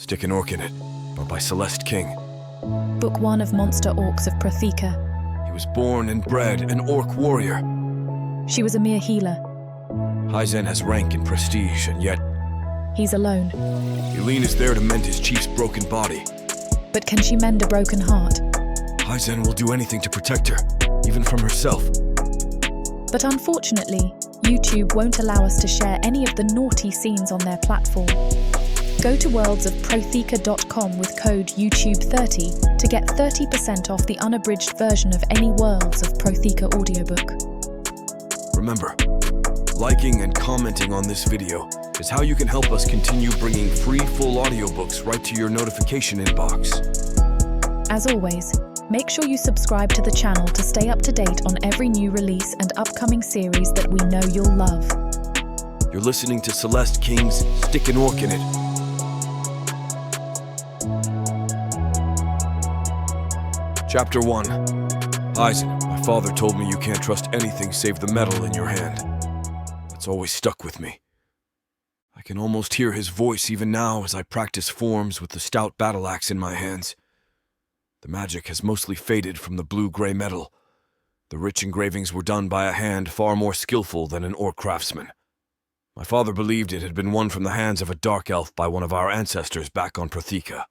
Stick an Orc in It, or by Celeste King. Book 1 of Monster Orcs of Protheka. He was born and bred an Orc warrior. She was a mere healer. Heisen has rank and prestige, and yet He's alone. Eileen is there to mend his chief's broken body. But can she mend a broken heart? Heisen will do anything to protect her, even from herself. But unfortunately, YouTube won't allow us to share any of the naughty scenes on their platform. Go to worldsofprotheka.com with code YouTube30 to get 30% off the unabridged version of any Worlds of Protheka audiobook. Remember, liking and commenting on this video is how you can help us continue bringing free full audiobooks right to your notification inbox. As always, make sure you subscribe to the channel to stay up to date on every new release and upcoming series that we know you'll love. You're listening to Celeste King's Stick an Orc in It. Chapter 1. Heisen, my father told me you can't trust anything save the metal in your hand. That's always stuck with me. I can almost hear his voice even now as I practice forms with the stout battle axe in my hands. The magic has mostly faded from the blue-gray metal. The rich engravings were done by a hand far more skillful than an Orc craftsman. My father believed it had been won from the hands of a dark elf by one of our ancestors back on Protheka.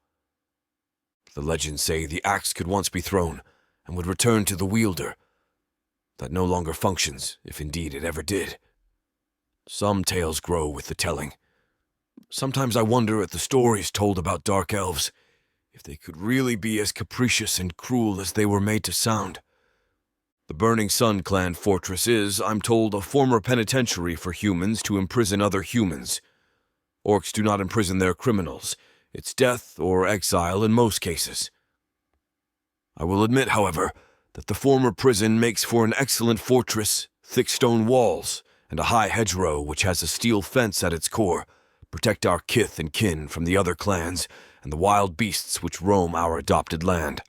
The legends say the axe could once be thrown and would return to the wielder. That no longer functions, if indeed it ever did. Some tales grow with the telling. Sometimes I wonder at the stories told about dark elves, if they could really be as capricious and cruel as they were made to sound. The Burning Sun clan fortress is, I'm told, a former penitentiary for humans to imprison other humans. Orcs do not imprison their criminals. It's death or exile in most cases. I will admit, however, that the former prison makes for an excellent fortress, thick stone walls, and a high hedgerow which has a steel fence at its core, protect our kith and kin from the other clans and the wild beasts which roam our adopted land.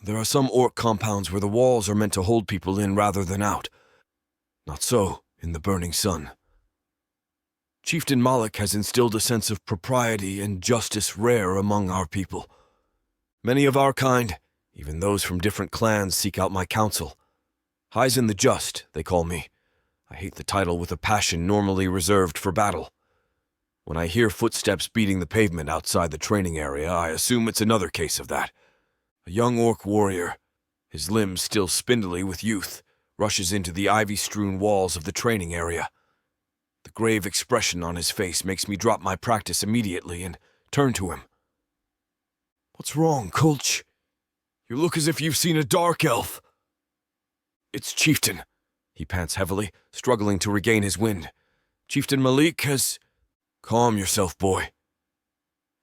There are some Orc compounds where the walls are meant to hold people in rather than out. Not so in the Burning Sun. Chieftain Malik has instilled a sense of propriety and justice rare among our people. Many of our kind, even those from different clans, seek out my counsel. Heisen the Just, they call me. I hate the title with a passion normally reserved for battle. When I hear footsteps beating the pavement outside the training area, I assume it's another case of that. A young Orc warrior, his limbs still spindly with youth, rushes into the ivy-strewn walls of the training area. The grave expression on his face makes me drop my practice immediately and turn to him. "What's wrong, Kulch? You look as if you've seen a dark elf." "It's Chieftain," he pants heavily, struggling to regain his wind. "Chieftain Malik has—" "Calm yourself, boy."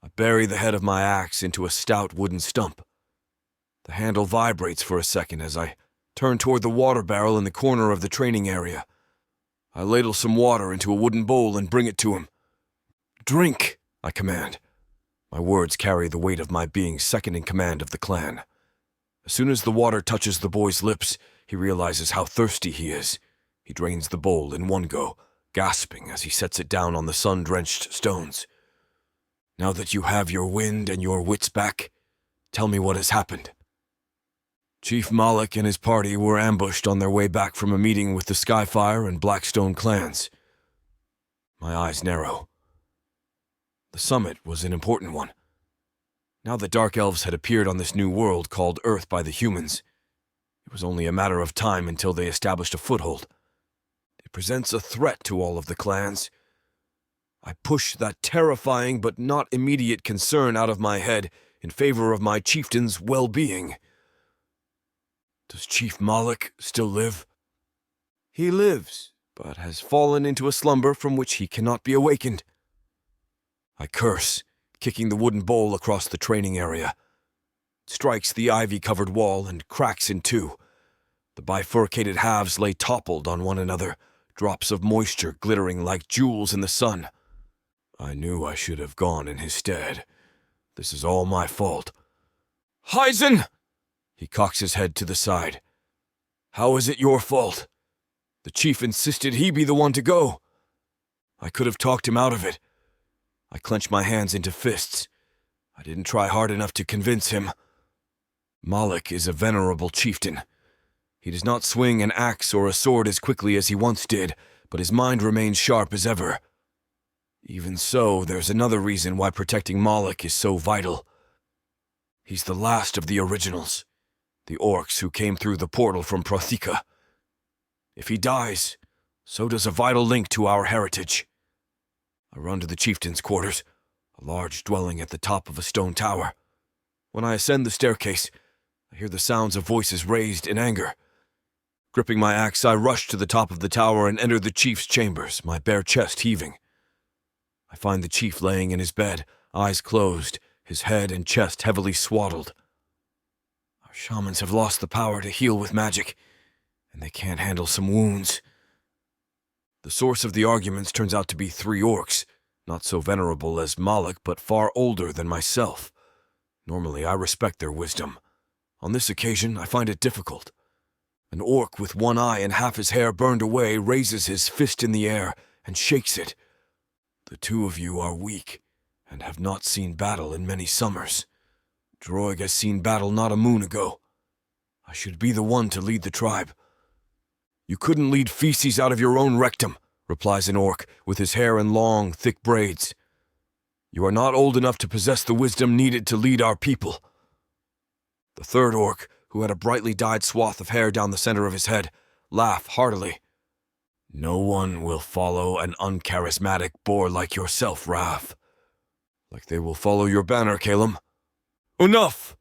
I bury the head of my axe into a stout wooden stump. The handle vibrates for a second as I turn toward the water barrel in the corner of the training area. I ladle some water into a wooden bowl and bring it to him. "Drink," I command. My words carry the weight of my being second in command of the clan. As soon as the water touches the boy's lips, he realizes how thirsty he is. He drains the bowl in one go, gasping as he sets it down on the sun-drenched stones. "Now that you have your wind and your wits back, tell me what has happened." Chief Malik and his party were ambushed on their way back from a meeting with the Skyfire and Blackstone clans. My eyes narrow. The summit was an important one. Now that dark elves had appeared on this new world called Earth by the humans, it was only a matter of time until they established a foothold. It presents a threat to all of the clans. I push that terrifying but not immediate concern out of my head in favor of my chieftain's well-being. Does Chief Malik still live? He lives, but has fallen into a slumber from which he cannot be awakened. I curse, kicking the wooden bowl across the training area. It strikes the ivy-covered wall and cracks in two. The bifurcated halves lay toppled on one another, drops of moisture glittering like jewels in the sun. I knew I should have gone in his stead. This is all my fault. "Heisen!" He cocks his head to the side. "How is it your fault? The chief insisted he be the one to go. I could have talked him out of it. I clench my hands into fists. I didn't try hard enough to convince him. Moloch is a venerable chieftain. He does not swing an axe or a sword as quickly as he once did, but his mind remains sharp as ever. Even so, there's another reason why protecting Moloch is so vital. He's the last of the originals, the orcs who came through the portal from Protheka. If he dies, so does a vital link to our heritage. I run to the chieftain's quarters, a large dwelling at the top of a stone tower. When I ascend the staircase, I hear the sounds of voices raised in anger. Gripping my axe, I rush to the top of the tower and enter the chief's chambers, my bare chest heaving. I find the chief laying in his bed, eyes closed, his head and chest heavily swaddled. Our shamans have lost the power to heal with magic, and they can't handle some wounds. The source of the arguments turns out to be 3 orcs, not so venerable as Moloch, but far older than myself. Normally, I respect their wisdom. On this occasion, I find it difficult. An orc with one eye and half his hair burned away raises his fist in the air and shakes it. The 2 of you are weak and have not seen battle in many summers. Droig has seen battle not a moon ago. I should be the one to lead the tribe. You couldn't lead feces out of your own rectum, replies an orc with his hair in long, thick braids. You are not old enough to possess the wisdom needed to lead our people. The 3rd orc, who had a brightly dyed swath of hair down the center of his head, laughed heartily. No one will follow an uncharismatic boar like yourself, Rav. Like they will follow your banner, Calum. Enough!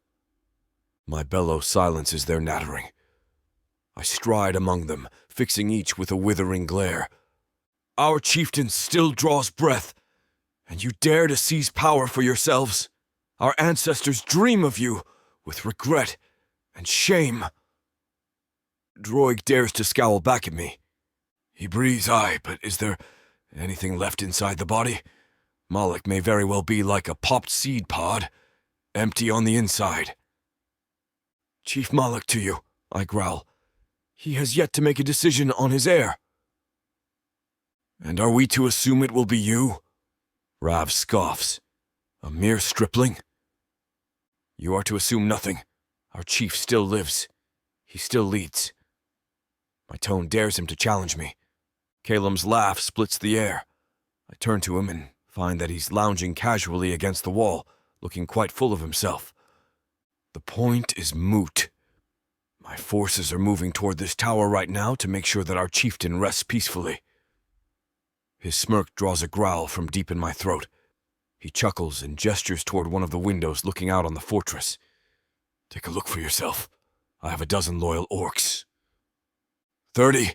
My bellow silences their nattering. I stride among them, fixing each with a withering glare. Our chieftain still draws breath, and you dare to seize power for yourselves. Our ancestors dream of you with regret and shame. Droig dares to scowl back at me. He breathes aye, but is there anything left inside the body? Moloch may very well be like a popped seed pod, empty on the inside. Chief Moloch to you, I growl. He has yet to make a decision on his heir. And are we to assume it will be you? Rav scoffs. A mere stripling? You are to assume nothing. Our chief still lives. He still leads. My tone dares him to challenge me. Calum's laugh splits the air. I turn to him and find that he's lounging casually against the wall, looking quite full of himself. The point is moot. My forces are moving toward this tower right now to make sure that our chieftain rests peacefully. His smirk draws a growl from deep in my throat. He chuckles and gestures toward one of the windows looking out on the fortress. Take a look for yourself. I have a dozen loyal orcs. 30,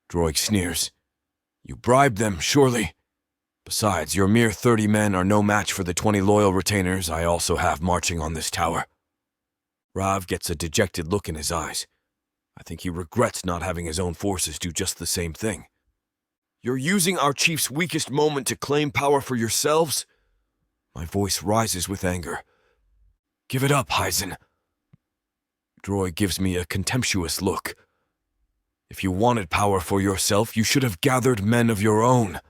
Droig sneers. You bribed them, surely. Besides, your mere 30 men are no match for the 20 loyal retainers I also have marching on this tower. Rav gets a dejected look in his eyes. I think he regrets not having his own forces do just the same thing. You're using our chief's weakest moment to claim power for yourselves? My voice rises with anger. Give it up, Heisen. Droid gives me a contemptuous look. If you wanted power for yourself, you should have gathered men of your own.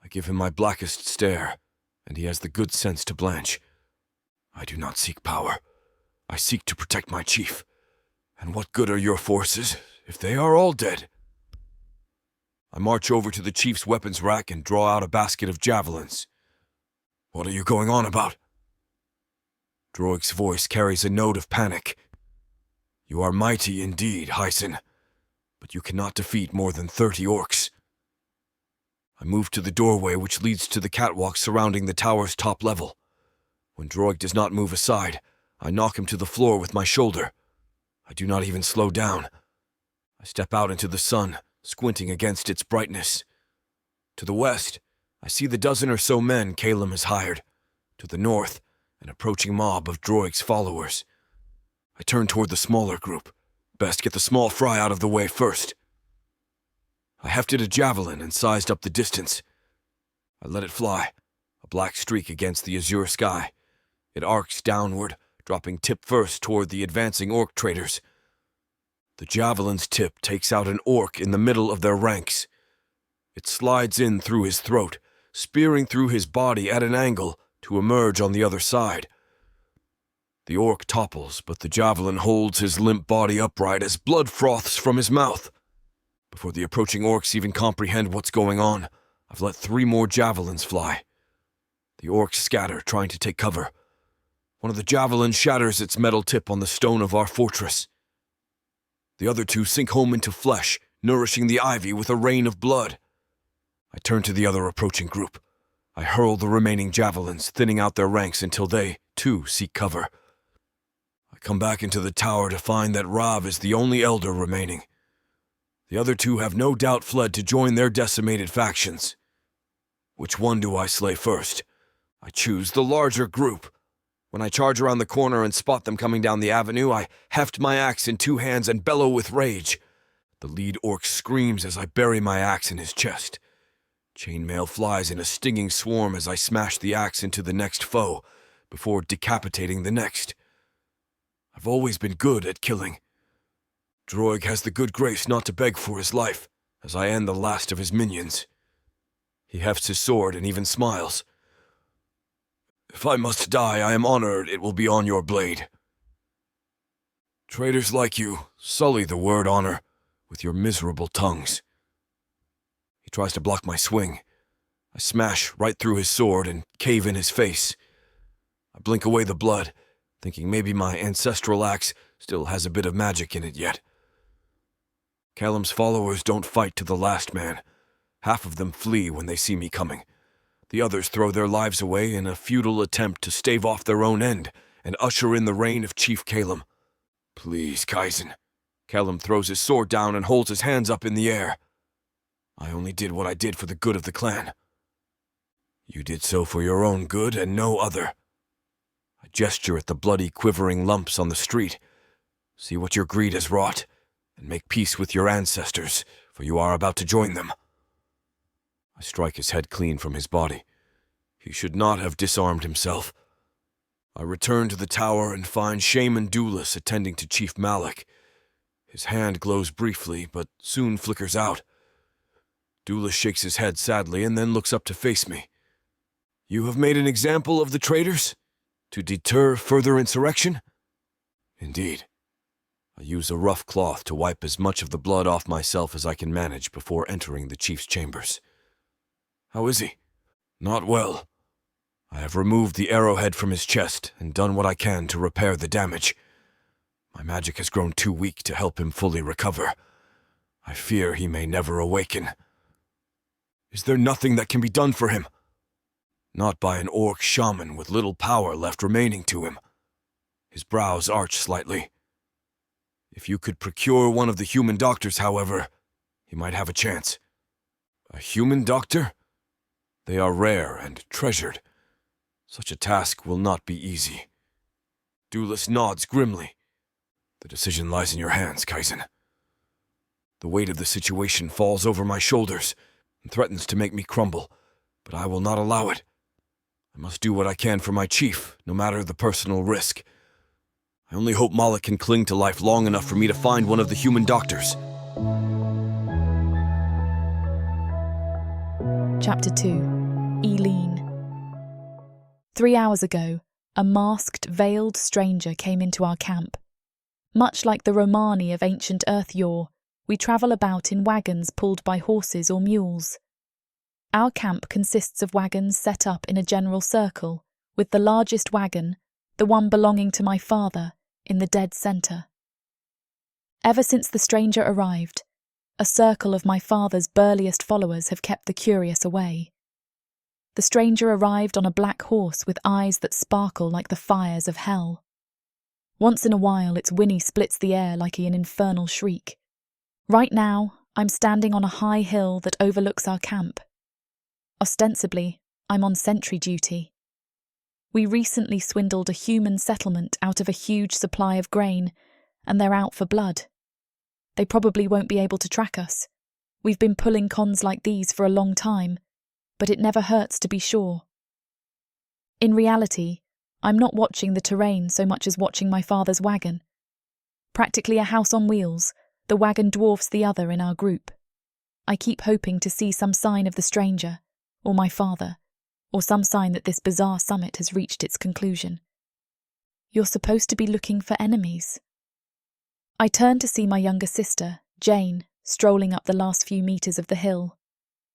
I give him my blackest stare, and he has the good sense to blanch. I do not seek power. I seek to protect my chief. And what good are your forces if they are all dead? I march over to the chief's weapons rack and draw out a basket of javelins. What are you going on about? Droig's voice carries a note of panic. You are mighty indeed, Heisen, but you cannot defeat more than 30 orcs. I move to the doorway which leads to the catwalk surrounding the tower's top level. When Droig does not move aside, I knock him to the floor with my shoulder. I do not even slow down. I step out into the sun, squinting against its brightness. To the west, I see the dozen or so men Calum has hired. To the north, an approaching mob of Droig's followers. I turn toward the smaller group. Best get the small fry out of the way first. I hefted a javelin and sized up the distance. I let it fly, a black streak against the azure sky. It arcs downward, dropping tip first toward the advancing orc traders. The javelin's tip takes out an orc in the middle of their ranks. It slides in through his throat, spearing through his body at an angle to emerge on the other side. The orc topples, but the javelin holds his limp body upright as blood froths from his mouth. Before the approaching orcs even comprehend what's going on, I've let 3 more javelins fly. The orcs scatter, trying to take cover. One of the javelins shatters its metal tip on the stone of our fortress. The other 2 sink home into flesh, nourishing the ivy with a rain of blood. I turn to the other approaching group. I hurl the remaining javelins, thinning out their ranks until they, too, seek cover. I come back into the tower to find that Rav is the only elder remaining. The other 2 have no doubt fled to join their decimated factions. Which one do I slay first? I choose the larger group. When I charge around the corner and spot them coming down the avenue, I heft my axe in 2 hands and bellow with rage. The lead orc screams as I bury my axe in his chest. Chainmail flies in a stinging swarm as I smash the axe into the next foe, before decapitating the next. I've always been good at killing. Droig has the good grace not to beg for his life, as I end the last of his minions. He hefts his sword and even smiles. If I must die, I am honored it will be on your blade. Traitors like you sully the word honor with your miserable tongues. He tries to block my swing. I smash right through his sword and cave in his face. I blink away the blood, thinking maybe my ancestral axe still has a bit of magic in it yet. Callum's followers don't fight to the last man. Half of them flee when they see me coming. The others throw their lives away in a futile attempt to stave off their own end and usher in the reign of Chief Callum. Please, Heisen. Callum throws his sword down and holds his hands up in the air. I only did what I did for the good of the clan. You did so for your own good and no other. I gesture at the bloody, quivering lumps on the street. See what your greed has wrought, and make peace with your ancestors, for you are about to join them. I strike his head clean from his body. He should not have disarmed himself. I return to the tower and find Shaman Dulis attending to Chief Malik. His hand glows briefly, but soon flickers out. Dulis shakes his head sadly and then looks up to face me. You have made an example of the traitors? To deter further insurrection? Indeed. I use a rough cloth to wipe as much of the blood off myself as I can manage before entering the chief's chambers. How is he? Not well. I have removed the arrowhead from his chest and done what I can to repair the damage. My magic has grown too weak to help him fully recover. I fear he may never awaken. Is there nothing that can be done for him? Not by an orc shaman with little power left remaining to him. His brows arch slightly. If you could procure one of the human doctors, however, he might have a chance. A human doctor? They are rare and treasured. Such a task will not be easy. Dulis nods grimly. The decision lies in your hands, Heisen. The weight of the situation falls over my shoulders and threatens to make me crumble, but I will not allow it. I must do what I can for my chief, no matter the personal risk. I only hope Malik can cling to life long enough for me to find one of the human doctors. Chapter 2. Eileen. 3 hours ago, a masked, veiled stranger came into our camp. Much like the Romani of ancient Earth yore, we travel about in wagons pulled by horses or mules. Our camp consists of wagons set up in a general circle, with the largest wagon, the one belonging to my father, in the dead centre. Ever since the stranger arrived, a circle of my father's burliest followers have kept the curious away. The stranger arrived on a black horse with eyes that sparkle like the fires of hell. Once in a while its whinny splits the air like an infernal shriek. Right now, I'm standing on a high hill that overlooks our camp. Ostensibly, I'm on sentry duty. We recently swindled a human settlement out of a huge supply of grain, and they're out for blood. They probably won't be able to track us. We've been pulling cons like these for a long time, but it never hurts to be sure. In reality, I'm not watching the terrain so much as watching my father's wagon. Practically a house on wheels, the wagon dwarfs the other in our group. I keep hoping to see some sign of the stranger, or my father, or some sign that this bizarre summit has reached its conclusion. You're supposed to be looking for enemies. I turned to see my younger sister, Jane, strolling up the last few meters of the hill.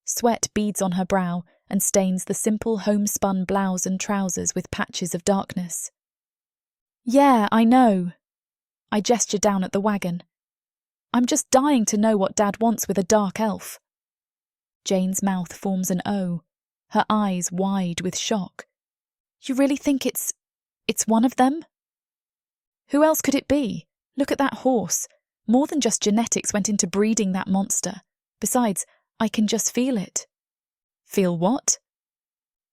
Sweat beads on her brow and stains the simple homespun blouse and trousers with patches of darkness. Yeah, I know. I gestured down at the wagon. I'm just dying to know what Dad wants with a dark elf. Jane's mouth forms an O, her eyes wide with shock. You really think it's one of them? Who else could it be? Look at that horse. More than just genetics went into breeding that monster. Besides, I can just feel it. Feel what?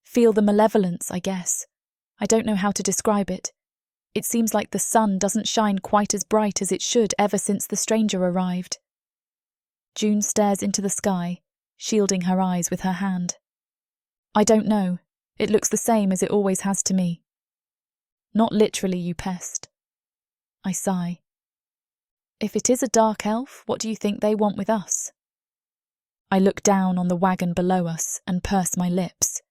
Feel the malevolence, I guess. I don't know how to describe it. It seems like the sun doesn't shine quite as bright as it should ever since the stranger arrived. June stares into the sky, shielding her eyes with her hand. I don't know. It looks the same as it always has to me. Not literally, you pest. I sigh. If it is a dark elf, what do you think they want with us? I look down on the wagon below us and purse my lips.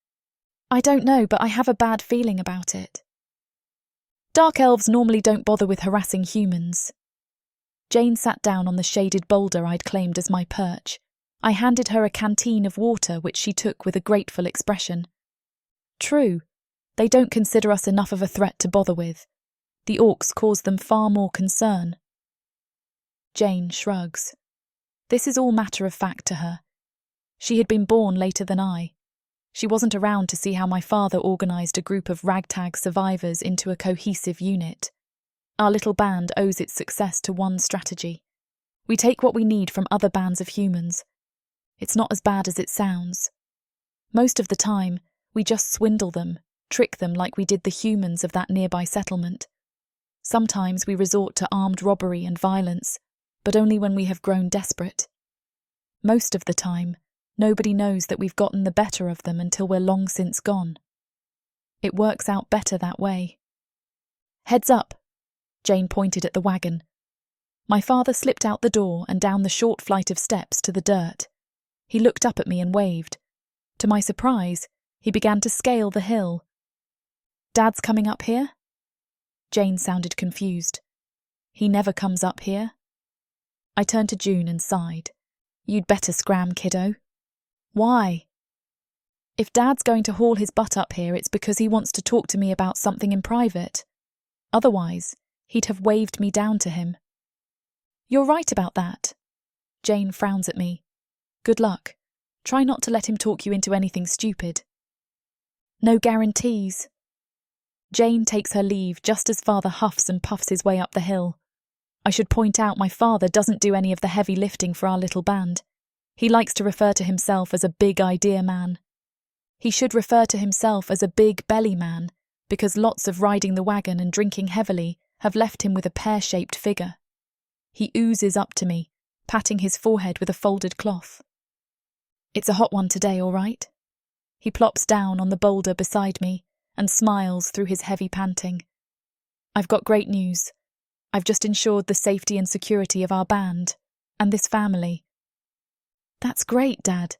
I don't know, but I have a bad feeling about it. Dark elves normally don't bother with harassing humans. Jane sat down on the shaded boulder I'd claimed as my perch. I handed her a canteen of water, which she took with a grateful expression. True, they don't consider us enough of a threat to bother with. The orcs cause them far more concern. Jane shrugs. This is all matter of fact to her. She had been born later than I. She wasn't around to see how my father organised a group of ragtag survivors into a cohesive unit. Our little band owes its success to one strategy. We take what we need from other bands of humans. It's not as bad as it sounds. Most of the time, we just swindle them, trick them like we did the humans of that nearby settlement. Sometimes we resort to armed robbery and violence, but only when we have grown desperate. Most of the time, nobody knows that we've gotten the better of them until we're long since gone. It works out better that way. Heads up, Jane pointed at the wagon. My father slipped out the door and down the short flight of steps to the dirt. He looked up at me and waved. To my surprise, he began to scale the hill. Dad's coming up here? Jane sounded confused. He never comes up here. I turned to June and sighed. You'd better scram, kiddo. Why? If Dad's going to haul his butt up here, it's because he wants to talk to me about something in private. Otherwise, he'd have waved me down to him. You're right about that. Jane frowns at me. Good luck. Try not to let him talk you into anything stupid. No guarantees. Jane takes her leave just as father huffs and puffs his way up the hill. I should point out my father doesn't do any of the heavy lifting for our little band. He likes to refer to himself as a big idea man. He should refer to himself as a big belly man, because lots of riding the wagon and drinking heavily have left him with a pear-shaped figure. He oozes up to me, patting his forehead with a folded cloth. It's a hot one today, all right? He plops down on the boulder beside me and smiles through his heavy panting. I've got great news. I've just ensured the safety and security of our band, and this family. That's great, Dad.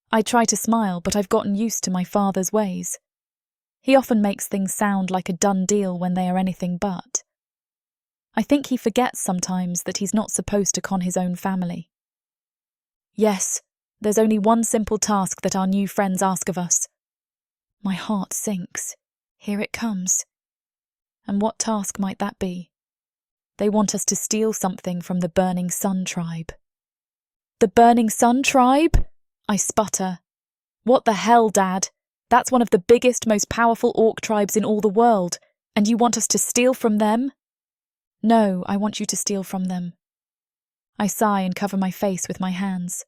I try to smile, but I've gotten used to my father's ways. He often makes things sound like a done deal when they are anything but. I think he forgets sometimes that he's not supposed to con his own family. Yes, there's only one simple task that our new friends ask of us. My heart sinks. Here it comes. And what task might that be? They want us to steal something from the Burning Sun tribe. The Burning Sun tribe? I sputter. What the hell, Dad? That's one of the biggest, most powerful orc tribes in all the world, and you want us to steal from them? No, I want you to steal from them. I sigh and cover my face with my hands.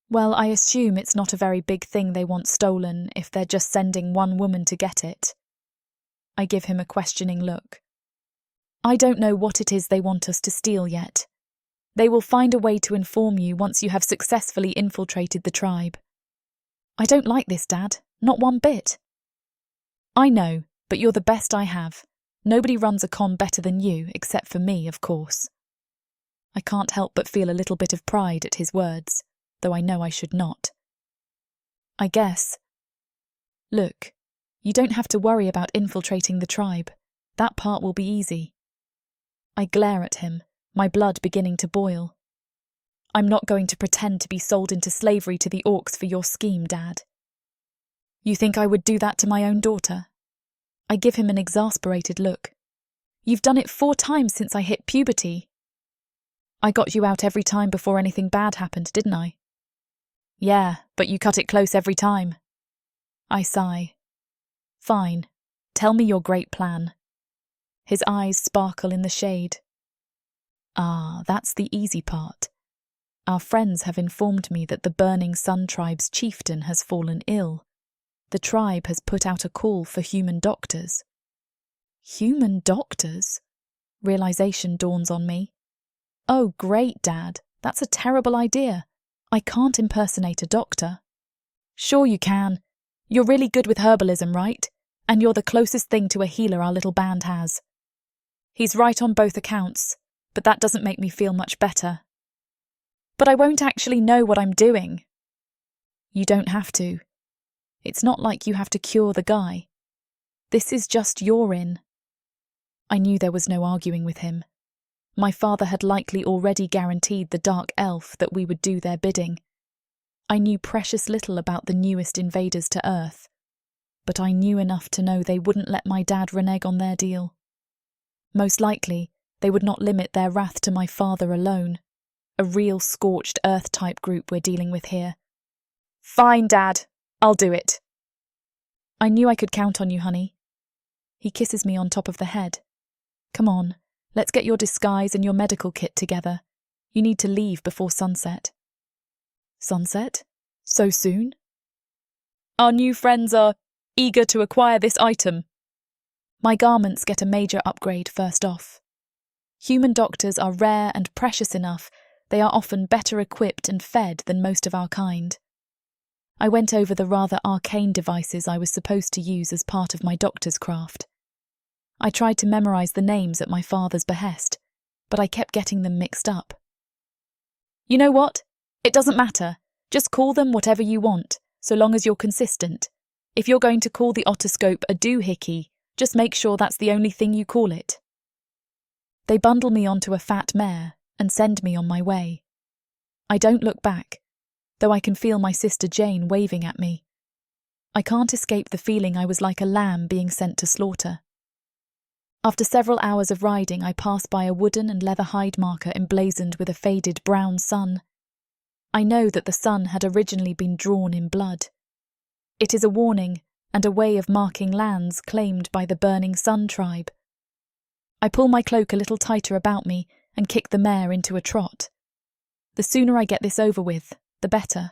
Well, I assume it's not a very big thing they want stolen if they're just sending one woman to get it. I give him a questioning look. I don't know what it is they want us to steal yet. They will find a way to inform you once you have successfully infiltrated the tribe. I don't like this, Dad. Not one bit. I know, but you're the best I have. Nobody runs a con better than you, except for me, of course. I can't help but feel a little bit of pride at his words, though I know I should not. I guess. Look, you don't have to worry about infiltrating the tribe. That part will be easy. I glare at him, my blood beginning to boil. I'm not going to pretend to be sold into slavery to the orcs for your scheme, Dad. You think I would do that to my own daughter? I give him an exasperated look. You've done it 4 times since I hit puberty. I got you out every time before anything bad happened, didn't I? Yeah, but you cut it close every time. I sigh. Fine. Tell me your great plan. His eyes sparkle in the shade. Ah, that's the easy part. Our friends have informed me that the Burning Sun tribe's chieftain has fallen ill. The tribe has put out a call for human doctors. Human doctors? Realization dawns on me. Oh, great, Dad. That's a terrible idea. I can't impersonate a doctor. Sure you can. You're really good with herbalism, right? And you're the closest thing to a healer our little band has. He's right on both accounts, but that doesn't make me feel much better. But I won't actually know what I'm doing. You don't have to. It's not like you have to cure the guy. This is just your in. I knew there was no arguing with him. My father had likely already guaranteed the dark elf that we would do their bidding. I knew precious little about the newest invaders to Earth, but I knew enough to know they wouldn't let my dad renege on their deal. Most likely, they would not limit their wrath to my father alone. A real scorched Earth-type group we're dealing with here. Fine, Dad. I'll do it. I knew I could count on you, honey. He kisses me on top of the head. Come on, let's get your disguise and your medical kit together. You need to leave before sunset. Sunset? So soon? Our new friends are eager to acquire this item. My garments get a major upgrade first off. Human doctors are rare and precious enough. They are often better equipped and fed than most of our kind. I went over the rather arcane devices I was supposed to use as part of my doctor's craft. I tried to memorize the names at my father's behest, but I kept getting them mixed up. You know what? It doesn't matter. Just call them whatever you want, so long as you're consistent. If you're going to call the otoscope a doohickey, just make sure that's the only thing you call it. They bundle me onto a fat mare and send me on my way. I don't look back, though I can feel my sister Jane waving at me. I can't escape the feeling I was like a lamb being sent to slaughter. After several hours of riding, I pass by a wooden and leather hide marker emblazoned with a faded brown sun. I know that the sun had originally been drawn in blood. It is a warning and a way of marking lands claimed by the Burning Sun tribe. I pull my cloak a little tighter about me and kick the mare into a trot. The sooner I get this over with, the better.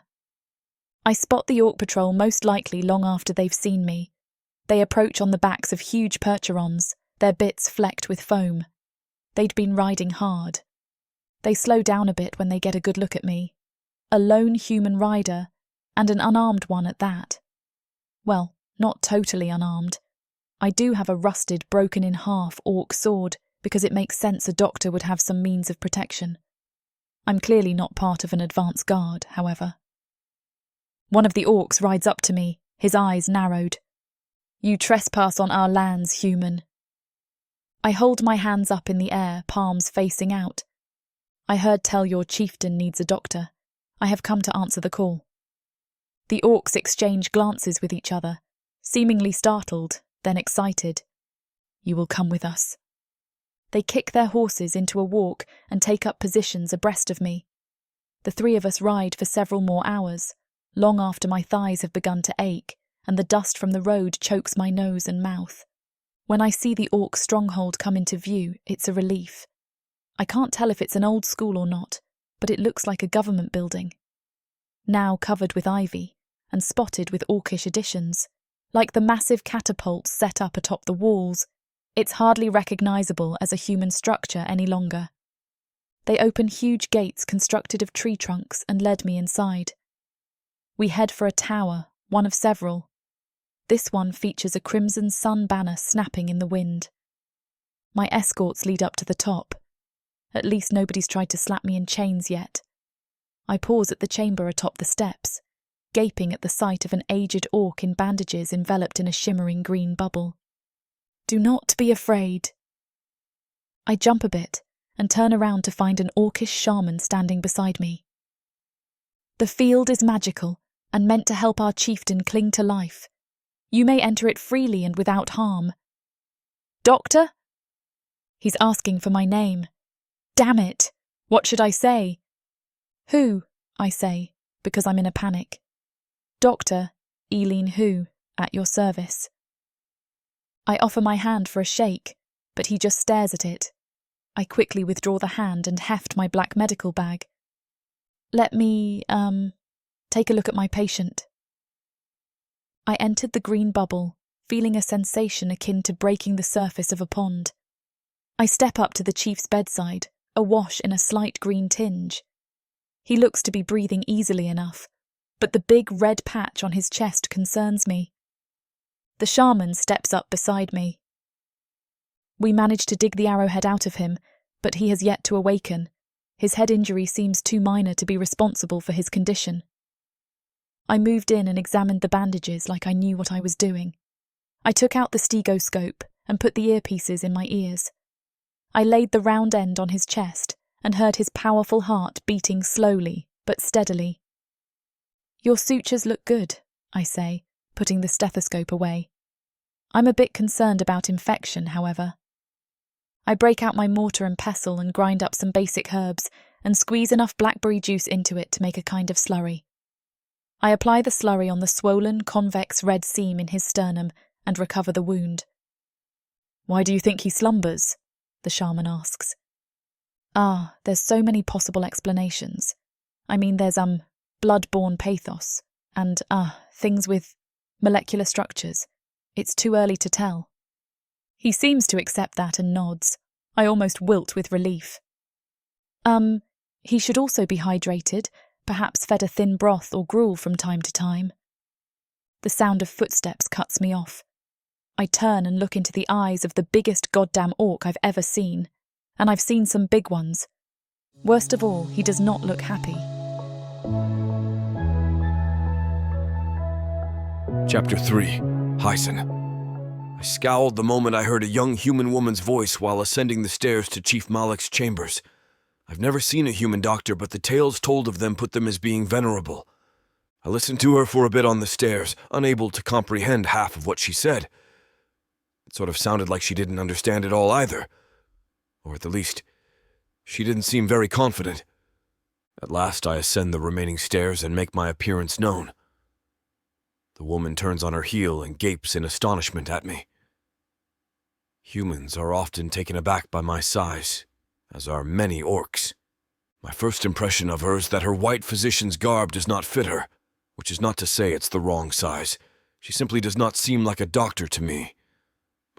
I spot the Orc Patrol most likely long after they've seen me. They approach on the backs of huge percherons, their bits flecked with foam. They'd been riding hard. They slow down a bit when they get a good look at me. A lone human rider, and an unarmed one at that. Well, not totally unarmed. I do have a rusted, broken-in-half orc sword, because it makes sense a doctor would have some means of protection. I'm clearly not part of an advance guard, however. One of the orcs rides up to me, his eyes narrowed. You trespass on our lands, human. I hold my hands up in the air, palms facing out. I heard tell your chieftain needs a doctor. I have come to answer the call. The orcs exchange glances with each other, seemingly startled, then excited. You will come with us. They kick their horses into a walk and take up positions abreast of me. The 3 of us ride for several more hours, long after my thighs have begun to ache and the dust from the road chokes my nose and mouth. When I see the orc stronghold come into view, it's a relief. I can't tell if it's an old school or not, but it looks like a government building. Now covered with ivy and spotted with orcish additions, like the massive catapults set up atop the walls. It's hardly recognisable as a human structure any longer. They open huge gates constructed of tree trunks and led me inside. We head for a tower, one of several. This one features a crimson sun banner snapping in the wind. My escorts lead up to the top. At least nobody's tried to slap me in chains yet. I pause at the chamber atop the steps. gaping at the sight of an aged orc in bandages enveloped in a shimmering green bubble. "Do not be afraid." I jump a bit and turn around to find an orcish shaman standing beside me. "The field is magical and meant to help our chieftain cling to life. You may enter it freely and without harm." "Doctor?" He's asking for my name. Damn it! What should I say? "Who?" I say, because I'm in a panic. "Dr. Eileen Who, at your service." I offer my hand for a shake, but he just stares at it. I quickly withdraw the hand and heft my black medical bag. "Let me, take a look at my patient." I entered the green bubble, feeling a sensation akin to breaking the surface of a pond. I step up to the chief's bedside, awash in a slight green tinge. He looks to be breathing easily enough, but the big red patch on his chest concerns me. The shaman steps up beside me. We manage to dig the arrowhead out of him, but he has yet to awaken. His head injury seems too minor to be responsible for his condition. I moved in and examined the bandages like I knew what I was doing. I took out the stethoscope and put the earpieces in my ears. I laid the round end on his chest and heard his powerful heart beating slowly but steadily. "Your sutures look good," I say, putting the stethoscope away. I'm a bit concerned about infection, however. I break out my mortar and pestle and grind up some basic herbs and squeeze enough blackberry juice into it to make a kind of slurry. I apply the slurry on the swollen, convex red seam in his sternum and recover the wound. "Why do you think he slumbers?" the shaman asks. There's so many possible explanations. I mean, there's, blood-borne pathos, and, things with molecular structures. It's too early to tell. He seems to accept that and nods. I almost wilt with relief. He should also be hydrated, perhaps fed a thin broth or gruel from time to time. The sound of footsteps cuts me off. I turn and look into the eyes of the biggest goddamn orc I've ever seen, and I've seen some big ones. Worst of all, he does not look happy. Chapter 3. Heisen. I scowled the moment I heard a young human woman's voice while ascending the stairs to Chief Malik's chambers. I've never seen a human doctor, but the tales told of them put them as being venerable. I listened to her for a bit on the stairs, unable to comprehend half of what she said. It sort of sounded like she didn't understand it all either. Or at the least, she didn't seem very confident. At last I ascend the remaining stairs and make my appearance known. The woman turns on her heel and gapes in astonishment at me. Humans are often taken aback by my size, as are many orcs. My first impression of her is that her white physician's garb does not fit her, which is not to say it's the wrong size. She simply does not seem like a doctor to me.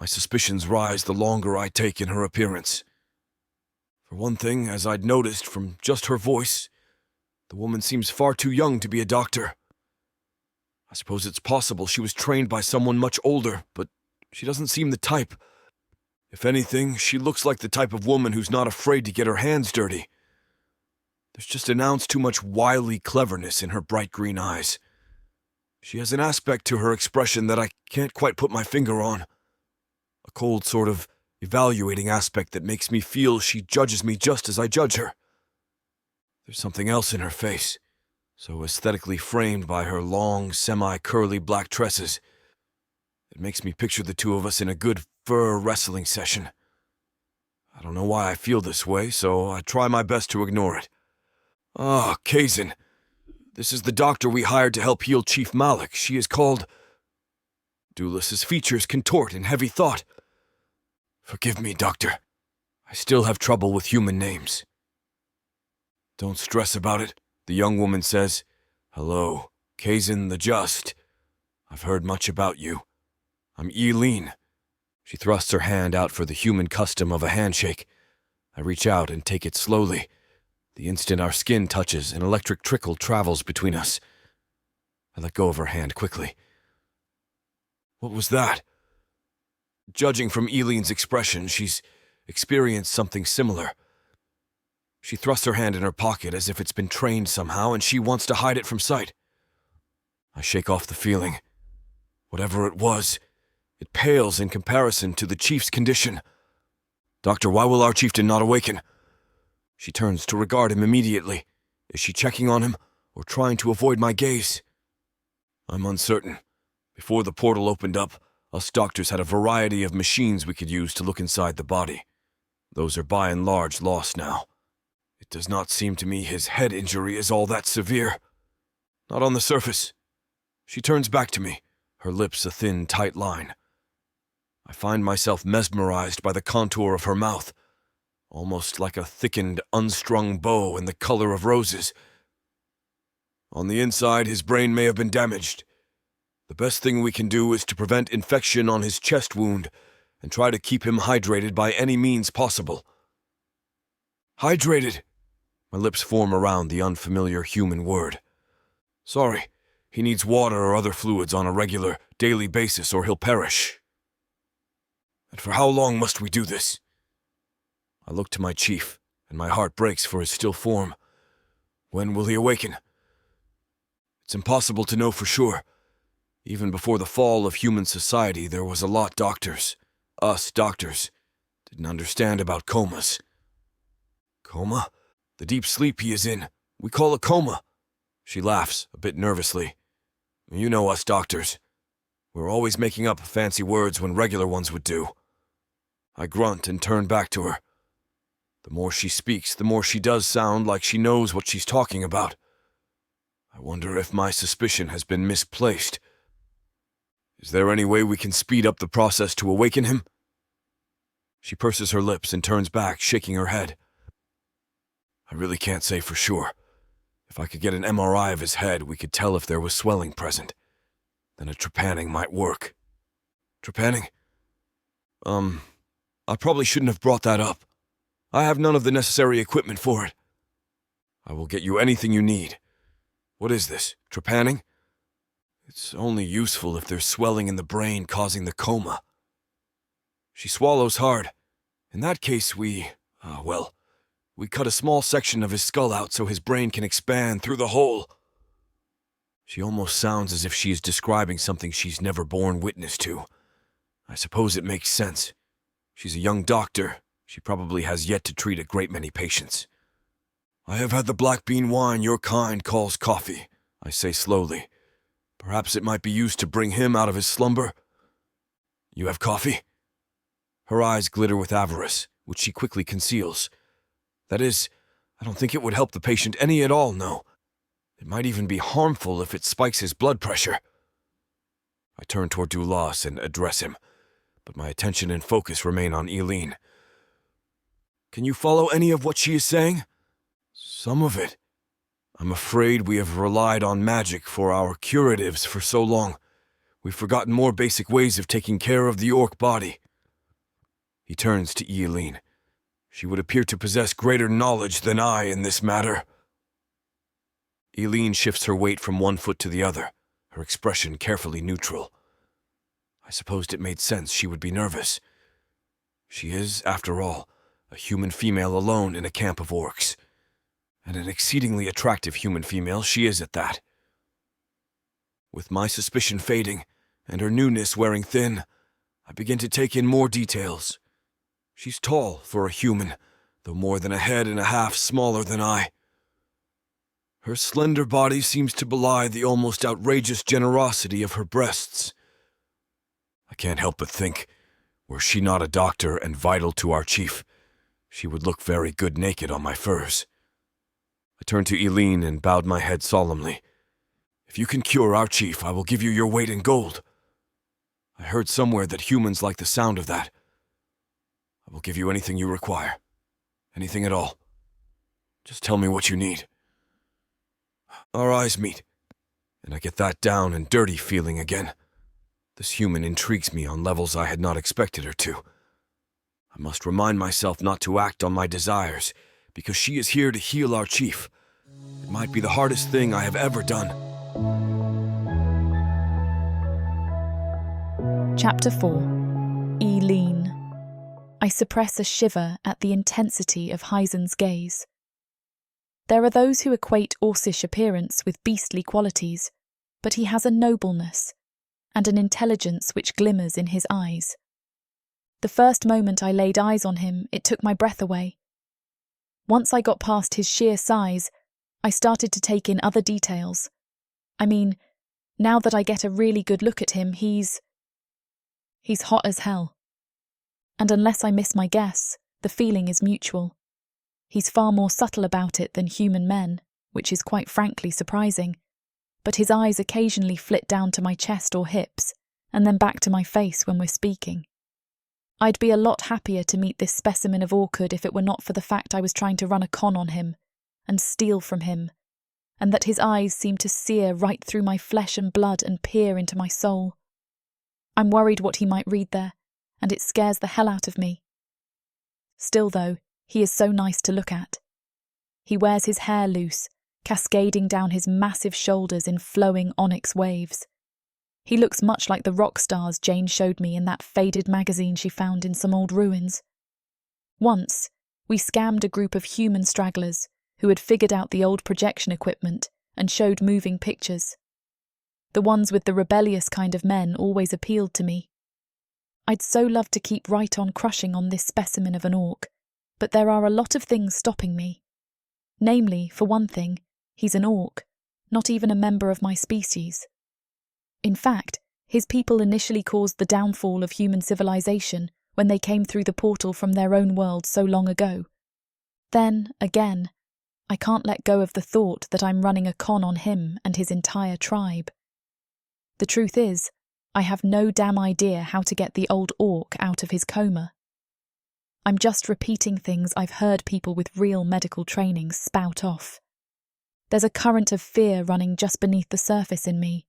My suspicions rise the longer I take in her appearance. For one thing, as I'd noticed from just her voice, the woman seems far too young to be a doctor. I suppose it's possible she was trained by someone much older, but she doesn't seem the type. If anything, she looks like the type of woman who's not afraid to get her hands dirty. There's just an ounce too much wily cleverness in her bright green eyes. She has an aspect to her expression that I can't quite put my finger on. A cold sort of evaluating aspect that makes me feel she judges me just as I judge her. There's something else in her face, so aesthetically framed by her long, semi-curly black tresses. It makes me picture the two of us in a good fur wrestling session. I don't know why I feel this way, so I try my best to ignore it. Kazin. This is the doctor we hired to help heal Chief Malik. She is called... Dulis's features contort in heavy thought. Forgive me, Doctor. I still have trouble with human names. Don't stress about it, the young woman says. Hello, Kazin the Just. I've heard much about you. I'm Eileen. She thrusts her hand out for the human custom of a handshake. I reach out and take it slowly. The instant our skin touches, an electric trickle travels between us. I let go of her hand quickly. What was that? Judging from Eileen's expression, she's experienced something similar. She thrusts her hand in her pocket as if it's been trained somehow, and she wants to hide it from sight. I shake off the feeling. Whatever it was, it pales in comparison to the chief's condition. Doctor, why will our chieftain not awaken? She turns to regard him immediately. Is she checking on him, or trying to avoid my gaze? I'm uncertain. Before the portal opened up, us doctors had a variety of machines we could use to look inside the body. Those are by and large lost now. It does not seem to me his head injury is all that severe. Not on the surface. She turns back to me, her lips a thin, tight line. I find myself mesmerized by the contour of her mouth, almost like a thickened, unstrung bow in the color of roses. On the inside, his brain may have been damaged. The best thing we can do is to prevent infection on his chest wound and try to keep him hydrated by any means possible. Hydrated? My lips form around the unfamiliar human word. Sorry, he needs water or other fluids on a regular, daily basis or he'll perish. And for how long must we do this? I look to my chief, and my heart breaks for his still form. When will he awaken? It's impossible to know for sure. Even before the fall of human society, there was a lot us doctors, didn't understand about comas. Coma? The deep sleep he is in. We call a coma. She laughs, a bit nervously. You know us doctors. We're always making up fancy words when regular ones would do. I grunt and turn back to her. The more she speaks, the more she does sound like she knows what she's talking about. I wonder if my suspicion has been misplaced. Is there any way we can speed up the process to awaken him? She purses her lips and turns back, shaking her head. I really can't say for sure. If I could get an MRI of his head, we could tell if there was swelling present. Then a trepanning might work. Trepanning? I probably shouldn't have brought that up. I have none of the necessary equipment for it. I will get you anything you need. What is this, trepanning? It's only useful if there's swelling in the brain causing the coma. She swallows hard. In that case, we cut a small section of his skull out so his brain can expand through the hole. She almost sounds as if she is describing something she's never borne witness to. I suppose it makes sense. She's a young doctor. She probably has yet to treat a great many patients. I have had the black bean wine your kind calls coffee, I say slowly. Perhaps it might be used to bring him out of his slumber. You have coffee? Her eyes glitter with avarice, which she quickly conceals. That is, I don't think it would help the patient any at all, no. It might even be harmful if it spikes his blood pressure. I turn toward Dulas and address him, but my attention and focus remain on Eileen. Can you follow any of what she is saying? Some of it. I'm afraid we have relied on magic for our curatives for so long. We've forgotten more basic ways of taking care of the orc body. He turns to Eileen. She would appear to possess greater knowledge than I in this matter. Eileen shifts her weight from one foot to the other, her expression carefully neutral. I supposed it made sense she would be nervous. She is, after all, a human female alone in a camp of orcs. And an exceedingly attractive human female she is at that. With my suspicion fading, and her newness wearing thin, I begin to take in more details. She's tall for a human, though more than a head and a half smaller than I. Her slender body seems to belie the almost outrageous generosity of her breasts. I can't help but think, were she not a doctor and vital to our chief, she would look very good naked on my furs. I turned to Eileen and bowed my head solemnly. If you can cure our chief, I will give you your weight in gold. I heard somewhere that humans like the sound of that. I will give you anything you require. Anything at all. Just tell me what you need. Our eyes meet, and I get that down and dirty feeling again. This human intrigues me on levels I had not expected her to. I must remind myself not to act on my desires, because she is here to heal our chief. It might be the hardest thing I have ever done. Chapter 4. Eileen. I suppress a shiver at the intensity of Heisen's gaze. There are those who equate Orcish appearance with beastly qualities, but he has a nobleness and an intelligence which glimmers in his eyes. The first moment I laid eyes on him, it took my breath away. Once I got past his sheer size, I started to take in other details. I mean, now that I get a really good look at him, he's hot as hell. And unless I miss my guess, the feeling is mutual. He's far more subtle about it than human men, which is quite frankly surprising, but his eyes occasionally flit down to my chest or hips, and then back to my face when we're speaking. I'd be a lot happier to meet this specimen of orchid if it were not for the fact I was trying to run a con on him, and steal from him, and that his eyes seem to sear right through my flesh and blood and peer into my soul. I'm worried what he might read there, and it scares the hell out of me. Still though, he is so nice to look at. He wears his hair loose, cascading down his massive shoulders in flowing onyx waves. He looks much like the rock stars Jane showed me in that faded magazine she found in some old ruins. Once, we scammed a group of human stragglers who had figured out the old projection equipment and showed moving pictures. The ones with the rebellious kind of men always appealed to me. I'd so love to keep right on crushing on this specimen of an orc, but there are a lot of things stopping me. Namely, for one thing, he's an orc, not even a member of my species. In fact, his people initially caused the downfall of human civilization when they came through the portal from their own world so long ago. Then, again, I can't let go of the thought that I'm running a con on him and his entire tribe. The truth is, I have no damn idea how to get the old orc out of his coma. I'm just repeating things I've heard people with real medical training spout off. There's a current of fear running just beneath the surface in me.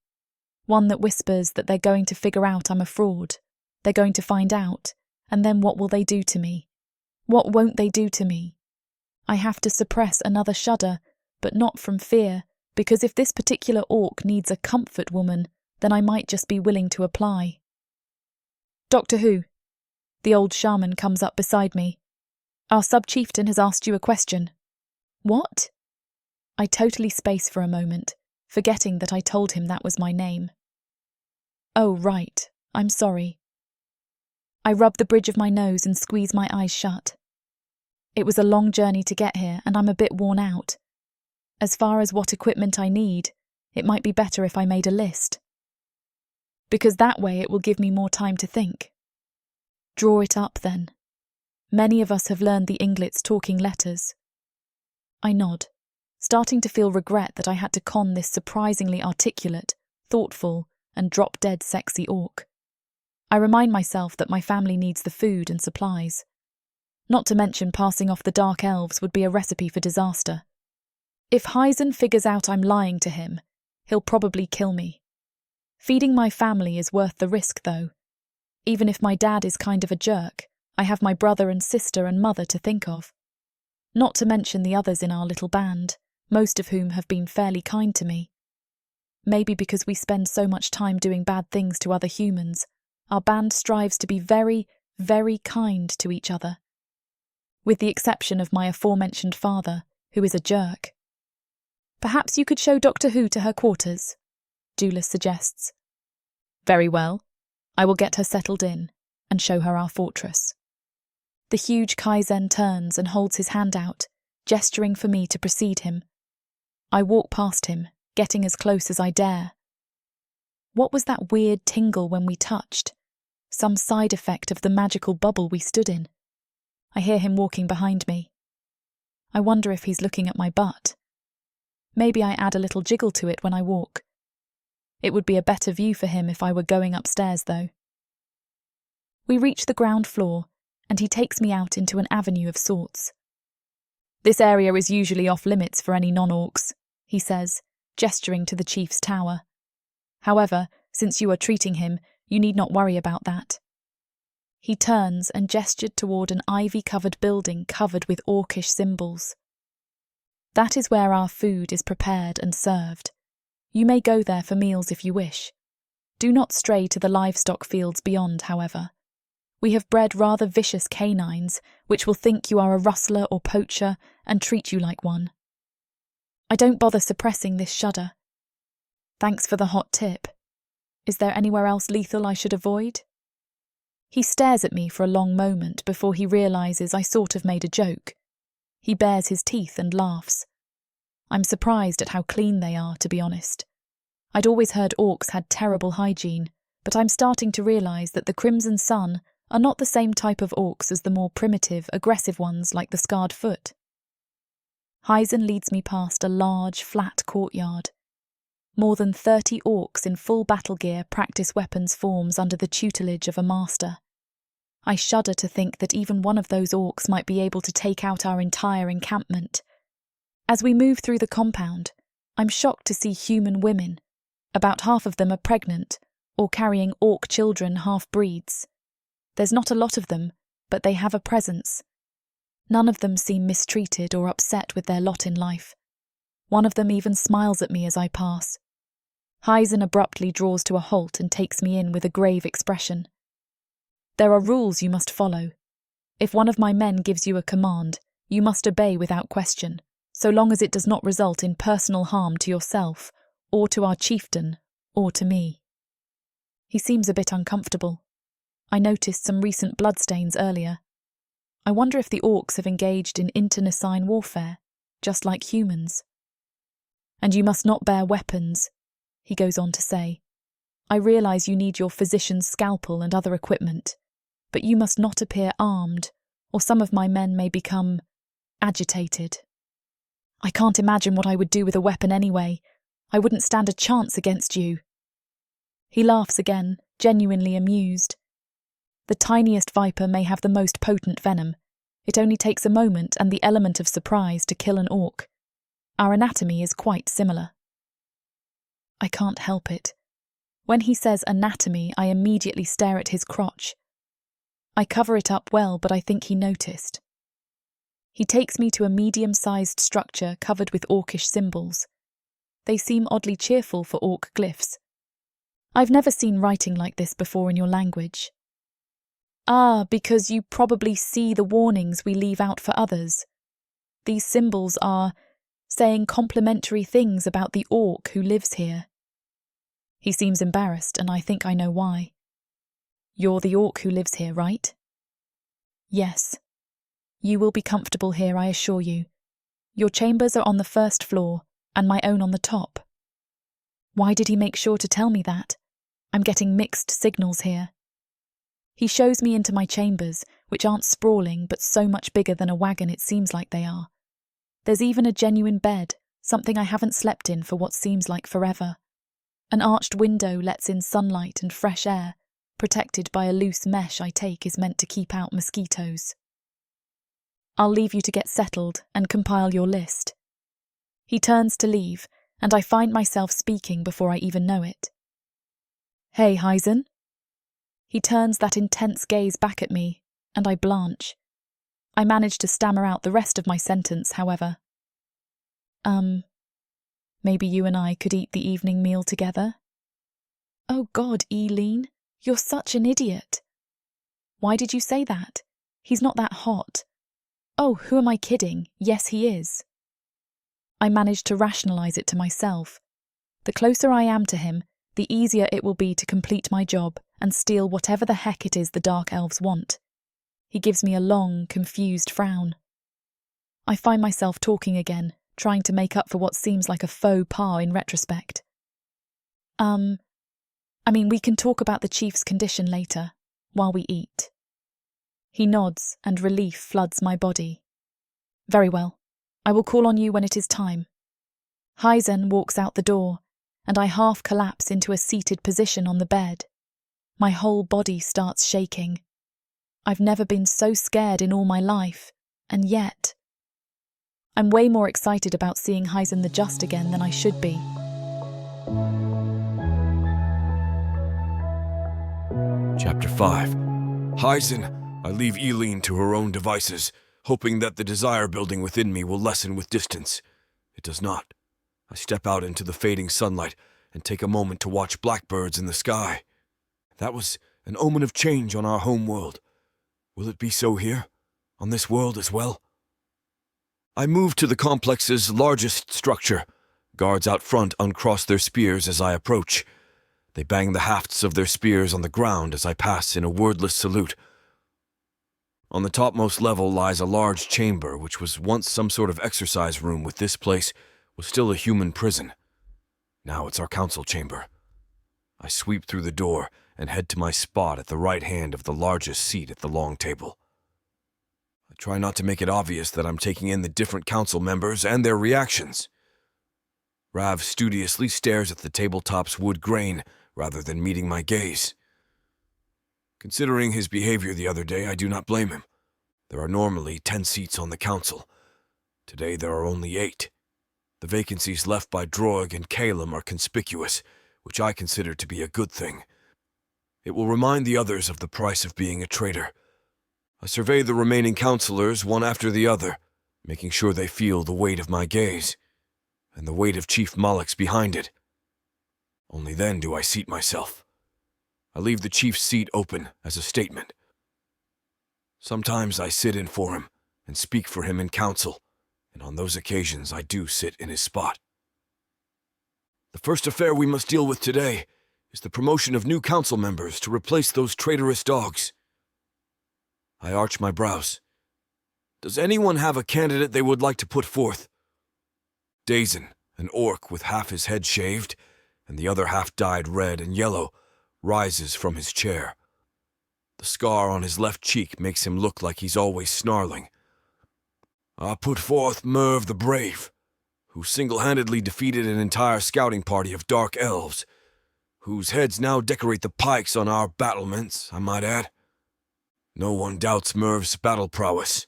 One that whispers that they're going to figure out I'm a fraud. They're going to find out, and then what will they do to me? What won't they do to me? I have to suppress another shudder, but not from fear, because if this particular orc needs a comfort woman, then I might just be willing to apply. Doctor Who? The old shaman comes up beside me. Our sub-chieftain has asked you a question. What? I totally space for a moment, forgetting that I told him that was my name. Oh, right. I'm sorry. I rub the bridge of my nose and squeeze my eyes shut. It was a long journey to get here, and I'm a bit worn out. As far as what equipment I need, it might be better if I made a list. Because that way it will give me more time to think. Draw it up, then. Many of us have learned the Inglit's talking letters. I nod, starting to feel regret that I had to con this surprisingly articulate, thoughtful, and drop-dead sexy orc. I remind myself that my family needs the food and supplies. Not to mention passing off the dark elves would be a recipe for disaster. If Heisen figures out I'm lying to him, he'll probably kill me. Feeding my family is worth the risk, though. Even if my dad is kind of a jerk, I have my brother and sister and mother to think of. Not to mention the others in our little band, most of whom have been fairly kind to me. Maybe because we spend so much time doing bad things to other humans, our band strives to be very, very kind to each other. With the exception of my aforementioned father, who is a jerk. Perhaps you could show Doctor Who to her quarters, Julius suggests. Very well. I will get her settled in and show her our fortress. The huge Heisen turns and holds his hand out, gesturing for me to precede him. I walk past him, getting as close as I dare. What was that weird tingle when we touched? Some side effect of the magical bubble we stood in. I hear him walking behind me. I wonder if he's looking at my butt. Maybe I add a little jiggle to it when I walk. It would be a better view for him if I were going upstairs, though. We reach the ground floor, and he takes me out into an avenue of sorts. This area is usually off-limits for any non-orcs, he says, gesturing to the chief's tower. However, since you are treating him, you need not worry about that. He turns and gestured toward an ivy-covered building covered with orcish symbols. That is where our food is prepared and served. You may go there for meals if you wish. Do not stray to the livestock fields beyond, however. We have bred rather vicious canines, which will think you are a rustler or poacher and treat you like one. I don't bother suppressing this shudder. Thanks for the hot tip. Is there anywhere else lethal I should avoid? He stares at me for a long moment before he realises I sort of made a joke. He bares his teeth and laughs. I'm surprised at how clean they are, to be honest. I'd always heard orcs had terrible hygiene, but I'm starting to realise that the Crimson Sun are not the same type of orcs as the more primitive, aggressive ones like the Scarred Foot. Heisen leads me past a large, flat courtyard. More than 30 orcs in full battle gear practice weapons forms under the tutelage of a master. I shudder to think that even one of those orcs might be able to take out our entire encampment. As we move through the compound, I'm shocked to see human women. About half of them are pregnant or carrying orc children, half-breeds. There's not a lot of them, but they have a presence. None of them seem mistreated or upset with their lot in life. One of them even smiles at me as I pass. Heisen abruptly draws to a halt and takes me in with a grave expression. There are rules you must follow. If one of my men gives you a command, you must obey without question, so long as it does not result in personal harm to yourself, or to our chieftain, or to me. He seems a bit uncomfortable. I noticed some recent bloodstains earlier. I wonder if the orcs have engaged in internecine warfare, just like humans. And you must not bear weapons, he goes on to say. I realise you need your physician's scalpel and other equipment, but you must not appear armed, or some of my men may become agitated. I can't imagine what I would do with a weapon anyway. I wouldn't stand a chance against you. He laughs again, genuinely amused. The tiniest viper may have the most potent venom. It only takes a moment and the element of surprise to kill an orc. Our anatomy is quite similar. I can't help it. When he says anatomy, I immediately stare at his crotch. I cover it up well, but I think he noticed. He takes me to a medium-sized structure covered with orcish symbols. They seem oddly cheerful for orc glyphs. I've never seen writing like this before in your language. Ah, because you probably see the warnings we leave out for others. These symbols are saying complimentary things about the orc who lives here. He seems embarrassed, and I think I know why. You're the orc who lives here, right? Yes. You will be comfortable here, I assure you. Your chambers are on the first floor, and my own on the top. Why did he make sure to tell me that? I'm getting mixed signals here. He shows me into my chambers, which aren't sprawling, but so much bigger than a wagon it seems like they are. There's even a genuine bed, something I haven't slept in for what seems like forever. An arched window lets in sunlight and fresh air, protected by a loose mesh I take is meant to keep out mosquitoes. I'll leave you to get settled and compile your list. He turns to leave, and I find myself speaking before I even know it. Hey, Heisen? He turns that intense gaze back at me, and I blanch. I manage to stammer out the rest of my sentence, however. Maybe you and I could eat the evening meal together? Oh God, Eileen, you're such an idiot. Why did you say that? He's not that hot. Oh, who am I kidding? Yes, he is. I manage to rationalise it to myself. The closer I am to him, the easier it will be to complete my job and steal whatever the heck it is the Dark Elves want. He gives me a long, confused frown. I find myself talking again, trying to make up for what seems like a faux pas in retrospect. We can talk about the chief's condition later, while we eat. He nods, and relief floods my body. Very well. I will call on you when it is time. Heisen walks out the door, and I half collapse into a seated position on the bed. My whole body starts shaking. I've never been so scared in all my life, and yet... I'm way more excited about seeing Heisen the Just again than I should be. Chapter 5. Heisen, I leave Eileen to her own devices, hoping that the desire building within me will lessen with distance. It does not. I step out into the fading sunlight and take a moment to watch blackbirds in the sky. That was an omen of change on our home world. Will it be so here, on this world as well? I move to the complex's largest structure, Guards out front uncross their spears as I approach. They bang the hafts of their spears on the ground as I pass in a wordless salute. On the topmost level lies a large chamber which was once some sort of exercise room, with this place was still a human prison. Now it's our council chamber. I sweep through the door and head to my spot at the right hand of the largest seat at the long table. I try not to make it obvious that I'm taking in the different council members and their reactions. Rav studiously stares at the tabletop's wood grain rather than meeting my gaze. Considering his behavior the other day, I do not blame him. There are normally 10 seats on the council. Today there are only 8. The vacancies left by Droig and Calum are conspicuous, which I consider to be a good thing. It will remind the others of the price of being a traitor. I survey the remaining councillors one after the other, making sure they feel the weight of my gaze, and the weight of Chief Malak's behind it. Only then do I seat myself. I leave the chief's seat open as a statement. Sometimes I sit in for him and speak for him in council, and on those occasions I do sit in his spot. The first affair we must deal with today is the promotion of new council members to replace those traitorous dogs. I arch my brows. Does anyone have a candidate they would like to put forth? Dazen, an orc with half his head shaved and the other half dyed red and yellow, rises from his chair. The scar on his left cheek makes him look like he's always snarling. I put forth Merv the Brave, who single-handedly defeated an entire scouting party of dark elves, whose heads now decorate the pikes on our battlements, I might add. No one doubts Merv's battle prowess.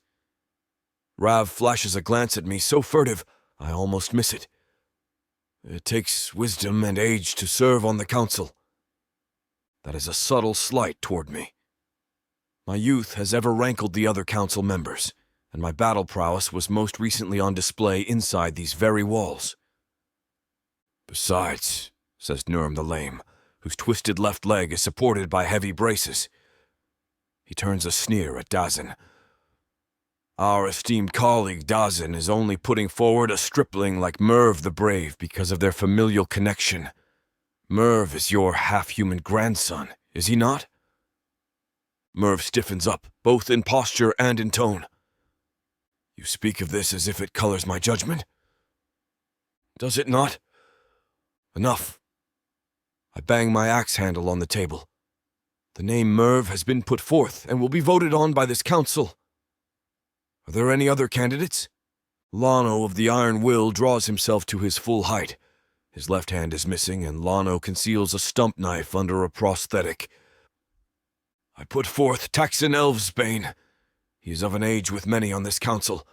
Rav flashes a glance at me so furtive, I almost miss it. It takes wisdom and age to serve on the council. That is a subtle slight toward me. My youth has ever rankled the other council members, and my battle prowess was most recently on display inside these very walls. Besides, says Nurm the Lame, whose twisted left leg is supported by heavy braces. He turns a sneer at Dazen. Our esteemed colleague Dazen is only putting forward a stripling like Merv the Brave because of their familial connection. Merv is your half-human grandson, is he not? Merv stiffens up, both in posture and in tone. You speak of this as if it colors my judgment? Does it not? Enough. I bang my axe handle on the table. The name Merv has been put forth and will be voted on by this council. Are there any other candidates? Lano of the Iron Will draws himself to his full height. His left hand is missing, and Lano conceals a stump knife under a prosthetic. I put forth Taxon Elvsbane. He is of an age with many on this council.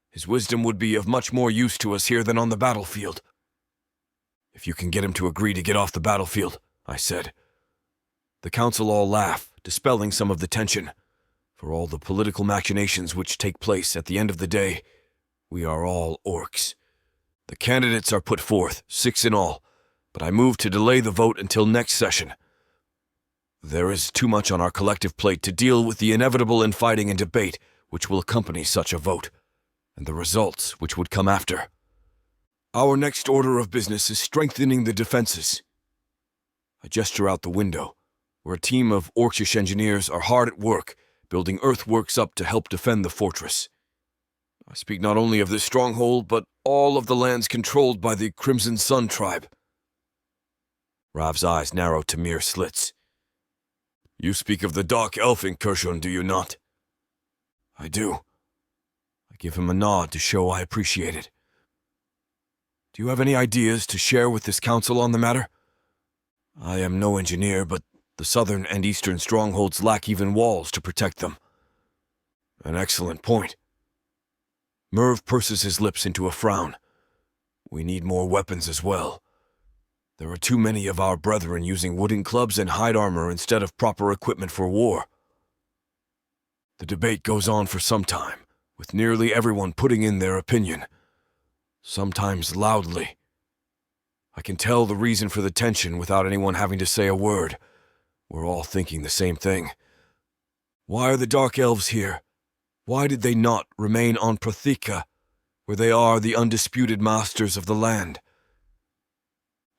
His wisdom would be of much more use to us here than on the battlefield. If you can get him to agree to get off the battlefield, I said. The council all laugh, dispelling some of the tension. For all the political machinations which take place at the end of the day, we are all orcs. The candidates are put forth, 6 in all, but I move to delay the vote until next session. There is too much on our collective plate to deal with the inevitable infighting and debate which will accompany such a vote, and the results which would come after. Our next order of business is strengthening the defenses. I gesture out the window, where a team of Orcish engineers are hard at work, building earthworks up to help defend the fortress. I speak not only of this stronghold, but all of the lands controlled by the Crimson Sun tribe. Rav's eyes narrow to mere slits. You speak of the Dark Elf incursion, do you not? I do. I give him a nod to show I appreciate it. Do you have any ideas to share with this council on the matter? I am no engineer, but the southern and eastern strongholds lack even walls to protect them. An excellent point. Merv purses his lips into a frown. We need more weapons as well. There are too many of our brethren using wooden clubs and hide armor instead of proper equipment for war. The debate goes on for some time, with nearly everyone putting in their opinion, sometimes loudly. I can tell the reason for the tension without anyone having to say a word. We're all thinking the same thing. Why are the Dark Elves here? Why did they not remain on Protheka, where they are the undisputed masters of the land?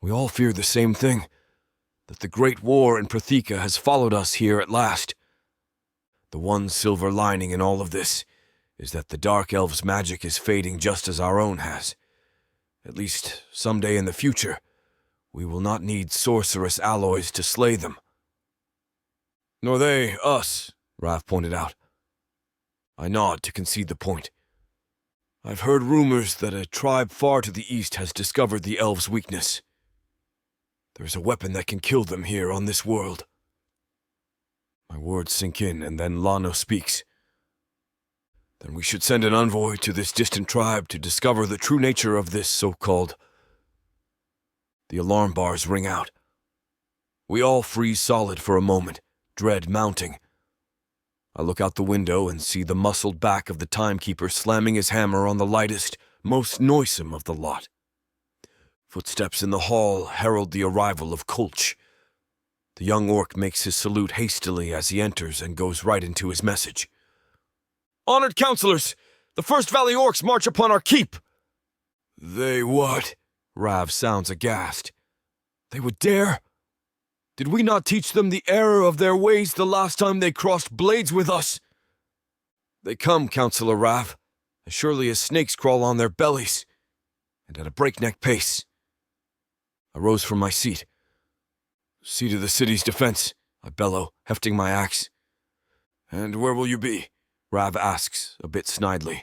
We all fear the same thing, that the great war in Protheka has followed us here at last. The one silver lining in all of this is that the Dark Elves' magic is fading just as our own has. At least, someday in the future, we will not need sorcerous alloys to slay them. Nor they, us, Rav pointed out. I nod to concede the point. I've heard rumors that a tribe far to the east has discovered the elves' weakness. There's a weapon that can kill them here on this world. My words sink in, and then Lano speaks. Then we should send an envoy to this distant tribe to discover the true nature of this so-called... The alarm bars ring out. We all freeze solid for a moment, dread mounting. I look out the window and see the muscled back of the timekeeper slamming his hammer on the lightest, most noisome of the lot. Footsteps in the hall herald the arrival of Kolch. The young orc makes his salute hastily as he enters and goes right into his message. Honored counselors, the First Valley Orcs march upon our keep. They what? Rav sounds aghast. They would dare? Did we not teach them the error of their ways the last time they crossed blades with us? They come, Counselor Rav, as surely as snakes crawl on their bellies, and at a breakneck pace. I rose from my seat. See to the city's defense, I bellow, hefting my axe. And where will you be? Rav asks, a bit snidely.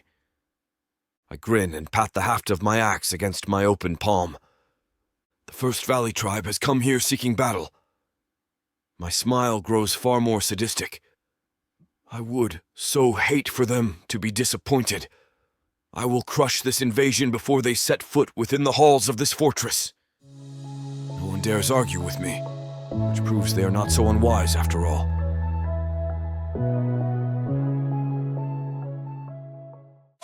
I grin and pat the haft of my axe against my open palm. The First Valley tribe has come here seeking battle. My smile grows far more sadistic. I would so hate for them to be disappointed. I will crush this invasion before they set foot within the halls of this fortress. No one dares argue with me, which proves they are not so unwise after all.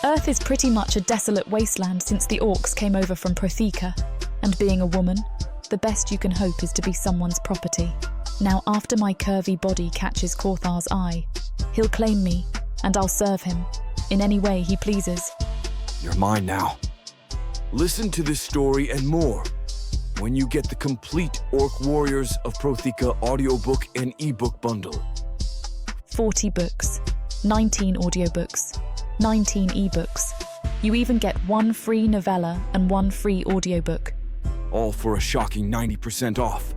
Earth is pretty much a desolate wasteland since the orcs came over from Protheka, and being a woman, the best you can hope is to be someone's property. Now, after my curvy body catches Korthar's eye, he'll claim me, and I'll serve him, in any way he pleases. You're mine now. Listen to this story and more when you get the complete Orc Warriors of Protheka audiobook and ebook bundle. 40 books, 19 audiobooks, 19 ebooks. You even get 1 free novella and 1 free audiobook. All for a shocking 90% off.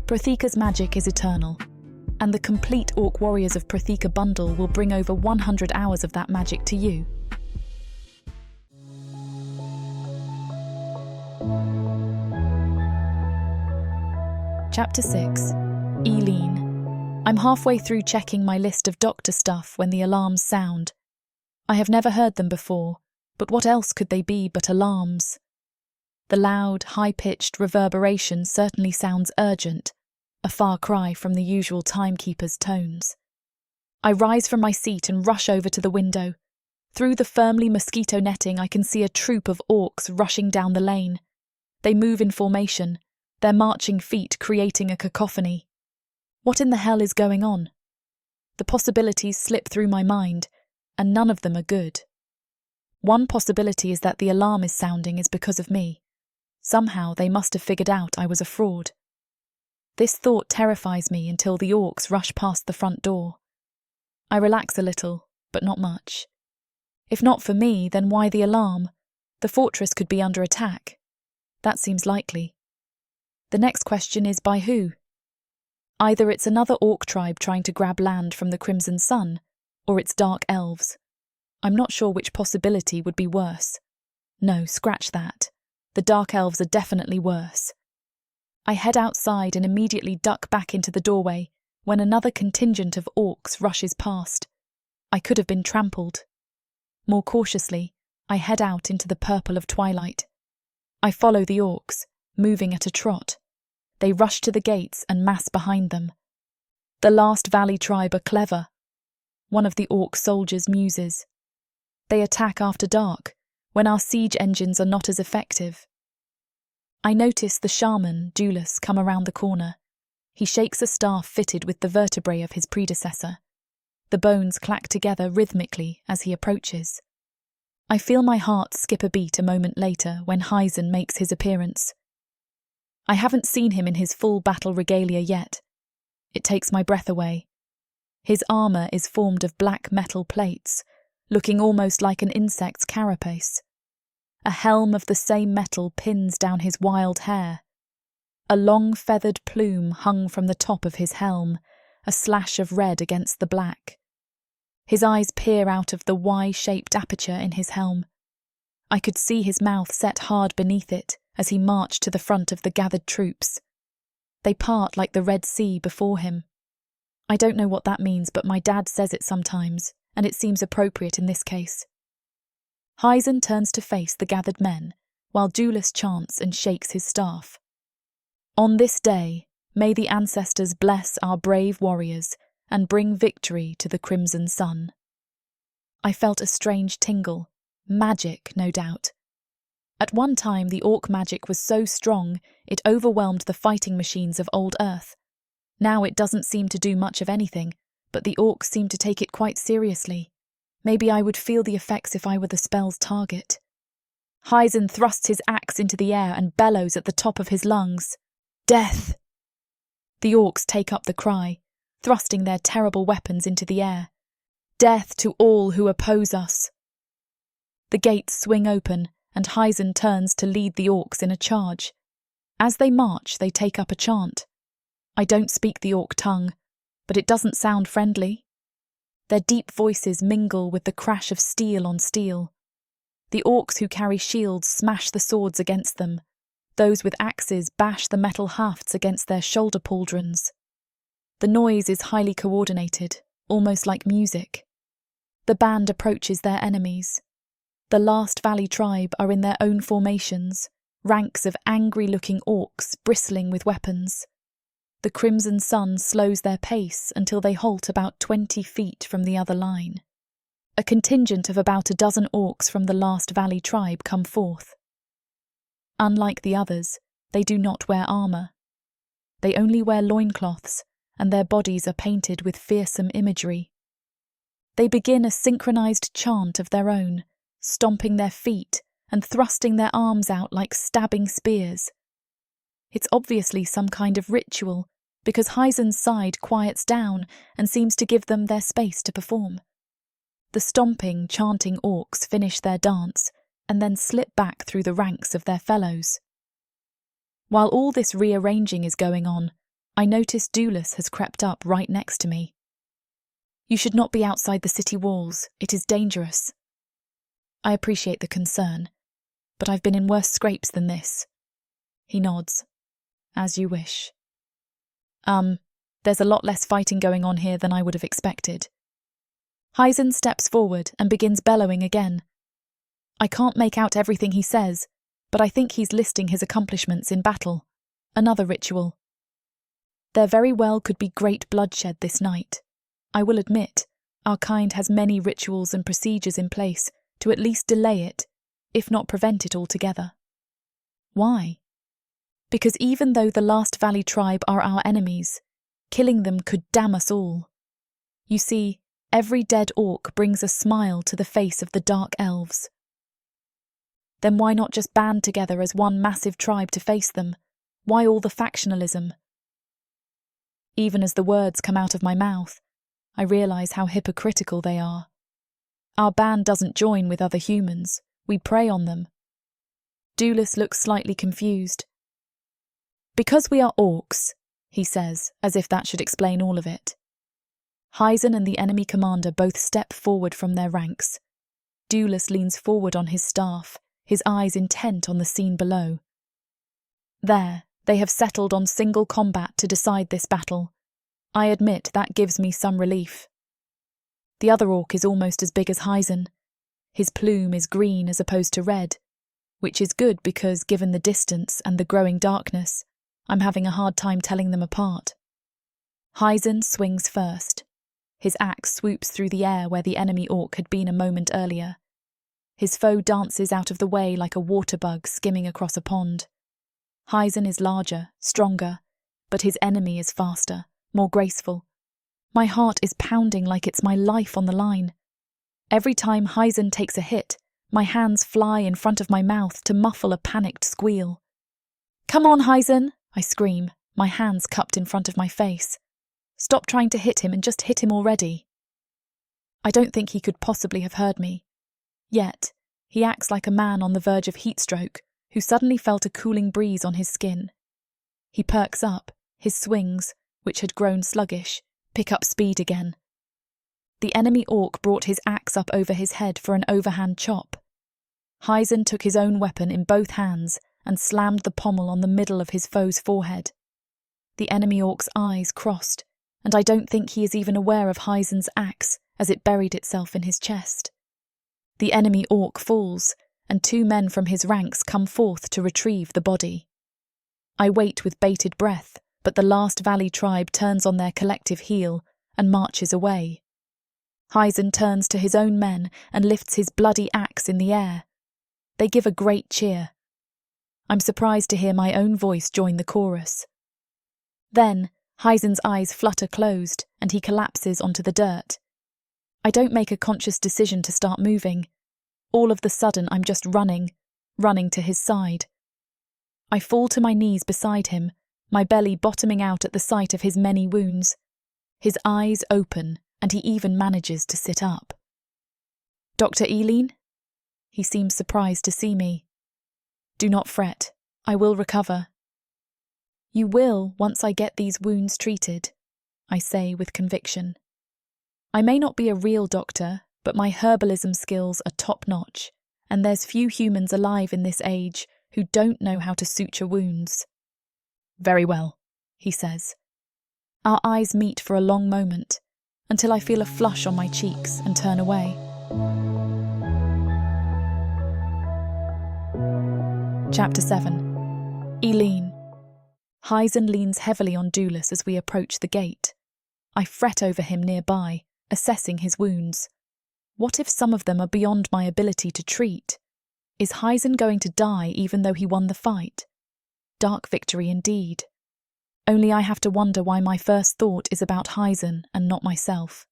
Protheka's magic is eternal, and the complete Orc Warriors of Protheka bundle will bring over 100 hours of that magic to you. Chapter 6. Eileen. I'm halfway through checking my list of doctor stuff when the alarms sound. I have never heard them before, but what else could they be but alarms? The loud, high-pitched reverberation certainly sounds urgent, a far cry from the usual timekeeper's tones. I rise from my seat and rush over to the window. Through the firmly mosquito netting I can see a troop of orcs rushing down the lane. They move in formation, their marching feet creating a cacophony. What in the hell is going on? The possibilities slip through my mind, and none of them are good. One possibility is that the alarm is sounding is because of me. Somehow they must have figured out I was a fraud. This thought terrifies me until the orcs rush past the front door. I relax a little, but not much. If not for me, then why the alarm? The fortress could be under attack. That seems likely. The next question is by who? Either it's another orc tribe trying to grab land from the Crimson Sun, or it's dark elves. I'm not sure which possibility would be worse. No, scratch that. The dark elves are definitely worse. I head outside and immediately duck back into the doorway when another contingent of orcs rushes past. I could have been trampled. More cautiously, I head out into the purple of twilight. I follow the orcs, moving at a trot. They rush to the gates and mass behind them. The last valley tribe are clever. One of the orc soldiers muses. They attack after dark, when our siege engines are not as effective. I notice the shaman, Dulas, come around the corner. He shakes a staff fitted with the vertebrae of his predecessor. The bones clack together rhythmically as he approaches. I feel my heart skip a beat a moment later when Heisen makes his appearance. I haven't seen him in his full battle regalia yet. It takes my breath away. His armour is formed of black metal plates, looking almost like an insect's carapace. A helm of the same metal pins down his wild hair. A long feathered plume hung from the top of his helm, a slash of red against the black. His eyes peer out of the Y-shaped aperture in his helm. I could see his mouth set hard beneath it as he marched to the front of the gathered troops. They part like the Red Sea before him. I don't know what that means, but my dad says it sometimes, and it seems appropriate in this case. Heisen turns to face the gathered men, while Duelus chants and shakes his staff. On this day, may the ancestors bless our brave warriors and bring victory to the Crimson Sun. I felt a strange tingle, magic, no doubt. At one time, the orc magic was so strong it overwhelmed the fighting machines of old Earth. Now it doesn't seem to do much of anything, but the orcs seem to take it quite seriously. Maybe I would feel the effects if I were the spell's target. Heisen thrusts his axe into the air and bellows at the top of his lungs. Death! The orcs take up the cry, thrusting their terrible weapons into the air. Death to all who oppose us! The gates swing open, and Heisen turns to lead the orcs in a charge. As they march, they take up a chant. I don't speak the orc tongue, but it doesn't sound friendly. Their deep voices mingle with the crash of steel on steel. The orcs who carry shields smash the swords against them. Those with axes bash the metal hafts against their shoulder pauldrons. The noise is highly coordinated, almost like music. The band approaches their enemies. The last Valley tribe are in their own formations, ranks of angry-looking orcs bristling with weapons. The Crimson Sun slows their pace until they halt about 20 feet from the other line. A contingent of about a dozen orcs from the last Valley tribe come forth. Unlike the others, they do not wear armour. They only wear loincloths, and their bodies are painted with fearsome imagery. They begin a synchronized chant of their own, stomping their feet and thrusting their arms out like stabbing spears. It's obviously some kind of ritual, because Heisen's side quiets down and seems to give them their space to perform. The stomping, chanting orcs finish their dance and then slip back through the ranks of their fellows. While all this rearranging is going on, I notice Duelus has crept up right next to me. You should not be outside the city walls. It is dangerous. I appreciate the concern, but I've been in worse scrapes than this. He nods. As you wish. There's a lot less fighting going on here than I would have expected. Heisen steps forward and begins bellowing again. I can't make out everything he says, but I think he's listing his accomplishments in battle. Another ritual. There very well could be great bloodshed this night. I will admit, our kind has many rituals and procedures in place to at least delay it, if not prevent it altogether. Why? Because even though the last Valley tribe are our enemies, killing them could damn us all. You see, every dead orc brings a smile to the face of the dark elves. Then why not just band together as one massive tribe to face them? Why all the factionalism? Even as the words come out of my mouth, I realise how hypocritical they are. Our band doesn't join with other humans. We prey on them. Duelus looks slightly confused. Because we are orcs, he says, as if that should explain all of it. Heisen and the enemy commander both step forward from their ranks. Duelus leans forward on his staff, his eyes intent on the scene below. There, they have settled on single combat to decide this battle. I admit that gives me some relief. The other orc is almost as big as Heisen. His plume is green as opposed to red, which is good because, given the distance and the growing darkness, I'm having a hard time telling them apart. Heisen swings first. His axe swoops through the air where the enemy orc had been a moment earlier. His foe dances out of the way like a water bug skimming across a pond. Heisen is larger, stronger, but his enemy is faster, more graceful. My heart is pounding like it's my life on the line. Every time Heisen takes a hit, my hands fly in front of my mouth to muffle a panicked squeal. Come on, Heisen, I scream, my hands cupped in front of my face. Stop trying to hit him and just hit him already. I don't think he could possibly have heard me. Yet, he acts like a man on the verge of heatstroke who suddenly felt a cooling breeze on his skin. He perks up, his swings, which had grown sluggish, pick up speed again. The enemy orc brought his axe up over his head for an overhand chop. Heisen took his own weapon in both hands and slammed the pommel on the middle of his foe's forehead. The enemy orc's eyes crossed, and I don't think he is even aware of Heisen's axe as it buried itself in his chest. The enemy orc falls, and 2 men from his ranks come forth to retrieve the body. I wait with bated breath, but the last valley tribe turns on their collective heel and marches away. Heisen turns to his own men and lifts his bloody axe in the air. They give a great cheer. I'm surprised to hear my own voice join the chorus. Then, Heisen's eyes flutter closed and he collapses onto the dirt. I don't make a conscious decision to start moving. All of the sudden I'm just running to his side. I fall to my knees beside him, my belly bottoming out at the sight of his many wounds. His eyes open and he even manages to sit up. Dr. Eileen? He seems surprised to see me. Do not fret, I will recover. You will once I get these wounds treated, I say with conviction. I may not be a real doctor, but my herbalism skills are top-notch, and there's few humans alive in this age who don't know how to suture wounds. Very well, he says. Our eyes meet for a long moment, until I feel a flush on my cheeks and turn away. Chapter 7. Eileen. Heisen leans heavily on Doulis as we approach the gate. I fret over him nearby, assessing his wounds. What if some of them are beyond my ability to treat? Is Heisen going to die even though he won the fight? Dark victory indeed. Only I have to wonder why my first thought is about Heisen and not myself.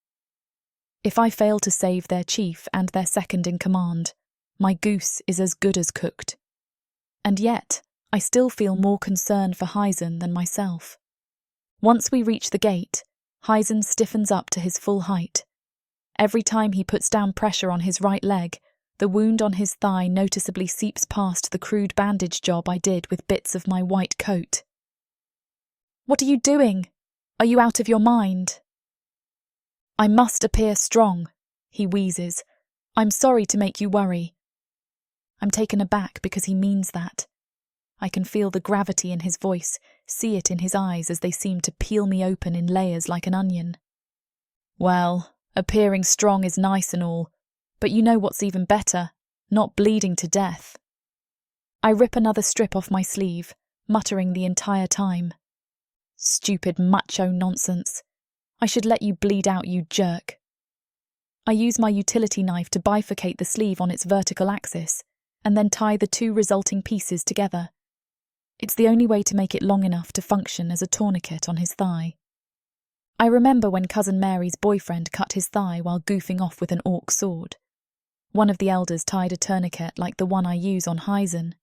If I fail to save their chief and their second in command, my goose is as good as cooked. And yet, I still feel more concern for Heisen than myself. Once we reach the gate, Heisen stiffens up to his full height. Every time he puts down pressure on his right leg, the wound on his thigh noticeably seeps past the crude bandage job I did with bits of my white coat. What are you doing? Are you out of your mind? I must appear strong, he wheezes. I'm sorry to make you worry. I'm taken aback because he means that. I can feel the gravity in his voice, see it in his eyes as they seem to peel me open in layers like an onion. Well, appearing strong is nice and all, but you know what's even better, not bleeding to death. I rip another strip off my sleeve, muttering the entire time. Stupid macho nonsense. I should let you bleed out, you jerk. I use my utility knife to bifurcate the sleeve on its vertical axis, and then tie the 2 resulting pieces together. It's the only way to make it long enough to function as a tourniquet on his thigh. I remember when Cousin Mary's boyfriend cut his thigh while goofing off with an orc sword. One of the elders tied a tourniquet like the one I use on Heisen.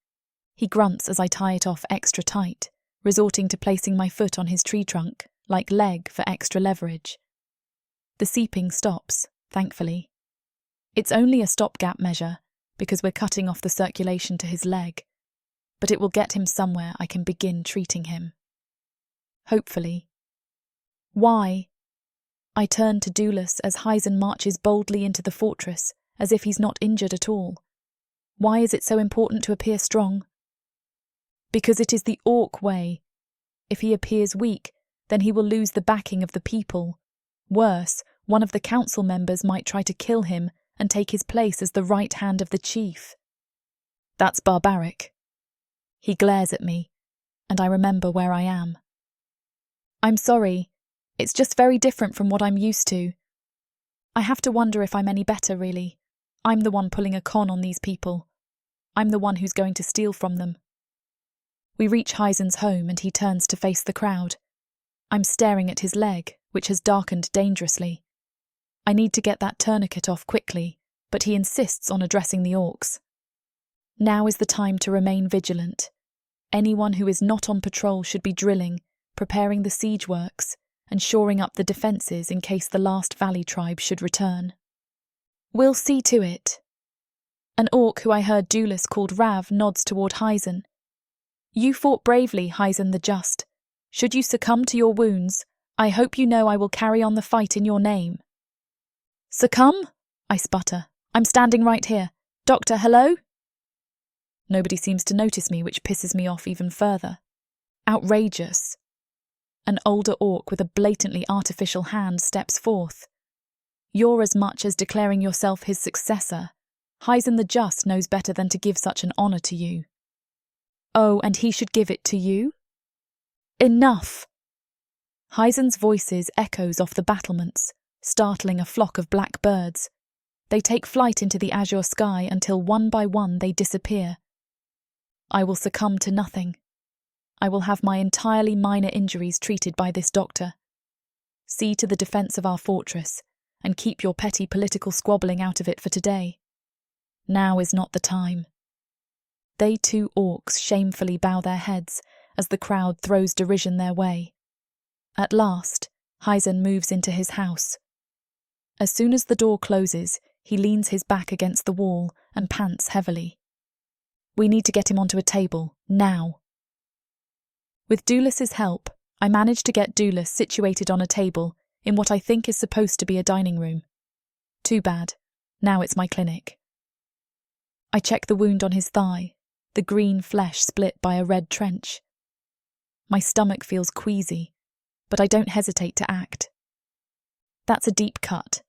He grunts as I tie it off extra tight, resorting to placing my foot on his tree trunk, like leg for extra leverage. The seeping stops, thankfully. It's only a stopgap measure, because we're cutting off the circulation to his leg, but it will get him somewhere I can begin treating him. Hopefully. Why? I turn to Doulis as Heisen marches boldly into the fortress, as if he's not injured at all. Why is it so important to appear strong? Because it is the orc way. If he appears weak, then he will lose the backing of the people. Worse, one of the council members might try to kill him and take his place as the right hand of the chief. That's barbaric. He glares at me, and I remember where I am. I'm sorry. It's just very different from what I'm used to. I have to wonder if I'm any better, really. I'm the one pulling a con on these people. I'm the one who's going to steal from them. We reach Heisen's home and he turns to face the crowd. I'm staring at his leg, which has darkened dangerously. I need to get that tourniquet off quickly, but he insists on addressing the orcs. Now is the time to remain vigilant. Anyone who is not on patrol should be drilling, preparing the siege works, and shoring up the defences in case the last valley tribe should return. We'll see to it. An orc who I heard Dulis called Rav nods toward Heisen. You fought bravely, Heisen the Just. Should you succumb to your wounds, I hope you know I will carry on the fight in your name. Succumb? I sputter. I'm standing right here. Doctor, hello? Nobody seems to notice me, which pisses me off even further. Outrageous. An older orc with a blatantly artificial hand steps forth. You're as much as declaring yourself his successor. Heisen the Just knows better than to give such an honour to you. Oh, and he should give it to you? Enough! Heisen's voices echoes off the battlements, startling a flock of black birds. They take flight into the azure sky until one by one they disappear. I will succumb to nothing. I will have my entirely minor injuries treated by this doctor. See to the defence of our fortress, and keep your petty political squabbling out of it for today. Now is not the time. They two orcs shamefully bow their heads as the crowd throws derision their way. At last, Heisen moves into his house. As soon as the door closes, he leans his back against the wall and pants heavily. We need to get him onto a table, now. With Dulis's help, I manage to get Dulis situated on a table in what I think is supposed to be a dining room. Too bad. Now it's my clinic. I check the wound on his thigh, the green flesh split by a red trench. My stomach feels queasy, but I don't hesitate to act. That's a deep cut.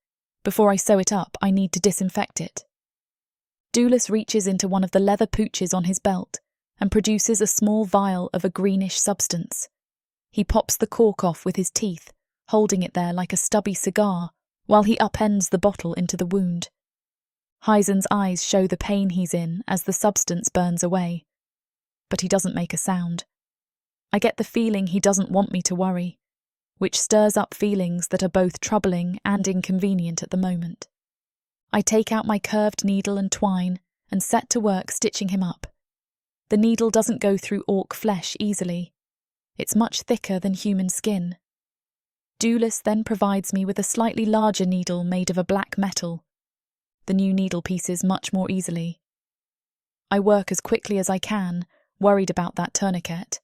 Before I sew it up, I need to disinfect it. Dulis reaches into one of the leather pouches on his belt and produces a small vial of a greenish substance. He pops the cork off with his teeth, holding it there like a stubby cigar, while he upends the bottle into the wound. Heisen's eyes show the pain he's in as the substance burns away. But he doesn't make a sound. I get the feeling he doesn't want me to worry, which stirs up feelings that are both troubling and inconvenient at the moment. I take out my curved needle and twine and set to work stitching him up. The needle doesn't go through orc flesh easily. It's much thicker than human skin. Dulis then provides me with a slightly larger needle made of a black metal. The new needle pieces much more easily. I work as quickly as I can, worried about that tourniquet.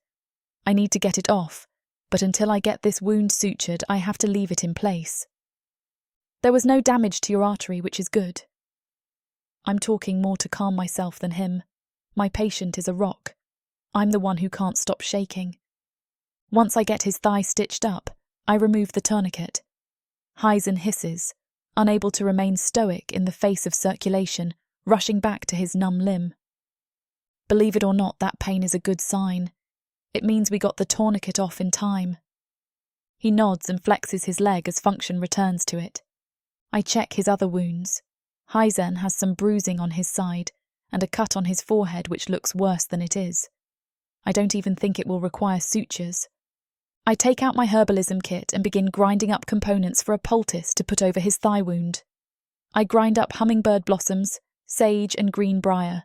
I need to get it off, but until I get this wound sutured, I have to leave it in place. There was no damage to your artery, which is good. I'm talking more to calm myself than him. My patient is a rock. I'm the one who can't stop shaking. Once I get his thigh stitched up, I remove the tourniquet. Heisen hisses, unable to remain stoic in the face of circulation, rushing back to his numb limb. Believe it or not, that pain is a good sign. It means we got the tourniquet off in time. He nods and flexes his leg as function returns to it. I check his other wounds. Heisen has some bruising on his side and a cut on his forehead which looks worse than it is. I don't even think it will require sutures. I take out my herbalism kit and begin grinding up components for a poultice to put over his thigh wound. I grind up hummingbird blossoms, sage and green briar.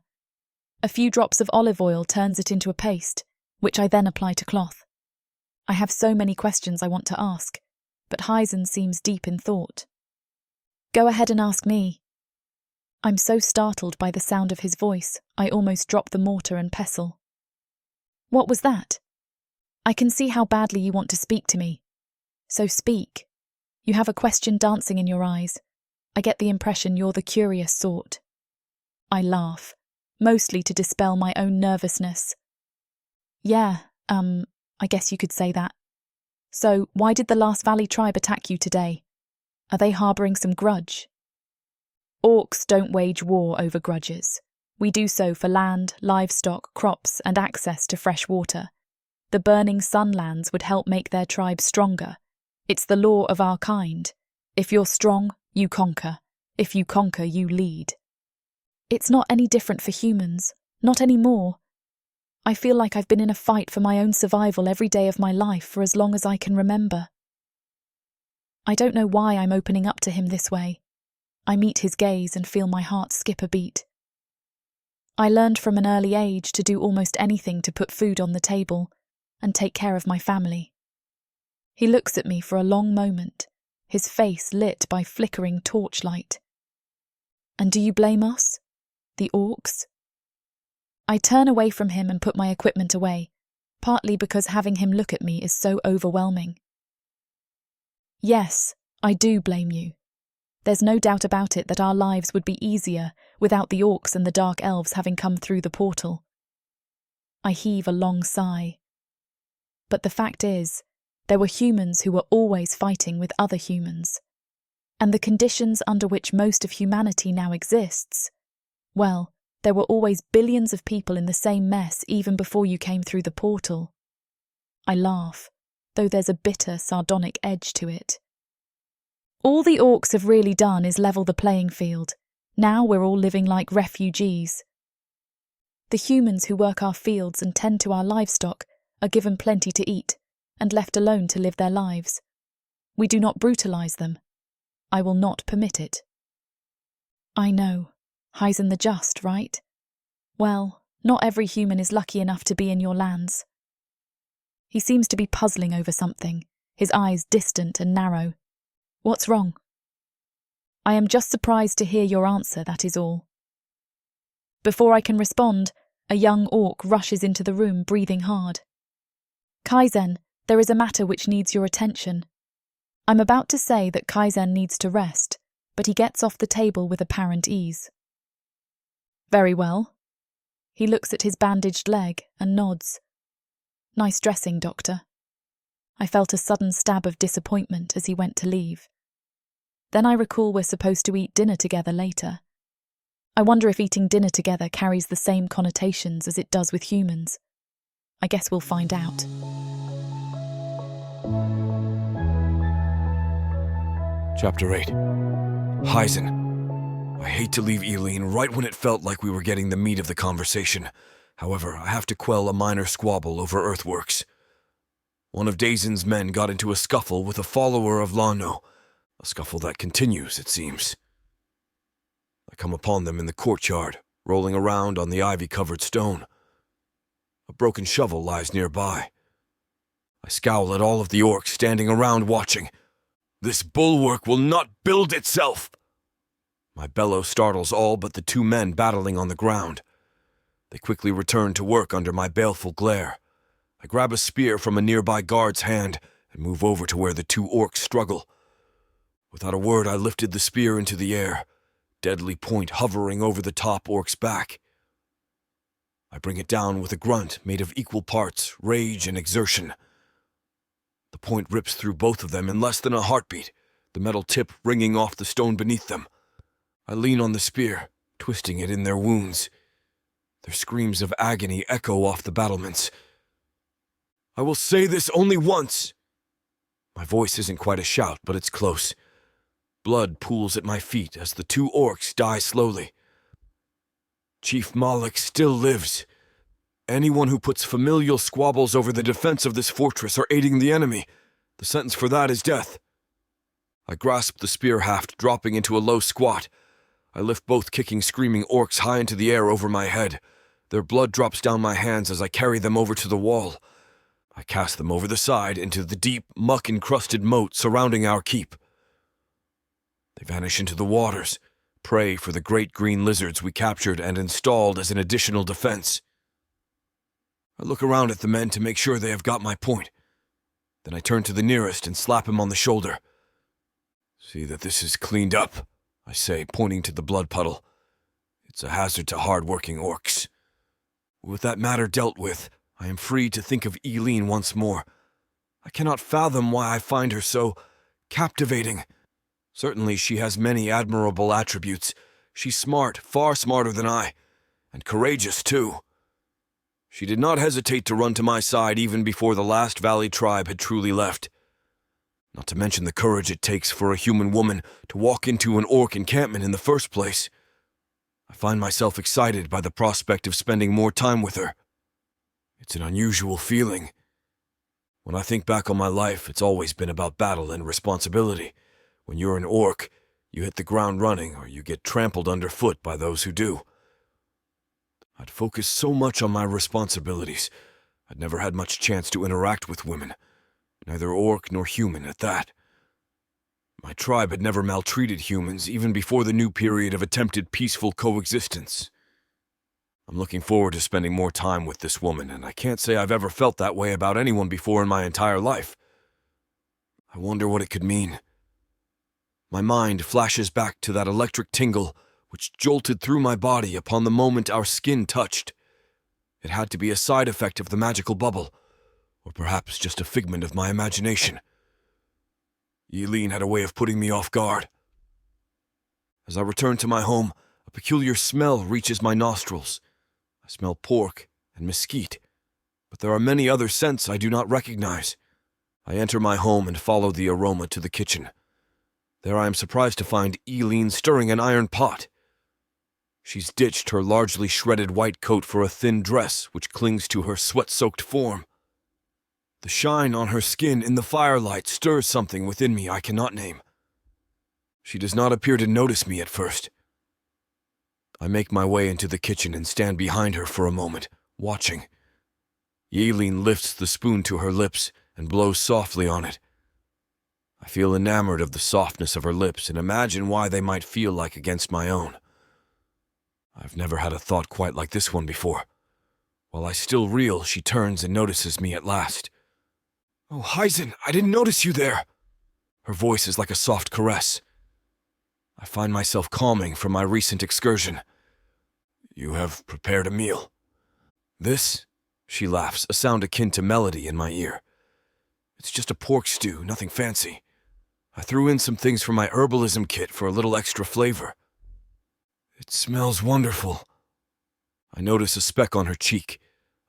A few drops of olive oil turns it into a paste, which I then apply to cloth. I have so many questions I want to ask, but Heisen seems deep in thought. Go ahead and ask me. I'm so startled by the sound of his voice, I almost drop the mortar and pestle. What was that? I can see how badly you want to speak to me. So speak. You have a question dancing in your eyes. I get the impression you're the curious sort. I laugh, mostly to dispel my own nervousness. Yeah, I guess you could say that. So, why did the last Valley tribe attack you today? Are they harbouring some grudge? Orcs don't wage war over grudges. We do so for land, livestock, crops, and access to fresh water. The burning sunlands would help make their tribe stronger. It's the law of our kind. If you're strong, you conquer. If you conquer, you lead. It's not any different for humans. Not anymore. I feel like I've been in a fight for my own survival every day of my life for as long as I can remember. I don't know why I'm opening up to him this way. I meet his gaze and feel my heart skip a beat. I learned from an early age to do almost anything to put food on the table and take care of my family. He looks at me for a long moment, his face lit by flickering torchlight. And do you blame us? The orcs? I turn away from him and put my equipment away, partly because having him look at me is so overwhelming. Yes, I do blame you. There's no doubt about it that our lives would be easier without the orcs and the dark elves having come through the portal. I heave a long sigh. But the fact is, there were humans who were always fighting with other humans. And the conditions under which most of humanity now exists, well, there were always billions of people in the same mess even before you came through the portal. I laugh, though there's a bitter, sardonic edge to it. All the orcs have really done is level the playing field. Now we're all living like refugees. The humans who work our fields and tend to our livestock are given plenty to eat and left alone to live their lives. We do not brutalize them. I will not permit it. I know. Heisen the Just, right? Well, not every human is lucky enough to be in your lands. He seems to be puzzling over something, his eyes distant and narrow. What's wrong? I am just surprised to hear your answer, that is all. Before I can respond, a young orc rushes into the room, breathing hard. Kaizen, there is a matter which needs your attention. I'm about to say that Kaizen needs to rest, but he gets off the table with apparent ease. Very well. He looks at his bandaged leg and nods. Nice dressing, Doctor. I felt a sudden stab of disappointment as he went to leave. Then I recall we're supposed to eat dinner together later. I wonder if eating dinner together carries the same connotations as it does with humans. I guess we'll find out. Chapter 8. Heisen. I hate to leave Eileen right when it felt like we were getting the meat of the conversation. However, I have to quell a minor squabble over earthworks. One of Dazen's men got into a scuffle with a follower of Lano, a scuffle that continues, it seems. I come upon them in the courtyard, rolling around on the ivy-covered stone. A broken shovel lies nearby. I scowl at all of the orcs standing around watching. This bulwark will not build itself! My bellow startles all but the two men battling on the ground. They quickly return to work under my baleful glare. I grab a spear from a nearby guard's hand and move over to where the two orcs struggle. Without a word, I lifted the spear into the air, deadly point hovering over the top orc's back. I bring it down with a grunt made of equal parts rage and exertion. The point rips through both of them in less than a heartbeat, the metal tip ringing off the stone beneath them. I lean on the spear, twisting it in their wounds. Their screams of agony echo off the battlements. I will say this only once. My voice isn't quite a shout, but it's close. Blood pools at my feet as the two orcs die slowly. Chief Malik still lives. Anyone who puts familial squabbles over the defense of this fortress are aiding the enemy. The sentence for that is death. I grasp the spear haft, dropping into a low squat. I lift both kicking, screaming orcs high into the air over my head. Their blood drops down my hands as I carry them over to the wall. I cast them over the side into the deep, muck-encrusted moat surrounding our keep. They vanish into the waters, prey for the great green lizards we captured and installed as an additional defense. I look around at the men to make sure they have got my point. Then I turn to the nearest and slap him on the shoulder. See that this is cleaned up, I say, pointing to the blood puddle. It's a hazard to hard-working orcs. With that matter dealt with, I am free to think of Eileen once more. I cannot fathom why I find her so captivating. Certainly she has many admirable attributes. She's smart, far smarter than I, and courageous too. She did not hesitate to run to my side even before the last valley tribe had truly left. Not to mention the courage it takes for a human woman to walk into an orc encampment in the first place. I find myself excited by the prospect of spending more time with her. It's an unusual feeling. When I think back on my life, it's always been about battle and responsibility. When you're an orc, you hit the ground running or you get trampled underfoot by those who do. I'd focused so much on my responsibilities. I'd never had much chance to interact with women, neither orc nor human at that. My tribe had never maltreated humans, even before the new period of attempted peaceful coexistence. I'm looking forward to spending more time with this woman, and I can't say I've ever felt that way about anyone before in my entire life. I wonder what it could mean. My mind flashes back to that electric tingle which jolted through my body upon the moment our skin touched. It had to be a side effect of the magical bubble, or perhaps just a figment of my imagination. Eileen had a way of putting me off guard. As I return to my home, a peculiar smell reaches my nostrils. I smell pork and mesquite, but there are many other scents I do not recognize. I enter my home and follow the aroma to the kitchen. There I am surprised to find Eileen stirring an iron pot. She's ditched her largely shredded white coat for a thin dress which clings to her sweat-soaked form. The shine on her skin in the firelight stirs something within me I cannot name. She does not appear to notice me at first. I make my way into the kitchen and stand behind her for a moment, watching. Eileen lifts the spoon to her lips and blows softly on it. I feel enamored of the softness of her lips and imagine why they might feel like against my own. I've never had a thought quite like this one before. While I still reel, she turns and notices me at last. "Oh, Heisen, I didn't notice you there." Her voice is like a soft caress. I find myself calming from my recent excursion. "You have prepared a meal." "This?" She laughs, a sound akin to melody in my ear. "It's just a pork stew, nothing fancy. I threw in some things from my herbalism kit for a little extra flavor." "It smells wonderful." I notice a speck on her cheek,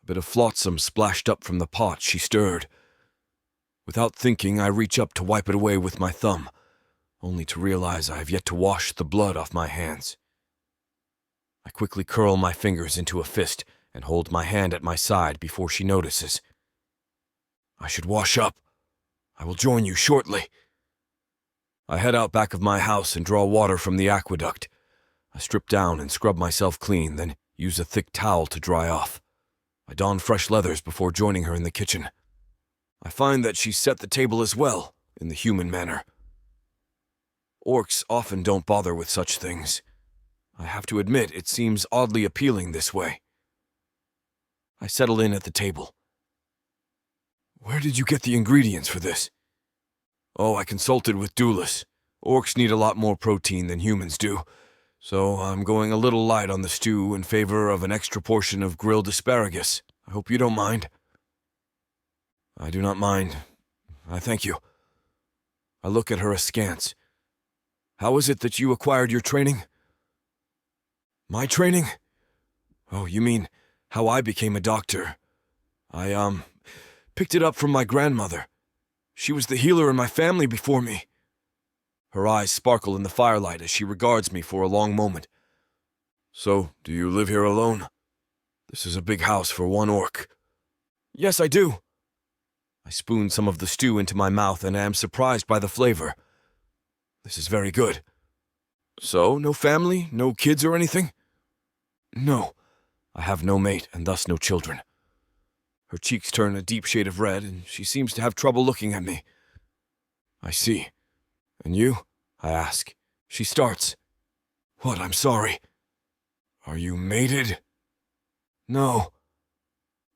a bit of flotsam splashed up from the pot she stirred. Without thinking, I reach up to wipe it away with my thumb, only to realize I have yet to wash the blood off my hands. I quickly curl my fingers into a fist and hold my hand at my side before she notices. "I should wash up. I will join you shortly." I head out back of my house and draw water from the aqueduct. I strip down and scrub myself clean, then use a thick towel to dry off. I don fresh leathers before joining her in the kitchen. I find that she's set the table as well, in the human manner. Orcs often don't bother with such things. I have to admit, it seems oddly appealing this way. I settle in at the table. "Where did you get the ingredients for this?" "Oh, I consulted with Doulis. Orcs need a lot more protein than humans do, so I'm going a little light on the stew in favor of an extra portion of grilled asparagus. I hope you don't mind." "I do not mind. I thank you." I look at her askance. "How is it that you acquired your training?" "My training? Oh, you mean how I became a doctor. I picked it up from my grandmother. She was the healer in my family before me." Her eyes sparkle in the firelight as she regards me for a long moment. "So, do you live here alone? This is a big house for one orc." "Yes, I do." I spoon some of the stew into my mouth and am surprised by the flavor. This is very good. "So, no family, no kids or anything?" "No. I have no mate and thus no children." Her cheeks turn a deep shade of red, and she seems to have trouble looking at me. "I see. And you?" I ask. She starts. "What? I'm sorry. Are you mated?" "No."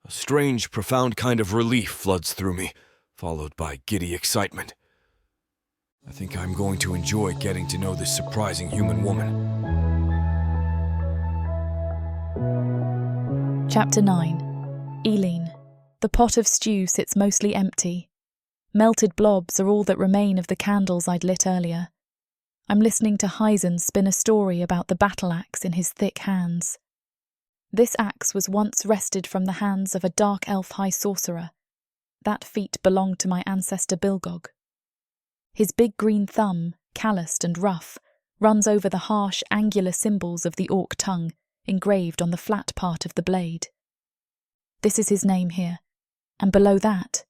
A strange, profound kind of relief floods through me, followed by giddy excitement. I think I'm going to enjoy getting to know this surprising human woman. Chapter 9. Eileen. The pot of stew sits mostly empty. Melted blobs are all that remain of the candles I'd lit earlier. I'm listening to Heisen spin a story about the battle axe in his thick hands. This axe was once wrested from the hands of a dark elf high sorcerer. That feat belonged to my ancestor Bilgog. His big green thumb, calloused and rough, runs over the harsh, angular symbols of the orc tongue, engraved on the flat part of the blade. This is his name here, and below that.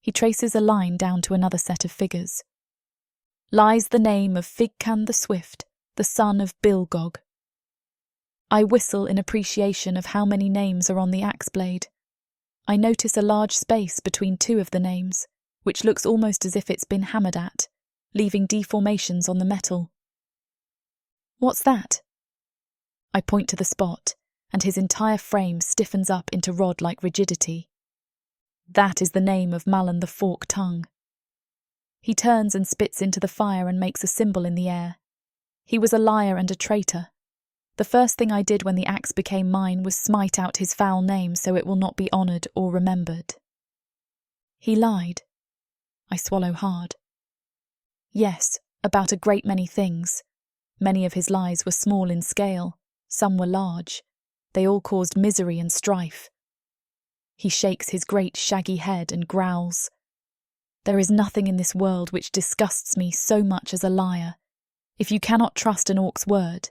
He traces a line down to another set of figures. Lies the name of Figcan the Swift, the son of Bilgog. I whistle in appreciation of how many names are on the axe blade. I notice a large space between two of the names, which looks almost as if it's been hammered at, leaving deformations on the metal. What's that? I point to the spot, and his entire frame stiffens up into rod-like rigidity. That is the name of Malin the Fork-Tongue. He turns and spits into the fire and makes a symbol in the air. He was a liar and a traitor. The first thing I did when the axe became mine was smite out his foul name so it will not be honoured or remembered. He lied. I swallow hard. Yes, about a great many things. Many of his lies were small in scale, some were large. They all caused misery and strife. He shakes his great shaggy head and growls. There is nothing in this world which disgusts me so much as a liar. If you cannot trust an orc's word,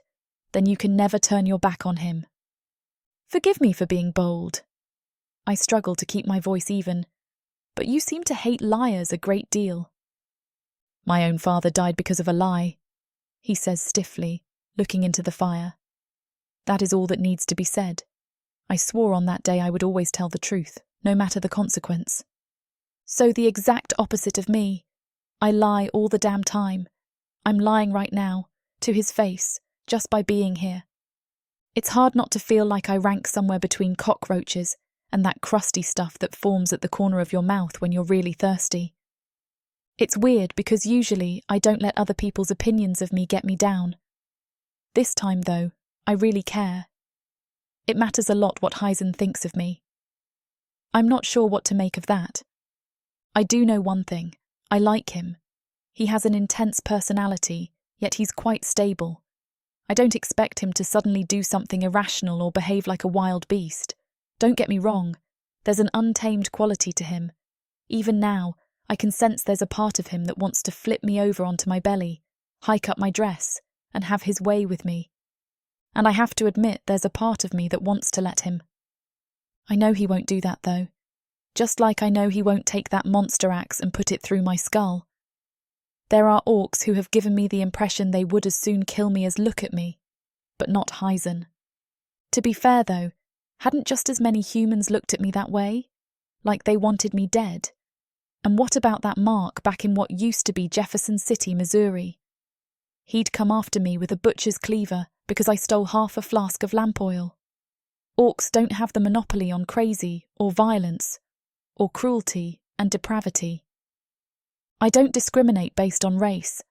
then you can never turn your back on him. Forgive me for being bold. I struggle to keep my voice even, but you seem to hate liars a great deal. My own father died because of a lie, he says stiffly, looking into the fire. That is all that needs to be said. I swore on that day I would always tell the truth, no matter the consequence. So the exact opposite of me. I lie all the damn time. I'm lying right now, to his face, just by being here. It's hard not to feel like I rank somewhere between cockroaches and that crusty stuff that forms at the corner of your mouth when you're really thirsty. It's weird because usually I don't let other people's opinions of me get me down. This time, though, I really care. It matters a lot what Heisen thinks of me. I'm not sure what to make of that. I do know one thing. I like him. He has an intense personality, yet he's quite stable. I don't expect him to suddenly do something irrational or behave like a wild beast. Don't get me wrong. There's an untamed quality to him. Even now, I can sense there's a part of him that wants to flip me over onto my belly, hike up my dress, and have his way with me. And I have to admit there's a part of me that wants to let him. I know he won't do that, though. Just like I know he won't take that monster axe and put it through my skull. There are orcs who have given me the impression they would as soon kill me as look at me, but not Heisen. To be fair, though, hadn't just as many humans looked at me that way? Like they wanted me dead? And what about that Mark back in what used to be Jefferson City, Missouri? He'd come after me with a butcher's cleaver because I stole half a flask of lamp oil. Orcs don't have the monopoly on crazy or violence or cruelty and depravity. I don't discriminate based on race.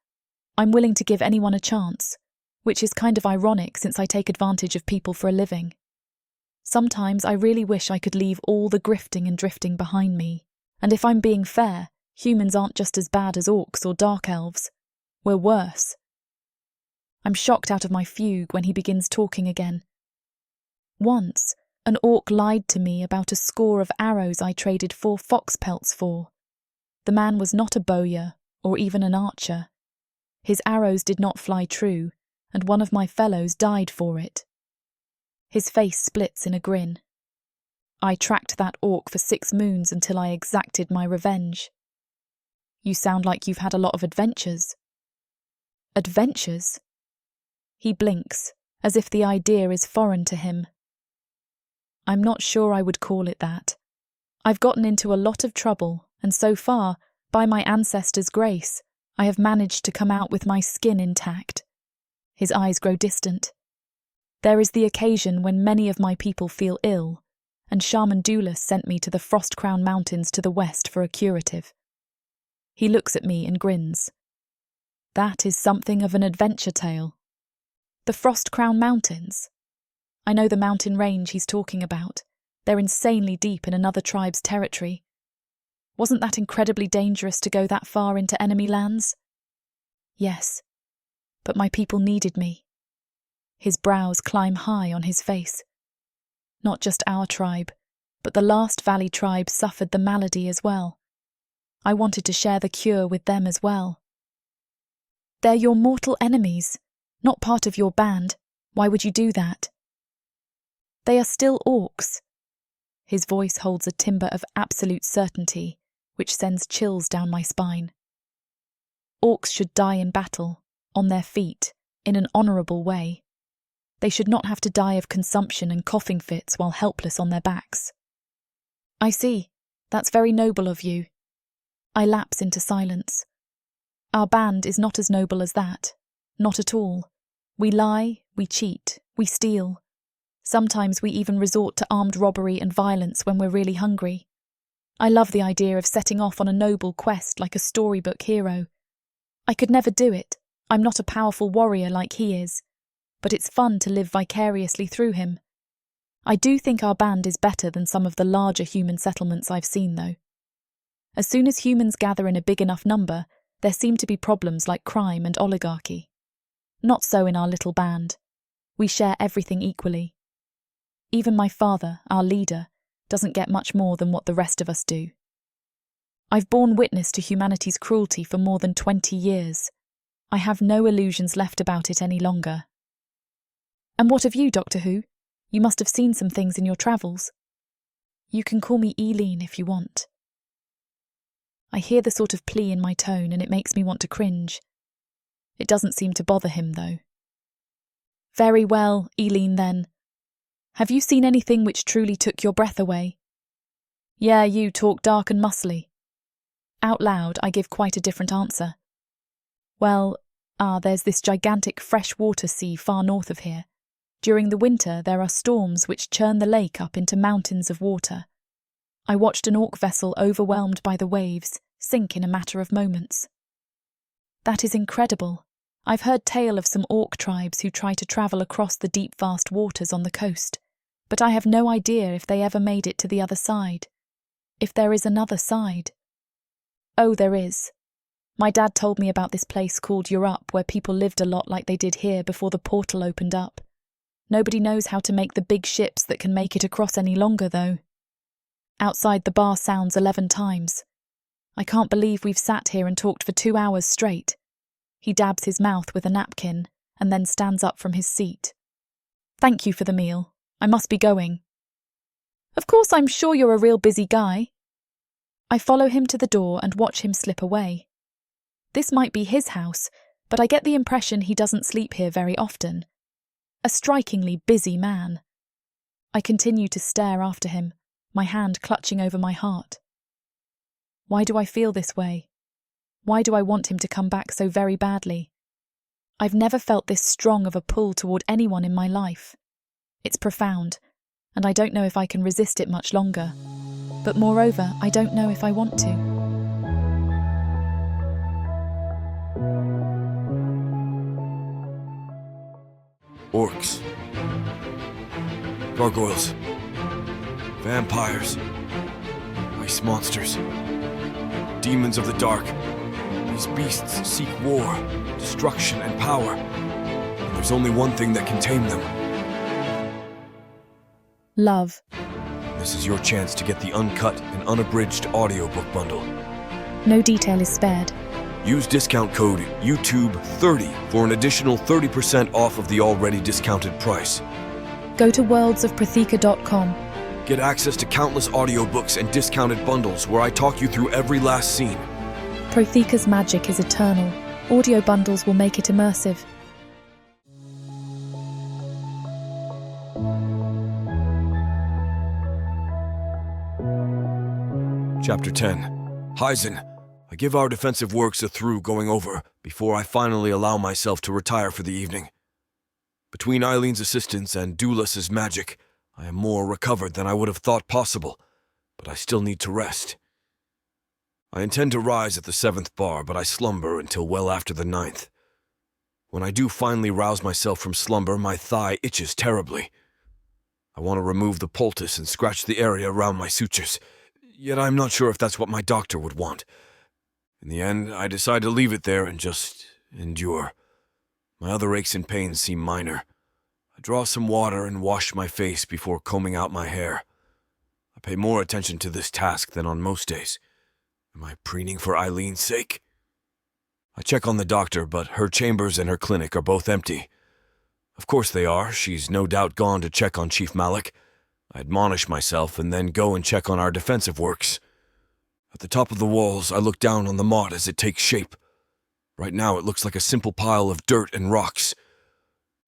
I'm willing to give anyone a chance, which is kind of ironic since I take advantage of people for a living. Sometimes I really wish I could leave all the grifting and drifting behind me. And if I'm being fair, humans aren't just as bad as orcs or dark elves. We're worse. I'm shocked out of my fugue when he begins talking again. Once, an orc lied to me about a score of arrows I traded 4 fox pelts for. The man was not a bowyer or even an archer. His arrows did not fly true, and one of my fellows died for it. His face splits in a grin. I tracked that orc for 6 moons until I exacted my revenge. You sound like you've had a lot of adventures. Adventures? He blinks, as if the idea is foreign to him. I'm not sure I would call it that. I've gotten into a lot of trouble, and so far, by my ancestors' grace, I have managed to come out with my skin intact. His eyes grow distant. There is the occasion when many of my people feel ill, and Shaman Doulas sent me to the Frost Crown Mountains to the west for a curative. He looks at me and grins. That is something of an adventure tale. The Frost Crown Mountains? I know the mountain range he's talking about. They're insanely deep in another tribe's territory. Wasn't that incredibly dangerous to go that far into enemy lands? Yes, but my people needed me. His brows climb high on his face. Not just our tribe, but the last valley tribe suffered the malady as well. I wanted to share the cure with them as well. They're your mortal enemies, not part of your band. Why would you do that? They are still orcs. His voice holds a timbre of absolute certainty, which sends chills down my spine. Orcs should die in battle, on their feet, in an honourable way. They should not have to die of consumption and coughing fits while helpless on their backs. I see. That's very noble of you. I lapse into silence. Our band is not as noble as that. Not at all. We lie, we cheat, we steal. Sometimes we even resort to armed robbery and violence when we're really hungry. I love the idea of setting off on a noble quest like a storybook hero. I could never do it. I'm not a powerful warrior like he is. But it's fun to live vicariously through him. I do think our band is better than some of the larger human settlements I've seen, though. As soon as humans gather in a big enough number, there seem to be problems like crime and oligarchy. Not so in our little band. We share everything equally. Even my father, our leader, doesn't get much more than what the rest of us do. I've borne witness to humanity's cruelty for more than 20 years. I have no illusions left about it any longer. And what of you, Doctor Who? You must have seen some things in your travels. You can call me Eileen if you want. I hear the sort of plea in my tone and it makes me want to cringe. It doesn't seem to bother him, though. Very well, Eileen, then. Have you seen anything which truly took your breath away? Yeah, you talk dark and muscly. Out loud, I give quite a different answer. Well, there's this gigantic freshwater sea far north of here. During the winter, there are storms which churn the lake up into mountains of water. I watched an orc vessel overwhelmed by the waves sink in a matter of moments. That is incredible. I've heard tale of some orc tribes who try to travel across the deep vast waters on the coast, but I have no idea if they ever made it to the other side. If there is another side. Oh, there is. My dad told me about this place called Europe where people lived a lot like they did here before the portal opened up. Nobody knows how to make the big ships that can make it across any longer, though. Outside the bar sounds 11 times. I can't believe we've sat here and talked for 2 hours straight. He dabs his mouth with a napkin and then stands up from his seat. Thank you for the meal. I must be going. Of course, I'm sure you're a real busy guy. I follow him to the door and watch him slip away. This might be his house, but I get the impression he doesn't sleep here very often. A strikingly busy man. I continue to stare after him, my hand clutching over my heart. Why do I feel this way? Why do I want him to come back so very badly? I've never felt this strong of a pull toward anyone in my life. It's profound, and I don't know if I can resist it much longer. But moreover, I don't know if I want to. Orcs. Gargoyles. Vampires. Ice monsters. Demons of the dark. These beasts seek war, destruction, and power. And there's only one thing that can tame them. Love. This is your chance to get the uncut and unabridged audiobook bundle. No detail is spared. Use discount code YouTube30 for an additional 30% off of the already discounted price. Go to worldsofprotheka.com. Get access to countless audiobooks and discounted bundles where I talk you through every last scene. Protheka's magic is eternal. Audio bundles will make it immersive. Chapter 10. Heisen. I give our defensive works a through going over before I finally allow myself to retire for the evening. Between Eileen's assistance and Doulus's magic, I am more recovered than I would have thought possible, but I still need to rest. I intend to rise at the 7th bar, but I slumber until well after the 9th. When I do finally rouse myself from slumber, my thigh itches terribly. I want to remove the poultice and scratch the area around my sutures, yet I'm not sure if that's what my doctor would want. In the end, I decide to leave it there and just endure. My other aches and pains seem minor. I draw some water and wash my face before combing out my hair. I pay more attention to this task than on most days. Am I preening for Eileen's sake? I check on the doctor, but her chambers and her clinic are both empty. Of course they are. She's no doubt gone to check on Chief Malik. I admonish myself and then go and check on our defensive works. At the top of the walls, I look down on the motte as it takes shape. Right now it looks like a simple pile of dirt and rocks.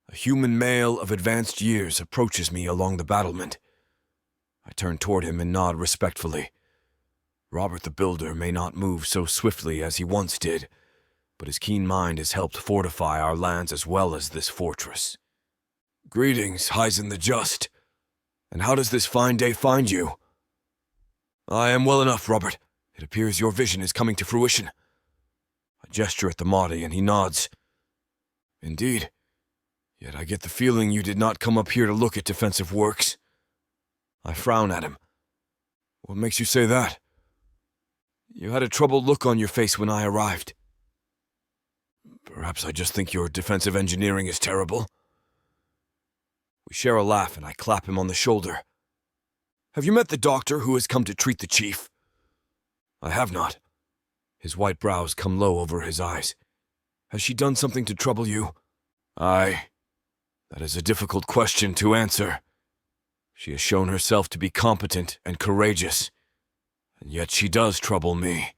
A human male of advanced years approaches me along the battlement. I turn toward him and nod respectfully. Robert the Builder may not move so swiftly as he once did, but his keen mind has helped fortify our lands as well as this fortress. Greetings, Heisen the Just. And how does this fine day find you? I am well enough, Robert. It appears your vision is coming to fruition. I gesture at the Mahdi and he nods. Indeed. Yet I get the feeling you did not come up here to look at defensive works. I frown at him. What makes you say that? You had a troubled look on your face when I arrived. Perhaps I just think your defensive engineering is terrible. We share a laugh and I clap him on the shoulder. Have you met the doctor who has come to treat the chief? I have not. His white brows come low over his eyes. Has she done something to trouble you? Aye. That is a difficult question to answer. She has shown herself to be competent and courageous, and yet she does trouble me.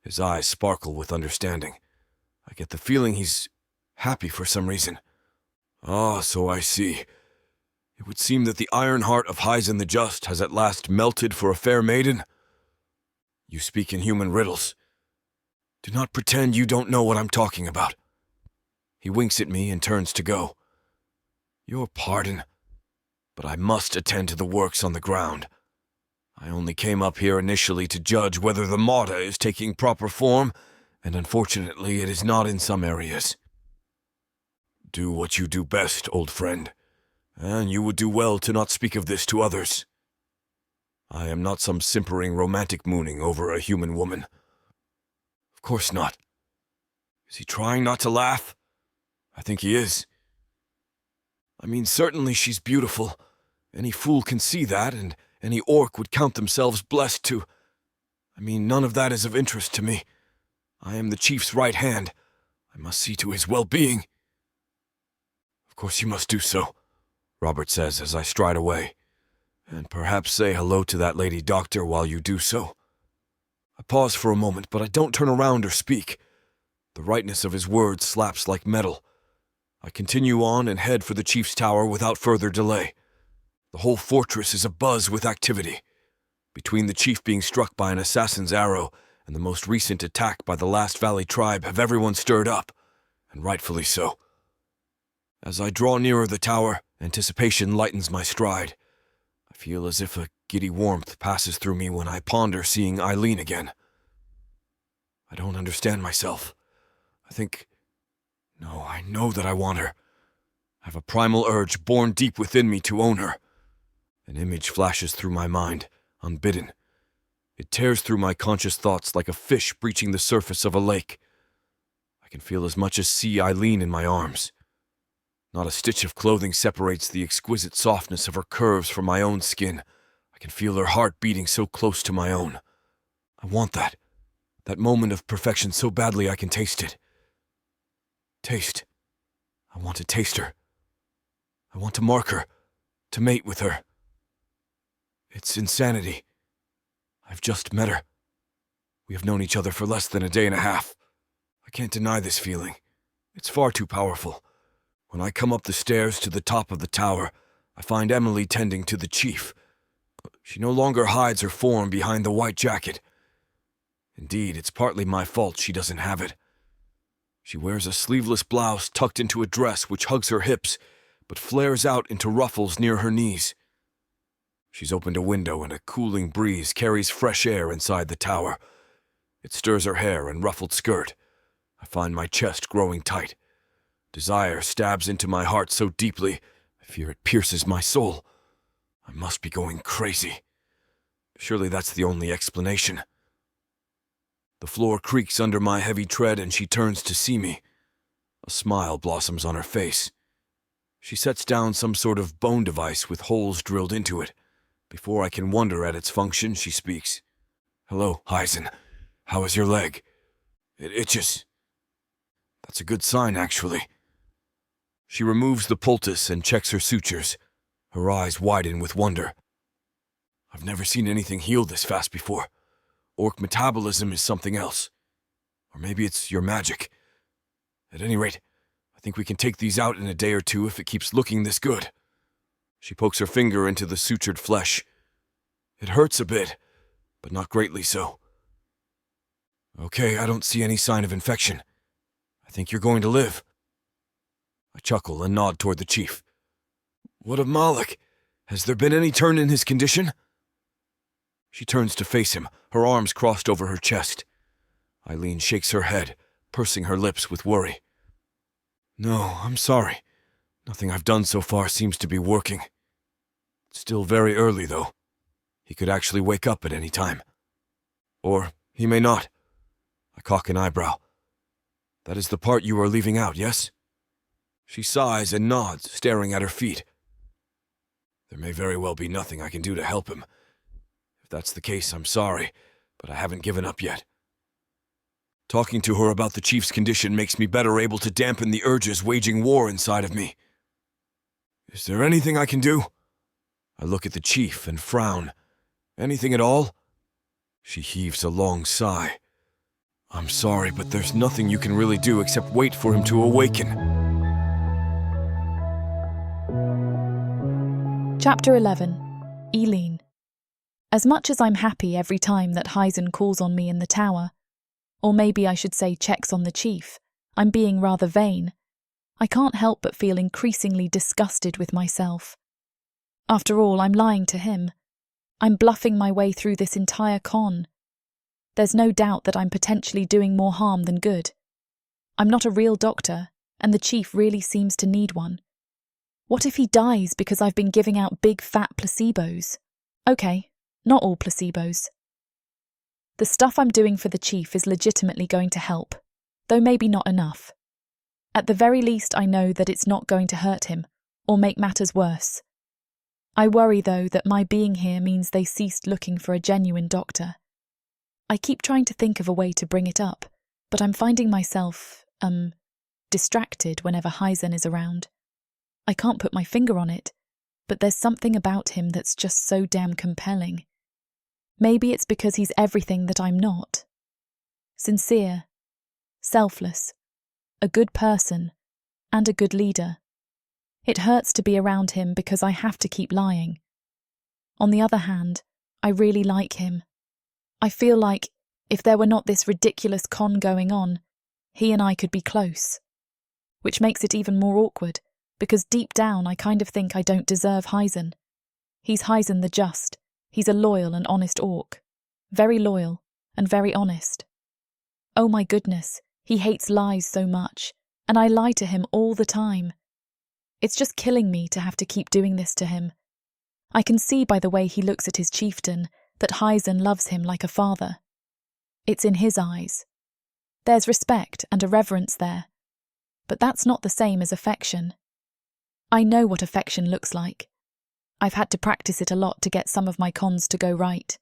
His eyes sparkle with understanding. I get the feeling he's happy for some reason. Ah, so I see. It would seem that the iron heart of Heisen the Just has at last melted for a fair maiden. You speak in human riddles. Do not pretend you don't know what I'm talking about. He winks at me and turns to go. Your pardon, but I must attend to the works on the ground. I only came up here initially to judge whether the mortar is taking proper form, and unfortunately it is not in some areas. Do what you do best, old friend, and you would do well to not speak of this to others. I am not some simpering romantic mooning over a human woman. Of course not. Is he trying not to laugh? I think he is. I mean, certainly she's beautiful. Any fool can see that, and any orc would count themselves blessed to... I mean, none of that is of interest to me. I am the chief's right hand. I must see to his well-being. Of course you must do so, Robert says as I stride away. And perhaps say hello to that lady doctor while you do so. I pause for a moment, but I don't turn around or speak. The rightness of his words slaps like metal. I continue on and head for the chief's tower without further delay. The whole fortress is abuzz with activity. Between the chief being struck by an assassin's arrow and the most recent attack by the Last Valley tribe have everyone stirred up, and rightfully so. As I draw nearer the tower, anticipation lightens my stride. I feel as if a giddy warmth passes through me when I ponder seeing Eileen again. I don't understand myself. No, I know that I want her. I have a primal urge born deep within me to own her. An image flashes through my mind, unbidden. It tears through my conscious thoughts like a fish breaching the surface of a lake. I can feel as much as see Eileen in my arms. Not a stitch of clothing separates the exquisite softness of her curves from my own skin. I can feel her heart beating so close to my own. I want that. That moment of perfection so badly I can taste it. Taste. I want to taste her. I want to mark her, to mate with her. It's insanity. I've just met her. We have known each other for less than a day and a half. I can't deny this feeling. It's far too powerful. When I come up the stairs to the top of the tower, I find Emily tending to the chief. She no longer hides her form behind the white jacket. Indeed, it's partly my fault she doesn't have it. She wears a sleeveless blouse tucked into a dress which hugs her hips, but flares out into ruffles near her knees. She's opened a window and a cooling breeze carries fresh air inside the tower. It stirs her hair and ruffled skirt. I find my chest growing tight. Desire stabs into my heart so deeply, I fear it pierces my soul. I must be going crazy. Surely that's the only explanation. The floor creaks under my heavy tread and she turns to see me. A smile blossoms on her face. She sets down some sort of bone device with holes drilled into it. Before I can wonder at its function, she speaks. Hello, Heisen. How is your leg? It itches. That's a good sign, actually. She removes the poultice and checks her sutures. Her eyes widen with wonder. I've never seen anything heal this fast before. Orc metabolism is something else. Or maybe it's your magic. At any rate, I think we can take these out in a day or two if it keeps looking this good. She pokes her finger into the sutured flesh. It hurts a bit, but not greatly so. Okay, I don't see any sign of infection. I think you're going to live. I chuckle and nod toward the chief. What of Malik? Has there been any turn in his condition? She turns to face him, her arms crossed over her chest. Eileen shakes her head, pursing her lips with worry. No, I'm sorry. Nothing I've done so far seems to be working. It's still very early, though. He could actually wake up at any time. Or he may not. I cock an eyebrow. That is the part you are leaving out, yes? She sighs and nods, staring at her feet. There may very well be nothing I can do to help him. If that's the case, I'm sorry, but I haven't given up yet. Talking to her about the chief's condition makes me better able to dampen the urges waging war inside of me. Is there anything I can do? I look at the chief and frown. Anything at all? She heaves a long sigh. I'm sorry, but there's nothing you can really do except wait for him to awaken. Chapter 11. Eileen. As much as I'm happy every time that Heisen calls on me in the tower, or maybe I should say checks on the chief, I'm being rather vain. I can't help but feel increasingly disgusted with myself. After all, I'm lying to him. I'm bluffing my way through this entire con. There's no doubt that I'm potentially doing more harm than good. I'm not a real doctor, and the chief really seems to need one. What if he dies because I've been giving out big fat placebos? Okay, not all placebos. The stuff I'm doing for the chief is legitimately going to help, though maybe not enough. At the very least, I know that it's not going to hurt him, or make matters worse. I worry, though, that my being here means they ceased looking for a genuine doctor. I keep trying to think of a way to bring it up, but I'm finding myself, distracted whenever Heisen is around. I can't put my finger on it, but there's something about him that's just so damn compelling. Maybe it's because he's everything that I'm not. Sincere, selfless, a good person, and a good leader. It hurts to be around him because I have to keep lying. On the other hand, I really like him. I feel like, if there were not this ridiculous con going on, he and I could be close. Which makes it even more awkward, because deep down I kind of think I don't deserve Heisen. He's Heisen the Just. He's a loyal and honest orc. Very loyal, and very honest. Oh my goodness, he hates lies so much, and I lie to him all the time. It's just killing me to have to keep doing this to him. I can see by the way he looks at his chieftain that Heisen loves him like a father. It's in his eyes. There's respect and a reverence there. But that's not the same as affection. I know what affection looks like. I've had to practice it a lot to get some of my cons to go right.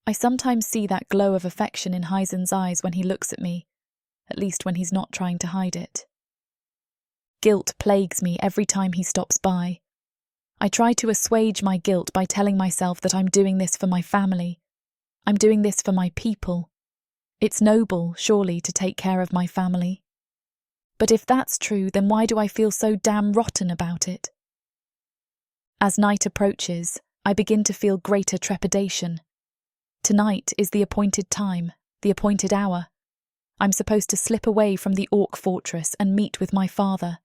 I sometimes see that glow of affection in Heisen's eyes when he looks at me, at least when he's not trying to hide it. Guilt plagues me every time he stops by. I try to assuage my guilt by telling myself that I'm doing this for my family. I'm doing this for my people. It's noble, surely, to take care of my family. But if that's true, then why do I feel so damn rotten about it? As night approaches, I begin to feel greater trepidation. Tonight is the appointed time, the appointed hour. I'm supposed to slip away from the orc fortress and meet with my father.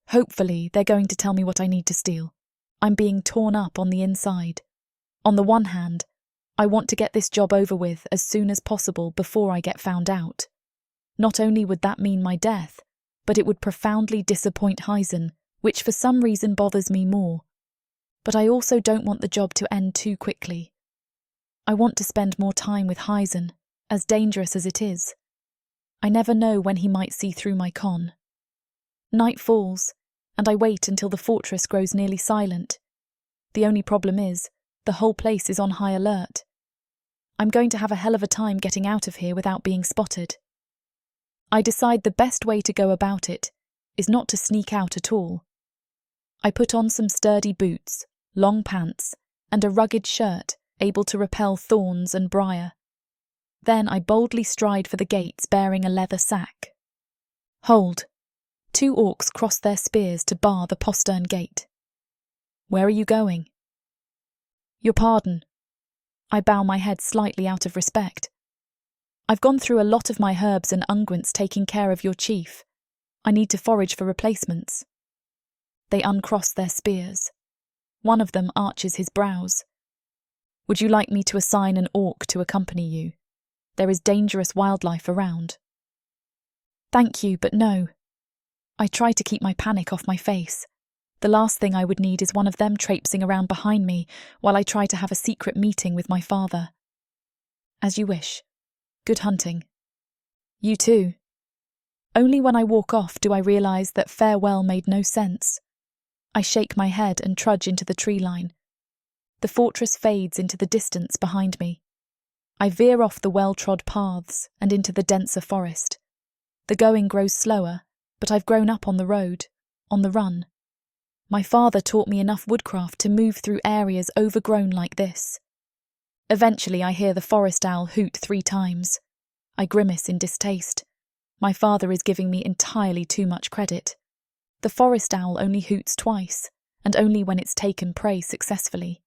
Hopefully, they're going to tell me what I need to steal. I'm being torn up on the inside. On the one hand, I want to get this job over with as soon as possible before I get found out. Not only would that mean my death, but it would profoundly disappoint Heisen, which for some reason bothers me more. But I also don't want the job to end too quickly. I want to spend more time with Heisen, as dangerous as it is. I never know when he might see through my con. Night falls, and I wait until the fortress grows nearly silent. The only problem is, the whole place is on high alert. I'm going to have a hell of a time getting out of here without being spotted. I decide the best way to go about it is not to sneak out at all. I put on some sturdy boots, long pants, and a rugged shirt able to repel thorns and briar. Then I boldly stride for the gates bearing a leather sack. Hold. 2 orcs cross their spears to bar the postern gate. "Where are you going?" "Your pardon." I bow my head slightly out of respect. "I've gone through a lot of my herbs and unguents taking care of your chief. I need to forage for replacements." They uncross their spears. One of them arches his brows. "Would you like me to assign an orc to accompany you? There is dangerous wildlife around." "Thank you, but no." I try to keep my panic off my face. The last thing I would need is one of them traipsing around behind me while I try to have a secret meeting with my father. "As you wish. Good hunting." "You too." Only when I walk off do I realise that farewell made no sense. I shake my head and trudge into the tree line. The fortress fades into the distance behind me. I veer off the well-trod paths and into the denser forest. The going grows slower, but I've grown up on the road, on the run. My father taught me enough woodcraft to move through areas overgrown like this. Eventually I hear the forest owl hoot 3 times. I grimace in distaste. My father is giving me entirely too much credit. The forest owl only hoots twice, and only when it's taken prey successfully.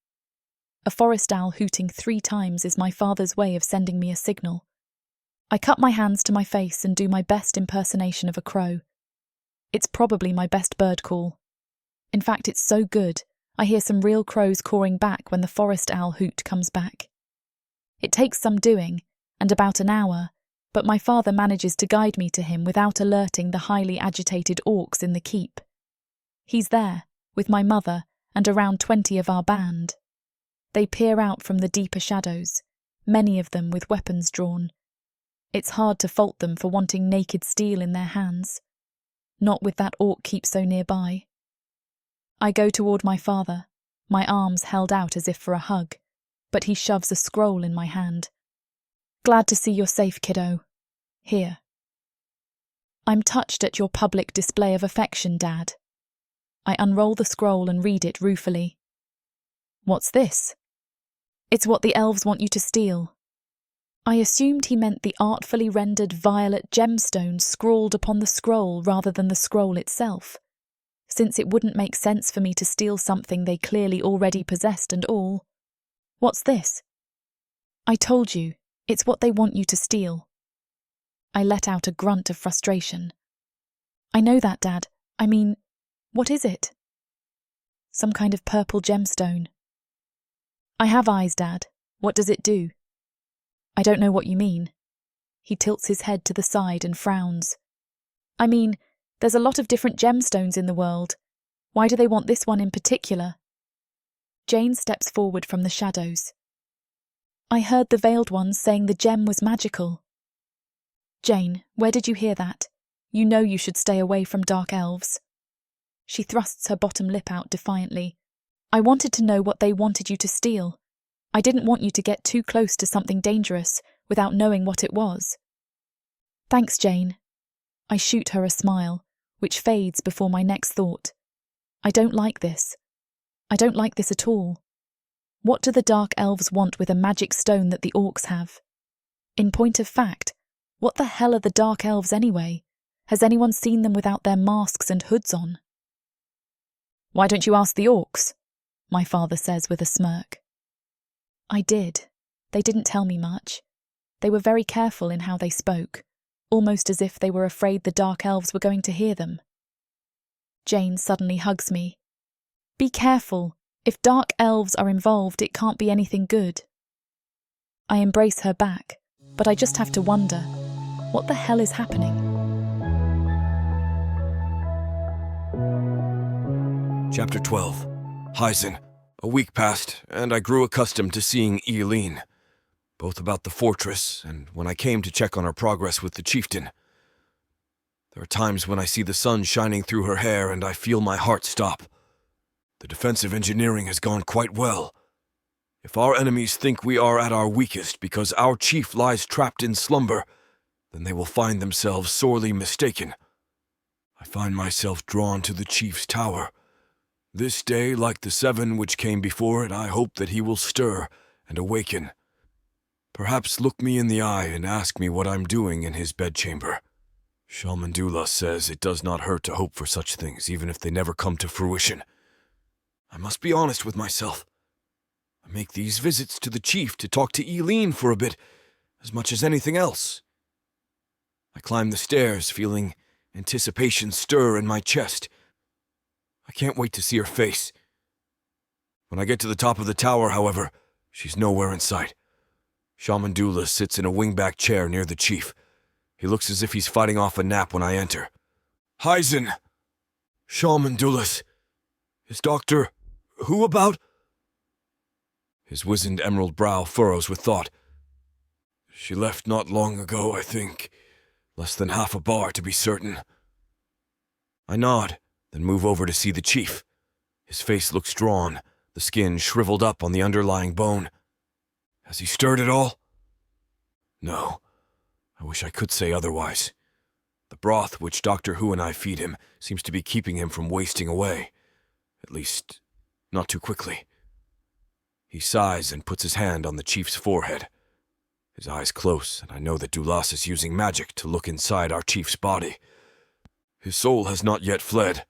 A forest owl hooting 3 times is my father's way of sending me a signal. I cut my hands to my face and do my best impersonation of a crow. It's probably my best bird call. In fact, it's so good, I hear some real crows cawing back when the forest owl hoot comes back. It takes some doing, and about an hour, but my father manages to guide me to him without alerting the highly agitated orcs in the keep. He's there, with my mother and around 20 of our band. They peer out from the deeper shadows, many of them with weapons drawn. It's hard to fault them for wanting naked steel in their hands. Not with that orc keep so nearby. I go toward my father, my arms held out as if for a hug, but he shoves a scroll in my hand. "Glad to see you're safe, kiddo. Here." "I'm touched at your public display of affection, Dad." I unroll the scroll and read it ruefully. "What's this?" "It's what the elves want you to steal." I assumed he meant the artfully rendered violet gemstone scrawled upon the scroll rather than the scroll itself, since it wouldn't make sense for me to steal something they clearly already possessed and all. "What's this?" "I told you, it's what they want you to steal." I let out a grunt of frustration. "I know that, Dad. I mean, what is it?" "Some kind of purple gemstone." "I have eyes, Dad. What does it do?" "I don't know what you mean." He tilts his head to the side and frowns. "I mean, there's a lot of different gemstones in the world. Why do they want this one in particular?" Jane steps forward from the shadows. "I heard the Veiled Ones saying the gem was magical." "Jane, where did you hear that? You know you should stay away from dark elves." She thrusts her bottom lip out defiantly. "I wanted to know what they wanted you to steal. I didn't want you to get too close to something dangerous without knowing what it was." "Thanks, Jane." I shoot her a smile, which fades before my next thought. I don't like this. I don't like this at all. What do the dark elves want with a magic stone that the orcs have? In point of fact, what the hell are the dark elves anyway? Has anyone seen them without their masks and hoods on? "Why don't you ask the orcs?" my father says with a smirk. I did. They didn't tell me much. They were very careful in how they spoke, almost as if they were afraid the dark elves were going to hear them. Jane suddenly hugs me. "Be careful. If dark elves are involved, it can't be anything good." I embrace her back, but I just have to wonder, what the hell is happening? Chapter 12. Heisen. A week passed, and I grew accustomed to seeing Eileen, both about the fortress and when I came to check on our progress with the chieftain. There are times when I see the sun shining through her hair and I feel my heart stop. The defensive engineering has gone quite well. If our enemies think we are at our weakest because our chief lies trapped in slumber, then they will find themselves sorely mistaken. I find myself drawn to the chief's tower. This day, like the 7 which came before it, I hope that he will stir and awaken. Perhaps look me in the eye and ask me what I'm doing in his bedchamber. Shaman Dula says it does not hurt to hope for such things, even if they never come to fruition. I must be honest with myself. I make these visits to the chief to talk to Eileen for a bit, as much as anything else. I climb the stairs, feeling anticipation stir in my chest. I can't wait to see her face. When I get to the top of the tower, however, she's nowhere in sight. Shaman Dula sits in a wingback chair near the chief. He looks as if he's fighting off a nap when I enter. Heisen! Shaman Dulas! Is Dr. Who about? His wizened emerald brow furrows with thought. She left not long ago, I think. Less than half a bar, to be certain. I nod, then move over to see the chief. His face looks drawn, the skin shriveled up on the underlying bone. Has he stirred at all? No. I wish I could say otherwise. The broth which Dr. Who and I feed him seems to be keeping him from wasting away. At least, not too quickly. He sighs and puts his hand on the chief's forehead. His eyes close, and I know that Dulas is using magic to look inside our chief's body. His soul has not yet fled.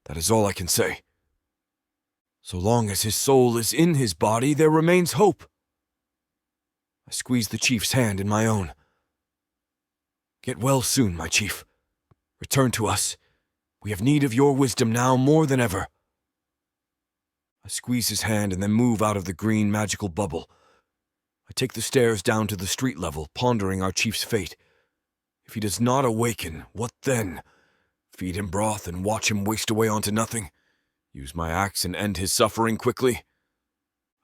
That is all I can say. So long as his soul is in his body, there remains hope. I squeeze the chief's hand in my own. Get well soon, my chief. Return to us. We have need of your wisdom now more than ever. I squeeze his hand and then move out of the green magical bubble. I take the stairs down to the street level, pondering our chief's fate. If he does not awaken, what then? Feed him broth and watch him waste away onto nothing? Use my axe and end his suffering quickly?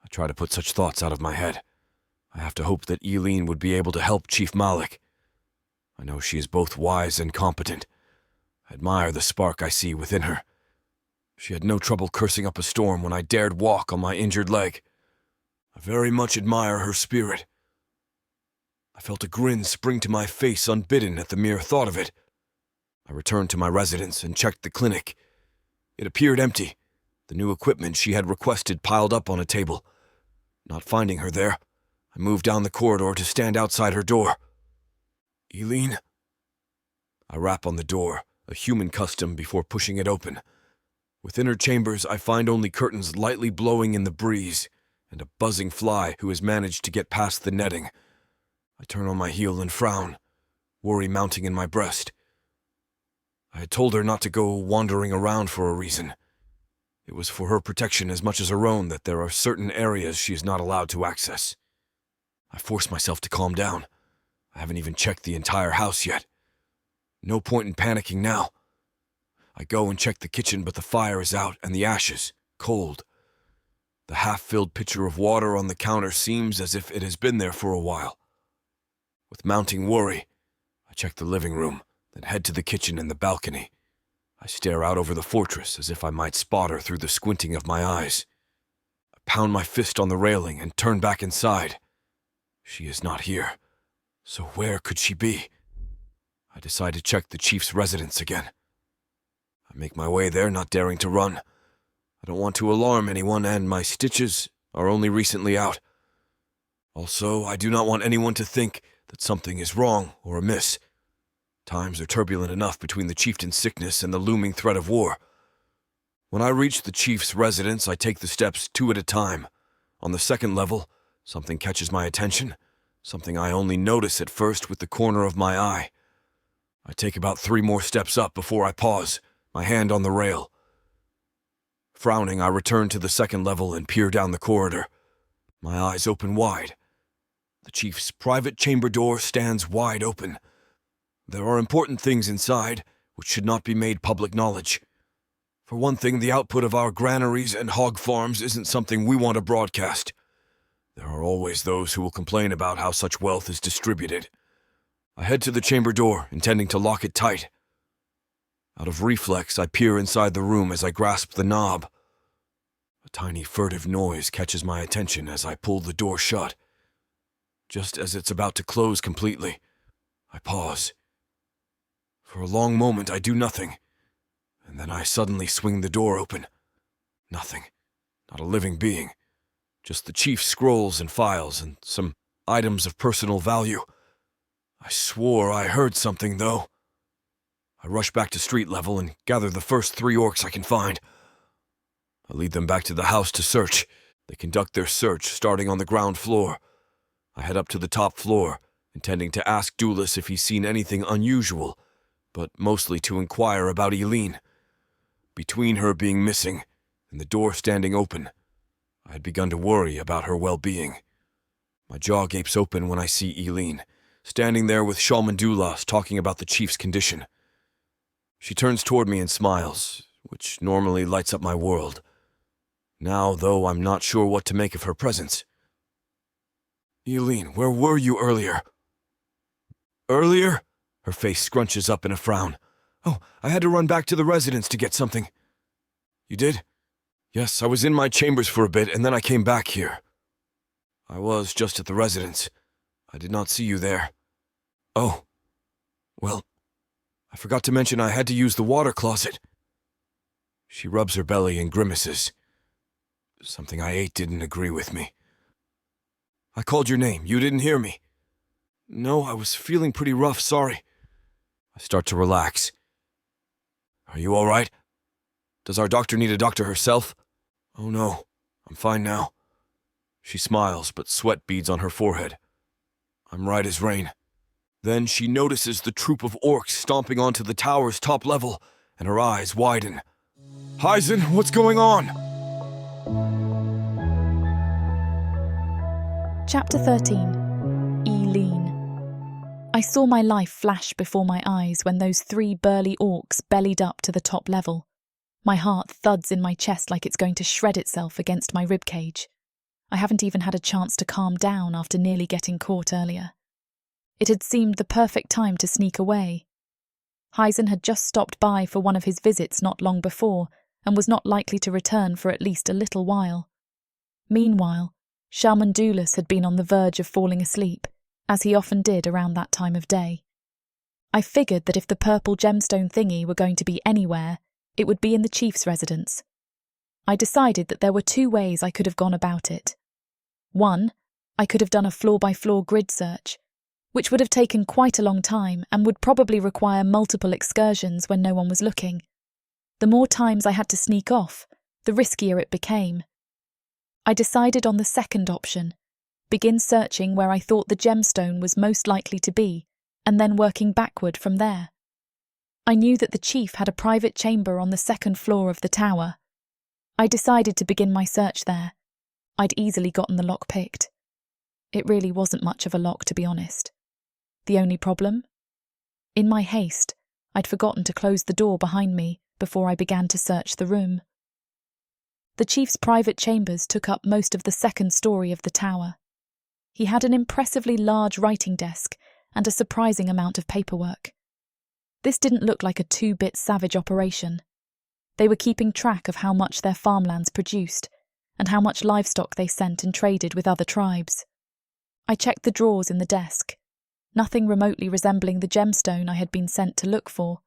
I try to put such thoughts out of my head. I have to hope that Eileen would be able to help Chief Malik. I know she is both wise and competent. I admire the spark I see within her. She had no trouble cursing up a storm when I dared walk on my injured leg. I very much admire her spirit. I felt a grin spring to my face unbidden at the mere thought of it. I returned to my residence and checked the clinic. It appeared empty, the new equipment she had requested piled up on a table. Not finding her there, I moved down the corridor to stand outside her door. Eileen? I rap on the door, a human custom, before pushing it open. Within her chambers, I find only curtains lightly blowing in the breeze, and a buzzing fly who has managed to get past the netting. I turn on my heel and frown, worry mounting in my breast. I had told her not to go wandering around for a reason. It was for her protection as much as her own that there are certain areas she is not allowed to access. I force myself to calm down. I haven't even checked the entire house yet. No point in panicking now. I go and check the kitchen, but the fire is out and the ashes, cold. The half-filled pitcher of water on the counter seems as if it has been there for a while. With mounting worry, I check the living room, then head to the kitchen and the balcony. I stare out over the fortress as if I might spot her through the squinting of my eyes. I pound my fist on the railing and turn back inside. She is not here. So where could she be? I decide to check the chief's residence again. I make my way there, not daring to run. I don't want to alarm anyone, and my stitches are only recently out. Also, I do not want anyone to think that something is wrong or amiss. Times are turbulent enough between the chieftain's sickness and the looming threat of war. When I reach the chief's residence, I take the steps 2 at a time. On the second level, something catches my attention, something I only notice at first with the corner of my eye. I take about 3 more steps up before I pause, my hand on the rail. Frowning, I return to the second level and peer down the corridor. My eyes open wide. The chief's private chamber door stands wide open. There are important things inside, which should not be made public knowledge. For one thing, the output of our granaries and hog farms isn't something we want to broadcast. There are always those who will complain about how such wealth is distributed. I head to the chamber door, intending to lock it tight. Out of reflex, I peer inside the room as I grasp the knob. A tiny furtive noise catches my attention as I pull the door shut. Just as it's about to close completely, I pause. For a long moment, I do nothing, and then I suddenly swing the door open. Nothing. Not a living being. Just the chief's scrolls and files and some items of personal value. I swore I heard something, though. I rush back to street level and gather the first 3 orcs I can find. I lead them back to the house to search. They conduct their search, starting on the ground floor. I head up to the top floor, intending to ask Doulis if he's seen anything unusual, but mostly to inquire about Eileen. Between her being missing and the door standing open, I had begun to worry about her well-being. My jaw gapes open when I see Eileen, standing there with Shaman Doulas talking about the chief's condition. She turns toward me and smiles, which normally lights up my world. Now, though, I'm not sure what to make of her presence. Eileen, where were you earlier? Earlier? Her face scrunches up in a frown. Oh, I had to run back to the residence to get something. You did? Yes, I was in my chambers for a bit, and then I came back here. I was just at the residence. I did not see you there. Oh. Well, I forgot to mention I had to use the water closet. She rubs her belly and grimaces. Something I ate didn't agree with me. I called your name. You didn't hear me. No, I was feeling pretty rough, sorry. I start to relax. Are you all right? Does our doctor need a doctor herself? Oh no, I'm fine now. She smiles, but sweat beads on her forehead. I'm right as rain. Then she notices the troop of orcs stomping onto the tower's top level, and her eyes widen. Heisen, what's going on? Chapter 13. Eileen. I saw my life flash before my eyes when those 3 burly orcs bellied up to the top level. My heart thuds in my chest like it's going to shred itself against my ribcage. I haven't even had a chance to calm down after nearly getting caught earlier. It had seemed the perfect time to sneak away. Heisen had just stopped by for one of his visits not long before and was not likely to return for at least a little while. Meanwhile, Shaman Doulis had been on the verge of falling asleep, as he often did around that time of day. I figured that if the purple gemstone thingy were going to be anywhere, it would be in the chief's residence. I decided that there were 2 ways I could have gone about it. 1, I could have done a floor-by-floor grid search, which would have taken quite a long time and would probably require multiple excursions when no one was looking. The more times I had to sneak off, the riskier it became. I decided on the second option, begin searching where I thought the gemstone was most likely to be, and then working backward from there. I knew that the chief had a private chamber on the 2nd floor of the tower. I decided to begin my search there. I'd easily gotten the lock picked. It really wasn't much of a lock, to be honest. The only problem? In my haste, I'd forgotten to close the door behind me before I began to search the room. The chief's private chambers took up most of the 2nd story of the tower. He had an impressively large writing desk and a surprising amount of paperwork. This didn't look like a 2-bit savage operation. They were keeping track of how much their farmlands produced and how much livestock they sent and traded with other tribes. I checked the drawers in the desk. Nothing remotely resembling the gemstone I had been sent to look for.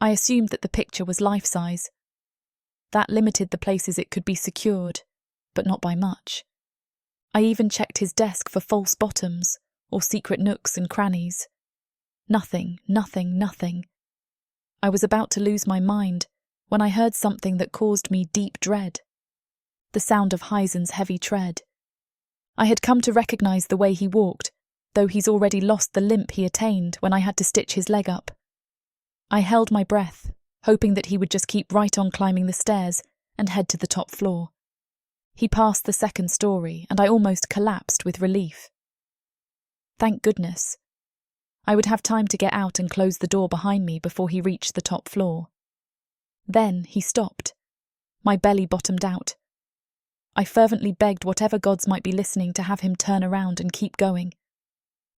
I assumed that the picture was life-size. That limited the places it could be secured, but not by much. I even checked his desk for false bottoms or secret nooks and crannies. Nothing. I was about to lose my mind when I heard something that caused me deep dread. The sound of Heisen's heavy tread. I had come to recognise the way he walked, though he's already lost the limp he attained when I had to stitch his leg up. I held my breath, hoping that he would just keep right on climbing the stairs and head to the top floor. He passed the 2nd story, and I almost collapsed with relief. Thank goodness. I would have time to get out and close the door behind me before he reached the top floor. Then he stopped. My belly bottomed out. I fervently begged whatever gods might be listening to have him turn around and keep going.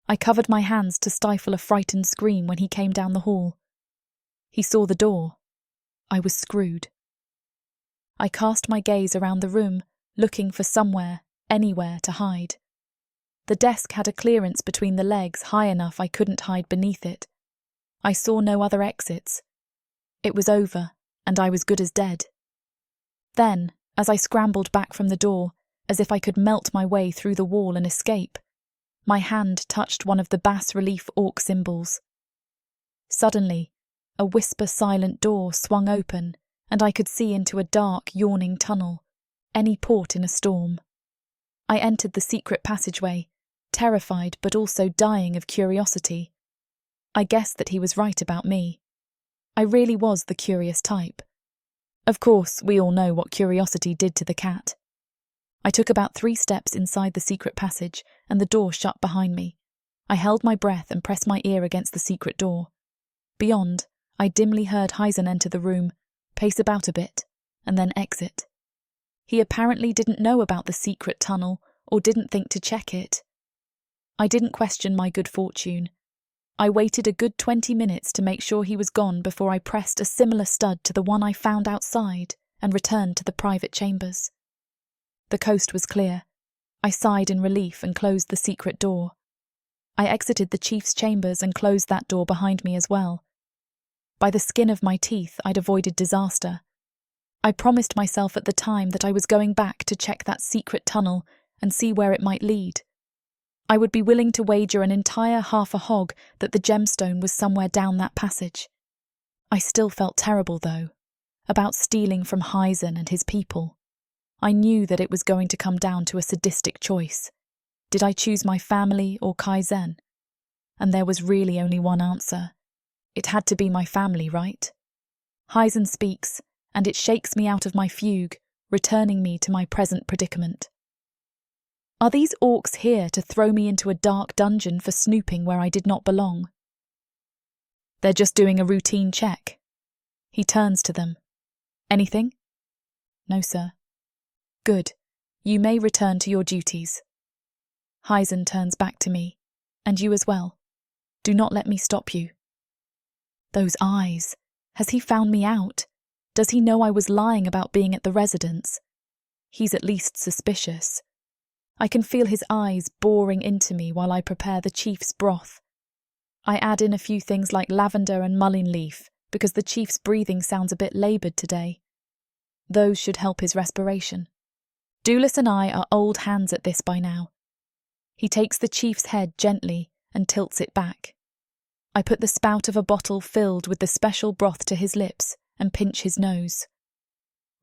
I covered my hands to stifle a frightened scream when he came down the hall. He saw the door. I was screwed. I cast my gaze around the room, looking for somewhere, anywhere to hide. The desk had a clearance between the legs high enough I couldn't hide beneath it. I saw no other exits. It was over, and I was good as dead. Then, as I scrambled back from the door, as if I could melt my way through the wall and escape, my hand touched one of the bas-relief orc symbols. Suddenly, a whisper-silent door swung open, and I could see into a dark, yawning tunnel, any port in a storm. I entered the secret passageway, terrified but also dying of curiosity. I guessed that he was right about me. I really was the curious type. Of course, we all know what curiosity did to the cat. I took about 3 steps inside the secret passage, and the door shut behind me. I held my breath and pressed my ear against the secret door. Beyond, I dimly heard Heisen enter the room, pace about a bit, and then exit. He apparently didn't know about the secret tunnel or didn't think to check it. I didn't question my good fortune. I waited a good 20 minutes to make sure he was gone before I pressed a similar stud to the one I found outside and returned to the private chambers. The coast was clear. I sighed in relief and closed the secret door. I exited the chief's chambers and closed that door behind me as well. By the skin of my teeth, I'd avoided disaster. I promised myself at the time that I was going back to check that secret tunnel and see where it might lead. I would be willing to wager an entire half a hog that the gemstone was somewhere down that passage. I still felt terrible, though, about stealing from Heisen and his people. I knew that it was going to come down to a sadistic choice. Did I choose my family or Kaizen? And there was really only one answer. It had to be my family, right? Heisen speaks, and it shakes me out of my fugue, returning me to my present predicament. Are these orcs here to throw me into a dark dungeon for snooping where I did not belong? They're just doing a routine check. He turns to them. Anything? No, sir. Good. You may return to your duties. Heisen turns back to me. And you as well. Do not let me stop you. Those eyes. Has he found me out? Does he know I was lying about being at the residence? He's at least suspicious. I can feel his eyes boring into me while I prepare the chief's broth. I add in a few things like lavender and mullein leaf because the chief's breathing sounds a bit laboured today. Those should help his respiration. Doulis and I are old hands at this by now. He takes the chief's head gently and tilts it back. I put the spout of a bottle filled with the special broth to his lips and pinch his nose.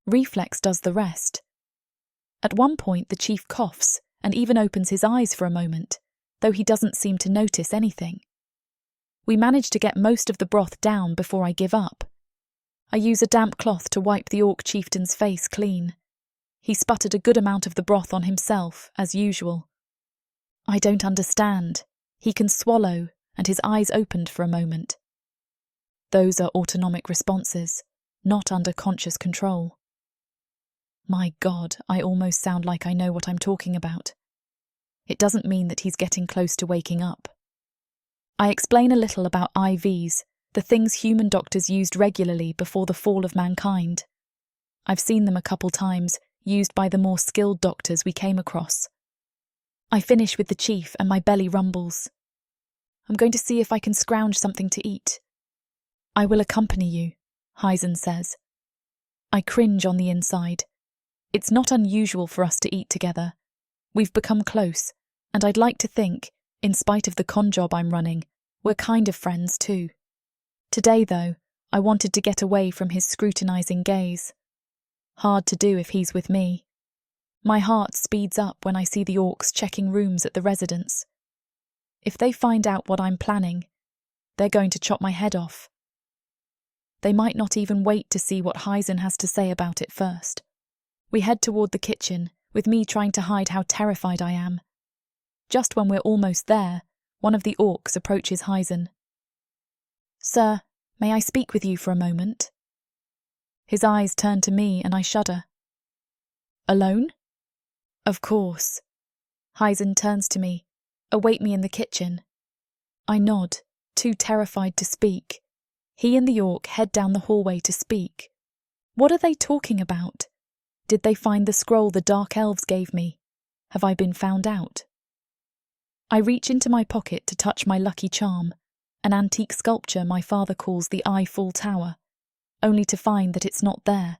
Reflex does the rest. At one point the chief coughs and even opens his eyes for a moment, though he doesn't seem to notice anything. We manage to get most of the broth down before I give up. I use a damp cloth to wipe the orc chieftain's face clean. He sputtered a good amount of the broth on himself, as usual. I don't understand. He can swallow, and his eyes opened for a moment. Those are autonomic responses, not under conscious control. My God, I almost sound like I know what I'm talking about. It doesn't mean that he's getting close to waking up. I explain a little about IVs, the things human doctors used regularly before the fall of mankind. I've seen them a couple times, used by the more skilled doctors we came across. I finish with the chief and my belly rumbles. I'm going to see if I can scrounge something to eat. I will accompany you, Heisen says. I cringe on the inside. It's not unusual for us to eat together. We've become close, and I'd like to think, in spite of the con job I'm running, we're kind of friends too. Today, though, I wanted to get away from his scrutinising gaze. Hard to do if he's with me. My heart speeds up when I see the orcs checking rooms at the residence. If they find out what I'm planning, they're going to chop my head off. They might not even wait to see what Heisen has to say about it first. We head toward the kitchen, with me trying to hide how terrified I am. Just when we're almost there, one of the orcs approaches Heisen. Sir, may I speak with you for a moment? His eyes turn to me and I shudder. Alone? Of course. Heisen turns to me. Await me in the kitchen. I nod, too terrified to speak. He and the orc head down the hallway to speak. What are they talking about? Did they find the scroll the dark elves gave me? Have I been found out? I reach into my pocket to touch my lucky charm, an antique sculpture my father calls the Eiffel Tower, only to find that it's not there.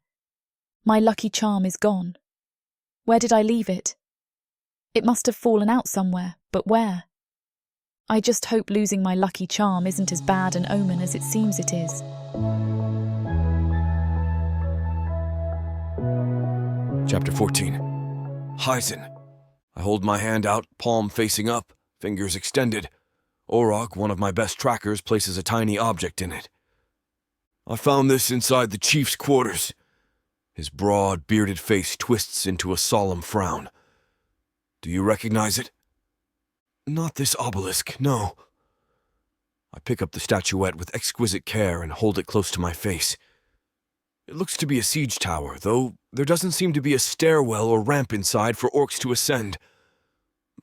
My lucky charm is gone. Where did I leave it? It must have fallen out somewhere, but where? I just hope losing my lucky charm isn't as bad an omen as it seems it is. Chapter 14. Heisen. I hold my hand out, palm facing up, fingers extended. Orog, one of my best trackers, places a tiny object in it. I found this inside the chief's quarters. His broad, bearded face twists into a solemn frown. Do you recognize it? Not this obelisk, no. I pick up the statuette with exquisite care and hold it close to my face. It looks to be a siege tower, though there doesn't seem to be a stairwell or ramp inside for orcs to ascend.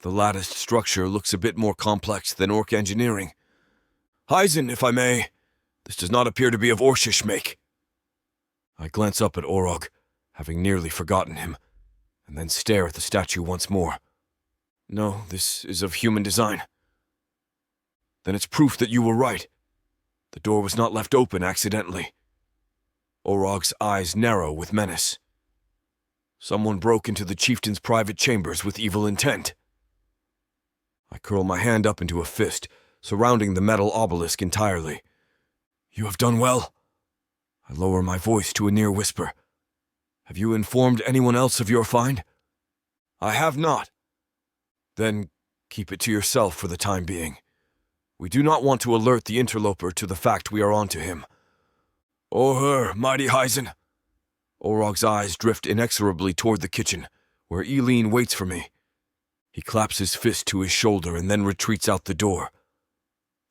The latticed structure looks a bit more complex than orc engineering. Heisen, if I may, this does not appear to be of Orcish make. I glance up at Orog, having nearly forgotten him, and then stare at the statue once more. No, this is of human design. Then it's proof that you were right. The door was not left open accidentally. Orog's eyes narrow with menace. Someone broke into the chieftain's private chambers with evil intent. I curl my hand up into a fist, surrounding the metal obelisk entirely. You have done well. I lower my voice to a near whisper. Have you informed anyone else of your find? I have not. Then keep it to yourself for the time being. We do not want to alert the interloper to the fact we are onto him. Or her, mighty Heisen. Orog's eyes drift inexorably toward the kitchen, where Eileen waits for me. He claps his fist to his shoulder and then retreats out the door.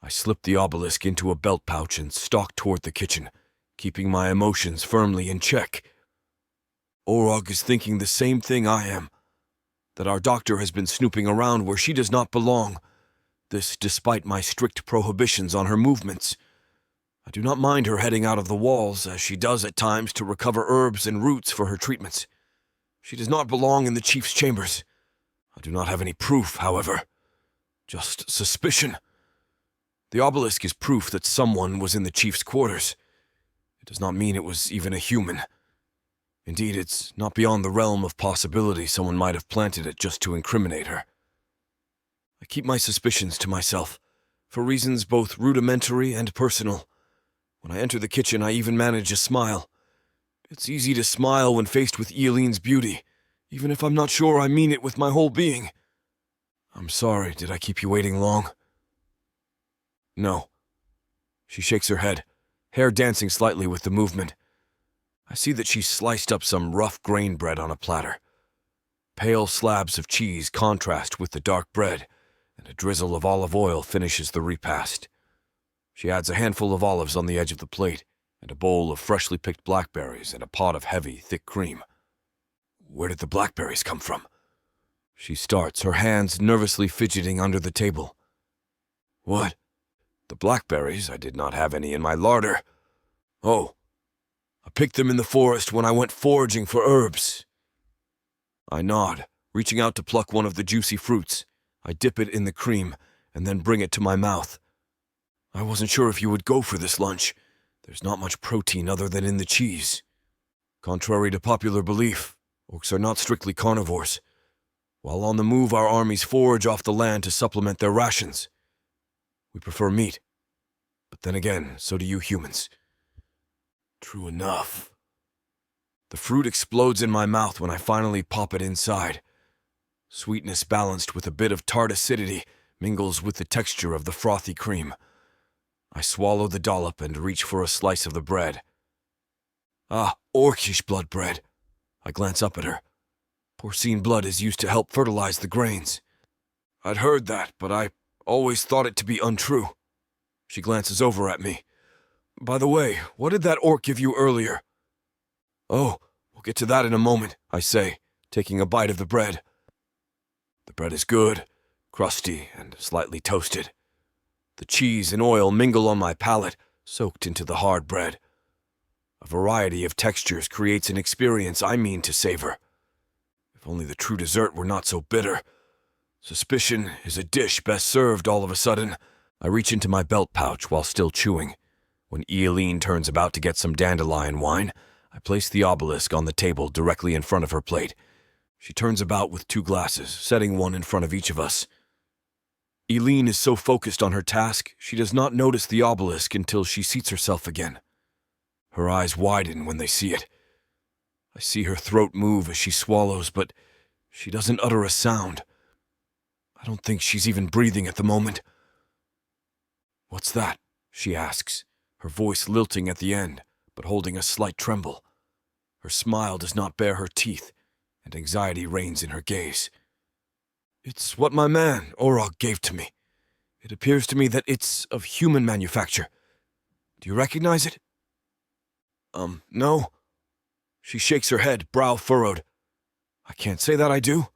I slip the obelisk into a belt pouch and stalk toward the kitchen, keeping my emotions firmly in check. Orog is thinking the same thing I am, that our doctor has been snooping around where she does not belong, this despite my strict prohibitions on her movements. I do not mind her heading out of the walls, as she does at times to recover herbs and roots for her treatments. She does not belong in the chief's chambers. I do not have any proof, however. Just suspicion. The obelisk is proof that someone was in the chief's quarters. It does not mean it was even a human. Indeed, it's not beyond the realm of possibility someone might have planted it just to incriminate her. I keep my suspicions to myself, for reasons both rudimentary and personal. When I enter the kitchen, I even manage a smile. It's easy to smile when faced with Eileen's beauty, even if I'm not sure I mean it with my whole being. I'm sorry, did I keep you waiting long? No. She shakes her head, hair dancing slightly with the movement. I see that she's sliced up some rough grain bread on a platter. Pale slabs of cheese contrast with the dark bread, and a drizzle of olive oil finishes the repast. She adds a handful of olives on the edge of the plate, and a bowl of freshly picked blackberries and a pot of heavy, thick cream. Where did the blackberries come from? She starts, her hands nervously fidgeting under the table. What? The blackberries? I did not have any in my larder. Oh, I picked them in the forest when I went foraging for herbs. I nod, reaching out to pluck one of the juicy fruits. I dip it in the cream, and then bring it to my mouth. I wasn't sure if you would go for this lunch. There's not much protein other than in the cheese. Contrary to popular belief, orcs are not strictly carnivores. While on the move, our armies forage off the land to supplement their rations. We prefer meat. But then again, so do you humans. True enough. The fruit explodes in my mouth when I finally pop it inside. Sweetness balanced with a bit of tart acidity mingles with the texture of the frothy cream. I swallow the dollop and reach for a slice of the bread. Ah, orcish blood bread. I glance up at her. Porcine blood is used to help fertilize the grains. I'd heard that, but I always thought it to be untrue. She glances over at me. By the way, what did that orc give you earlier? Oh, we'll get to that in a moment, I say, taking a bite of the bread. The bread is good, crusty, and slightly toasted. The cheese and oil mingle on my palate, soaked into the hard bread. A variety of textures creates an experience I mean to savor. If only the true dessert were not so bitter. Suspicion is a dish best served all of a sudden. I reach into my belt pouch while still chewing. When Eileen turns about to get some dandelion wine, I place the obelisk on the table directly in front of her plate. She turns about with 2 glasses, setting one in front of each of us. Eileen is so focused on her task, she does not notice the obelisk until she seats herself again. Her eyes widen when they see it. I see her throat move as she swallows, but she doesn't utter a sound. I don't think she's even breathing at the moment. "What's that?" she asks, her voice lilting at the end, but holding a slight tremble. Her smile does not bare her teeth, and anxiety reigns in her gaze. "It's what my man, Orog, gave to me. It appears to me that it's of human manufacture. Do you recognize it?" No." She shakes her head, brow furrowed. "I can't say that I do."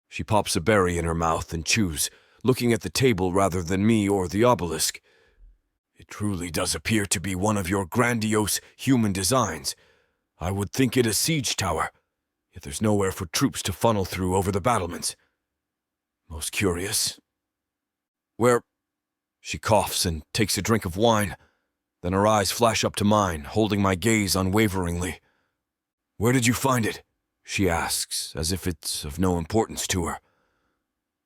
She pops a berry in her mouth and chews, looking at the table rather than me or the obelisk. "It truly does appear to be one of your grandiose human designs. I would think it a siege tower, yet there's nowhere for troops to funnel through over the battlements. Most curious. Where—" She coughs and takes a drink of wine. Then her eyes flash up to mine, holding my gaze unwaveringly. "Where did you find it?" she asks, as if it's of no importance to her.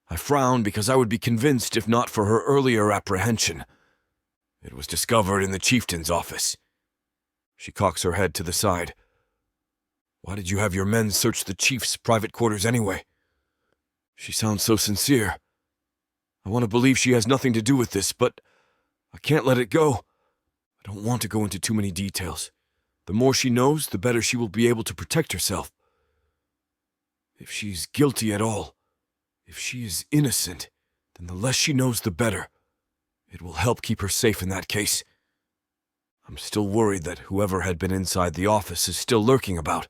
I frown because I would be convinced if not for her earlier apprehension. "It was discovered in the chieftain's office." She cocks her head to the side. "Why did you have your men search the chief's private quarters anyway?" She sounds so sincere. I want to believe she has nothing to do with this, but I can't let it go. I don't want to go into too many details. The more she knows, the better she will be able to protect herself. If she's guilty at all, if she is innocent, then the less she knows, the better. It will help keep her safe in that case. I'm still worried that whoever had been inside the office is still lurking about.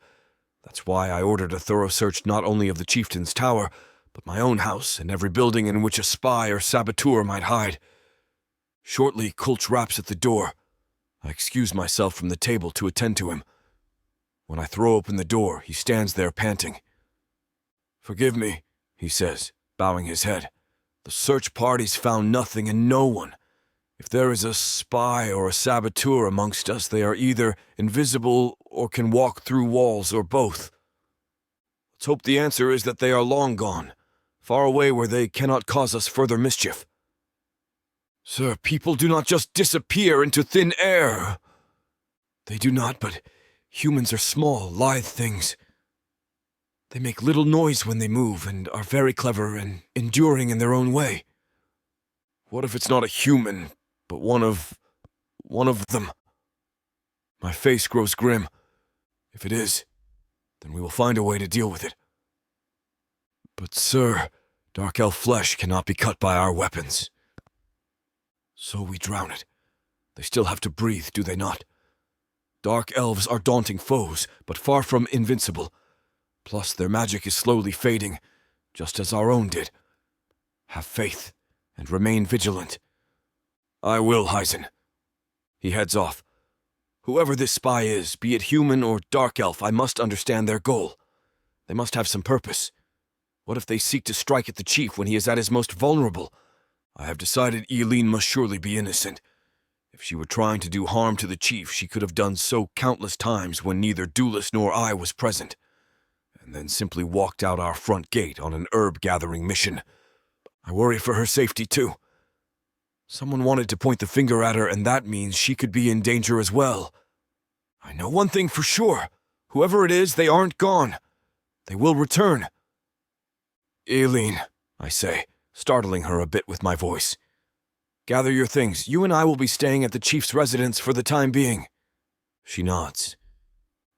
That's why I ordered a thorough search not only of the chieftain's tower, but my own house and every building in which a spy or saboteur might hide. Shortly, Kulch raps at the door. I excuse myself from the table to attend to him. When I throw open the door, he stands there panting. "Forgive me," he says, bowing his head. "The search parties found nothing and no one. If there is a spy or a saboteur amongst us, they are either invisible or can walk through walls or both. Let's hope the answer is that they are long gone, far away where they cannot cause us further mischief." "Sir, people do not just disappear into thin air." "They do not, but humans are small, lithe things. They make little noise when they move and are very clever and enduring in their own way. What if it's not a human, but one of them?" My face grows grim. If it is, then we will find a way to deal with it. "But sir, dark elf flesh cannot be cut by our weapons." "So we drown it. They still have to breathe, do they not? Dark elves are daunting foes, but far from invincible. Plus, their magic is slowly fading, just as our own did. Have faith, and remain vigilant." "I will, Heisen." He heads off. Whoever this spy is, be it human or dark elf, I must understand their goal. They must have some purpose. What if they seek to strike at the chief when he is at his most vulnerable? I have decided Eileen must surely be innocent. If she were trying to do harm to the chief, she could have done so countless times when neither Duelist nor I was present, and then simply walked out our front gate on an herb-gathering mission. I worry for her safety, too. Someone wanted to point the finger at her, and that means she could be in danger as well. I know one thing for sure. Whoever it is, they aren't gone. They will return. "Eileen," I say, startling her a bit with my voice. "Gather your things. You and I will be staying at the chief's residence for the time being." She nods.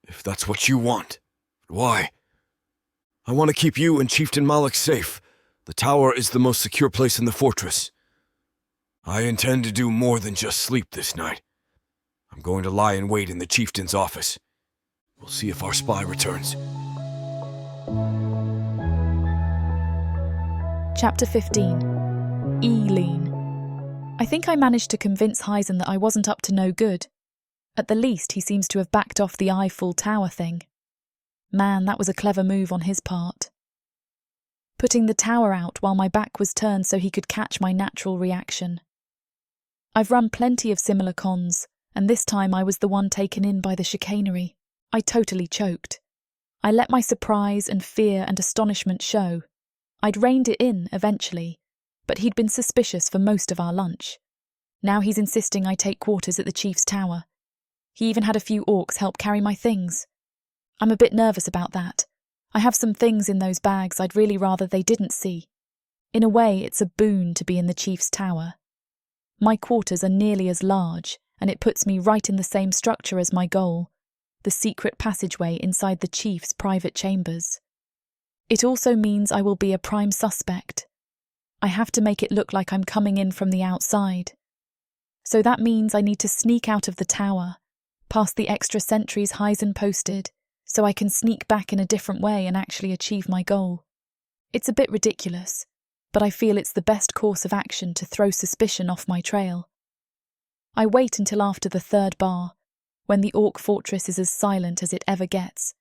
"If that's what you want. Why?" "I want to keep you and Chieftain Malik safe. The tower is the most secure place in the fortress." "I intend to do more than just sleep this night. I'm going to lie in wait in the chieftain's office. We'll see if our spy returns." Chapter 15. Eileen. I think I managed to convince Heisen that I wasn't up to no good. At the least, he seems to have backed off the Eiffel Tower thing. Man, that was a clever move on his part. Putting the tower out while my back was turned so he could catch my natural reaction. I've run plenty of similar cons, and this time I was the one taken in by the chicanery. I totally choked. I let my surprise and fear and astonishment show. I'd reined it in eventually, but he'd been suspicious for most of our lunch. Now he's insisting I take quarters at the chief's tower. He even had a few orcs help carry my things. I'm a bit nervous about that. I have some things in those bags I'd really rather they didn't see. In a way, it's a boon to be in the chief's tower. My quarters are nearly as large, and it puts me right in the same structure as my goal, the secret passageway inside the chief's private chambers. It also means I will be a prime suspect. I have to make it look like I'm coming in from the outside. So that means I need to sneak out of the tower, past the extra sentries Heisen posted, so I can sneak back in a different way and actually achieve my goal. It's a bit ridiculous, but I feel it's the best course of action to throw suspicion off my trail. I wait until after the third bar, when the orc fortress is as silent as it ever gets.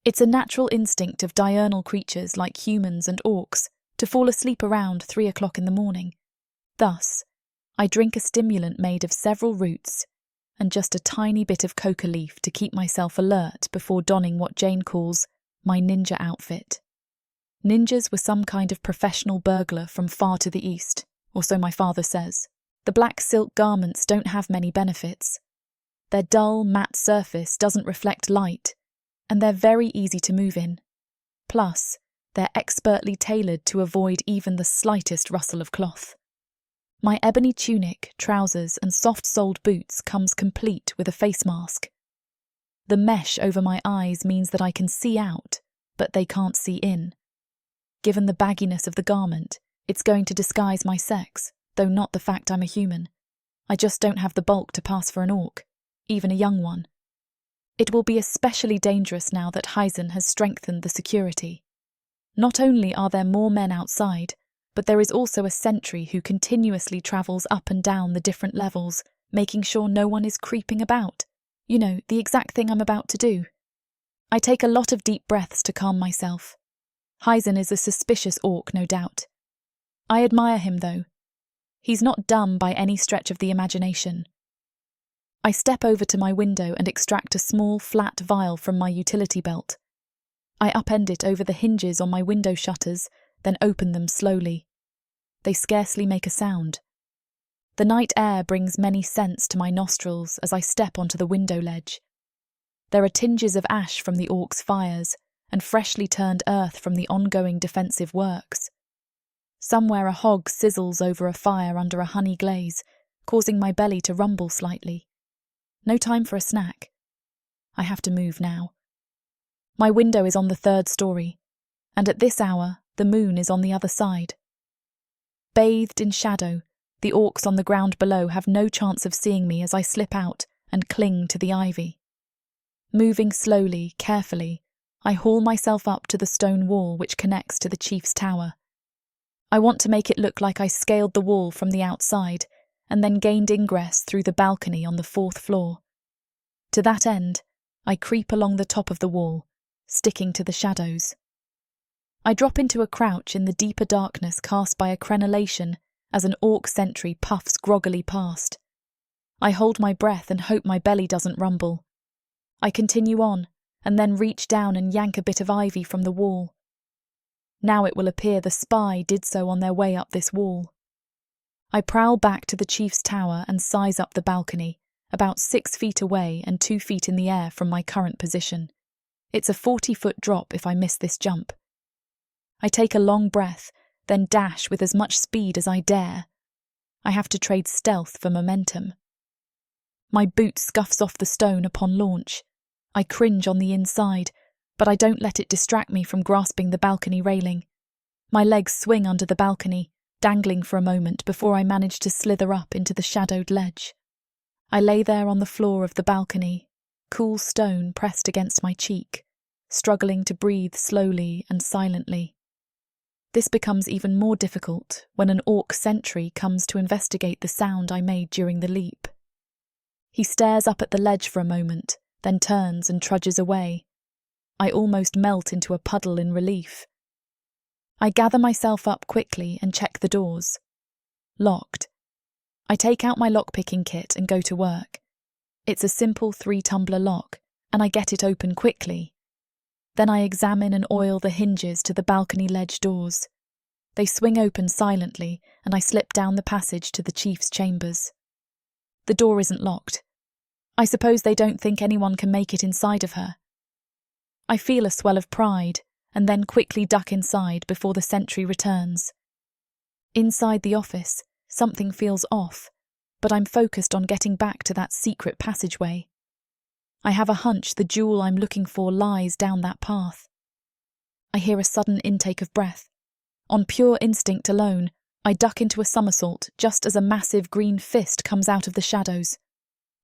It's a natural instinct of diurnal creatures like humans and orcs to fall asleep around 3 o'clock in the morning. Thus, I drink a stimulant made of several roots and just a tiny bit of coca leaf to keep myself alert before donning what Jane calls my ninja outfit. Ninjas were some kind of professional burglar from far to the east, or so my father says. The black silk garments don't have many benefits. Their dull, matte surface doesn't reflect light, and they're very easy to move in. Plus, they're expertly tailored to avoid even the slightest rustle of cloth. My ebony tunic, trousers, and soft-soled boots comes complete with a face mask. The mesh over my eyes means that I can see out, but they can't see in. Given the bagginess of the garment, it's going to disguise my sex, though not the fact I'm a human. I just don't have the bulk to pass for an orc, even a young one. It will be especially dangerous now that Heisen has strengthened the security. Not only are there more men outside, but there is also a sentry who continuously travels up and down the different levels, making sure no one is creeping about. You know, the exact thing I'm about to do. I take a lot of deep breaths to calm myself. Heisen is a suspicious orc, no doubt. I admire him, though. He's not dumb by any stretch of the imagination. I step over to my window and extract a small, flat vial from my utility belt. I upend it over the hinges on my window shutters, then open them slowly. They scarcely make a sound. The night air brings many scents to my nostrils as I step onto the window ledge. There are tinges of ash from the orcs' fires and freshly turned earth from the ongoing defensive works. Somewhere a hog sizzles over a fire under a honey glaze, causing my belly to rumble slightly. No time for a snack. I have to move now. My window is on the 3rd story, and at this hour, the moon is on the other side. Bathed in shadow, the orcs on the ground below have no chance of seeing me as I slip out and cling to the ivy. Moving slowly, carefully, I haul myself up to the stone wall which connects to the chief's tower. I want to make it look like I scaled the wall from the outside and then gained ingress through the balcony on the 4th floor. To that end, I creep along the top of the wall, sticking to the shadows. I drop into a crouch in the deeper darkness cast by a crenellation as an orc sentry puffs groggily past. I hold my breath and hope my belly doesn't rumble. I continue on, and then reach down and yank a bit of ivy from the wall. Now it will appear the spy did so on their way up this wall. I prowl back to the chief's tower and size up the balcony, about 6 feet away and 2 feet in the air from my current position. It's a 40-foot drop if I miss this jump. I take a long breath, then dash with as much speed as I dare. I have to trade stealth for momentum. My boot scuffs off the stone upon launch. I cringe on the inside, but I don't let it distract me from grasping the balcony railing. My legs swing under the balcony, dangling for a moment before I manage to slither up into the shadowed ledge. I lay there on the floor of the balcony, cool stone pressed against my cheek, struggling to breathe slowly and silently. This becomes even more difficult when an orc sentry comes to investigate the sound I made during the leap. He stares up at the ledge for a moment, then turns and trudges away. I almost melt into a puddle in relief. I gather myself up quickly and check the doors. Locked. I take out my lockpicking kit and go to work. It's a simple 3-tumbler lock, and I get it open quickly. Then I examine and oil the hinges to the balcony ledge doors. They swing open silently, and I slip down the passage to the chief's chambers. The door isn't locked. I suppose they don't think anyone can make it inside of her. I feel a swell of pride, and then quickly duck inside before the sentry returns. Inside the office, something feels off, but I'm focused on getting back to that secret passageway. I have a hunch the jewel I'm looking for lies down that path. I hear a sudden intake of breath. On pure instinct alone, I duck into a somersault just as a massive green fist comes out of the shadows.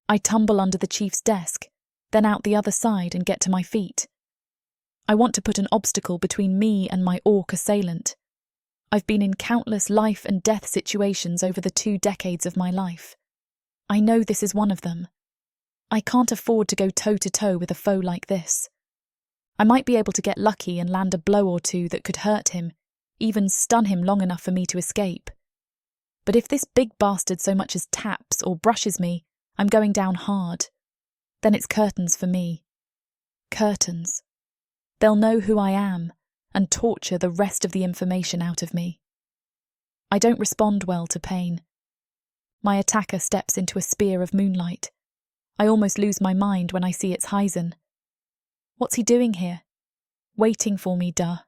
I tumble under the chief's desk, then out the other side and get to my feet. I want to put an obstacle between me and my orc assailant. I've been in countless life and death situations over the 2 decades of my life. I know this is one of them. I can't afford to go toe-to-toe with a foe like this. I might be able to get lucky and land a blow or two that could hurt him, even stun him long enough for me to escape. But if this big bastard so much as taps or brushes me, I'm going down hard. Then it's curtains for me. Curtains. They'll know who I am and torture the rest of the information out of me. I don't respond well to pain. My attacker steps into a spear of moonlight. I almost lose my mind when I see it's Heisen. What's he doing here? Waiting for me, duh.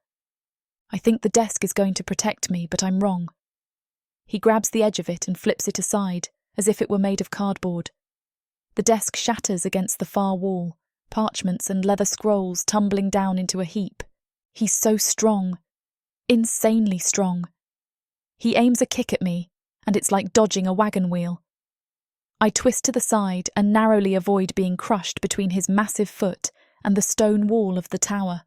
I think the desk is going to protect me, but I'm wrong. He grabs the edge of it and flips it aside, as if it were made of cardboard. The desk shatters against the far wall, parchments and leather scrolls tumbling down into a heap. He's so strong. Insanely strong. He aims a kick at me, and it's like dodging a wagon wheel. I twist to the side and narrowly avoid being crushed between his massive foot and the stone wall of the tower.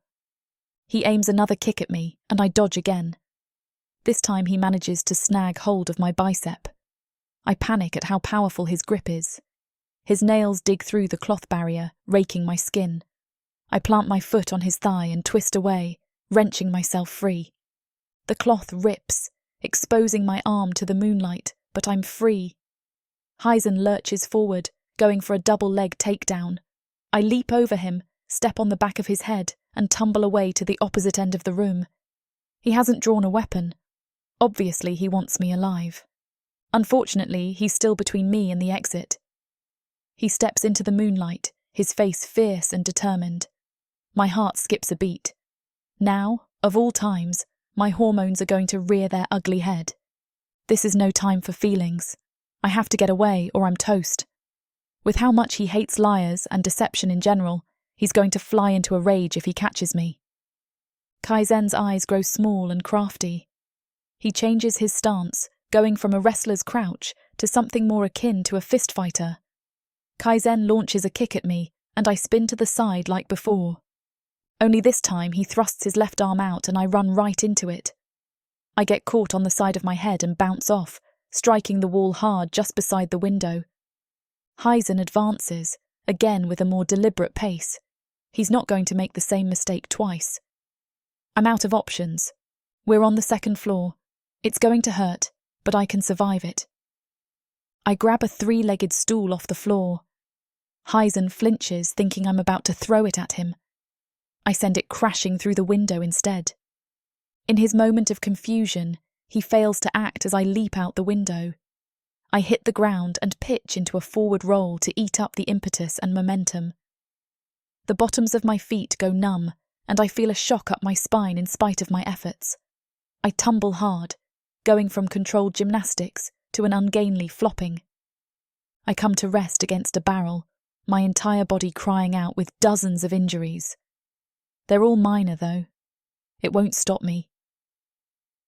He aims another kick at me, and I dodge again. This time he manages to snag hold of my bicep. I panic at how powerful his grip is. His nails dig through the cloth barrier, raking my skin. I plant my foot on his thigh and twist away, wrenching myself free. The cloth rips, exposing my arm to the moonlight, but I'm free. Heisen lurches forward, going for a double-leg takedown. I leap over him, step on the back of his head, and tumble away to the opposite end of the room. He hasn't drawn a weapon. Obviously, he wants me alive. Unfortunately, he's still between me and the exit. He steps into the moonlight, his face fierce and determined. My heart skips a beat. Now, of all times, my hormones are going to rear their ugly head. This is no time for feelings. I have to get away or I'm toast. With how much he hates liars and deception in general, he's going to fly into a rage if he catches me. Kaizen's eyes grow small and crafty. He changes his stance, going from a wrestler's crouch to something more akin to a fist fighter. Kaizen launches a kick at me, and I spin to the side like before. Only this time he thrusts his left arm out and I run right into it. I get caught on the side of my head and bounce off, striking the wall hard just beside the window. Heisen advances, again with a more deliberate pace. He's not going to make the same mistake twice. I'm out of options. We're on the 2nd floor. It's going to hurt, but I can survive it. I grab a 3-legged stool off the floor. Heisen flinches, thinking I'm about to throw it at him. I send it crashing through the window instead. In his moment of confusion, he fails to act as I leap out the window. I hit the ground and pitch into a forward roll to eat up the impetus and momentum. The bottoms of my feet go numb, and I feel a shock up my spine in spite of my efforts. I tumble hard, going from controlled gymnastics to an ungainly flopping. I come to rest against a barrel, my entire body crying out with dozens of injuries. They're all minor, though. It won't stop me.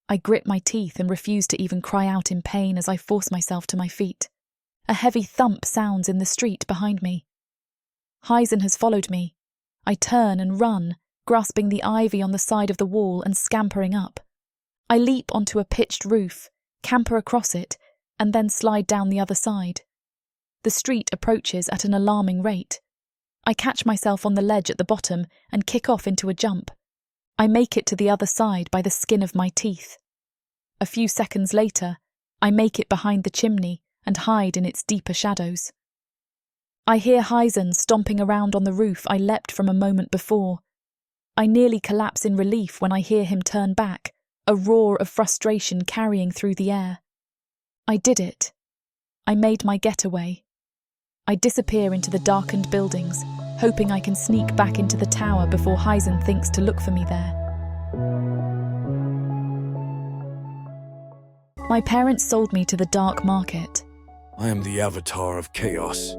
I grit my teeth and refuse to even cry out in pain as I force myself to my feet. A heavy thump sounds in the street behind me. Heisen has followed me. I turn and run, grasping the ivy on the side of the wall and scampering up. I leap onto a pitched roof, camper across it, and then slide down the other side. The street approaches at an alarming rate. I catch myself on the ledge at the bottom and kick off into a jump. I make it to the other side by the skin of my teeth. A few seconds later, I make it behind the chimney and hide in its deeper shadows. I hear Heisen stomping around on the roof I leapt from a moment before. I nearly collapse in relief when I hear him turn back, a roar of frustration carrying through the air. I did it. I made my getaway. I disappear into the darkened buildings, hoping I can sneak back into the tower before Heisen thinks to look for me there. My parents sold me to the dark market. I am the avatar of chaos,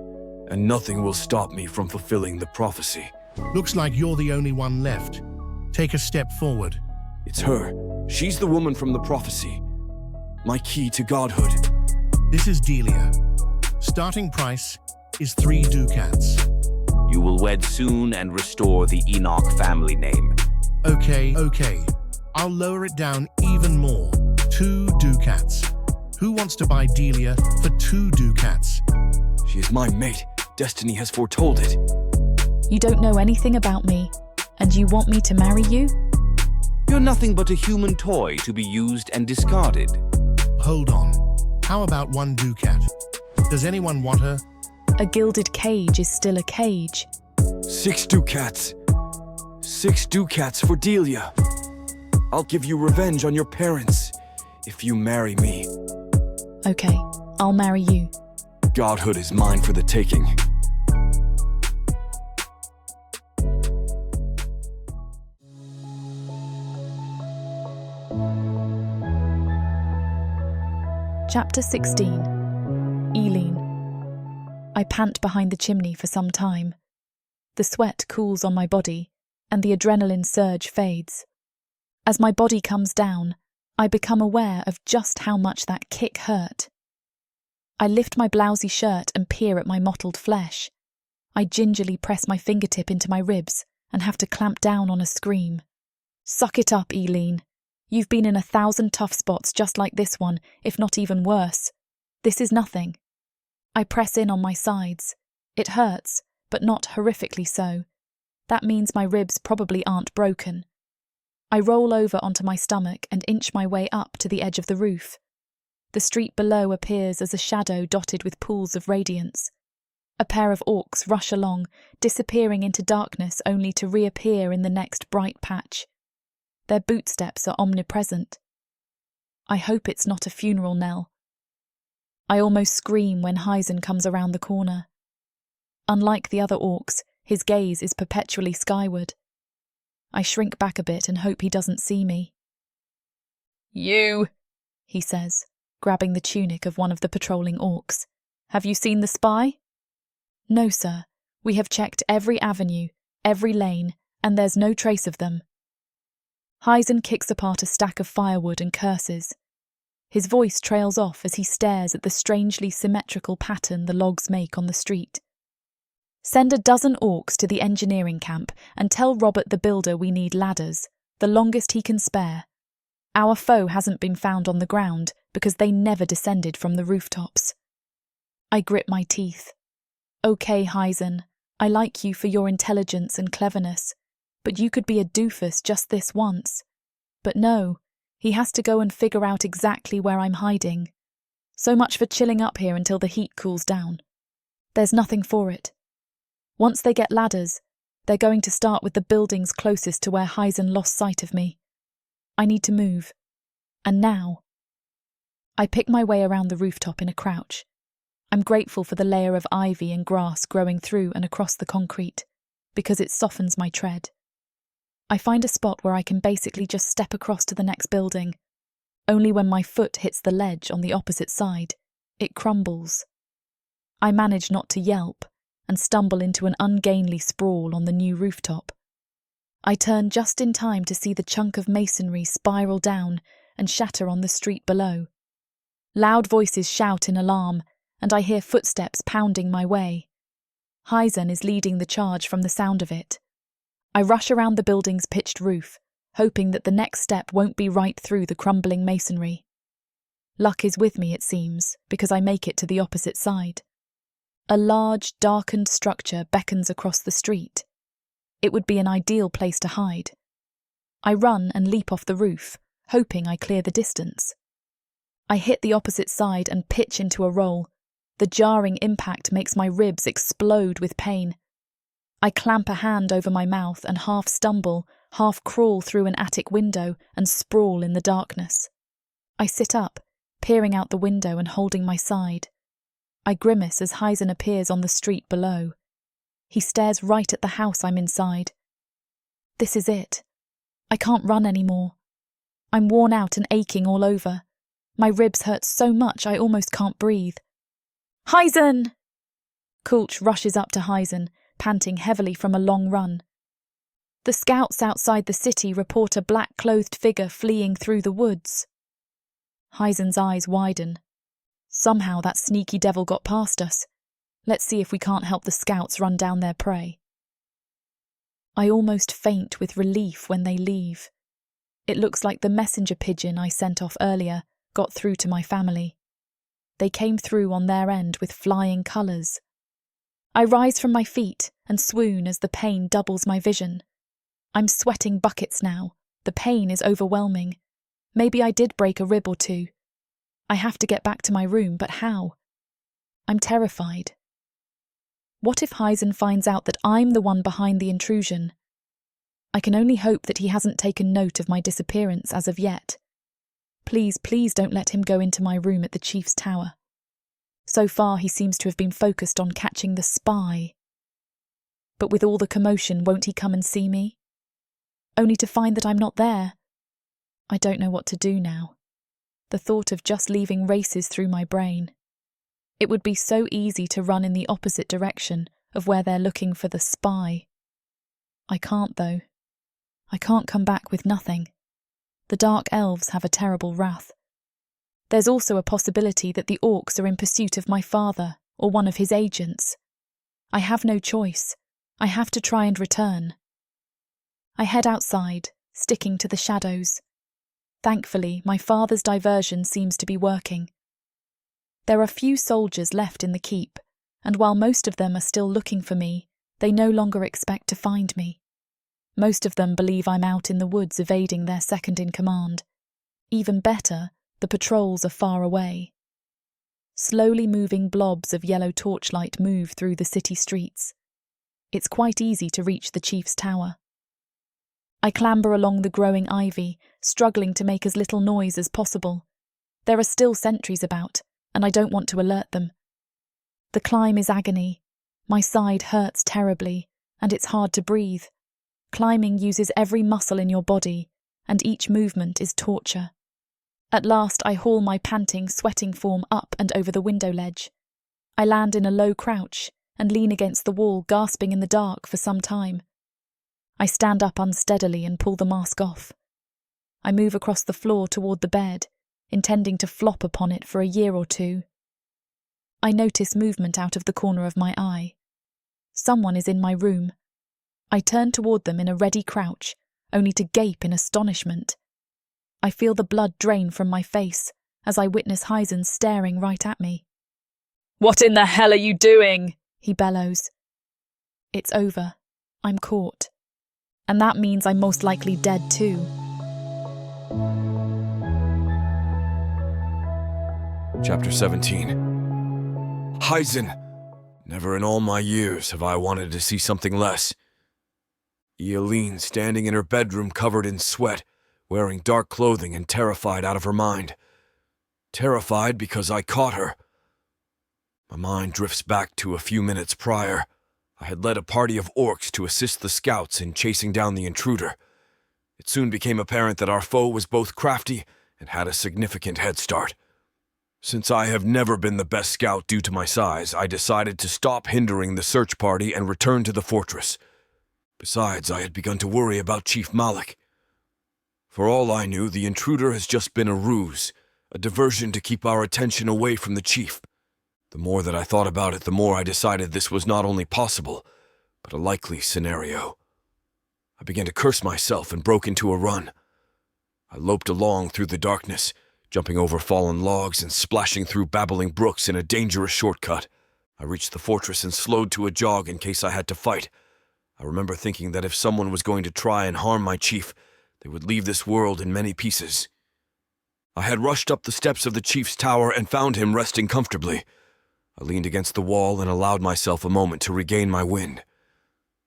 and nothing will stop me from fulfilling the prophecy. Looks like you're the only one left. Take a step forward. It's her. She's the woman from the prophecy. My key to godhood. This is Delia. Starting price is 3 ducats. You will wed soon and restore the Enoch family name. Okay. I'll lower it down even more. 2 ducats. Who wants to buy Delia for 2 ducats? She is my mate. Destiny has foretold it. You don't know anything about me, and you want me to marry you? You're nothing but a human toy to be used and discarded. Hold on. How about 1 ducat? Does anyone want her? A gilded cage is still a cage. 6 ducats. 6 ducats for Delia. I'll give you revenge on your parents if you marry me. Okay, I'll marry you. Godhood is mine for the taking. Chapter 16. Eileen. I pant behind the chimney for some time. The sweat cools on my body, and the adrenaline surge fades. As my body comes down, I become aware of just how much that kick hurt. I lift my blousy shirt and peer at my mottled flesh. I gingerly press my fingertip into my ribs and have to clamp down on a scream. Suck it up, Eileen. You've been in 1,000 tough spots just like this one, if not even worse. This is nothing. I press in on my sides. It hurts, but not horrifically so. That means my ribs probably aren't broken. I roll over onto my stomach and inch my way up to the edge of the roof. The street below appears as a shadow dotted with pools of radiance. A pair of orcs rush along, disappearing into darkness only to reappear in the next bright patch. Their bootsteps are omnipresent. I hope it's not a funeral knell. I almost scream when Heisen comes around the corner. Unlike the other orcs, his gaze is perpetually skyward. I shrink back a bit and hope he doesn't see me. "You," he says, grabbing the tunic of one of the patrolling orcs. "Have you seen the spy?" "No, sir. We have checked every avenue, every lane, and there's no trace of them." Heisen kicks apart a stack of firewood and curses. His voice trails off as he stares at the strangely symmetrical pattern the logs make on the street. "Send 12 orcs to the engineering camp and tell Robert the Builder we need ladders, the longest he can spare. Our foe hasn't been found on the ground because they never descended from the rooftops." I grit my teeth. "Okay, Heisen, I like you for your intelligence and cleverness, but you could be a doofus just this once. But no, he has to go and figure out exactly where I'm hiding. So much for chilling up here until the heat cools down. There's nothing for it. Once they get ladders, they're going to start with the buildings closest to where Heisen lost sight of me. I need to move. And now. I pick my way around the rooftop in a crouch. I'm grateful for the layer of ivy and grass growing through and across the concrete, because it softens my tread. I find a spot where I can basically just step across to the next building. Only when my foot hits the ledge on the opposite side, it crumbles. I manage not to yelp and stumble into an ungainly sprawl on the new rooftop. I turn just in time to see the chunk of masonry spiral down and shatter on the street below. Loud voices shout in alarm, and I hear footsteps pounding my way. Heisen is leading the charge from the sound of it. I rush around the building's pitched roof, hoping that the next step won't be right through the crumbling masonry. Luck is with me, it seems, because I make it to the opposite side. A large, darkened structure beckons across the street. It would be an ideal place to hide. I run and leap off the roof, hoping I clear the distance. I hit the opposite side and pitch into a roll. The jarring impact makes my ribs explode with pain. I clamp a hand over my mouth and half stumble, half crawl through an attic window and sprawl in the darkness. I sit up, peering out the window and holding my side. I grimace as Heisen appears on the street below. He stares right at the house I'm inside. This is it. I can't run anymore. I'm worn out and aching all over. My ribs hurt so much I almost can't breathe. Heisen! Kulch rushes up to Heisen, panting heavily from a long run. The scouts outside the city report a black-clothed figure fleeing through the woods. Heisen's eyes widen. Somehow that sneaky devil got past us. Let's see if we can't help the scouts run down their prey. I almost faint with relief when they leave. It looks like the messenger pigeon I sent off earlier got through to my family. They came through on their end with flying colours. I rise from my feet and swoon as the pain doubles my vision. I'm sweating buckets now. The pain is overwhelming. Maybe I did break a rib or two. I have to get back to my room, but how? I'm terrified. What if Heisen finds out that I'm the one behind the intrusion? I can only hope that he hasn't taken note of my disappearance as of yet. Please, please don't let him go into my room at the Chief's Tower. So far he seems to have been focused on catching the spy. But with all the commotion, won't he come and see me? Only to find that I'm not there. I don't know what to do now. The thought of just leaving races through my brain. It would be so easy to run in the opposite direction of where they're looking for the spy. I can't, though. I can't come back with nothing. The Dark Elves have a terrible wrath. There's also a possibility that the Orcs are in pursuit of my father or one of his agents. I have no choice. I have to try and return. I head outside, sticking to the shadows. Thankfully, my father's diversion seems to be working. There are few soldiers left in the keep, and while most of them are still looking for me, they no longer expect to find me. Most of them believe I'm out in the woods evading their second-in-command. Even better, the patrols are far away. Slowly moving blobs of yellow torchlight move through the city streets. It's quite easy to reach the Chief's Tower. I clamber along the growing ivy, struggling to make as little noise as possible. There are still sentries about, and I don't want to alert them. The climb is agony. My side hurts terribly, and it's hard to breathe. Climbing uses every muscle in your body, and each movement is torture. At last I haul my panting, sweating form up and over the window ledge. I land in a low crouch and lean against the wall, gasping in the dark for some time. I stand up unsteadily and pull the mask off. I move across the floor toward the bed, intending to flop upon it for a year or two. I notice movement out of the corner of my eye. Someone is in my room. I turn toward them in a ready crouch, only to gape in astonishment. I feel the blood drain from my face as I witness Heisen staring right at me. "What in the hell are you doing?" he bellows. It's over. I'm caught. And that means I'm most likely dead too. Chapter 17. Heisen! Never in all my years have I wanted to see something less. Eileen standing in her bedroom covered in sweat, wearing dark clothing and terrified out of her mind. Terrified because I caught her. My mind drifts back to a few minutes prior. I had led a party of orcs to assist the scouts in chasing down the intruder. It soon became apparent that our foe was both crafty and had a significant head start. Since I have never been the best scout due to my size, I decided to stop hindering the search party and return to the fortress. Besides, I had begun to worry about Chief Malik. For all I knew, the intruder has just been a ruse, a diversion to keep our attention away from the chief. The more that I thought about it, the more I decided this was not only possible, but a likely scenario. I began to curse myself and broke into a run. I loped along through the darkness, jumping over fallen logs and splashing through babbling brooks in a dangerous shortcut. I reached the fortress and slowed to a jog in case I had to fight. I remember thinking that if someone was going to try and harm my chief, they would leave this world in many pieces. I had rushed up the steps of the chief's tower and found him resting comfortably. I leaned against the wall and allowed myself a moment to regain my wind.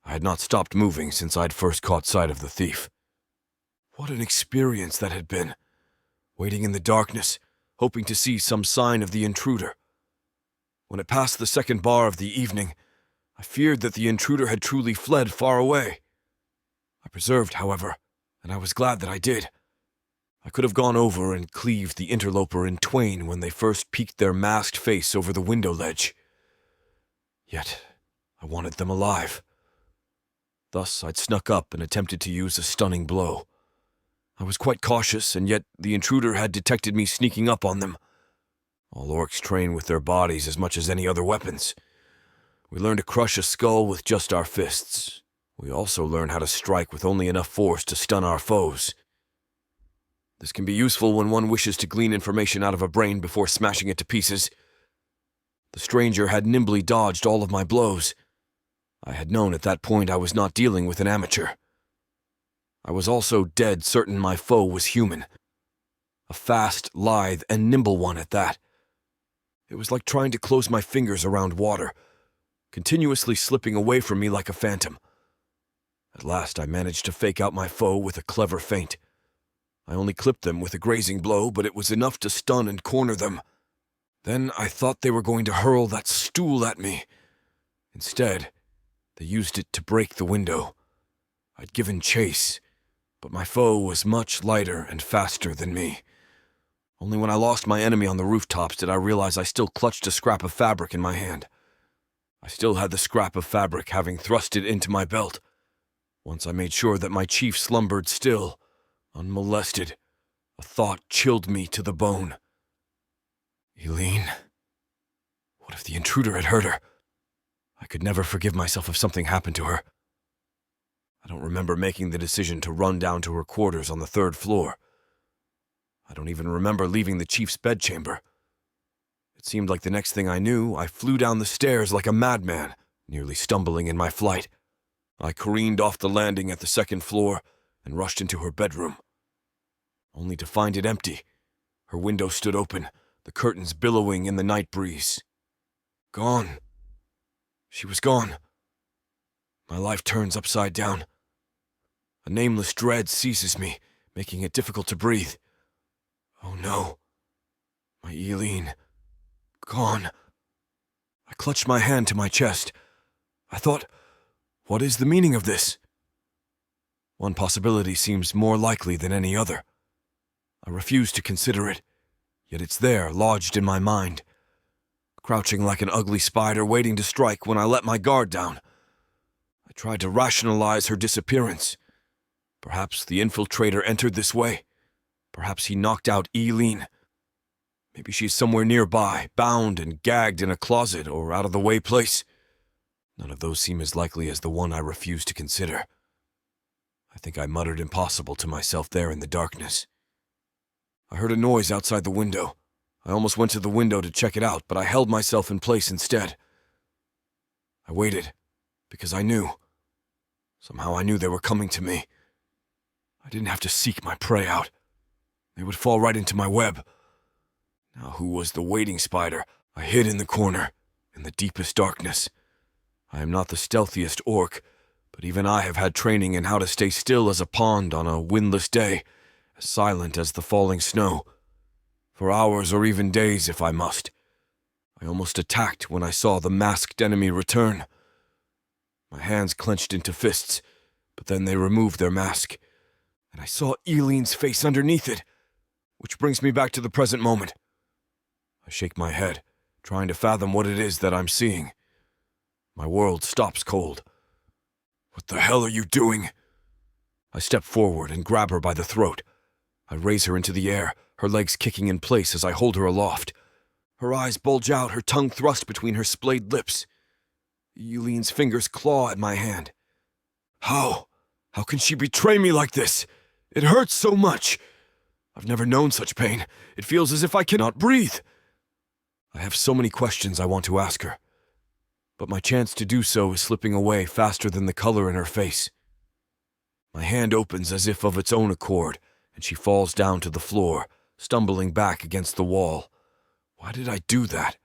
I had not stopped moving since I'd first caught sight of the thief. What an experience that had been, waiting in the darkness, hoping to see some sign of the intruder. When it passed the second bar of the evening, I feared that the intruder had truly fled far away. I preserved, however, and I was glad that I did. I could have gone over and cleaved the interloper in twain when they first peeked their masked face over the window ledge. Yet, I wanted them alive. Thus, I'd snuck up and attempted to use a stunning blow. I was quite cautious, and yet the intruder had detected me sneaking up on them. All orcs train with their bodies as much as any other weapons. We learn to crush a skull with just our fists. We also learn how to strike with only enough force to stun our foes. This can be useful when one wishes to glean information out of a brain before smashing it to pieces. The stranger had nimbly dodged all of my blows. I had known at that point I was not dealing with an amateur. I was also dead certain my foe was human. A fast, lithe, and nimble one at that. It was like trying to close my fingers around water, continuously slipping away from me like a phantom. At last I managed to fake out my foe with a clever feint. I only clipped them with a grazing blow, but it was enough to stun and corner them. Then I thought they were going to hurl that stool at me. Instead, they used it to break the window. I'd given chase, but my foe was much lighter and faster than me. Only when I lost my enemy on the rooftops did I realize I still clutched a scrap of fabric in my hand. I still had the scrap of fabric, having thrust it into my belt. Once I made sure that my chief slumbered still, unmolested, a thought chilled me to the bone. Eileen? What if the intruder had hurt her? I could never forgive myself if something happened to her. I don't remember making the decision to run down to her quarters on the 3rd floor. I don't even remember leaving the chief's bedchamber. It seemed like the next thing I knew, I flew down the stairs like a madman, nearly stumbling in my flight. I careened off the landing at the 2nd floor and rushed into her bedroom, only to find it empty. Her window stood open, the curtains billowing in the night breeze. Gone. She was gone. My life turns upside down. A nameless dread seizes me, making it difficult to breathe. Oh no. My Eileen. Gone. I clutched my hand to my chest. I thought, what is the meaning of this? One possibility seems more likely than any other. I refuse to consider it, yet it's there, lodged in my mind. Crouching like an ugly spider waiting to strike when I let my guard down. I tried to rationalize her disappearance. Perhaps the infiltrator entered this way. Perhaps he knocked out Eileen. Maybe she's somewhere nearby, bound and gagged in a closet or out-of-the-way place. None of those seem as likely as the one I refuse to consider. I think I muttered impossible to myself there in the darkness. I heard a noise outside the window. I almost went to the window to check it out, but I held myself in place instead. I waited, because I knew. Somehow I knew they were coming to me. I didn't have to seek my prey out. They would fall right into my web. Now who was the waiting spider? I hid in the corner, in the deepest darkness. I am not the stealthiest orc, but even I have had training in how to stay still as a pond on a windless day, as silent as the falling snow. For hours or even days if I must. I almost attacked when I saw the masked enemy return. My hands clenched into fists, but then they removed their mask, and I saw Eileen's face underneath it, which brings me back to the present moment. I shake my head, trying to fathom what it is that I'm seeing. My world stops cold. What the hell are you doing? I step forward and grab her by the throat. I raise her into the air, her legs kicking in place as I hold her aloft. Her eyes bulge out, her tongue thrust between her splayed lips. Eileen's fingers claw at my hand. How? How can she betray me like this? It hurts so much. I've never known such pain. It feels as if I cannot breathe. I have so many questions I want to ask her, but my chance to do so is slipping away faster than the color in her face. My hand opens as if of its own accord, and she falls down to the floor, stumbling back against the wall. Why did I do that?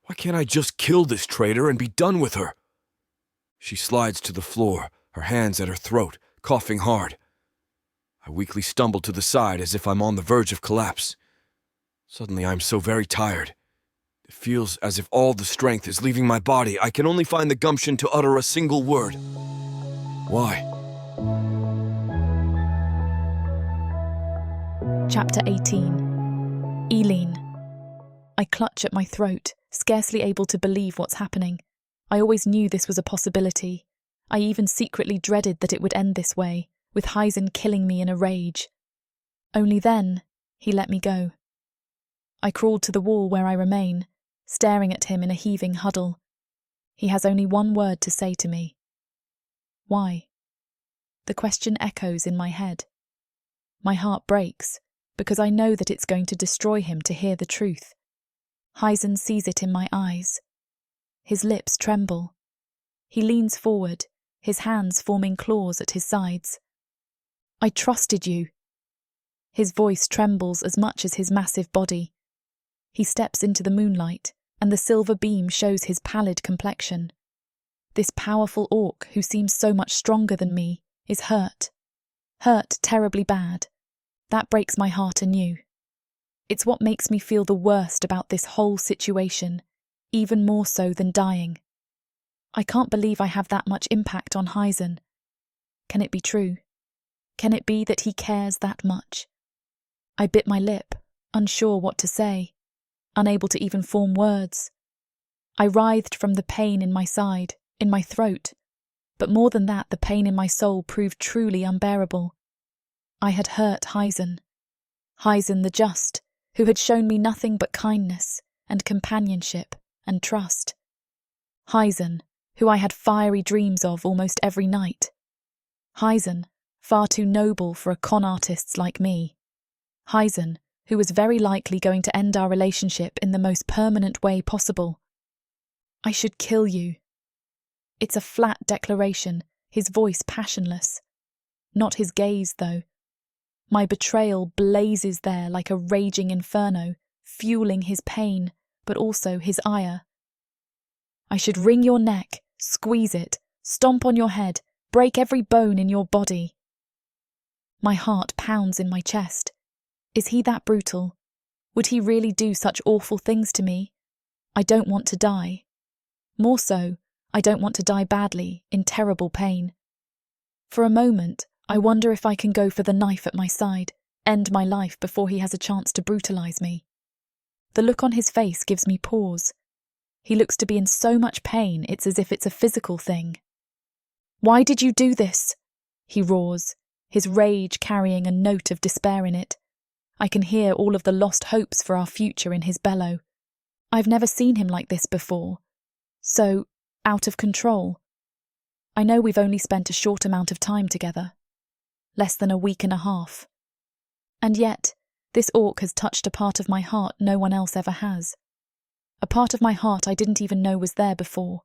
Why can't I just kill this traitor and be done with her? She slides to the floor, her hands at her throat, coughing hard. I weakly stumble to the side as if I'm on the verge of collapse. Suddenly I'm so very tired. It feels as if all the strength is leaving my body. I can only find the gumption to utter a single word. Why? Chapter 18. Eileen. I clutch at my throat, scarcely able to believe what's happening. I always knew this was a possibility. I even secretly dreaded that it would end this way, with Heisen killing me in a rage. Only then, he let me go. I crawled to the wall where I remain, staring at him in a heaving huddle. He has only one word to say to me. Why? The question echoes in my head. My heart breaks, because I know that it's going to destroy him to hear the truth. Heisen sees it in my eyes. His lips tremble. He leans forward, his hands forming claws at his sides. I trusted you. His voice trembles as much as his massive body. He steps into the moonlight, and the silver beam shows his pallid complexion. This powerful orc, who seems so much stronger than me, is hurt. Hurt terribly bad. That breaks my heart anew. It's what makes me feel the worst about this whole situation, even more so than dying. I can't believe I have that much impact on Heisen. Can it be true? Can it be that he cares that much? I bit my lip, unsure what to say, unable to even form words. I writhed from the pain in my side, in my throat, but more than that, the pain in my soul proved truly unbearable. I had hurt Heisen. Heisen the just, who had shown me nothing but kindness and companionship and trust. Heisen, who I had fiery dreams of almost every night. Heisen, far too noble for a con artist like me. Heisen, who was very likely going to end our relationship in the most permanent way possible. I should kill you. It's a flat declaration, his voice passionless. Not his gaze, though. My betrayal blazes there like a raging inferno, fueling his pain, but also his ire. I should wring your neck, squeeze it, stomp on your head, break every bone in your body. My heart pounds in my chest. Is he that brutal? Would he really do such awful things to me? I don't want to die. More so, I don't want to die badly, in terrible pain. For a moment, I wonder if I can go for the knife at my side, end my life before he has a chance to brutalise me. The look on his face gives me pause. He looks to be in so much pain, it's as if it's a physical thing. Why did you do this? He roars, his rage carrying a note of despair in it. I can hear all of the lost hopes for our future in his bellow. I've never seen him like this before. So, out of control. I know we've only spent a short amount of time together. Less than a week and a half. And yet, this orc has touched a part of my heart no one else ever has. A part of my heart I didn't even know was there before.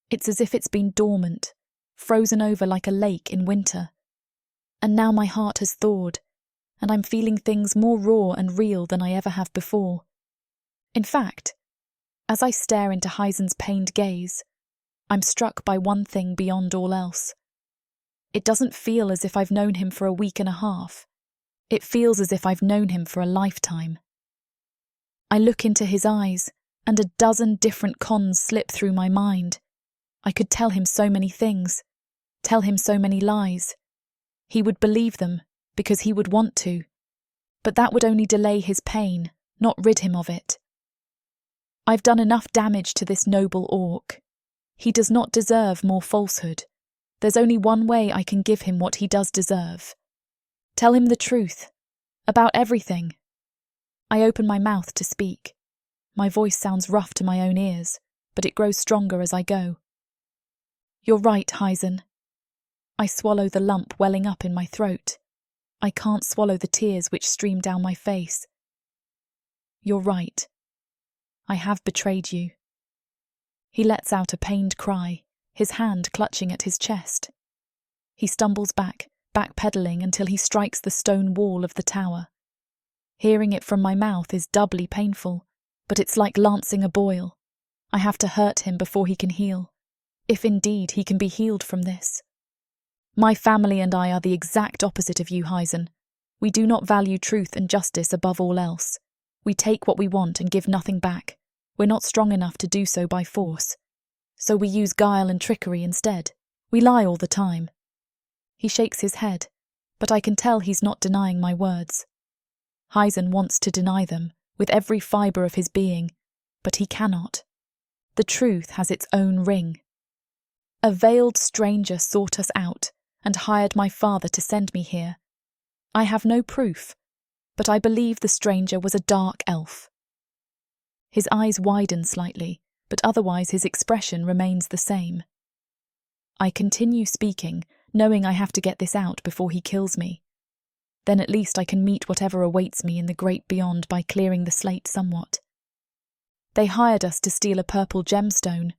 It's as if it's been dormant, frozen over like a lake in winter. And now my heart has thawed, and I'm feeling things more raw and real than I ever have before. In fact, as I stare into Heisen's pained gaze, I'm struck by one thing beyond all else. It doesn't feel as if I've known him for a week and a half. It feels as if I've known him for a lifetime. I look into his eyes, and a dozen different cons slip through my mind. I could tell him so many things, tell him so many lies. He would believe them, because he would want to. But that would only delay his pain, not rid him of it. I've done enough damage to this noble orc. He does not deserve more falsehood. There's only one way I can give him what he does deserve. Tell him the truth. About everything. I open my mouth to speak. My voice sounds rough to my own ears, but it grows stronger as I go. You're right, Heisen. I swallow the lump welling up in my throat. I can't swallow the tears which stream down my face. You're right. I have betrayed you. He lets out a pained cry, his hand clutching at his chest. He stumbles backpedaling until he strikes the stone wall of the tower. Hearing it from my mouth is doubly painful, but it's like lancing a boil. I have to hurt him before he can heal, if indeed he can be healed from this. My family and I are the exact opposite of you, Heisen. We do not value truth and justice above all else. We take what we want and give nothing back. We're not strong enough to do so by force. So we use guile and trickery instead. We lie all the time. He shakes his head, but I can tell he's not denying my words. Heisen wants to deny them with every fibre of his being, but he cannot. The truth has its own ring. A veiled stranger sought us out and hired my father to send me here. I have no proof, but I believe the stranger was a dark elf. His eyes widen slightly, but otherwise his expression remains the same. I continue speaking, knowing I have to get this out before he kills me. Then at least I can meet whatever awaits me in the great beyond by clearing the slate somewhat. They hired us to steal a purple gemstone.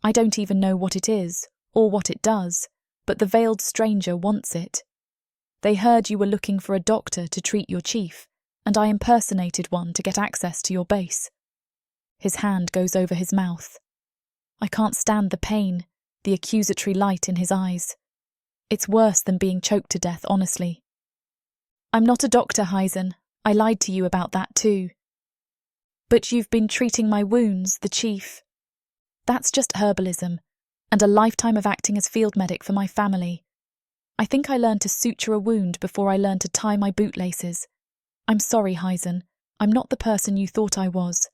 I don't even know what it is, or what it does, but the veiled stranger wants it. They heard you were looking for a doctor to treat your chief, and I impersonated one to get access to your base. His hand goes over his mouth. I can't stand the pain, the accusatory light in his eyes. It's worse than being choked to death, honestly. I'm not a doctor, Heisen. I lied to you about that too. But you've been treating my wounds, the chief. That's just herbalism, and a lifetime of acting as field medic for my family. I think I learned to suture a wound before I learned to tie my bootlaces. I'm sorry, Heisen. I'm not the person you thought I was.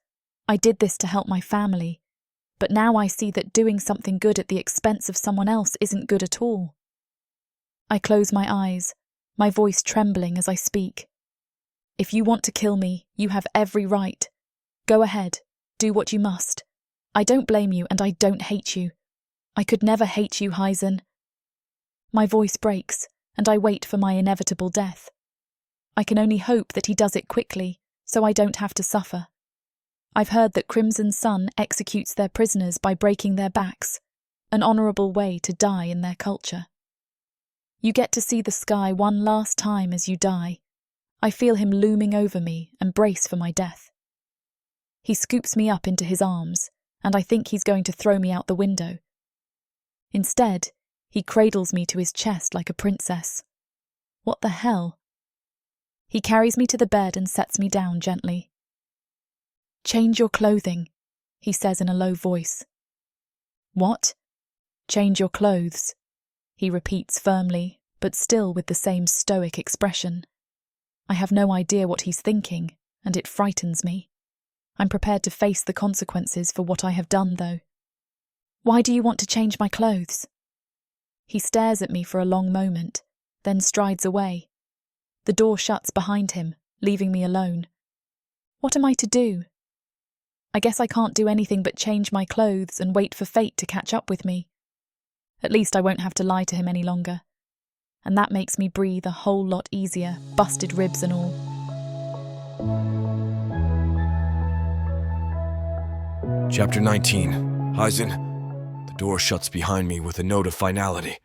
I did this to help my family, but now I see that doing something good at the expense of someone else isn't good at all. I close my eyes, my voice trembling as I speak. If you want to kill me, you have every right. Go ahead, do what you must. I don't blame you and I don't hate you. I could never hate you, Heisen. My voice breaks, and I wait for my inevitable death. I can only hope that he does it quickly, so I don't have to suffer. I've heard that Crimson Sun executes their prisoners by breaking their backs, an honourable way to die in their culture. You get to see the sky one last time as you die. I feel him looming over me and brace for my death. He scoops me up into his arms, and I think he's going to throw me out the window. Instead, he cradles me to his chest like a princess. What the hell? He carries me to the bed and sets me down gently. Change your clothing, he says in a low voice. What? Change your clothes, he repeats firmly, but still with the same stoic expression. I have no idea what he's thinking, and it frightens me. I'm prepared to face the consequences for what I have done, though. Why do you want to change my clothes? He stares at me for a long moment, then strides away. The door shuts behind him, leaving me alone. What am I to do? I guess I can't do anything but change my clothes and wait for fate to catch up with me. At least I won't have to lie to him any longer. And that makes me breathe a whole lot easier, busted ribs and all. Chapter 19. Heisen. The door shuts behind me with a note of finality.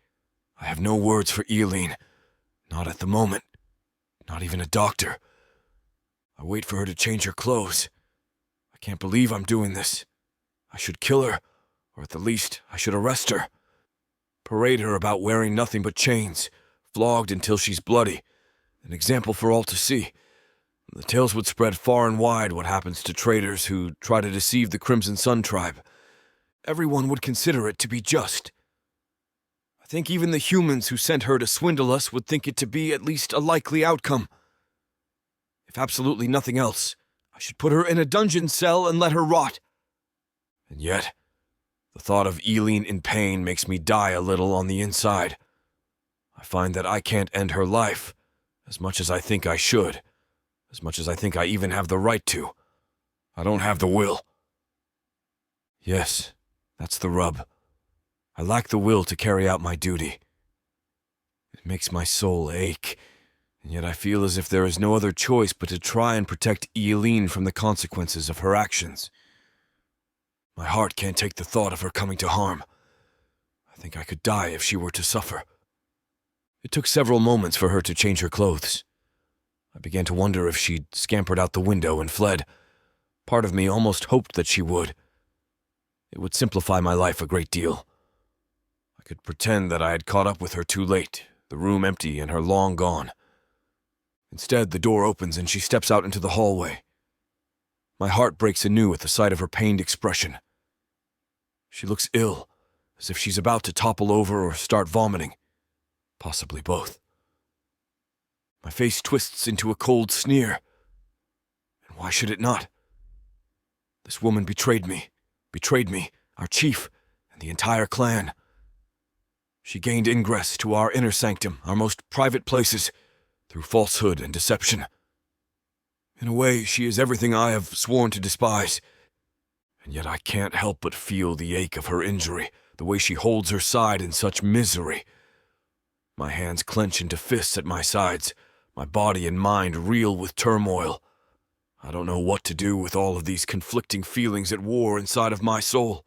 I have no words for Eileen. Not at the moment. Not even a doctor. I wait for her to change her clothes. I can't believe I'm doing this. I should kill her, or at the least, I should arrest her. Parade her about wearing nothing but chains, flogged until she's bloody. An example for all to see. The tales would spread far and wide what happens to traitors who try to deceive the Crimson Sun tribe. Everyone would consider it to be just. I think even the humans who sent her to swindle us would think it to be at least a likely outcome. If absolutely nothing else, I should put her in a dungeon cell and let her rot. And yet, the thought of Eileen in pain makes me die a little on the inside. I find that I can't end her life, as much as I think I should, as much as I think I even have the right to. I don't have the will. Yes, that's the rub. I lack the will to carry out my duty. It makes my soul ache, and yet I feel as if there is no other choice but to try and protect Eileen from the consequences of her actions. My heart can't take the thought of her coming to harm. I think I could die if she were to suffer. It took several moments for her to change her clothes. I began to wonder if she'd scampered out the window and fled. Part of me almost hoped that she would. It would simplify my life a great deal. I could pretend that I had caught up with her too late, the room empty and her long gone. Instead, the door opens and she steps out into the hallway. My heart breaks anew at the sight of her pained expression. She looks ill, as if she's about to topple over or start vomiting. Possibly both. My face twists into a cold sneer. And why should it not? This woman betrayed me, our chief, and the entire clan. She gained ingress to our inner sanctum, our most private places, through falsehood and deception. In a way, she is everything I have sworn to despise. And yet I can't help but feel the ache of her injury, the way she holds her side in such misery. My hands clench into fists at my sides, my body and mind reel with turmoil. I don't know what to do with all of these conflicting feelings at war inside of my soul.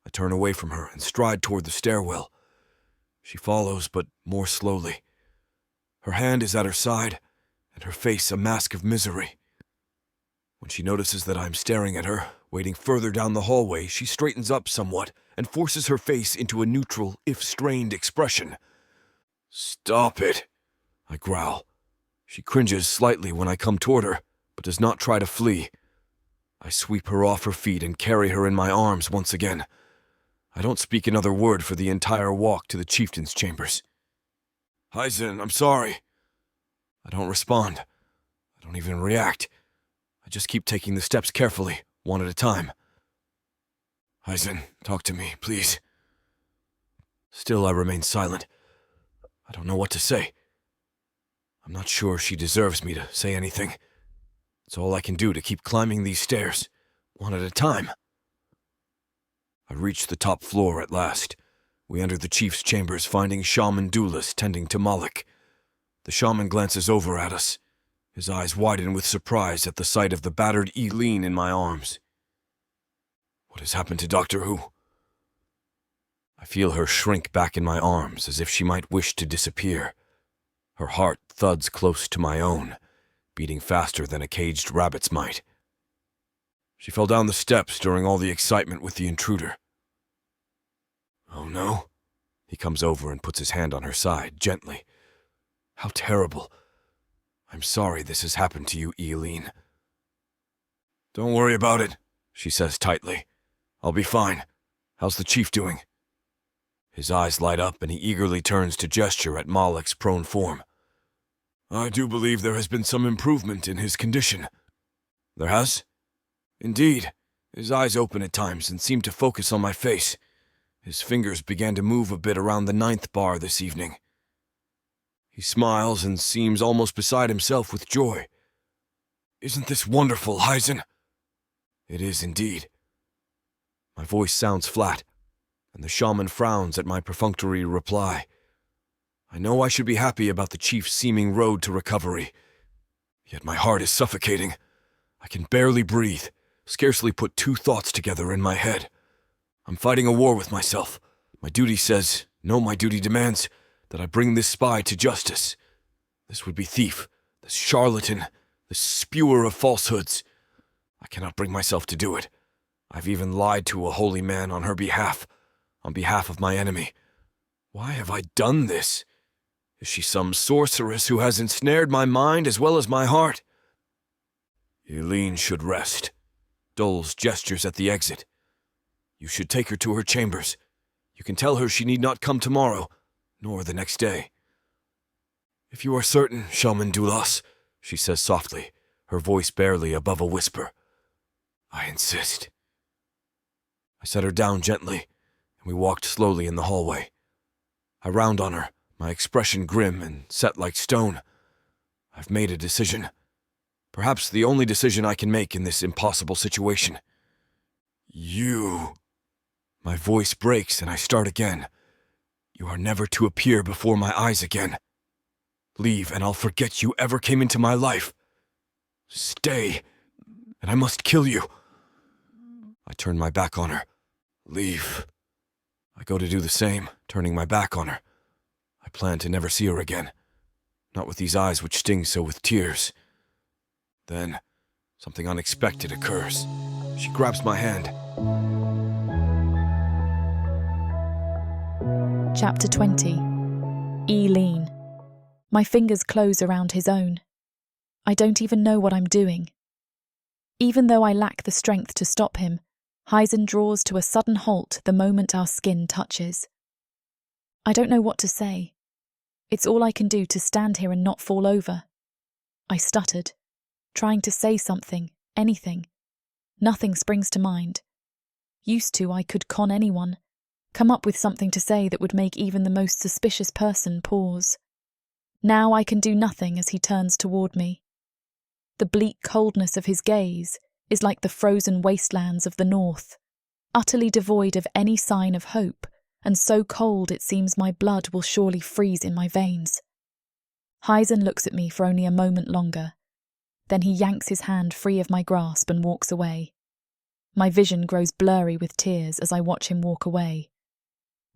I turn away from her and stride toward the stairwell. She follows, but more slowly. Her hand is at her side, and her face a mask of misery. When she notices that I'm staring at her, waiting further down the hallway, she straightens up somewhat and forces her face into a neutral, if strained, expression. "Stop it," I growl. She cringes slightly when I come toward her, but does not try to flee. I sweep her off her feet and carry her in my arms once again. I don't speak another word for the entire walk to the chieftain's chambers. "Heisen, I'm sorry." I don't respond. I don't even react. I just keep taking the steps carefully, one at a time. "Heisen, talk to me, please." Still, I remain silent. I don't know what to say. I'm not sure she deserves me to say anything. It's all I can do to keep climbing these stairs, one at a time. I reach the top floor at last. We enter the chief's chambers, finding Shaman Duelist tending to Moloch. The shaman glances over at us. His eyes widen with surprise at the sight of the battered Eileen in my arms. What has happened to Doctor Who? I feel her shrink back in my arms as if she might wish to disappear. Her heart thuds close to my own, beating faster than a caged rabbit's might. She fell down the steps during all the excitement with the intruder. "Oh no?" He comes over and puts his hand on her side, gently. "How terrible. I'm sorry this has happened to you, Eileen." "Don't worry about it," she says tightly. "I'll be fine. How's the chief doing?" His eyes light up and he eagerly turns to gesture at Moloch's prone form. "I do believe there has been some improvement in his condition." "There has?" "Indeed." His eyes open at times and seem to focus on my face. His fingers began to move a bit around the 9th bar this evening. He smiles and seems almost beside himself with joy. "Isn't this wonderful, Heisen?" "It is indeed." My voice sounds flat, and the shaman frowns at my perfunctory reply. I know I should be happy about the chief's seeming road to recovery, yet my heart is suffocating. I can barely breathe, scarcely put two thoughts together in my head. I'm fighting a war with myself. My duty says, no, my duty demands, that I bring this spy to justice. This would-be thief, this charlatan, this spewer of falsehoods. I cannot bring myself to do it. I've even lied to a holy man on her behalf, on behalf of my enemy. Why have I done this? Is she some sorceress who has ensnared my mind as well as my heart? Eileen should rest. Dole's gestures at the exit. You should take her to her chambers. You can tell her she need not come tomorrow, nor the next day. If you are certain, Shaman Dulas, she says softly, her voice barely above a whisper. I insist. I set her down gently, and we walked slowly in the hallway. I round on her, my expression grim and set like stone. I've made a decision. Perhaps the only decision I can make in this impossible situation. You... My voice breaks and I start again. You are never to appear before my eyes again. Leave and I'll forget you ever came into my life. Stay, and I must kill you. I turn my back on her. Leave. I go to do the same, turning my back on her. I plan to never see her again. Not with these eyes which sting so with tears. Then, something unexpected occurs. She grabs my hand. Chapter 20. Eileen. My fingers close around his own. I don't even know what I'm doing. Even though I lack the strength to stop him, Heisen draws to a sudden halt the moment our skin touches. I don't know what to say. It's all I can do to stand here and not fall over. I stuttered, trying to say something, anything. Nothing springs to mind. Used to, I could con anyone, come up with something to say that would make even the most suspicious person pause. Now I can do nothing as he turns toward me. The bleak coldness of his gaze is like the frozen wastelands of the north, utterly devoid of any sign of hope, and so cold it seems my blood will surely freeze in my veins. Heisen looks at me for only a moment longer. Then he yanks his hand free of my grasp and walks away. My vision grows blurry with tears as I watch him walk away.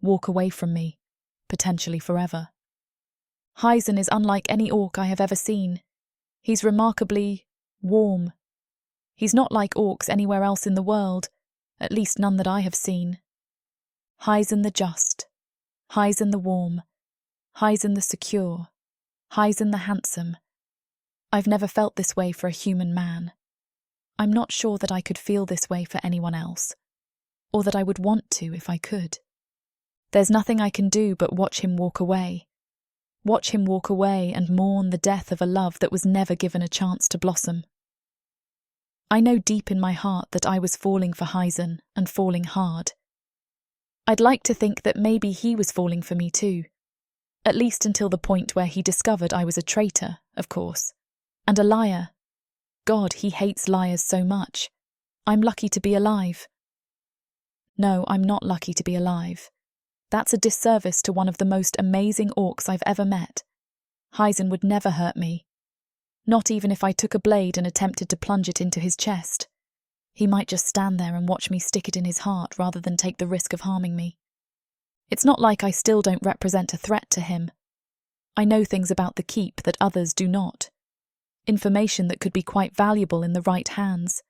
Walk away from me, potentially forever. Heisen is unlike any orc I have ever seen. He's remarkably warm. He's not like orcs anywhere else in the world, at least none that I have seen. Heisen the just, Heisen the warm, Heisen the secure, Heisen the handsome. I've never felt this way for a human man. I'm not sure that I could feel this way for anyone else, or that I would want to if I could. There's nothing I can do but watch him walk away. Watch him walk away and mourn the death of a love that was never given a chance to blossom. I know deep in my heart that I was falling for Heisen, and falling hard. I'd like to think that maybe he was falling for me too, at least until the point where he discovered I was a traitor, of course, and a liar. God, he hates liars so much. I'm lucky to be alive. No, I'm not lucky to be alive. That's a disservice to one of the most amazing orcs I've ever met. Heisen would never hurt me. Not even if I took a blade and attempted to plunge it into his chest. He might just stand there and watch me stick it in his heart rather than take the risk of harming me. It's not like I still don't represent a threat to him. I know things about the keep that others do not. Information that could be quite valuable in the right hands.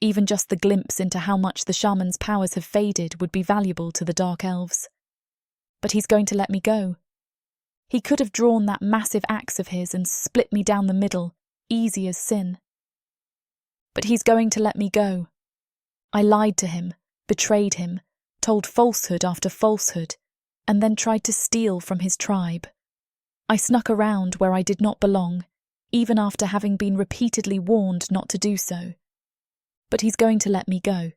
Even just the glimpse into how much the shaman's powers have faded would be valuable to the dark elves. But he's going to let me go. He could have drawn that massive axe of his and split me down the middle, easy as sin. But he's going to let me go. I lied to him, betrayed him, told falsehood after falsehood, and then tried to steal from his tribe. I snuck around where I did not belong, even after having been repeatedly warned not to do so. But he's going to let me go.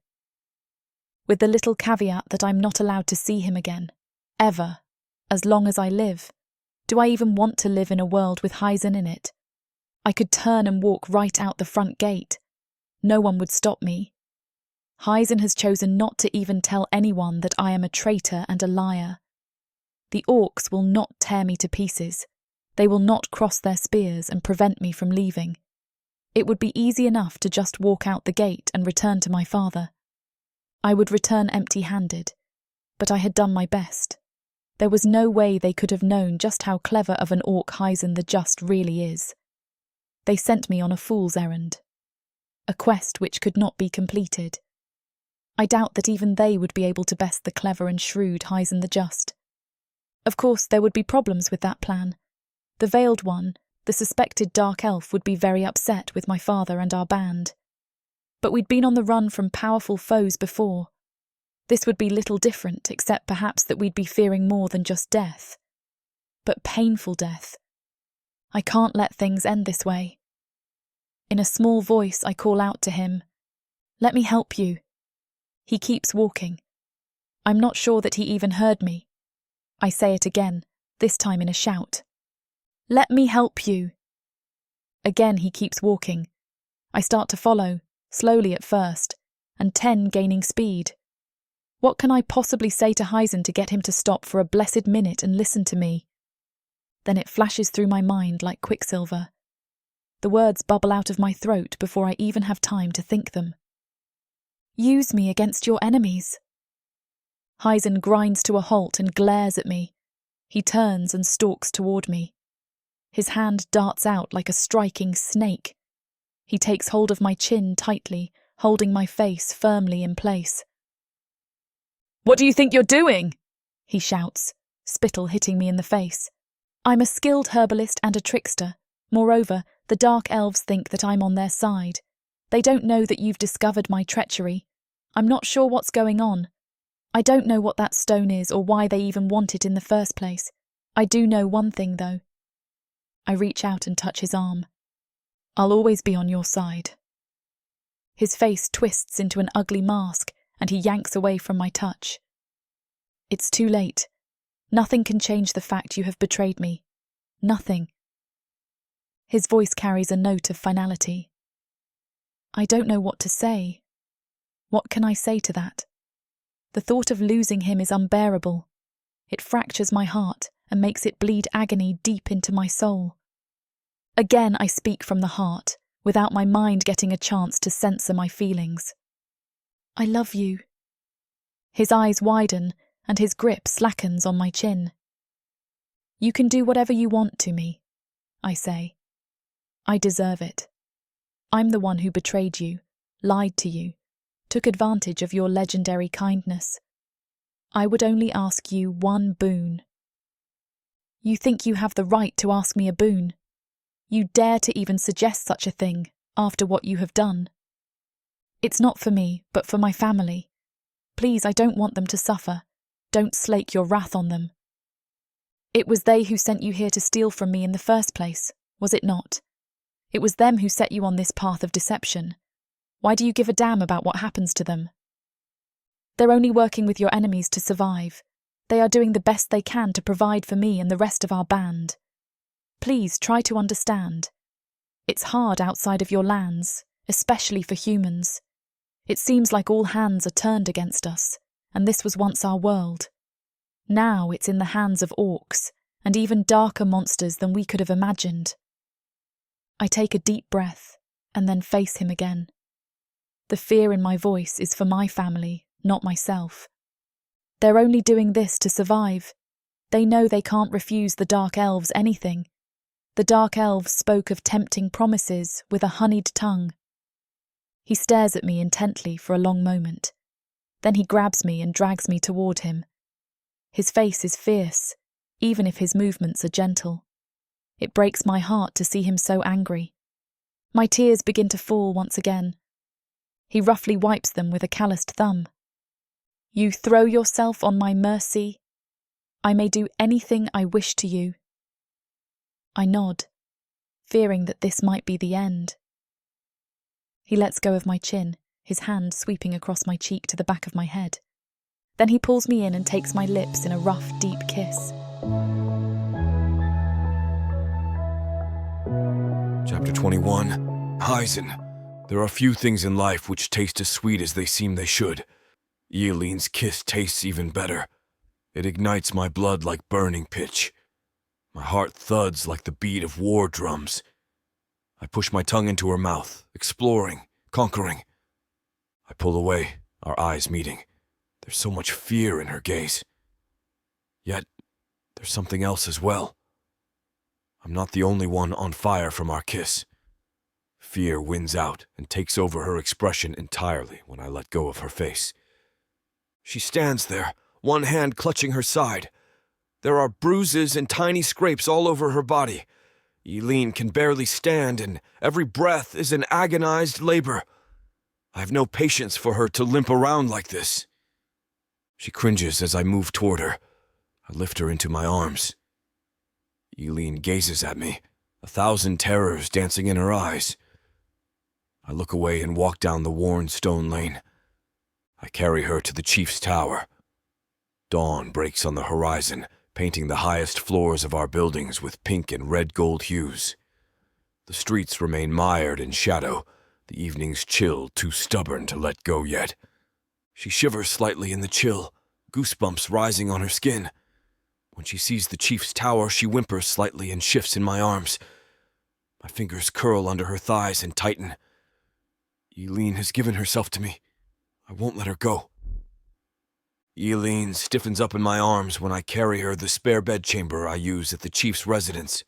With the little caveat that I'm not allowed to see him again, ever, as long as I live. Do I even want to live in a world with Heisen in it? I could turn and walk right out the front gate. No one would stop me. Heisen has chosen not to even tell anyone that I am a traitor and a liar. The orcs will not tear me to pieces. They will not cross their spears and prevent me from leaving. It would be easy enough to just walk out the gate and return to my father. I would return empty-handed, but I had done my best. There was no way they could have known just how clever of an orc Heisen the Just really is. They sent me on a fool's errand. A quest which could not be completed. I doubt that even they would be able to best the clever and shrewd Heisen the Just. Of course, there would be problems with that plan. The Veiled One, the suspected dark elf, would be very upset with my father and our band. But we'd been on the run from powerful foes before. This would be little different, except perhaps that we'd be fearing more than just death. But painful death. I can't let things end this way. In a small voice, I call out to him, "Let me help you." He keeps walking. I'm not sure that he even heard me. I say it again, this time in a shout. "Let me help you." Again he keeps walking. I start to follow, slowly at first, and 10 gaining speed. What can I possibly say to Heisen to get him to stop for a blessed minute and listen to me? Then it flashes through my mind like quicksilver. The words bubble out of my throat before I even have time to think them. "Use me against your enemies." Heisen grinds to a halt and glares at me. He turns and stalks toward me. His hand darts out like a striking snake. He takes hold of my chin tightly, holding my face firmly in place. "What do you think you're doing?" he shouts, spittle hitting me in the face. I'm a skilled herbalist and a trickster. Moreover, the dark elves think that I'm on their side. They don't know that you've discovered my treachery. I'm not sure what's going on. I don't know what that stone is or why they even want it in the first place. I do know one thing, though. I reach out and touch his arm. I'll always be on your side. His face twists into an ugly mask, and he yanks away from my touch. It's too late. Nothing can change the fact you have betrayed me. Nothing. His voice carries a note of finality. I don't know what to say. What can I say to that? The thought of losing him is unbearable. It fractures my heart and makes it bleed agony deep into my soul. Again I speak from the heart, without my mind getting a chance to censor my feelings. I love you. His eyes widen, and his grip slackens on my chin. You can do whatever you want to me, I say. I deserve it. I'm the one who betrayed you, lied to you, took advantage of your legendary kindness. I would only ask you one boon. You think you have the right to ask me a boon? You dare to even suggest such a thing after what you have done? It's not for me, but for my family. Please, I don't want them to suffer. Don't slake your wrath on them. It was they who sent you here to steal from me in the first place, was it not? It was them who set you on this path of deception. Why do you give a damn about what happens to them? They're only working with your enemies to survive. They are doing the best they can to provide for me and the rest of our band. Please try to understand. It's hard outside of your lands, especially for humans. It seems like all hands are turned against us, and this was once our world. Now it's in the hands of orcs, and even darker monsters than we could have imagined. I take a deep breath, and then face him again. The fear in my voice is for my family, not myself. They're only doing this to survive. They know they can't refuse the Dark Elves anything. The Dark Elves spoke of tempting promises with a honeyed tongue. He stares at me intently for a long moment. Then he grabs me and drags me toward him. His face is fierce, even if his movements are gentle. It breaks my heart to see him so angry. My tears begin to fall once again. He roughly wipes them with a calloused thumb. You throw yourself on my mercy. I may do anything I wish to you. I nod, fearing that this might be the end. He lets go of my chin, his hand sweeping across my cheek to the back of my head. Then he pulls me in and takes my lips in a rough, deep kiss. Chapter 21. Heisen. There are few things in life which taste as sweet as they seem they should. Eileen's kiss tastes even better. It ignites my blood like burning pitch. My heart thuds like the beat of war drums. I push my tongue into her mouth, exploring, conquering. I pull away, our eyes meeting. There's so much fear in her gaze. Yet, there's something else as well. I'm not the only one on fire from our kiss. Fear wins out and takes over her expression entirely when I let go of her face. She stands there, one hand clutching her side. There are bruises and tiny scrapes all over her body. Eileen can barely stand, and every breath is an agonized labor. I have no patience for her to limp around like this. She cringes as I move toward her. I lift her into my arms. Eileen gazes at me, 1,000 terrors dancing in her eyes. I look away and walk down the worn stone lane. I carry her to the chief's tower. Dawn breaks on the horizon, painting the highest floors of our buildings with pink and red gold hues. The streets remain mired in shadow, the evening's chill too stubborn to let go yet. She shivers slightly in the chill, goosebumps rising on her skin. When she sees the chief's tower, she whimpers slightly and shifts in my arms. My fingers curl under her thighs and tighten. Eileen has given herself to me. I won't let her go. Eileen stiffens up in my arms when I carry her to the spare bedchamber I use at the chief's residence.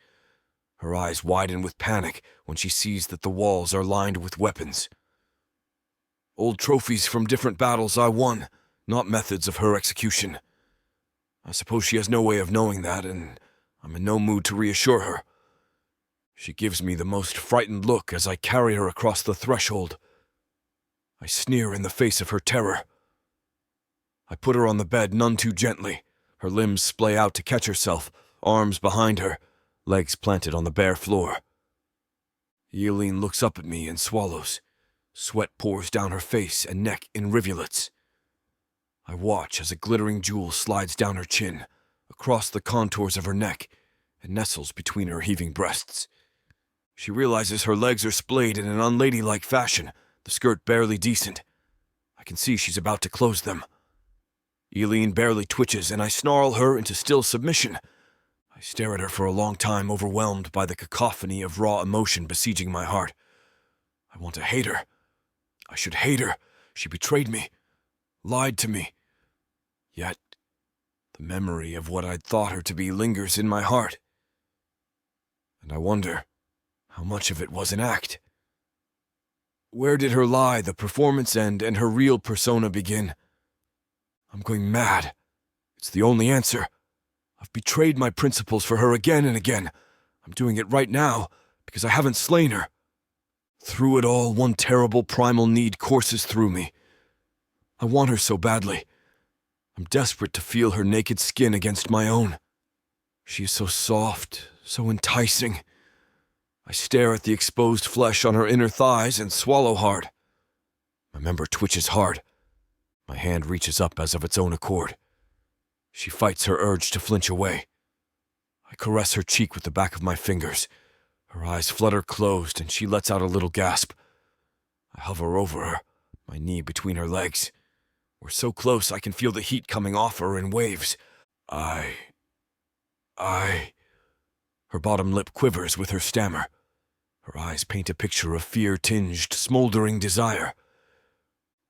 Her eyes widen with panic when she sees that the walls are lined with weapons. Old trophies from different battles I won, not methods of her execution. I suppose she has no way of knowing that, and I'm in no mood to reassure her. She gives me the most frightened look as I carry her across the threshold. I sneer in the face of her terror. I put her on the bed none too gently. Her limbs splay out to catch herself, arms behind her, legs planted on the bare floor. Eileen looks up at me and swallows. Sweat pours down her face and neck in rivulets. I watch as a glittering jewel slides down her chin, across the contours of her neck, and nestles between her heaving breasts. She realizes her legs are splayed in an unladylike fashion, the skirt barely decent. I can see she's about to close them. Eileen barely twitches, and I snarl her into still submission. I stare at her for a long time, overwhelmed by the cacophony of raw emotion besieging my heart. I want to hate her. I should hate her. She betrayed me, lied to me. Yet, the memory of what I'd thought her to be lingers in my heart. And I wonder how much of it was an act. Where did her lie, the performance end, and her real persona begin? I'm going mad. It's the only answer. I've betrayed my principles for her again and again. I'm doing it right now because I haven't slain her. Through it all, one terrible primal need courses through me. I want her so badly. I'm desperate to feel her naked skin against my own. She is so soft, so enticing. I stare at the exposed flesh on her inner thighs and swallow hard. My member twitches hard. My hand reaches up as of its own accord. She fights her urge to flinch away. I caress her cheek with the back of my fingers. Her eyes flutter closed and she lets out a little gasp. I hover over her, my knee between her legs. We're so close I can feel the heat coming off her in waves. I... Her bottom lip quivers with her stammer. Her eyes paint a picture of fear-tinged, smoldering desire.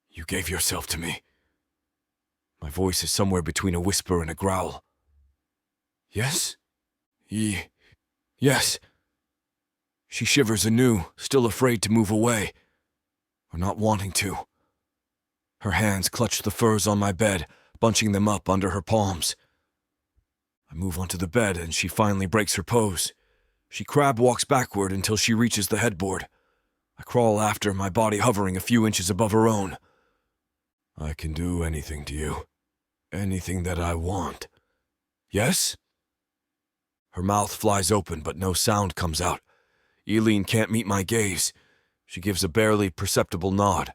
You gave yourself to me. My voice is somewhere between a whisper and a growl. Yes? Yes. She shivers anew, still afraid to move away, or not wanting to. Her hands clutch the furs on my bed, bunching them up under her palms. I move onto the bed and she finally breaks her pose. She crab walks backward until she reaches the headboard. I crawl after, my body hovering a few inches above her own. I can do anything to you. Anything that I want. Yes? Her mouth flies open, but no sound comes out. Eileen can't meet my gaze. She gives a barely perceptible nod.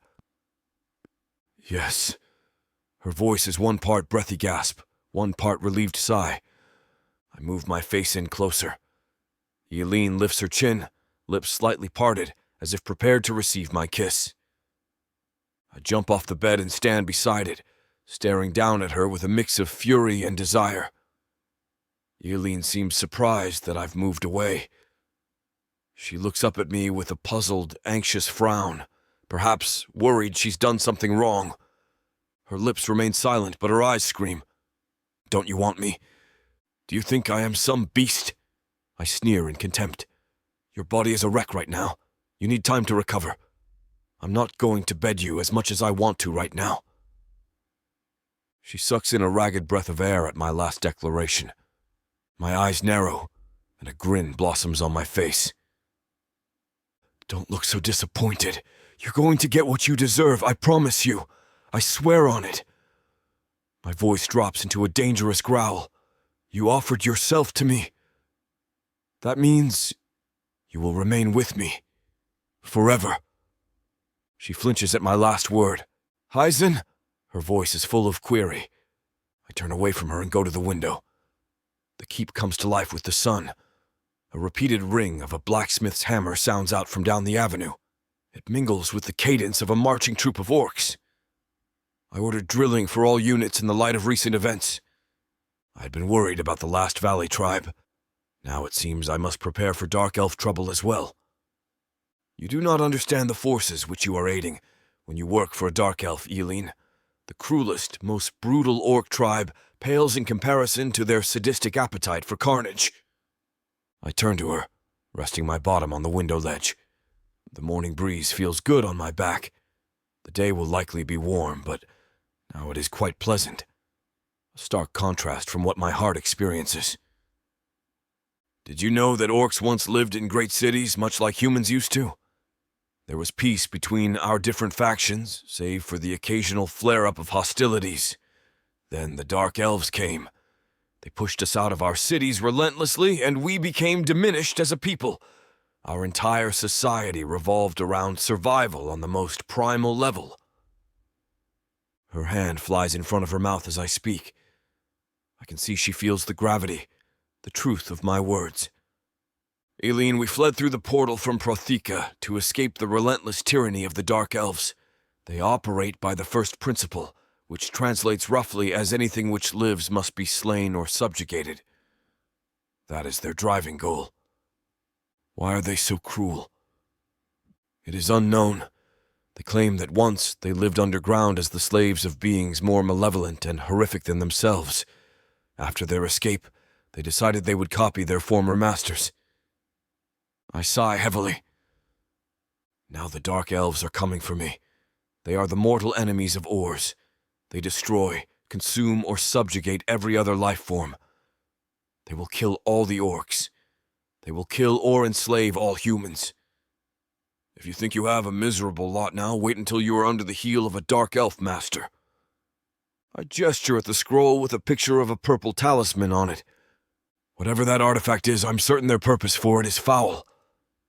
Yes. Her voice is one part breathy gasp, one part relieved sigh. I move my face in closer. Eileen lifts her chin, lips slightly parted, as if prepared to receive my kiss. I jump off the bed and stand beside it, staring down at her with a mix of fury and desire. Eileen seems surprised that I've moved away. She looks up at me with a puzzled, anxious frown, perhaps worried she's done something wrong. Her lips remain silent, but her eyes scream. Don't you want me? Do you think I am some beast? I sneer in contempt. Your body is a wreck right now. You need time to recover. I'm not going to bed you as much as I want to right now. She sucks in a ragged breath of air at my last declaration. My eyes narrow, and a grin blossoms on my face. Don't look so disappointed. You're going to get what you deserve, I promise you. I swear on it. My voice drops into a dangerous growl. You offered yourself to me. That means you will remain with me. Forever. She flinches at my last word. Heisen? Her voice is full of query. I turn away from her and go to the window. The keep comes to life with the sun. A repeated ring of a blacksmith's hammer sounds out from down the avenue. It mingles with the cadence of a marching troop of orcs. I ordered drilling for all units in the light of recent events. I had been worried about the last Valley tribe. Now it seems I must prepare for Dark Elf trouble as well. You do not understand the forces which you are aiding when you work for a Dark Elf, Eileen. The cruelest, most brutal orc tribe pales in comparison to their sadistic appetite for carnage. I turn to her, resting my bottom on the window ledge. The morning breeze feels good on my back. The day will likely be warm, but now it is quite pleasant. A stark contrast from what my heart experiences. Did you know that orcs once lived in great cities, much like humans used to? There was peace between our different factions, save for the occasional flare-up of hostilities. Then the Dark Elves came. They pushed us out of our cities relentlessly, and we became diminished as a people. Our entire society revolved around survival on the most primal level. Her hand flies in front of her mouth as I speak. I can see she feels the gravity, the truth of my words. Eileen, we fled through the portal from Protheka to escape the relentless tyranny of the Dark Elves. They operate by the first principle, which translates roughly as anything which lives must be slain or subjugated. That is their driving goal. Why are they so cruel? It is unknown. They claim that once they lived underground as the slaves of beings more malevolent and horrific than themselves. After their escape, they decided they would copy their former masters. I sigh heavily. Now the Dark Elves are coming for me. They are the mortal enemies of Ors. They destroy, consume, or subjugate every other life form. They will kill all the orcs. They will kill or enslave all humans. If you think you have a miserable lot now, wait until you are under the heel of a Dark Elf master. I gesture at the scroll with a picture of a purple talisman on it. Whatever that artifact is, I'm certain their purpose for it is foul,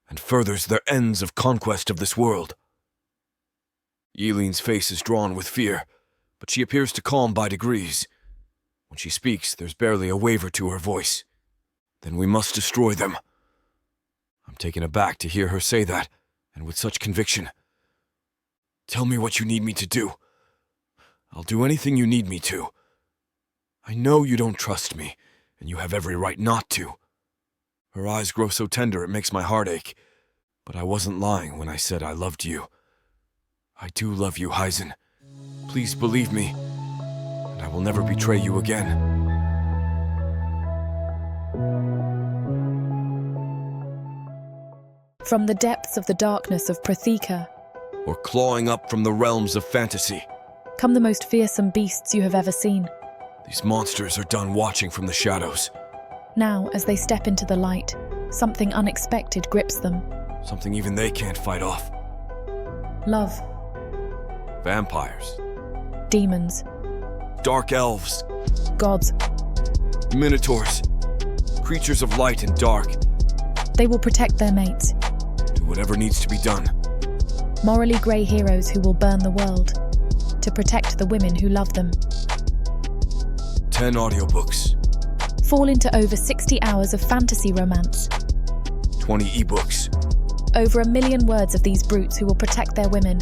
and furthers their ends of conquest of this world. Eileen's face is drawn with fear, but she appears to calm by degrees. When she speaks, there's barely a waver to her voice. Then we must destroy them. I'm taken aback to hear her say that, and with such conviction. Tell me what you need me to do. I'll do anything you need me to. I know you don't trust me, and you have every right not to. Her eyes grow so tender it makes my heart ache, but I wasn't lying when I said I loved you. I do love you, Heisen. Please believe me, and I will never betray you again. From the depths of the darkness of Protheka, Or clawing up from the realms of fantasy. come the most fearsome beasts you have ever seen. These monsters are done watching from the shadows. Now, as they step into the light, something unexpected grips them. Something even they can't fight off. Love, Vampires. demons, Dark elves. gods. Minotaurs. Creatures of light and dark. They will protect their mates. Do whatever needs to be done. Morally grey heroes who will burn the world to protect the women who love them. 10 audiobooks. Fall into over 60 hours of fantasy romance. 20 ebooks. Over 1 million words of these brutes who will protect their women.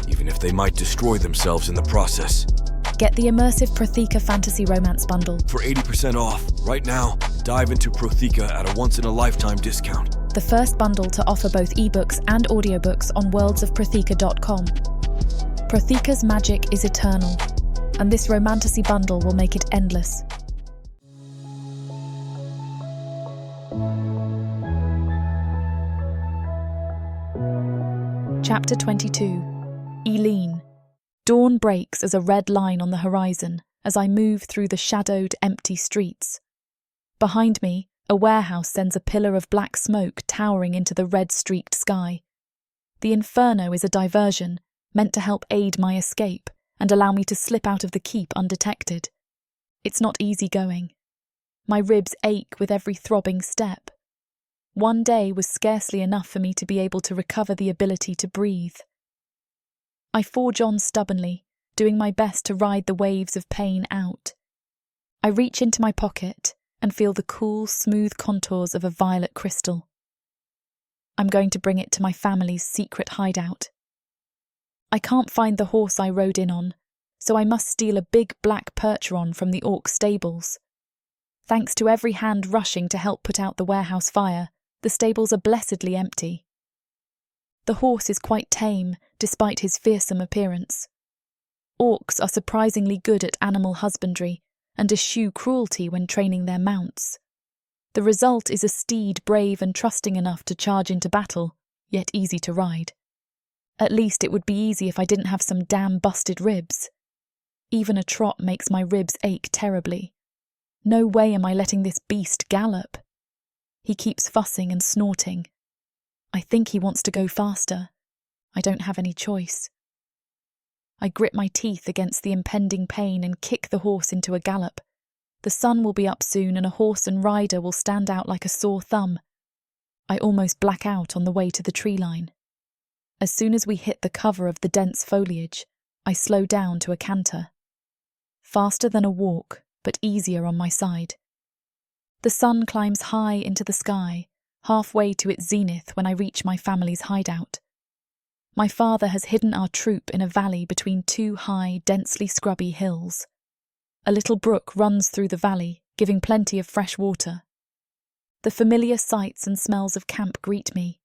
Even if they might destroy themselves in the process. Get the immersive Protheka fantasy romance bundle. For 80% off, right now, dive into Protheka at a once-in-a-lifetime discount. The first bundle to offer both ebooks and audiobooks on worldsofprotheka.com. Protheka's magic is eternal, and this romantasy bundle will make it endless. Chapter 22. Eileen. Dawn breaks as a red line on the horizon as I move through the shadowed, empty streets. Behind me, a warehouse sends a pillar of black smoke towering into the red-streaked sky. The inferno is a diversion, meant to help aid my escape and allow me to slip out of the keep undetected. It's not easy going. My ribs ache with every throbbing step. One day was scarcely enough for me to be able to recover the ability to breathe. I forge on stubbornly, doing my best to ride the waves of pain out. I reach into my pocket and feel the cool, smooth contours of a violet crystal. I'm going to bring it to my family's secret hideout. I can't find the horse I rode in on, so I must steal a big black percheron from the orc stables. Thanks to every hand rushing to help put out the warehouse fire, the stables are blessedly empty. The horse is quite tame, despite his fearsome appearance. Orcs are surprisingly good at animal husbandry and eschew cruelty when training their mounts. The result is a steed brave and trusting enough to charge into battle, yet easy to ride. At least it would be easy if I didn't have some damn busted ribs. Even a trot makes my ribs ache terribly. No way am I letting this beast gallop. He keeps fussing and snorting. I think he wants to go faster. I don't have any choice. I grit my teeth against the impending pain and kick the horse into a gallop. The sun will be up soon and a horse and rider will stand out like a sore thumb. I almost black out on the way to the tree line. As soon as we hit the cover of the dense foliage, I slow down to a canter. Faster than a walk, but easier on my side. The sun climbs high into the sky, halfway to its zenith when I reach my family's hideout. My father has hidden our troop in a valley between two high, densely scrubby hills. A little brook runs through the valley, giving plenty of fresh water. The familiar sights and smells of camp greet me.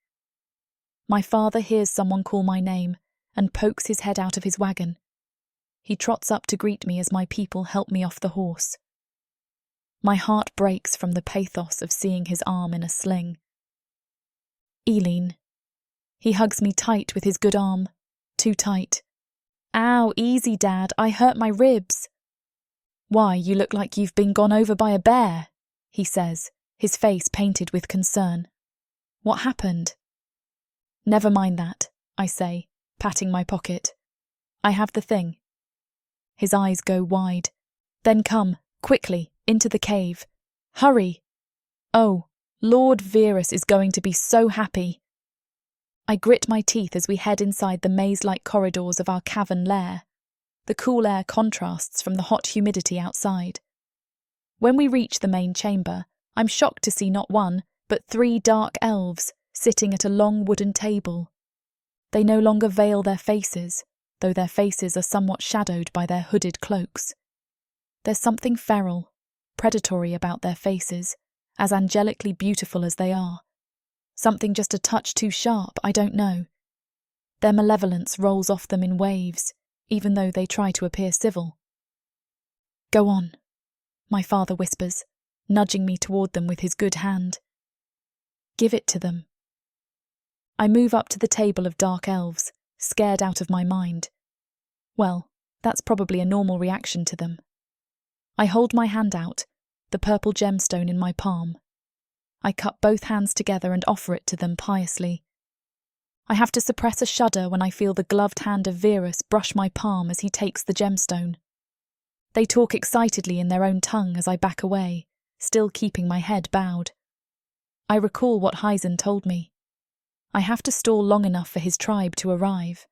My father hears someone call my name and pokes his head out of his wagon. He trots up to greet me as my people help me off the horse. My heart breaks from the pathos of seeing his arm in a sling. Eileen. He hugs me tight with his good arm. Too tight. Ow, easy, Dad, I hurt my ribs. Why, you look like you've been gone over by a bear, he says, his face painted with concern. What happened? Never mind that, I say, patting my pocket. I have the thing. His eyes go wide. Then come, quickly, into the cave. Hurry! Oh, Lord Verus is going to be so happy. I grit my teeth as we head inside the maze-like corridors of our cavern lair. The cool air contrasts from the hot humidity outside. When we reach the main chamber, I'm shocked to see not one, but 3 dark elves sitting at a long wooden table. They no longer veil their faces, though their faces are somewhat shadowed by their hooded cloaks. There's something feral, predatory about their faces, as angelically beautiful as they are. Something just a touch too sharp, I don't know. Their malevolence rolls off them in waves, even though they try to appear civil. Go on, my father whispers, nudging me toward them with his good hand. Give it to them. I move up to the table of dark elves, scared out of my mind. Well, that's probably a normal reaction to them. I hold my hand out, the purple gemstone in my palm. I cup both hands together and offer it to them piously. I have to suppress a shudder when I feel the gloved hand of Verus brush my palm as he takes the gemstone. They talk excitedly in their own tongue as I back away, still keeping my head bowed. I recall what Heisen told me. I have to stall long enough for his tribe to arrive.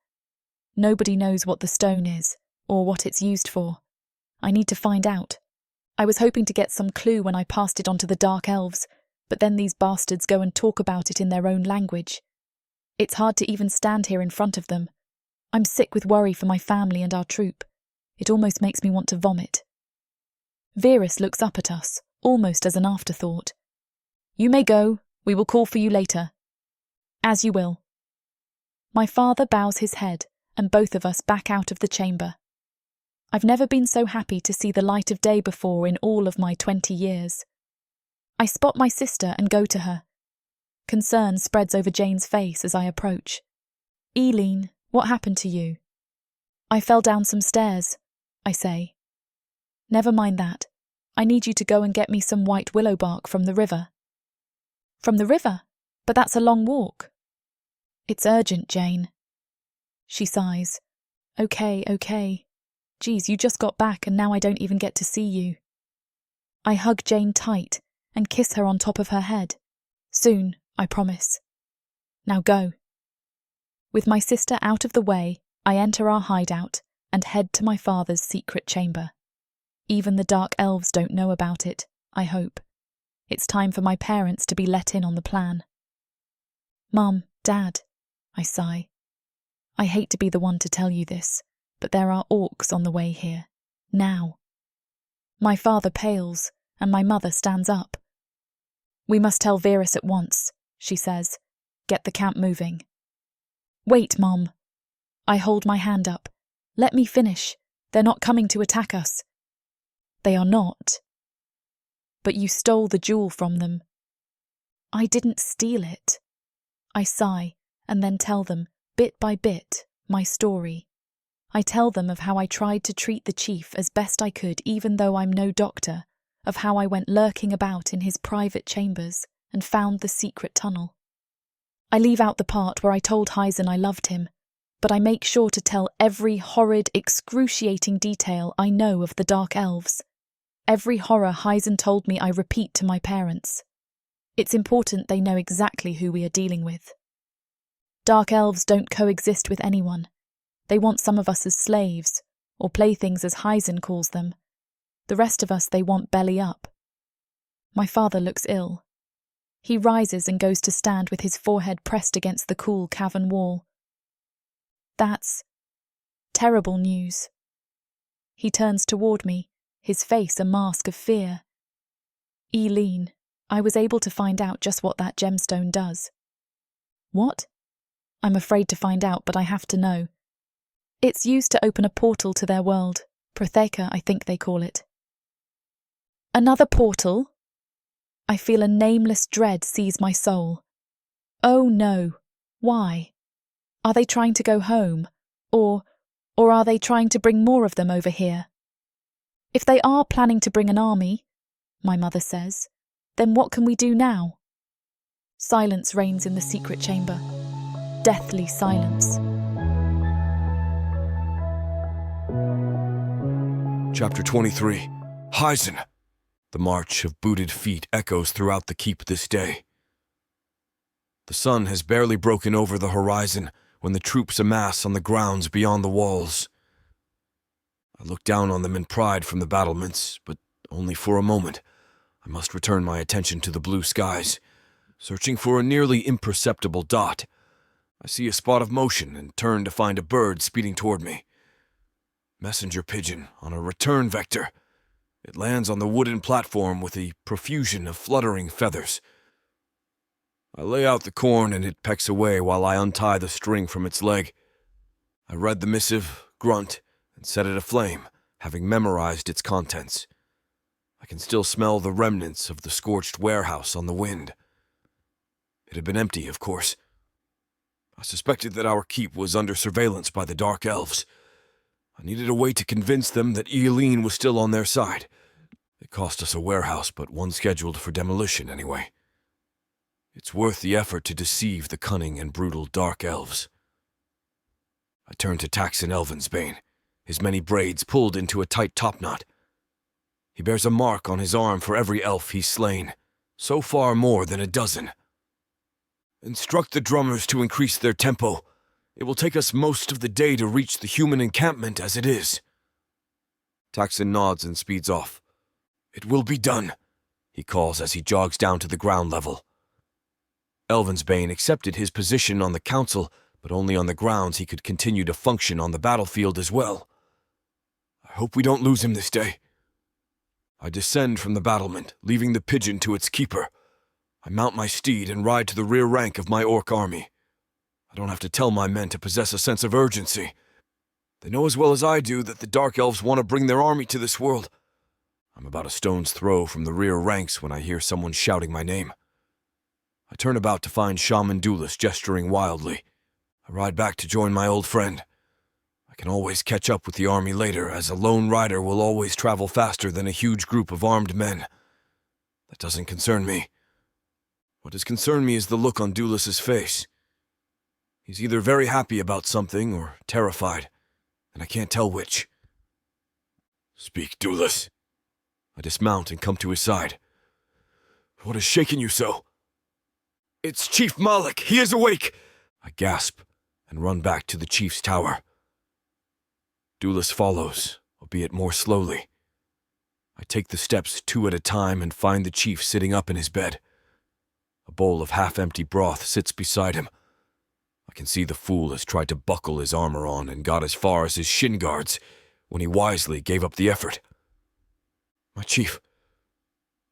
Nobody knows what the stone is, or what it's used for. I need to find out. I was hoping to get some clue when I passed it on to the Dark Elves, but then these bastards go and talk about it in their own language. It's hard to even stand here in front of them. I'm sick with worry for my family and our troop. It almost makes me want to vomit. Verus looks up at us, almost as an afterthought. You may go. We will call for you later. As you will. My father bows his head, and both of us back out of the chamber. I've never been so happy to see the light of day before in all of my 20 years. I spot my sister and go to her. Concern spreads over Jane's face as I approach. Eileen, what happened to you? I fell down some stairs, I say. Never mind that. I need you to go and get me some white willow bark from the river. From the river? But that's a long walk. It's urgent, Jane. She sighs. Okay. Geez, you just got back and now I don't even get to see you. I hug Jane tight and kiss her on top of her head. Soon, I promise. Now go. With my sister out of the way, I enter our hideout and head to my father's secret chamber. Even the dark elves don't know about it, I hope. It's time for my parents to be let in on the plan. Mum, Dad, I sigh. I hate to be the one to tell you this, but there are orcs on the way here. Now. My father pales, and my mother stands up. We must tell Verus at once, she says. Get the camp moving. Wait, Mom. I hold my hand up. Let me finish. They're not coming to attack us. They are not. But you stole the jewel from them. I didn't steal it. I sigh, and then tell them, bit by bit, my story. I tell them of how I tried to treat the chief as best I could even though I'm no doctor, of how I went lurking about in his private chambers and found the secret tunnel. I leave out the part where I told Heisen I loved him, but I make sure to tell every horrid, excruciating detail I know of the Dark Elves. Every horror Heisen told me I repeat to my parents. It's important they know exactly who we are dealing with. Dark Elves don't coexist with anyone. They want some of us as slaves, or playthings as Heisen calls them. The rest of us they want belly up. My father looks ill. He rises and goes to stand with his forehead pressed against the cool cavern wall. That's terrible news. He turns toward me, his face a mask of fear. Eileen, I was able to find out just what that gemstone does. What? I'm afraid to find out, but I have to know. It's used to open a portal to their world. Protheka, I think they call it. Another portal? I feel a nameless dread seize my soul. Oh no. Why? Are they trying to go home? Or are they trying to bring more of them over here? If they are planning to bring an army, my mother says, then what can we do now? Silence reigns in the secret chamber. Deathly silence. Chapter 23. Heisen. The march of booted feet echoes throughout the keep this day. The sun has barely broken over the horizon when the troops amass on the grounds beyond the walls. I look down on them in pride from the battlements, but only for a moment. I must return my attention to the blue skies, searching for a nearly imperceptible dot. I see a spot of motion and turn to find a bird speeding toward me. Messenger pigeon on a return vector. It lands on the wooden platform with a profusion of fluttering feathers. I lay out the corn and it pecks away while I untie the string from its leg. I read the missive, grunt, and set it aflame, having memorized its contents. I can still smell the remnants of the scorched warehouse on the wind. It had been empty, of course. I suspected that our keep was under surveillance by the Dark Elves. I needed a way to convince them that Eileen was still on their side. It cost us a warehouse, but one scheduled for demolition anyway. It's worth the effort to deceive the cunning and brutal Dark Elves. I turned to Taxon Elvensbane, his many braids pulled into a tight topknot. He bears a mark on his arm for every elf he's slain, so far more than a dozen. Instruct the drummers to increase their tempo. It will take us most of the day to reach the human encampment as it is. Taxon nods and speeds off. It will be done, he calls as he jogs down to the ground level. Elvensbane accepted his position on the council, but only on the grounds he could continue to function on the battlefield as well. I hope we don't lose him this day. I descend from the battlement, leaving the pigeon to its keeper. I mount my steed and ride to the rear rank of my orc army. I don't have to tell my men to possess a sense of urgency. They know as well as I do that the Dark Elves want to bring their army to this world. I'm about a stone's throw from the rear ranks when I hear someone shouting my name. I turn about to find Shaman Duelis gesturing wildly. I ride back to join my old friend. I can always catch up with the army later, as a lone rider will always travel faster than a huge group of armed men. That doesn't concern me. What does concern me is the look on Duelis's face. He's either very happy about something or terrified, and I can't tell which. Speak, Duelis. I dismount and come to his side. What has shaken you so? It's Chief Malik. He is awake. I gasp and run back to the chief's tower. Duelis follows, albeit more slowly. I take the steps 2 at a time and find the chief sitting up in his bed. A bowl of half-empty broth sits beside him. I can see the fool has tried to buckle his armor on and got as far as his shin guards when he wisely gave up the effort. My chief,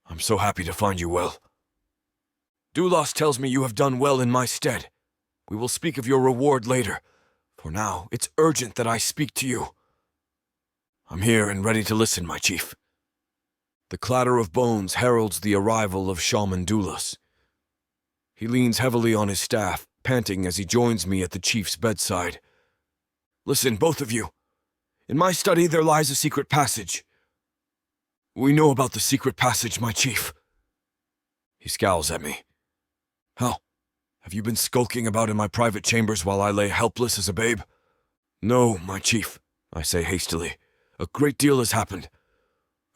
I'm so happy to find you well. Duelos tells me you have done well in my stead. We will speak of your reward later. For now, it's urgent that I speak to you. I'm here and ready to listen, my chief. The clatter of bones heralds the arrival of Shaman Duelos. He leans heavily on his staff, panting as he joins me at the chief's bedside. Listen, both of you. In my study there lies a secret passage. We know about the secret passage, my chief. He scowls at me. How? Have you been skulking about in my private chambers while I lay helpless as a babe? No, my chief, I say hastily. A great deal has happened.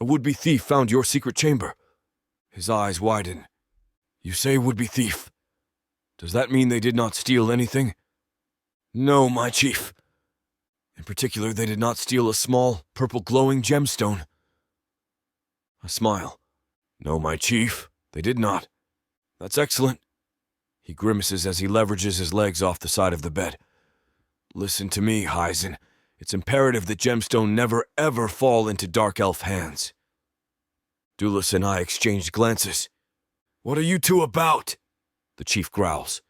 A would-be thief found your secret chamber. His eyes widen. You say would-be thief. Does that mean they did not steal anything? No, my chief. In particular, they did not steal a small, purple glowing gemstone. I smile. No, my chief, they did not. That's excellent. He grimaces as he leverages his legs off the side of the bed. Listen to me, Heisen. It's imperative that gemstone never ever fall into dark elf hands. Dulis and I exchanged glances. What are you two about? The chief growls.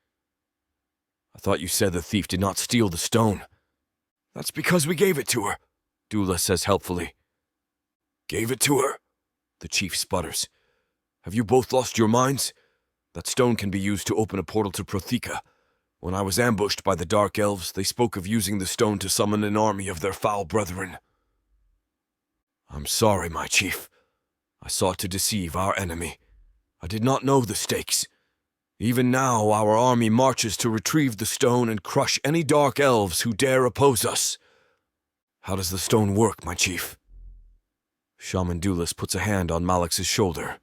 I thought you said the thief did not steal the stone. That's because we gave it to her, Dulis says helpfully. Gave it to her? The chief sputters. Have you both lost your minds? That stone can be used to open a portal to Protheka. When I was ambushed by the Dark Elves, they spoke of using the stone to summon an army of their foul brethren. I'm sorry, my chief. I sought to deceive our enemy. I did not know the stakes. Even now, our army marches to retrieve the stone and crush any Dark Elves who dare oppose us. How does the stone work, my chief? Shaman Dulis puts a hand on Malix's shoulder.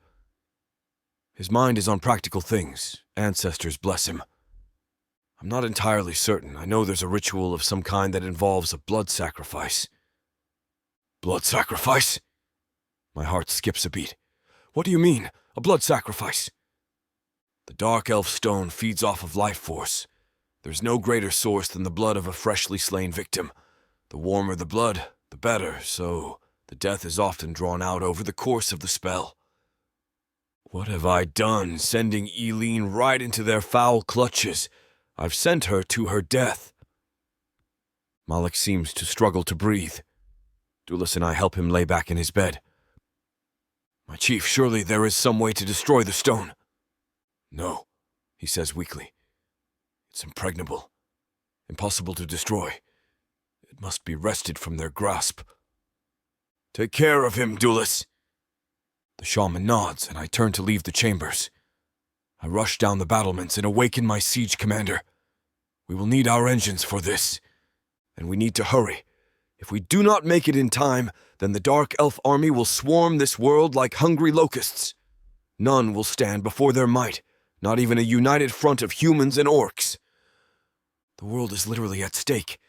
His mind is on practical things. Ancestors bless him. I'm not entirely certain. I know there's a ritual of some kind that involves a blood sacrifice. Blood sacrifice? My heart skips a beat. What do you mean, a blood sacrifice? The Dark Elf stone feeds off of life force. There's no greater source than the blood of a freshly slain victim. The warmer the blood, the better, so the death is often drawn out over the course of the spell. What have I done, sending Eileen right into their foul clutches? I've sent her to her death. Malik seems to struggle to breathe. Dulis and I help him lay back in his bed. My chief, surely there is some way to destroy the stone. No, he says weakly. It's impregnable. Impossible to destroy. It must be wrested from their grasp. Take care of him, Dulis. The shaman nods, and I turn to leave the chambers. I rush down the battlements and awaken my siege commander. We will need our engines for this, and we need to hurry. If we do not make it in time, then the Dark Elf army will swarm this world like hungry locusts. None will stand before their might, not even a united front of humans and orcs. The world is literally at stake,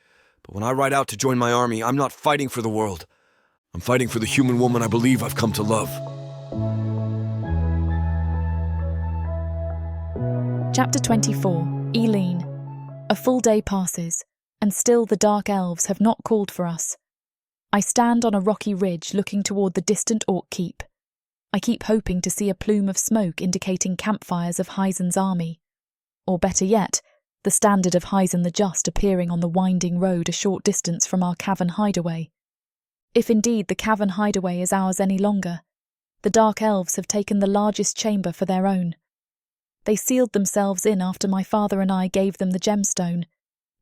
but when I ride out to join my army, I'm not fighting for the world. I'm fighting for the human woman I believe I've come to love. Chapter 24, Eileen. A full day passes, and still the Dark Elves have not called for us. I stand on a rocky ridge looking toward the distant Orc Keep. I keep hoping to see a plume of smoke indicating campfires of Heisen's army. Or better yet, the standard of Heisen the Just appearing on the winding road a short distance from our cavern hideaway. If indeed the cavern hideaway is ours any longer, the Dark Elves have taken the largest chamber for their own. They sealed themselves in after my father and I gave them the gemstone,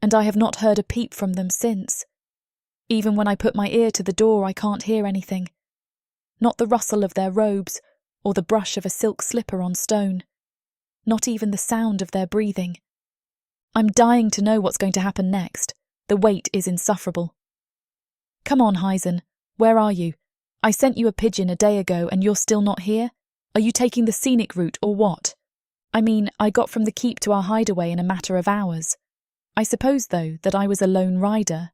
and I have not heard a peep from them since. Even when I put my ear to the door, I can't hear anything. Not the rustle of their robes, or the brush of a silk slipper on stone. Not even the sound of their breathing. I'm dying to know what's going to happen next. The wait is insufferable. Come on, Heisen. Where are you? I sent you a pigeon a day ago and you're still not here? Are you taking the scenic route or what? I mean, I got from the keep to our hideaway in a matter of hours. I suppose, though, that I was a lone rider.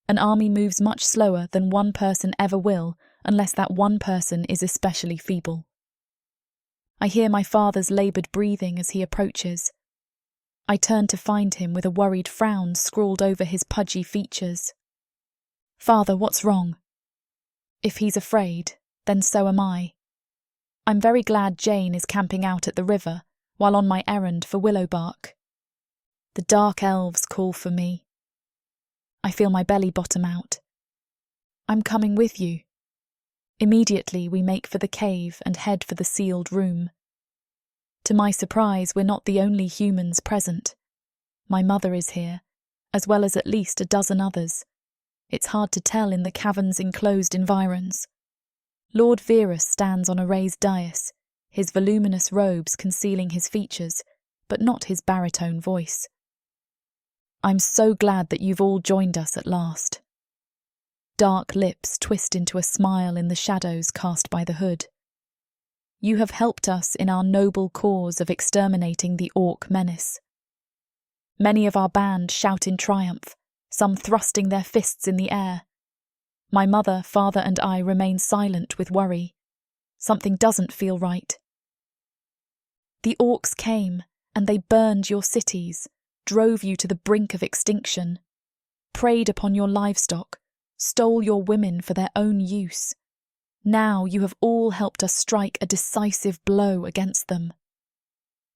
An army moves much slower than one person ever will, unless that one person is especially feeble. I hear my father's laboured breathing as he approaches. I turn to find him with a worried frown scrawled over his pudgy features. Father, what's wrong? If he's afraid, then so am I. I'm very glad Jane is camping out at the river, while on my errand for Willowbark. The Dark Elves call for me. I feel my belly bottom out. I'm coming with you. Immediately we make for the cave and head for the sealed room. To my surprise, we're not the only humans present. My mother is here, as well as at least a dozen others. It's hard to tell in the cavern's enclosed environs. Lord Verus stands on a raised dais, his voluminous robes concealing his features, but not his baritone voice. I'm so glad that you've all joined us at last. Dark lips twist into a smile in the shadows cast by the hood. You have helped us in our noble cause of exterminating the orc menace. Many of our band shout in triumph, some thrusting their fists in the air. My mother, father, and I remain silent with worry. Something doesn't feel right. The orcs came, and they burned your cities, drove you to the brink of extinction, preyed upon your livestock, stole your women for their own use. Now you have all helped us strike a decisive blow against them.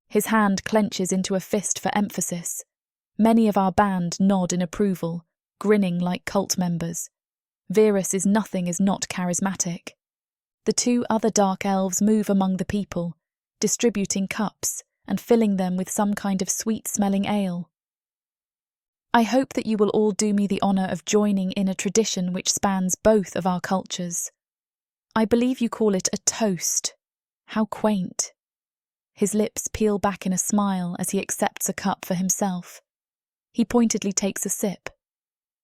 His hand clenches into a fist for emphasis. Many of our band nod in approval, grinning like cult members. Verus is not charismatic. The two other dark elves move among the people, distributing cups and filling them with some kind of sweet-smelling ale. I hope that you will all do me the honour of joining in a tradition which spans both of our cultures. I believe you call it a toast. How quaint. His lips peel back in a smile as he accepts a cup for himself. He pointedly takes a sip.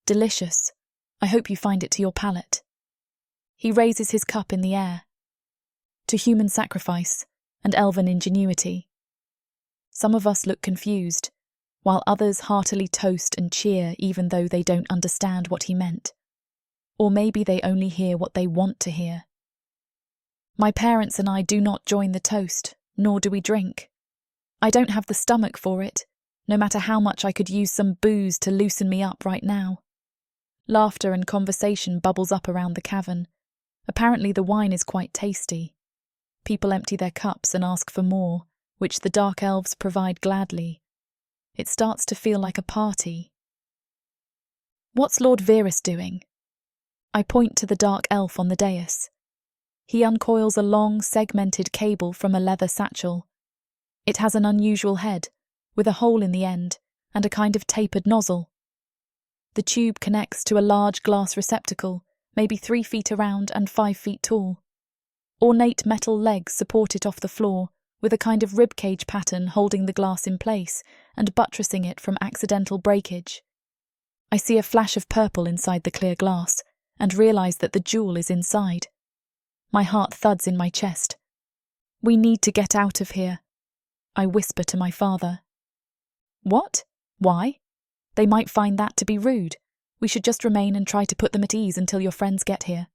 Delicious. I hope you find it to your palate. He raises his cup in the air. To human sacrifice and elven ingenuity. Some of us look confused, while others heartily toast and cheer even though they don't understand what he meant. Or maybe they only hear what they want to hear. My parents and I do not join the toast, nor do we drink. I don't have the stomach for it, no matter how much I could use some booze to loosen me up right now. Laughter and conversation bubbles up around the cavern. Apparently the wine is quite tasty. People empty their cups and ask for more, which the dark elves provide gladly. It starts to feel like a party. What's Lord Verus doing? I point to the dark elf on the dais. He uncoils a long, segmented cable from a leather satchel. It has an unusual head, with a hole in the end, and a kind of tapered nozzle. The tube connects to a large glass receptacle, maybe 3 feet around and 5 feet tall. Ornate metal legs support it off the floor, with a kind of ribcage pattern holding the glass in place and buttressing it from accidental breakage. I see a flash of purple inside the clear glass, and realise that the jewel is inside. My heart thuds in my chest. We need to get out of here. I whisper to my father. What? Why? They might find that to be rude. We should just remain and try to put them at ease until your friends get here.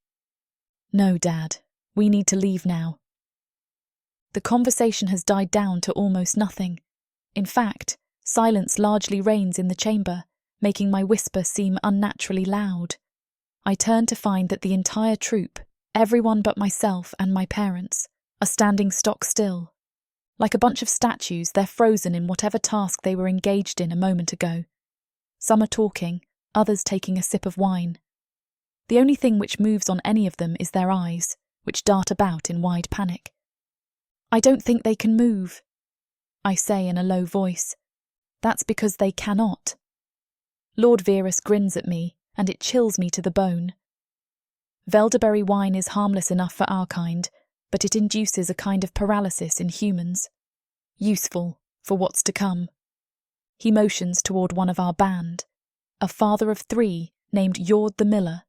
No, Dad. We need to leave now. The conversation has died down to almost nothing. In fact, silence largely reigns in the chamber, making my whisper seem unnaturally loud. I turn to find that the entire troop, everyone but myself and my parents, are standing stock still. Like a bunch of statues, they're frozen in whatever task they were engaged in a moment ago. Some are talking, others taking a sip of wine. The only thing which moves on any of them is their eyes, which dart about in wide panic. I don't think they can move, I say in a low voice. That's because they cannot. Lord Verus grins at me, and it chills me to the bone. Elderberry wine is harmless enough for our kind, but it induces a kind of paralysis in humans. Useful for what's to come. He motions toward one of our band, a father of 3 named Yord the Miller.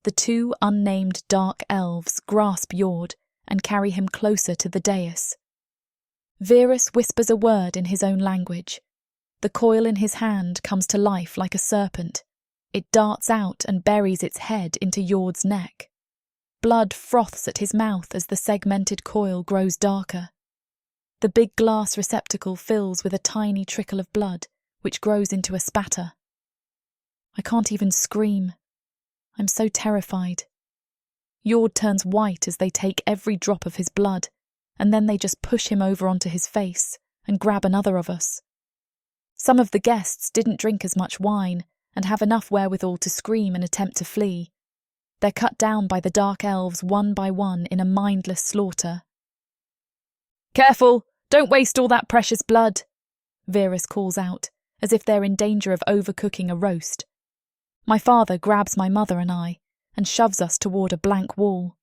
The 2 unnamed dark elves grasp Yord and carry him closer to the dais. Verus whispers a word in his own language. The coil in his hand comes to life like a serpent. It darts out and buries its head into Yord's neck. Blood froths at his mouth as the segmented coil grows darker. The big glass receptacle fills with a tiny trickle of blood, which grows into a spatter. I can't even scream. I'm so terrified. Yord turns white as they take every drop of his blood, and then they just push him over onto his face and grab another of us. Some of the guests didn't drink as much wine and have enough wherewithal to scream and attempt to flee. They're cut down by the dark elves one by one in a mindless slaughter. Careful! Don't waste all that precious blood! Verus calls out, as if they're in danger of overcooking a roast. My father grabs my mother and I and shoves us toward a blank wall.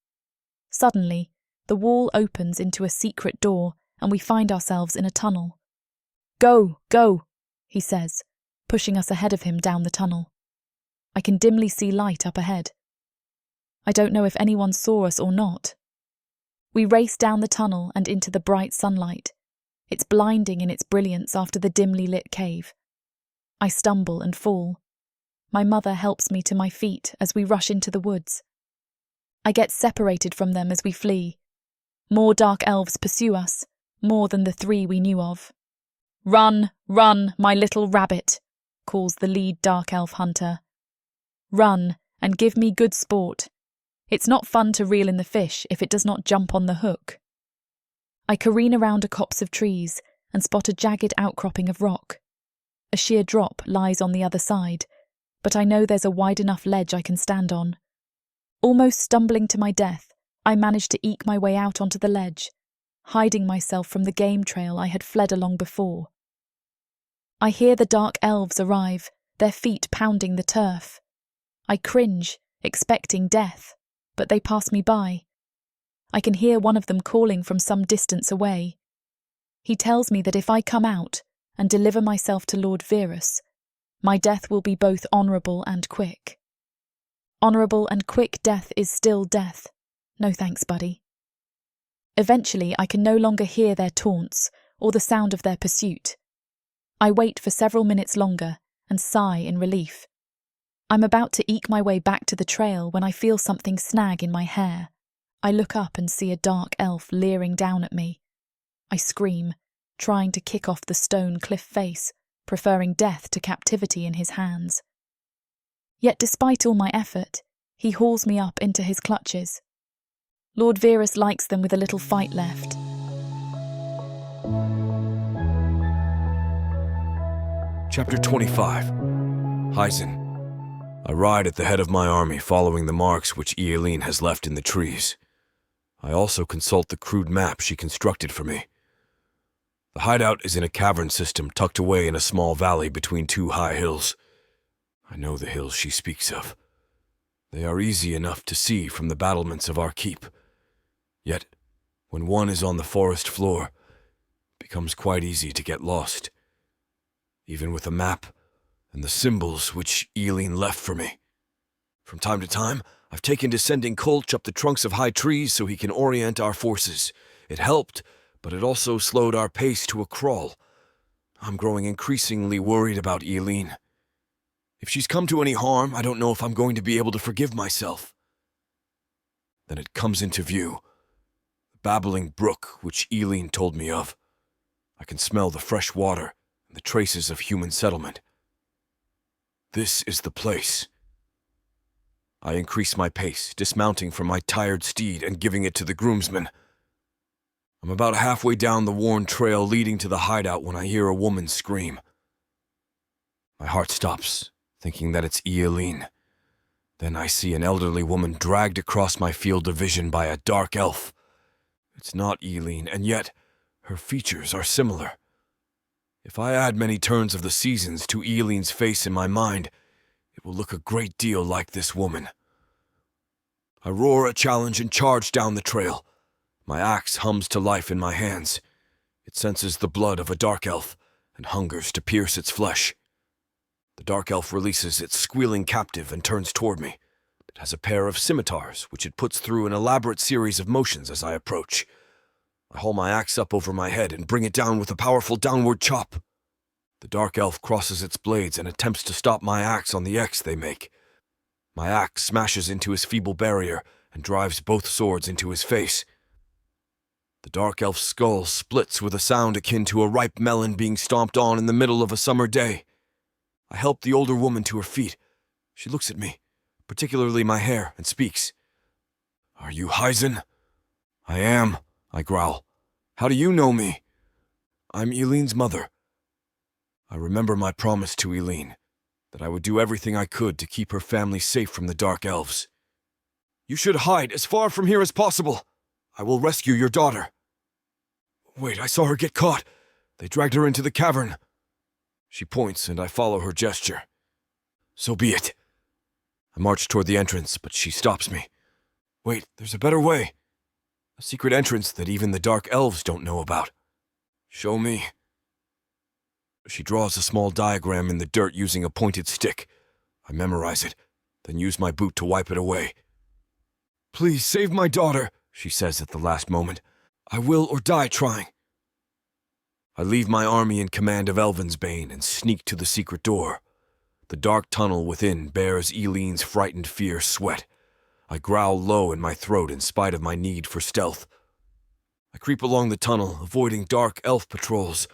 Suddenly, the wall opens into a secret door and we find ourselves in a tunnel. "Go, go," he says, pushing us ahead of him down the tunnel. I can dimly see light up ahead. I don't know if anyone saw us or not. We race down the tunnel and into the bright sunlight. It's blinding in its brilliance after the dimly lit cave. I stumble and fall. My mother helps me to my feet as we rush into the woods. I get separated from them as we flee. More dark elves pursue us, more than the 3 we knew of. "Run, run, my little rabbit," calls the lead dark elf hunter. "Run, and give me good sport. It's not fun to reel in the fish if it does not jump on the hook." I careen around a copse of trees and spot a jagged outcropping of rock. A sheer drop lies on the other side, but I know there's a wide enough ledge I can stand on. Almost stumbling to my death, I manage to eke my way out onto the ledge, hiding myself from the game trail I had fled along before. I hear the dark elves arrive, their feet pounding the turf. I cringe, expecting death, but they pass me by. I can hear one of them calling from some distance away. He tells me that if I come out and deliver myself to Lord Verus, my death will be both honourable and quick. Honourable and quick death is still death. No thanks, buddy. Eventually, I can no longer hear their taunts or the sound of their pursuit. I wait for several minutes longer and sigh in relief. I'm about to eke my way back to the trail when I feel something snag in my hair. I look up and see a dark elf leering down at me. I scream, trying to kick off the stone cliff face, preferring death to captivity in his hands. Yet despite all my effort, he hauls me up into his clutches. Lord Verus likes them with a little fight left. Chapter 25. Heisen. I ride at the head of my army, following the marks which Eileen has left in the trees. I also consult the crude map she constructed for me. The hideout is in a cavern system tucked away in a small valley between 2 high hills. I know the hills she speaks of. They are easy enough to see from the battlements of our keep. Yet, when one is on the forest floor, it becomes quite easy to get lost. Even with a map and the symbols which Eileen left for me. From time to time, I've taken to sending Kolch up the trunks of high trees so he can orient our forces. It helped, but it also slowed our pace to a crawl. I'm growing increasingly worried about Eileen. If she's come to any harm, I don't know if I'm going to be able to forgive myself. Then it comes into view. The babbling brook which Eileen told me of. I can smell the fresh water and the traces of human settlement. This is the place. I increase my pace, dismounting from my tired steed and giving it to the groomsman. I'm about halfway down the worn trail leading to the hideout when I hear a woman scream. My heart stops, thinking that it's Eileen. Then I see an elderly woman dragged across my field of vision by a dark elf. It's not Eileen, and yet her features are similar. If I add many turns of the seasons to Eileen's face in my mind, it will look a great deal like this woman. I roar a challenge and charge down the trail. My axe hums to life in my hands. It senses the blood of a dark elf and hungers to pierce its flesh. The dark elf releases its squealing captive and turns toward me. It has a pair of scimitars, which it puts through an elaborate series of motions as I approach. I haul my axe up over my head and bring it down with a powerful downward chop. The dark elf crosses its blades and attempts to stop my axe on the X they make. My axe smashes into his feeble barrier and drives both swords into his face. The dark elf's skull splits with a sound akin to a ripe melon being stomped on in the middle of a summer day. I help the older woman to her feet. She looks at me, particularly my hair, and speaks. "Are you Heisen?" "I am," I growl. "How do you know me?" "I'm Eileen's mother." I remember my promise to Eileen, that I would do everything I could to keep her family safe from the dark elves. "You should hide as far from here as possible. I will rescue your daughter." "Wait, I saw her get caught. They dragged her into the cavern." She points, and I follow her gesture. "So be it. I march toward the entrance, but she stops me. Wait, there's a better way. A secret entrance that even the dark elves don't know about. Show me. She draws a small diagram in the dirt using a pointed stick. I memorize it, then use my boot to wipe it away. Please save my daughter, she says at the last moment. I will or die trying. I leave my army in command of Elvensbane and sneak to the secret door. The dark tunnel within bears Eileen's frightened fierce sweat. I growl low in my throat in spite of my need for stealth. I creep along the tunnel, avoiding dark elf patrols.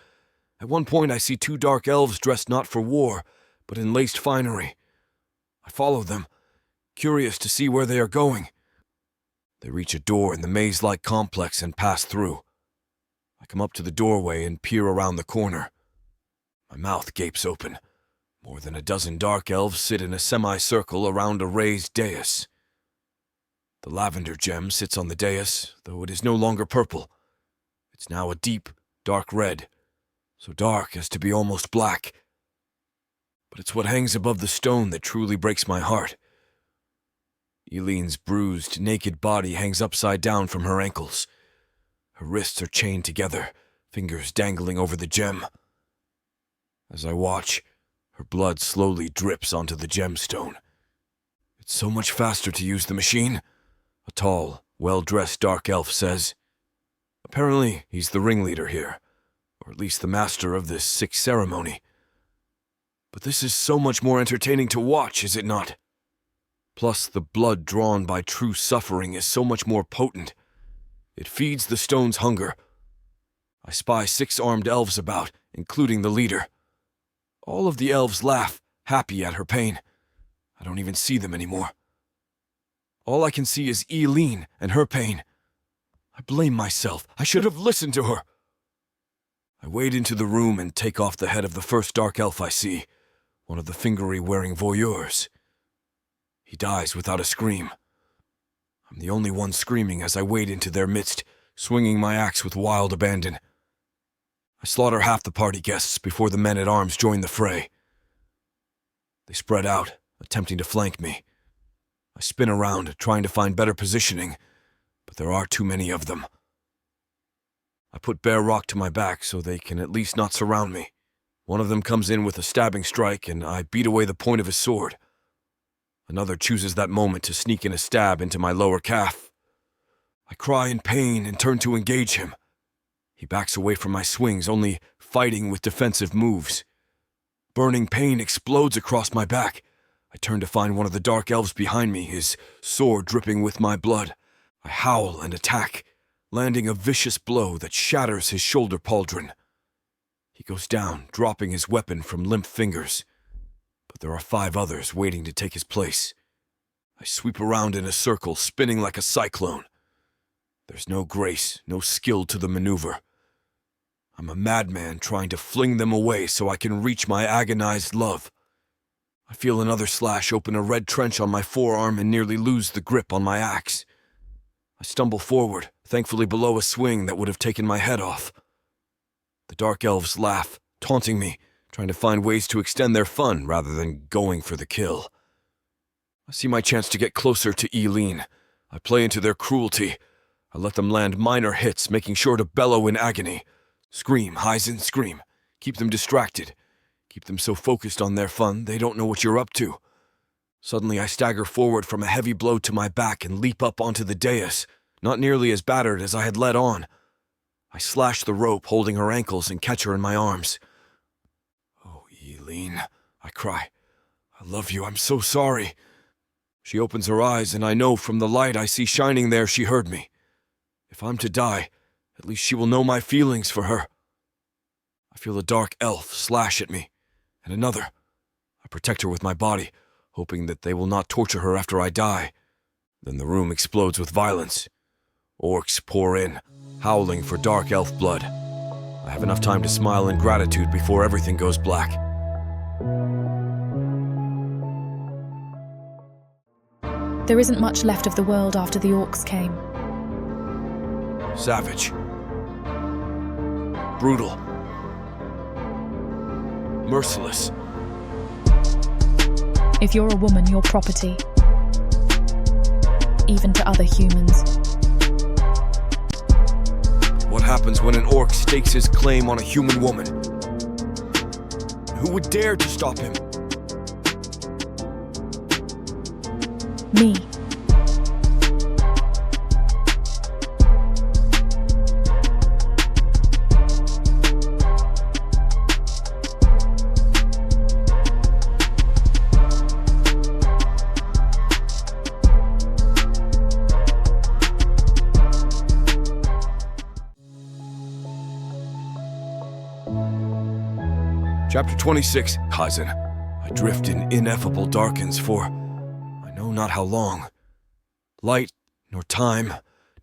At one point I see 2 dark elves dressed not for war, but in laced finery. I follow them, curious to see where they are going. They reach a door in the maze-like complex and pass through. I come up to the doorway and peer around the corner. My mouth gapes open. More than a dozen dark elves sit in a semicircle around a raised dais. The lavender gem sits on the dais, though it is no longer purple. It's now a deep, dark red, so dark as to be almost black. But it's what hangs above the stone that truly breaks my heart. Eileen's bruised, naked body hangs upside down from her ankles. Her wrists are chained together, fingers dangling over the gem. As I watch, her blood slowly drips onto the gemstone. It's so much faster to use the machine, a tall, well-dressed dark elf says. Apparently, he's the ringleader here, or at least the master of this sick ceremony. But this is so much more entertaining to watch, is it not? Plus, the blood drawn by true suffering is so much more potent. It feeds the stone's hunger. I spy 6 armed elves about, including the leader. All of the elves laugh, happy at her pain. I don't even see them anymore. All I can see is Eileen and her pain. I blame myself. I should have listened to her. I wade into the room and take off the head of the first dark elf I see, one of the fingery-wearing voyeurs. He dies without a scream. I'm the only one screaming as I wade into their midst, swinging my axe with wild abandon. I slaughter half the party guests before the men-at-arms join the fray. They spread out, attempting to flank me. I spin around, trying to find better positioning, but there are too many of them. I put bare rock to my back so they can at least not surround me. One of them comes in with a stabbing strike, and I beat away the point of his sword. Another chooses that moment to sneak in a stab into my lower calf. I cry in pain and turn to engage him. He backs away from my swings, only fighting with defensive moves. Burning pain explodes across my back. I turn to find one of the dark elves behind me, his sword dripping with my blood. I howl and attack, landing a vicious blow that shatters his shoulder pauldron. He goes down, dropping his weapon from limp fingers. But there are 5 others waiting to take his place. I sweep around in a circle, spinning like a cyclone. There's no grace, no skill to the maneuver. I'm a madman trying to fling them away so I can reach my agonized love. I feel another slash open a red trench on my forearm and nearly lose the grip on my axe. I stumble forward, thankfully below a swing that would have taken my head off. The dark elves laugh, taunting me, trying to find ways to extend their fun rather than going for the kill. I see my chance to get closer to Eileen. I play into their cruelty. I let them land minor hits, making sure to bellow in agony. Scream, Heisen, scream. Keep them distracted. Keep them so focused on their fun, they don't know what you're up to. Suddenly, I stagger forward from a heavy blow to my back and leap up onto the dais, not nearly as battered as I had led on. I slash the rope, holding her ankles, and catch her in my arms. "Oh, Eileen," I cry. "I love you, I'm so sorry." She opens her eyes, and I know from the light I see shining there she heard me. If I'm to die, at least she will know my feelings for her. I feel a dark elf slash at me, and another. I protect her with my body, hoping that they will not torture her after I die. Then the room explodes with violence. Orcs pour in, howling for dark elf blood. I have enough time to smile in gratitude before everything goes black. There isn't much left of the world after the orcs came. Savage. Brutal. Merciless. If you're a woman, you're property. even to other humans. What happens when an orc stakes his claim on a human woman? Who would dare to stop him? Me. Chapter 26, Heisen. I drift in ineffable darkens for I know not how long. Light, nor time,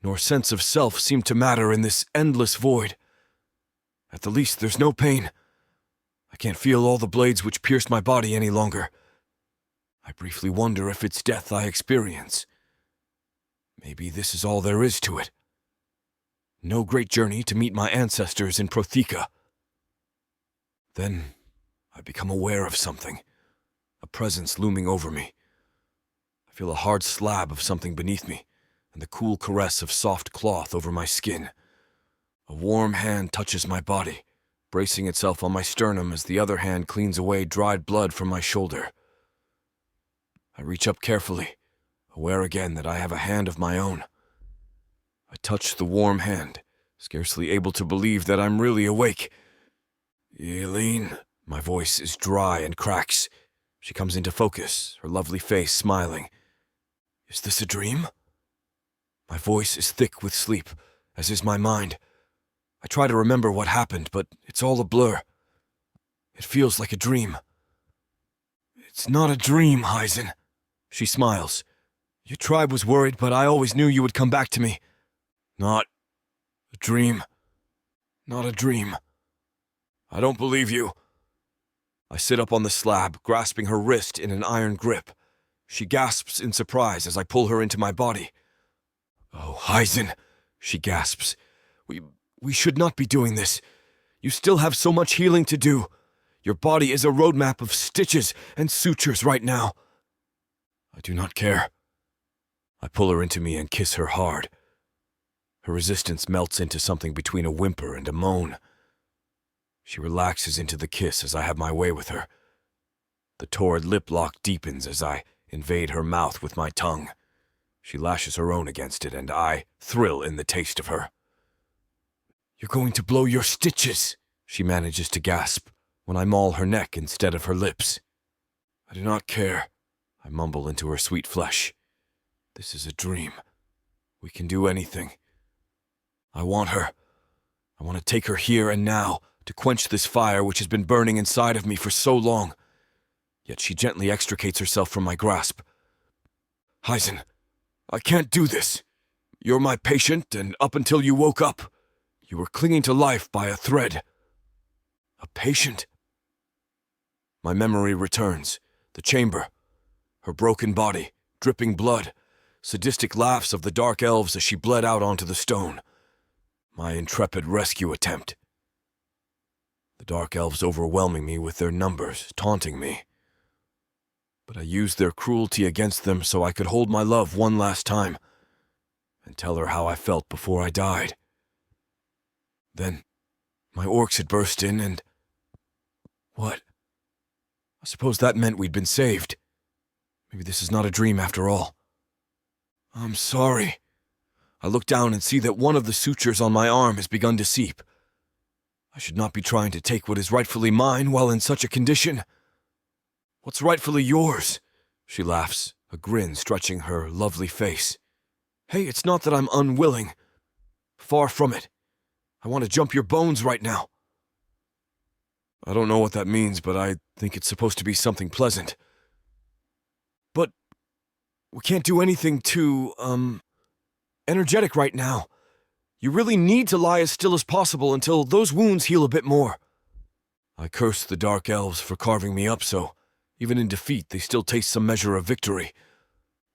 nor sense of self seem to matter in this endless void. At the least, there's no pain. I can't feel all the blades which pierced my body any longer. I briefly wonder if it's death I experience. Maybe this is all there is to it. No great journey to meet my ancestors in Protheka. Then I become aware of something, a presence looming over me. I feel a hard slab of something beneath me, and the cool caress of soft cloth over my skin. A warm hand touches my body, bracing itself on my sternum as the other hand cleans away dried blood from my shoulder. I reach up carefully, aware again that I have a hand of my own. I touch the warm hand, scarcely able to believe that I'm really awake. Eileen. My voice is dry and cracks. She comes into focus, her lovely face smiling. Is this a dream? My voice is thick with sleep, as is my mind. I try to remember what happened, but it's all a blur. It feels like a dream. It's not a dream, Heisen. She smiles. Your tribe was worried, but I always knew you would come back to me. Not a dream. Not a dream. I don't believe you. I sit up on the slab, grasping her wrist in an iron grip. She gasps in surprise as I pull her into my body. Oh, Heisen, she gasps. We should not be doing this. You still have so much healing to do. Your body is a roadmap of stitches and sutures right now. I do not care. I pull her into me and kiss her hard. Her resistance melts into something between a whimper and a moan. She relaxes into the kiss as I have my way with her. The torrid lip lock deepens as I invade her mouth with my tongue. She lashes her own against it, and I thrill in the taste of her. You're going to blow your stitches, she manages to gasp, when I maul her neck instead of her lips. I do not care, I mumble into her sweet flesh. This is a dream. We can do anything. I want her. I want to take her here and now, to quench this fire which has been burning inside of me for so long. Yet she gently extricates herself from my grasp. Heisen, I can't do this. You're my patient, and up until you woke up, you were clinging to life by a thread. A patient? My memory returns. The chamber. Her broken body, dripping blood, sadistic laughs of the dark elves as she bled out onto the stone. My intrepid rescue attempt. The dark elves overwhelming me with their numbers, taunting me. But I used their cruelty against them so I could hold my love one last time and tell her how I felt before I died. Then, my orcs had burst in and... What? I suppose that meant we'd been saved. Maybe this is not a dream after all. I'm sorry. I look down and see that one of the sutures on my arm has begun to seep. I should not be trying to take what is rightfully mine while in such a condition. What's rightfully yours? She laughs, a grin stretching her lovely face. Hey, it's not that I'm unwilling. Far from it. I want to jump your bones right now. I don't know what that means, but I think it's supposed to be something pleasant. But we can't do anything too, energetic right now. You really need to lie as still as possible until those wounds heal a bit more. I curse the dark elves for carving me up so, even in defeat, they still taste some measure of victory.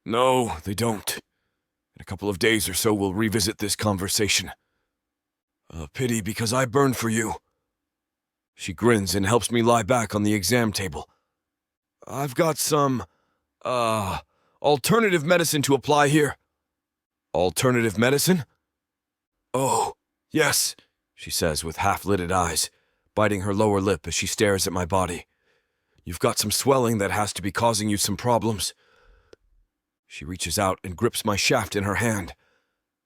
No, they don't. In a couple of days or so, we'll revisit this conversation. A pity because I burned for you. She grins and helps me lie back on the exam table. I've got some, alternative medicine to apply here. Alternative medicine? Oh, yes, she says with half-lidded eyes, biting her lower lip as she stares at my body. You've got some swelling that has to be causing you some problems. She reaches out and grips my shaft in her hand.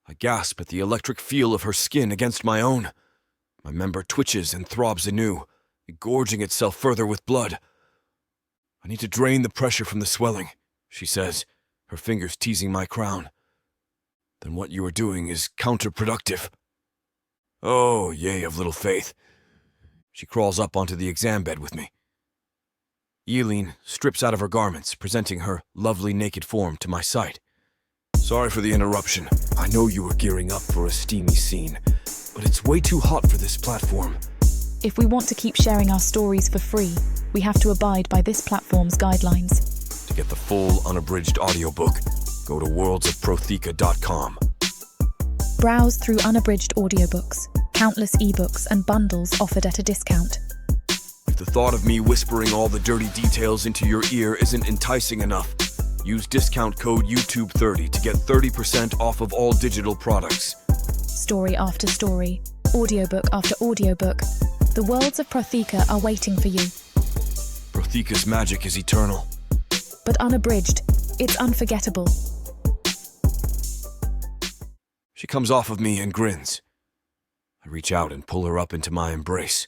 I gasp at the electric feel of her skin against my own. My member twitches and throbs anew, gorging itself further with blood. I need to drain the pressure from the swelling, she says, her fingers teasing my crown. Then what you are doing is counterproductive. Oh, yea of little faith. She crawls up onto the exam bed with me. Eileen strips out of her garments, presenting her lovely naked form to my sight. Sorry for the interruption. I know you were gearing up for a steamy scene, but it's way too hot for this platform. If we want to keep sharing our stories for free, we have to abide by this platform's guidelines. To get the full unabridged audiobook, go to worldsofprotheka.com. Browse through unabridged audiobooks, countless ebooks and bundles offered at a discount. If the thought of me whispering all the dirty details into your ear isn't enticing enough, use discount code YouTube30 to get 30% off of all digital products. Story after story, audiobook after audiobook, the Worlds of Protheka are waiting for you. Protheka's magic is eternal. But unabridged, it's unforgettable. She comes off of me and grins. I reach out and pull her up into my embrace.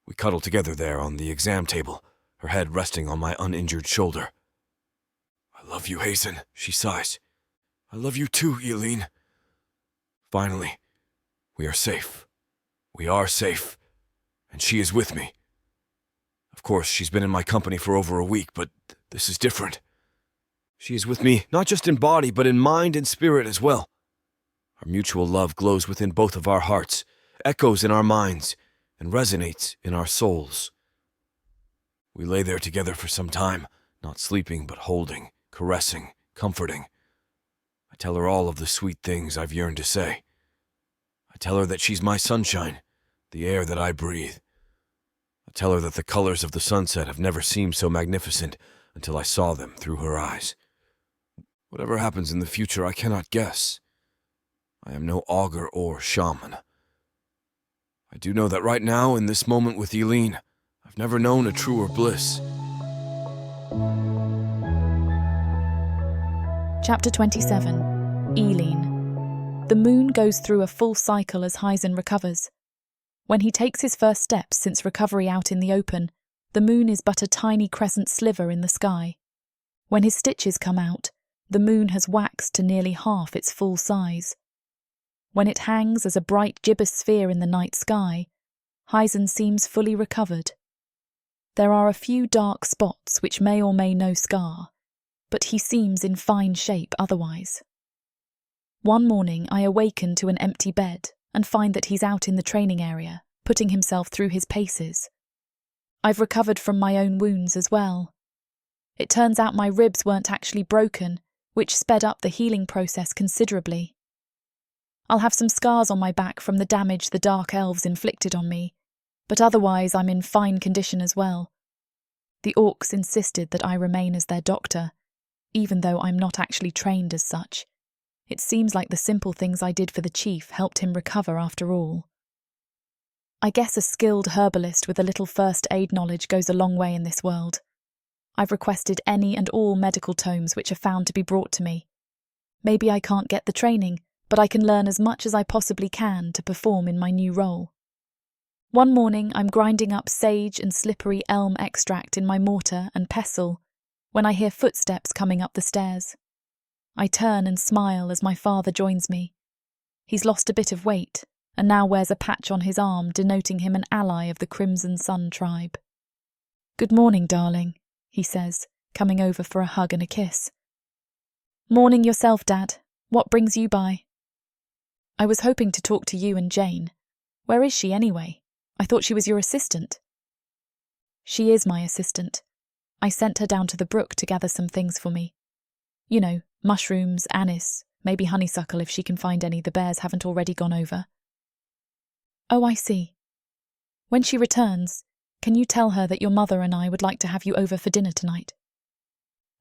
We cuddle together there on the exam table, her head resting on my uninjured shoulder. I love you, Heisen, she sighs. I love you too, Eileen. Finally, we are safe. We are safe. And she is with me. Of course, she's been in my company for over a week, but this is different. She is with me, not just in body, but in mind and spirit as well. Our mutual love glows within both of our hearts, echoes in our minds, and resonates in our souls. We lay there together for some time, not sleeping but holding, caressing, comforting. I tell her all of the sweet things I've yearned to say. I tell her that she's my sunshine, the air that I breathe. I tell her that the colors of the sunset have never seemed so magnificent until I saw them through her eyes. Whatever happens in the future, I cannot guess. I am no augur or shaman. I do know that right now, in this moment with Eileen, I've never known a truer bliss. Chapter 27. Eileen. The moon goes through a full cycle as Heisen recovers. When he takes his first steps since recovery out in the open, the moon is but a tiny crescent sliver in the sky. When his stitches come out, the moon has waxed to nearly half its full size. When it hangs as a bright gibbous sphere in the night sky, Heisen seems fully recovered. There are a few dark spots which may or may no scar, but he seems in fine shape otherwise. One morning I awaken to an empty bed and find that he's out in the training area, putting himself through his paces. I've recovered from my own wounds as well. It turns out my ribs weren't actually broken, which sped up the healing process considerably. I'll have some scars on my back from the damage the dark elves inflicted on me, but otherwise I'm in fine condition as well. The orcs insisted that I remain as their doctor, even though I'm not actually trained as such. It seems like the simple things I did for the chief helped him recover after all. I guess a skilled herbalist with a little first aid knowledge goes a long way in this world. I've requested any and all medical tomes which are found to be brought to me. Maybe I can't get the training, but I can learn as much as I possibly can to perform in my new role. One morning I'm grinding up sage and slippery elm extract in my mortar and pestle when I hear footsteps coming up the stairs. I turn and smile as my father joins me. He's lost a bit of weight and now wears a patch on his arm denoting him an ally of the Crimson Sun tribe. "Good morning, darling," he says, coming over for a hug and a kiss. "Morning yourself, Dad. What brings you by?" "I was hoping to talk to you and Jane. Where is she anyway? I thought she was your assistant." "She is my assistant. I sent her down to the brook to gather some things for me. You know, mushrooms, anise, maybe honeysuckle if she can find any the bears haven't already gone over." "Oh, I see. When she returns, can you tell her that your mother and I would like to have you over for dinner tonight?"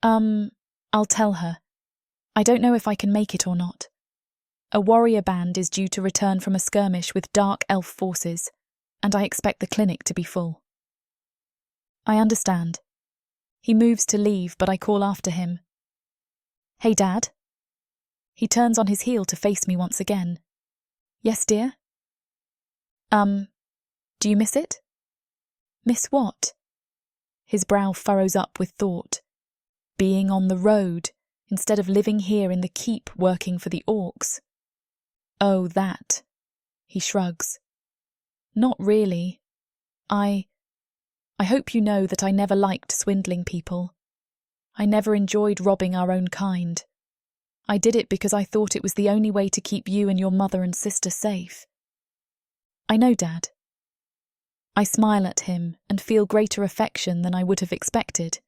I'll tell her. I don't know if I can make it or not. A warrior band is due to return from a skirmish with dark elf forces, and I expect the clinic to be full. I understand. He moves to leave, but I call after him. Hey, Dad. He turns on his heel to face me once again. Yes, dear? Do you miss it? Miss what? His brow furrows up with thought. Being on the road, instead of living here in the keep working for the orcs. Oh, that. He shrugs. Not really. I hope you know that I never liked swindling people. I never enjoyed robbing our own kind. I did it because I thought it was the only way to keep you and your mother and sister safe. I know, Dad. I smile at him and feel greater affection than I would have expected.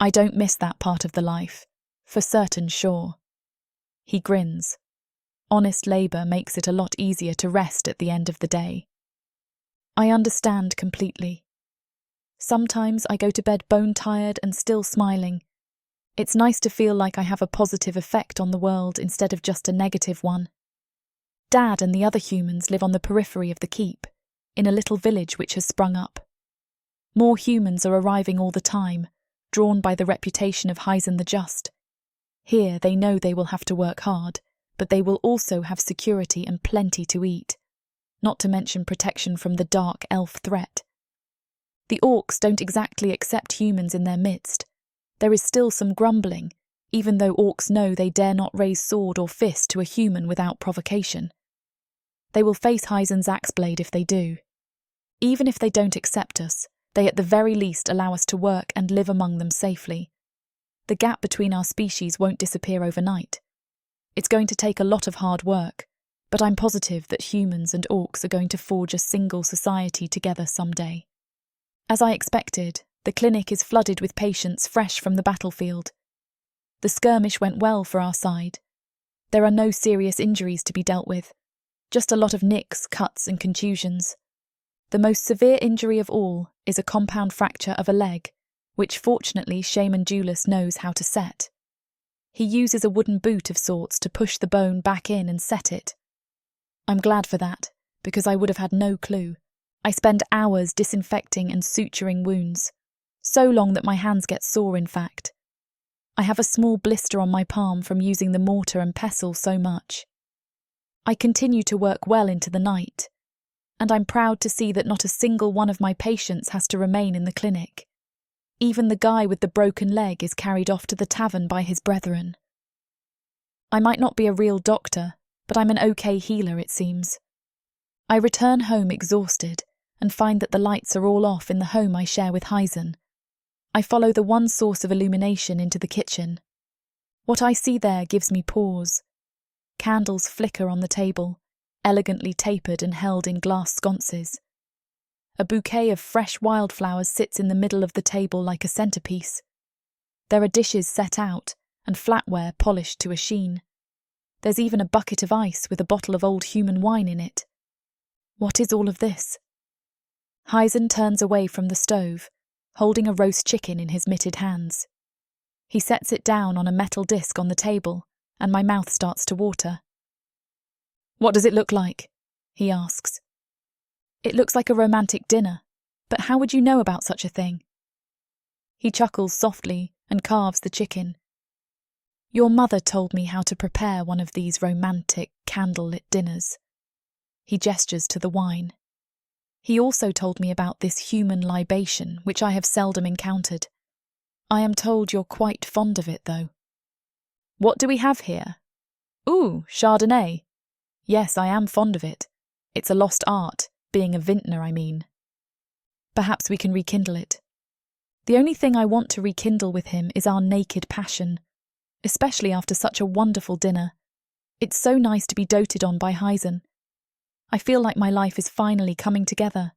I don't miss that part of the life, for certain sure. He grins. Honest labour makes it a lot easier to rest at the end of the day. I understand completely. Sometimes I go to bed bone-tired and still smiling. It's nice to feel like I have a positive effect on the world instead of just a negative one. Dad and the other humans live on the periphery of the keep, in a little village which has sprung up. More humans are arriving all the time, drawn by the reputation of Heisen the Just. Here they know they will have to work hard, but they will also have security and plenty to eat, not to mention protection from the dark elf threat. The orcs don't exactly accept humans in their midst. There is still some grumbling, even though orcs know they dare not raise sword or fist to a human without provocation. They will face Heisen's axe blade if they do. Even if they don't accept us, they at the very least allow us to work and live among them safely. The gap between our species won't disappear overnight. It's going to take a lot of hard work, but I'm positive that humans and orcs are going to forge a single society together someday. As I expected, the clinic is flooded with patients fresh from the battlefield. The skirmish went well for our side. There are no serious injuries to be dealt with, just a lot of nicks, cuts and contusions. The most severe injury of all is a compound fracture of a leg, which fortunately Shaman Julius knows how to set. He uses a wooden boot of sorts to push the bone back in and set it. I'm glad for that, because I would have had no clue. I spend hours disinfecting and suturing wounds, so long that my hands get sore in fact. I have a small blister on my palm from using the mortar and pestle so much. I continue to work well into the night, and I'm proud to see that not a single one of my patients has to remain in the clinic. Even the guy with the broken leg is carried off to the tavern by his brethren. I might not be a real doctor, but I'm an okay healer, it seems. I return home exhausted and find that the lights are all off in the home I share with Heisen. I follow the one source of illumination into the kitchen. What I see there gives me pause. Candles flicker on the table, elegantly tapered and held in glass sconces. A bouquet of fresh wildflowers sits in the middle of the table like a centerpiece. There are dishes set out and flatware polished to a sheen. There's even a bucket of ice with a bottle of old human wine in it. What is all of this? Heisen turns away from the stove, holding a roast chicken in his mitted hands. He sets it down on a metal disc on the table, and my mouth starts to water. What does it look like? He asks. It looks like a romantic dinner, but how would you know about such a thing? He chuckles softly and carves the chicken. Your mother told me how to prepare one of these romantic, candlelit dinners. He gestures to the wine. He also told me about this human libation, which I have seldom encountered. I am told you're quite fond of it, though. What do we have here? Ooh, Chardonnay. Yes, I am fond of it. It's a lost art, being a vintner, I mean. Perhaps we can rekindle it. The only thing I want to rekindle with him is our naked passion, especially after such a wonderful dinner. It's so nice to be doted on by Heisen. I feel like my life is finally coming together.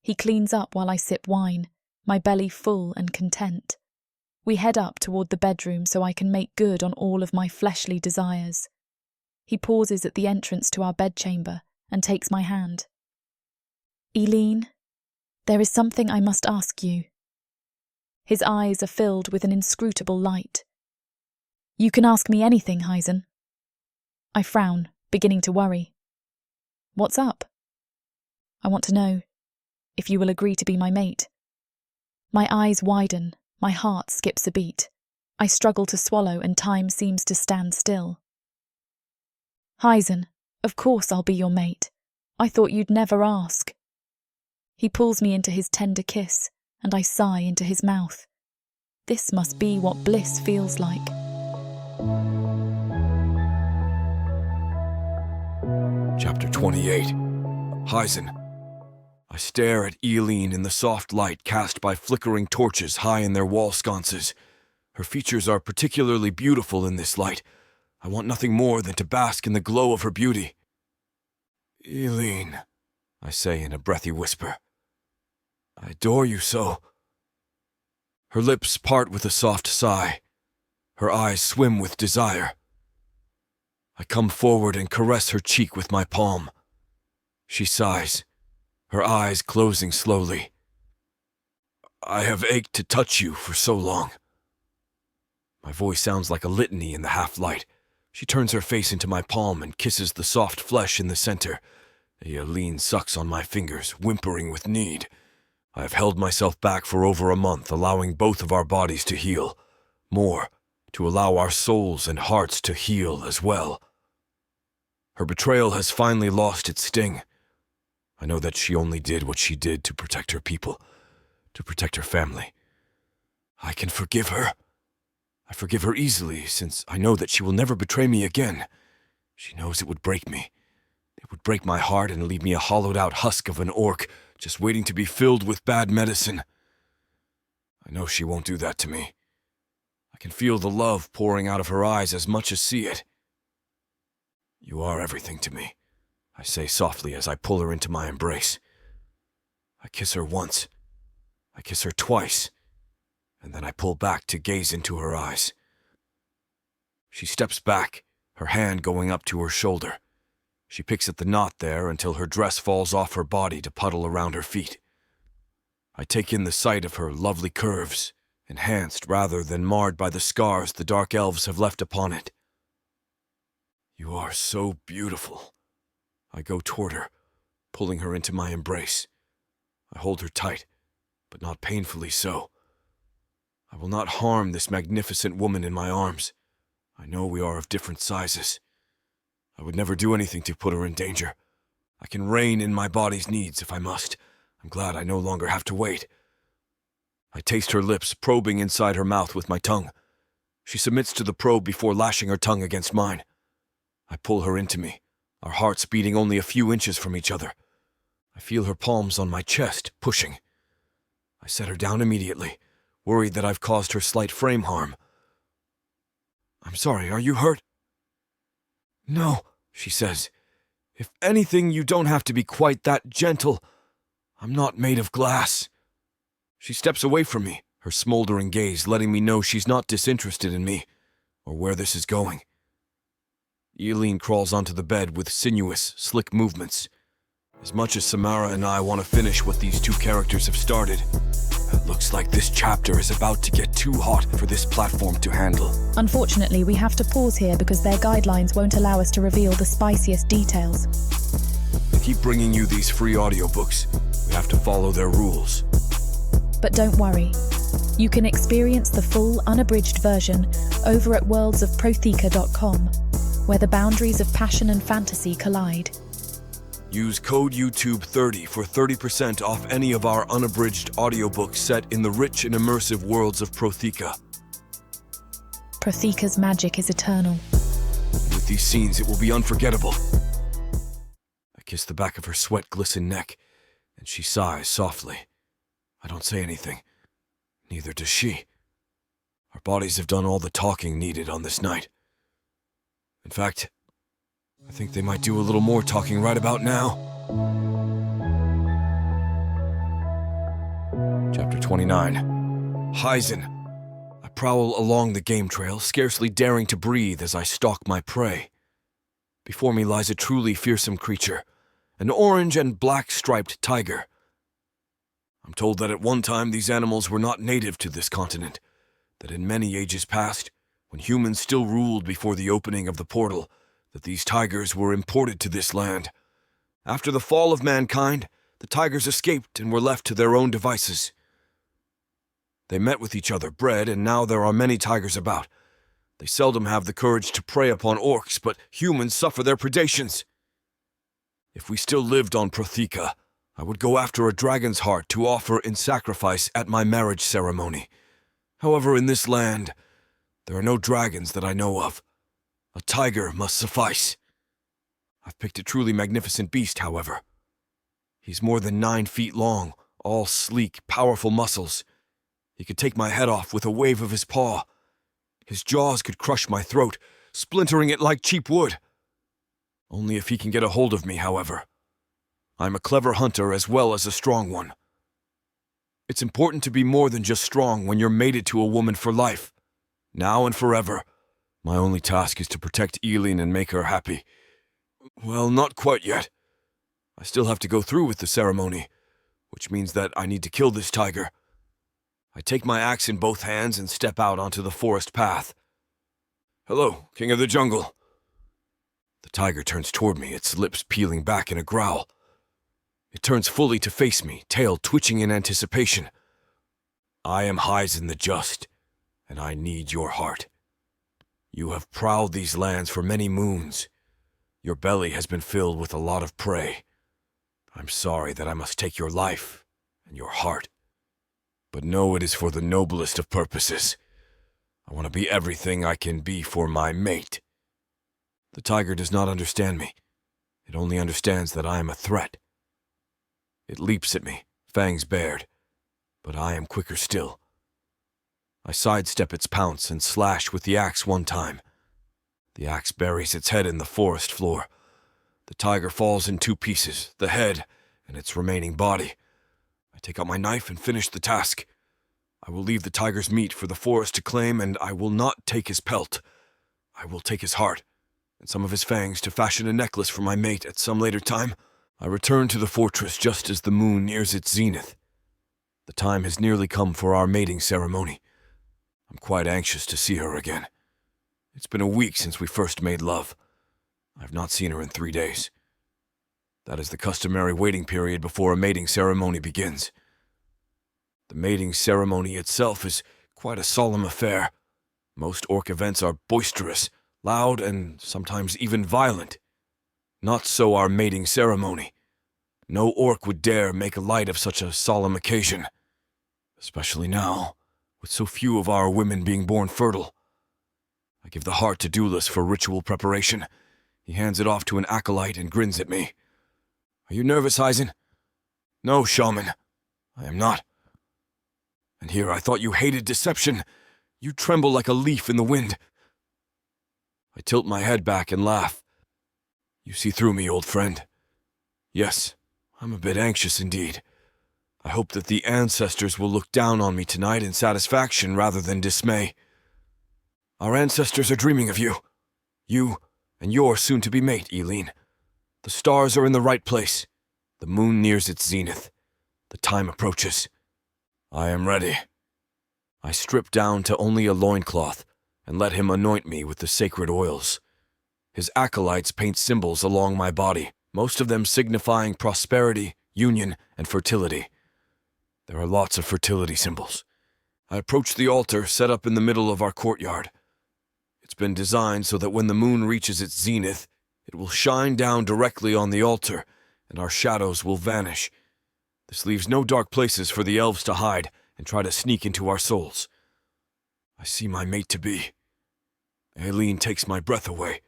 He cleans up while I sip wine, my belly full and content. We head up toward the bedroom so I can make good on all of my fleshly desires. He pauses at the entrance to our bedchamber and takes my hand. Eileen, there is something I must ask you. His eyes are filled with an inscrutable light. You can ask me anything, Heisen. I frown, beginning to worry. What's up? I want to know if you will agree to be my mate. My eyes widen, my heart skips a beat. I struggle to swallow and time seems to stand still. Heisen, of course I'll be your mate. I thought you'd never ask. He pulls me into his tender kiss, and I sigh into his mouth. This must be what bliss feels like. Chapter 28. Heisen. I stare at Eileen in the soft light cast by flickering torches high in their wall sconces. Her features are particularly beautiful in this light. I want nothing more than to bask in the glow of her beauty. Eileen, I say in a breathy whisper. I adore you so. Her lips part with a soft sigh. Her eyes swim with desire. I come forward and caress her cheek with my palm. She sighs, her eyes closing slowly. I have ached to touch you for so long. My voice sounds like a litany in the half-light. She turns her face into my palm and kisses the soft flesh in the center. Eileen sucks on my fingers, whimpering with need. I have held myself back for over a month, allowing both of our bodies to heal. More, to allow our souls and hearts to heal as well. Her betrayal has finally lost its sting. I know that she only did what she did to protect her people, to protect her family. I can forgive her. I forgive her easily, since I know that she will never betray me again. She knows it would break me. It would break my heart and leave me a hollowed-out husk of an orc, just waiting to be filled with bad medicine. I know she won't do that to me. I can feel the love pouring out of her eyes as much as see it. You are everything to me, I say softly as I pull her into my embrace. I kiss her once. I kiss her twice. And then I pull back to gaze into her eyes. She steps back, her hand going up to her shoulder. She picks at the knot there until her dress falls off her body to puddle around her feet. I take in the sight of her lovely curves, enhanced rather than marred by the scars the dark elves have left upon it. You are so beautiful. I go toward her, pulling her into my embrace. I hold her tight, but not painfully so. I will not harm this magnificent woman in my arms. I know we are of different sizes. I would never do anything to put her in danger. I can rein in my body's needs if I must. I'm glad I no longer have to wait. I taste her lips, probing inside her mouth with my tongue. She submits to the probe before lashing her tongue against mine. I pull her into me, our hearts beating only a few inches from each other. I feel her palms on my chest, pushing. I set her down immediately, worried that I've caused her slight frame harm. I'm sorry, are you hurt? No, she says. If anything, you don't have to be quite that gentle. I'm not made of glass. She steps away from me, her smoldering gaze letting me know she's not disinterested in me, or where this is going. Eileen crawls onto the bed with sinuous, slick movements. As much as Samara and I want to finish what these two characters have started, it looks like this chapter is about to get too hot for this platform to handle. Unfortunately, we have to pause here because their guidelines won't allow us to reveal the spiciest details. They keep bringing you these free audiobooks. We have to follow their rules. But don't worry. You can experience the full, unabridged version over at worldsofprotheka.com, where the boundaries of passion and fantasy collide. Use code YouTube30 for 30% off any of our unabridged audiobooks set in the rich and immersive worlds of Protheka. Protheka's magic is eternal. With these scenes, it will be unforgettable. I kiss the back of her sweat-glistened neck, and she sighs softly. I don't say anything. Neither does she. Our bodies have done all the talking needed on this night. In fact, I think they might do a little more talking right about now. Chapter 29. Heisen. I prowl along the game trail, scarcely daring to breathe as I stalk my prey. Before me lies a truly fearsome creature, an orange and black striped tiger. I'm told that at one time these animals were not native to this continent, that in many ages past, when humans still ruled before the opening of the portal, that these tigers were imported to this land. After the fall of mankind, the tigers escaped and were left to their own devices. They met with each other, bred, and now there are many tigers about. They seldom have the courage to prey upon orcs, but humans suffer their predations. If we still lived on Protheka, I would go after a dragon's heart to offer in sacrifice at my marriage ceremony. However, in this land, there are no dragons that I know of. A tiger must suffice. I've picked a truly magnificent beast, however. He's more than 9 feet long, all sleek, powerful muscles. He could take my head off with a wave of his paw. His jaws could crush my throat, splintering it like cheap wood. Only if he can get a hold of me, however. I'm a clever hunter as well as a strong one. It's important to be more than just strong when you're mated to a woman for life. Now and forever, my only task is to protect Eileen and make her happy. Well, not quite yet. I still have to go through with the ceremony, which means that I need to kill this tiger. I take my axe in both hands and step out onto the forest path. Hello, King of the Jungle. The tiger turns toward me, its lips peeling back in a growl. It turns fully to face me, tail twitching in anticipation. I am Heisen the Just, and I need your heart. You have prowled these lands for many moons. Your belly has been filled with a lot of prey. I'm sorry that I must take your life and your heart. But know it is for the noblest of purposes. I want to be everything I can be for my mate. The tiger does not understand me. It only understands that I am a threat. It leaps at me, fangs bared, but I am quicker still. I sidestep its pounce and slash with the axe one time. The axe buries its head in the forest floor. The tiger falls in 2 pieces, the head and its remaining body. I take out my knife and finish the task. I will leave the tiger's meat for the forest to claim, and I will not take his pelt. I will take his heart and some of his fangs to fashion a necklace for my mate at some later time. I return to the fortress just as the moon nears its zenith. The time has nearly come for our mating ceremony. I'm quite anxious to see her again. It's been a week since we first made love. I've not seen her in 3 days. That is the customary waiting period before a mating ceremony begins. The mating ceremony itself is quite a solemn affair. Most orc events are boisterous, loud, and sometimes even violent. Not so our mating ceremony. No orc would dare make light of such a solemn occasion. Especially now, with so few of our women being born fertile. I give the heart to Duelist for ritual preparation. He hands it off to an acolyte and grins at me. Are you nervous, Heisen? No, shaman. I am not. And here I thought you hated deception. You tremble like a leaf in the wind. I tilt my head back and laugh. You see through me, old friend. Yes, I'm a bit anxious indeed. I hope that the ancestors will look down on me tonight in satisfaction rather than dismay. Our ancestors are dreaming of you. You and your soon-to-be mate, Eileen. The stars are in the right place. The moon nears its zenith. The time approaches. I am ready. I strip down to only a loincloth and let him anoint me with the sacred oils. His acolytes paint symbols along my body, most of them signifying prosperity, union, and fertility. There are lots of fertility symbols. I approach the altar set up in the middle of our courtyard. It's been designed so that when the moon reaches its zenith, it will shine down directly on the altar, and our shadows will vanish. This leaves no dark places for the elves to hide and try to sneak into our souls. I see my mate-to-be. Eileen takes my breath away.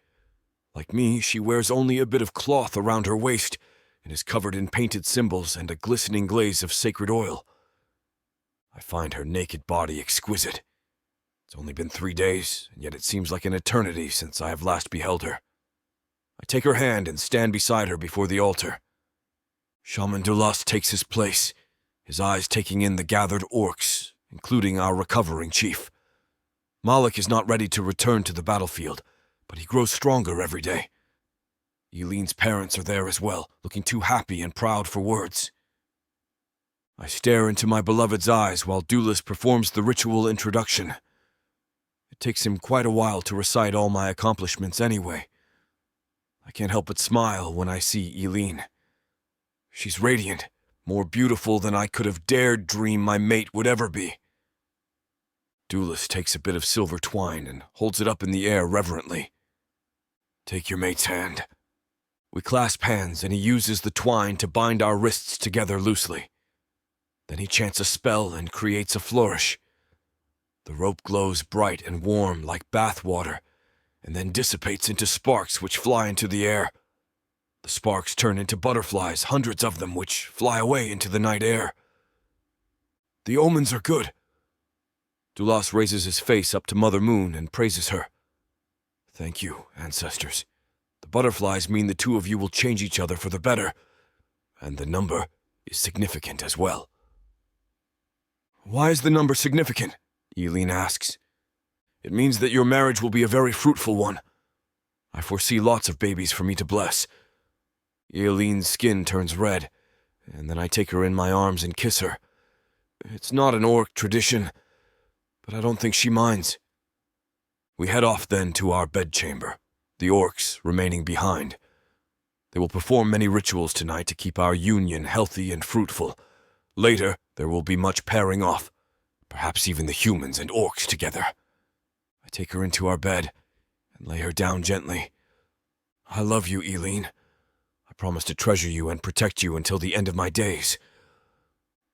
Like me, she wears only a bit of cloth around her waist and is covered in painted symbols and a glistening glaze of sacred oil. I find her naked body exquisite. It's only been 3 days, and yet it seems like an eternity since I have last beheld her. I take her hand and stand beside her before the altar. Shaman Duelist takes his place, his eyes taking in the gathered orcs, including our recovering chief. Malik is not ready to return to the battlefield, but he grows stronger every day. Eileen's parents are there as well, looking too happy and proud for words. I stare into my beloved's eyes while Duelist performs the ritual introduction. It It takes him quite a while to recite all my accomplishments anyway. I can't help but smile when I see Eileen. She's radiant, more beautiful than I could have dared dream my mate would ever be. Doulis takes a bit of silver twine and holds it up in the air reverently. Take your mate's hand. We clasp hands, and he uses the twine to bind our wrists together loosely. Then he chants a spell and creates a flourish. The rope glows bright and warm like bath water, and then dissipates into sparks which fly into the air. The sparks turn into butterflies, hundreds of them, which fly away into the night air. The omens are good. Doulis raises his face up to Mother Moon and praises her. Thank you, ancestors. The butterflies mean the two of you will change each other for the better, and the number is significant as well. Why is the number significant? Eileen asks. It means that your marriage will be a very fruitful one. I foresee lots of babies for me to bless. Eileen's skin turns red, and then I take her in my arms and kiss her. It's not an orc tradition, but I don't think she minds. We head off then to our bedchamber, the orcs remaining behind. They will perform many rituals tonight to keep our union healthy and fruitful. Later, there will be much pairing off, perhaps even the humans and orcs together. I take her into our bed and lay her down gently. I love you, Eileen. I promise to treasure you and protect you until the end of my days.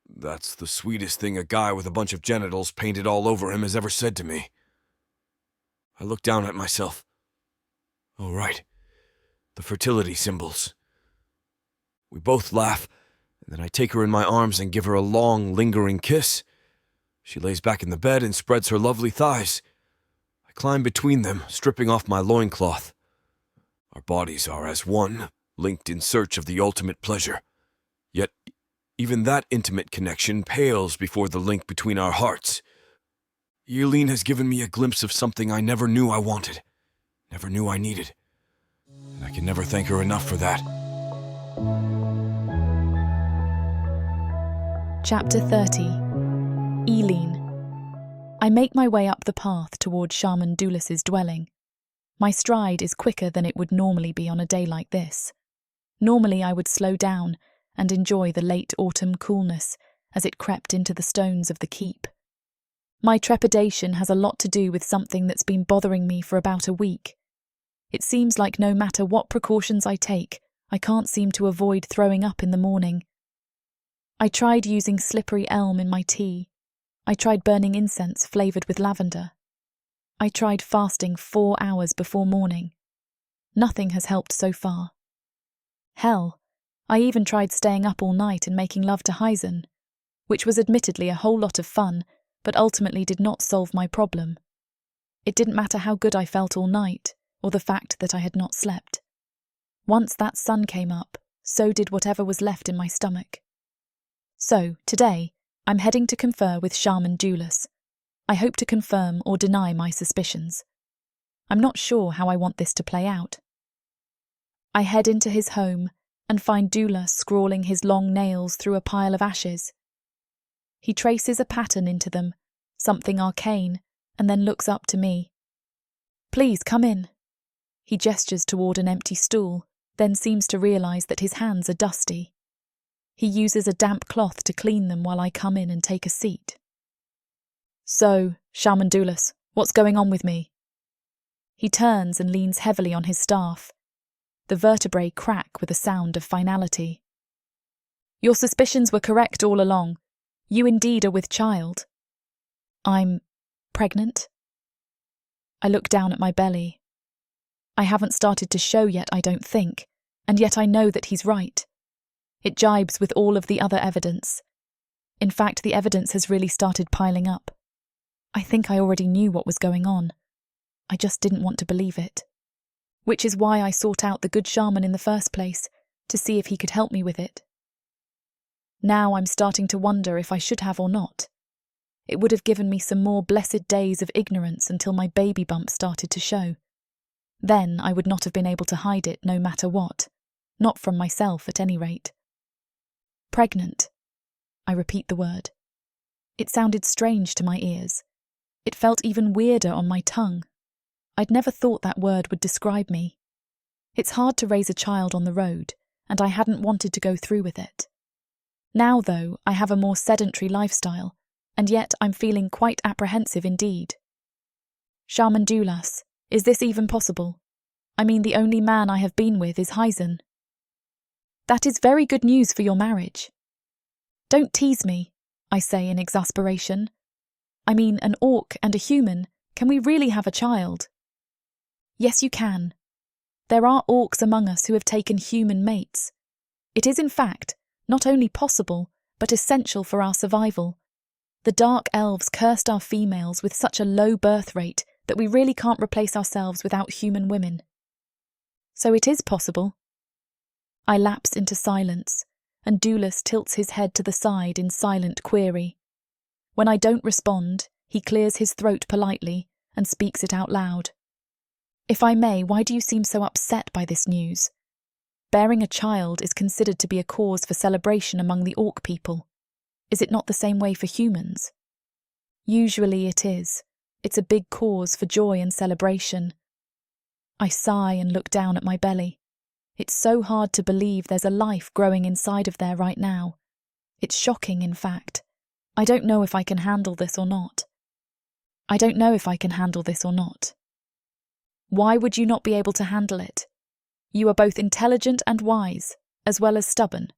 That's the sweetest thing a guy with a bunch of genitals painted all over him has ever said to me. I look down at myself. Oh, right. The fertility symbols. We both laugh, and then I take her in my arms and give her a long, lingering kiss. She lays back in the bed and spreads her lovely thighs. I climb between them, stripping off my loincloth. Our bodies are as one, linked in search of the ultimate pleasure. Yet, even that intimate connection pales before the link between our hearts. Eileen has given me a glimpse of something I never knew I wanted, never knew I needed. And I can never thank her enough for that. Chapter 30. Eileen. I make my way up the path toward Shaman Doulis's dwelling. My stride is quicker than it would normally be on a day like this. Normally I would slow down and enjoy the late autumn coolness as it crept into the stones of the keep. My trepidation has a lot to do with something that's been bothering me for about a week. It seems like no matter what precautions I take, I can't seem to avoid throwing up in the morning. I tried using slippery elm in my tea. I tried burning incense flavoured with lavender. I tried fasting 4 hours before morning. Nothing has helped so far. Hell, I even tried staying up all night and making love to Heisen, which was admittedly a whole lot of fun, but ultimately did not solve my problem. It didn't matter how good I felt all night, or the fact that I had not slept. Once that sun came up, so did whatever was left in my stomach. So, today, I'm heading to confer with Shaman Doulis. I hope to confirm or deny my suspicions. I'm not sure how I want this to play out. I head into his home and find Doulis scrawling his long nails through a pile of ashes. He traces a pattern into them, something arcane, and then looks up to me. Please come in. He gestures toward an empty stool, then seems to realise that his hands are dusty. He uses a damp cloth to clean them while I come in and take a seat. So, Shaman Doulis, what's going on with me? He turns and leans heavily on his staff. The vertebrae crack with a sound of finality. Your suspicions were correct all along. You indeed are with child. I'm pregnant? I look down at my belly. I haven't started to show yet, I don't think, and yet I know that he's right. It jibes with all of the other evidence. In fact, the evidence has really started piling up. I think I already knew what was going on. I just didn't want to believe it. Which is why I sought out the good shaman in the first place, to see if he could help me with it. Now I'm starting to wonder if I should have or not. It would have given me some more blessed days of ignorance until my baby bump started to show. Then I would not have been able to hide it no matter what. Not from myself, at any rate. Pregnant. I repeat the word. It sounded strange to my ears. It felt even weirder on my tongue. I'd never thought that word would describe me. It's hard to raise a child on the road, and I hadn't wanted to go through with it. Now, though, I have a more sedentary lifestyle, and yet I'm feeling quite apprehensive indeed. Shaman Dulas, is this even possible? I mean, the only man I have been with is Heisen. That is very good news for your marriage. Don't tease me, I say in exasperation. I mean, an orc and a human, can we really have a child? Yes, you can. There are orcs among us who have taken human mates. It is, in fact, not only possible, but essential for our survival. The dark elves cursed our females with such a low birth rate that we really can't replace ourselves without human women. So it is possible. I lapse into silence, and Dulas tilts his head to the side in silent query. When I don't respond, he clears his throat politely and speaks it out loud. If I may, why do you seem so upset by this news? Bearing a child is considered to be a cause for celebration among the orc people. Is it not the same way for humans? Usually it is. It's a big cause for joy and celebration. I sigh and look down at my belly. It's so hard to believe there's a life growing inside of there right now. It's shocking, in fact. I don't know if I can handle this or not. Why would you not be able to handle it? You are both intelligent and wise, as well as stubborn.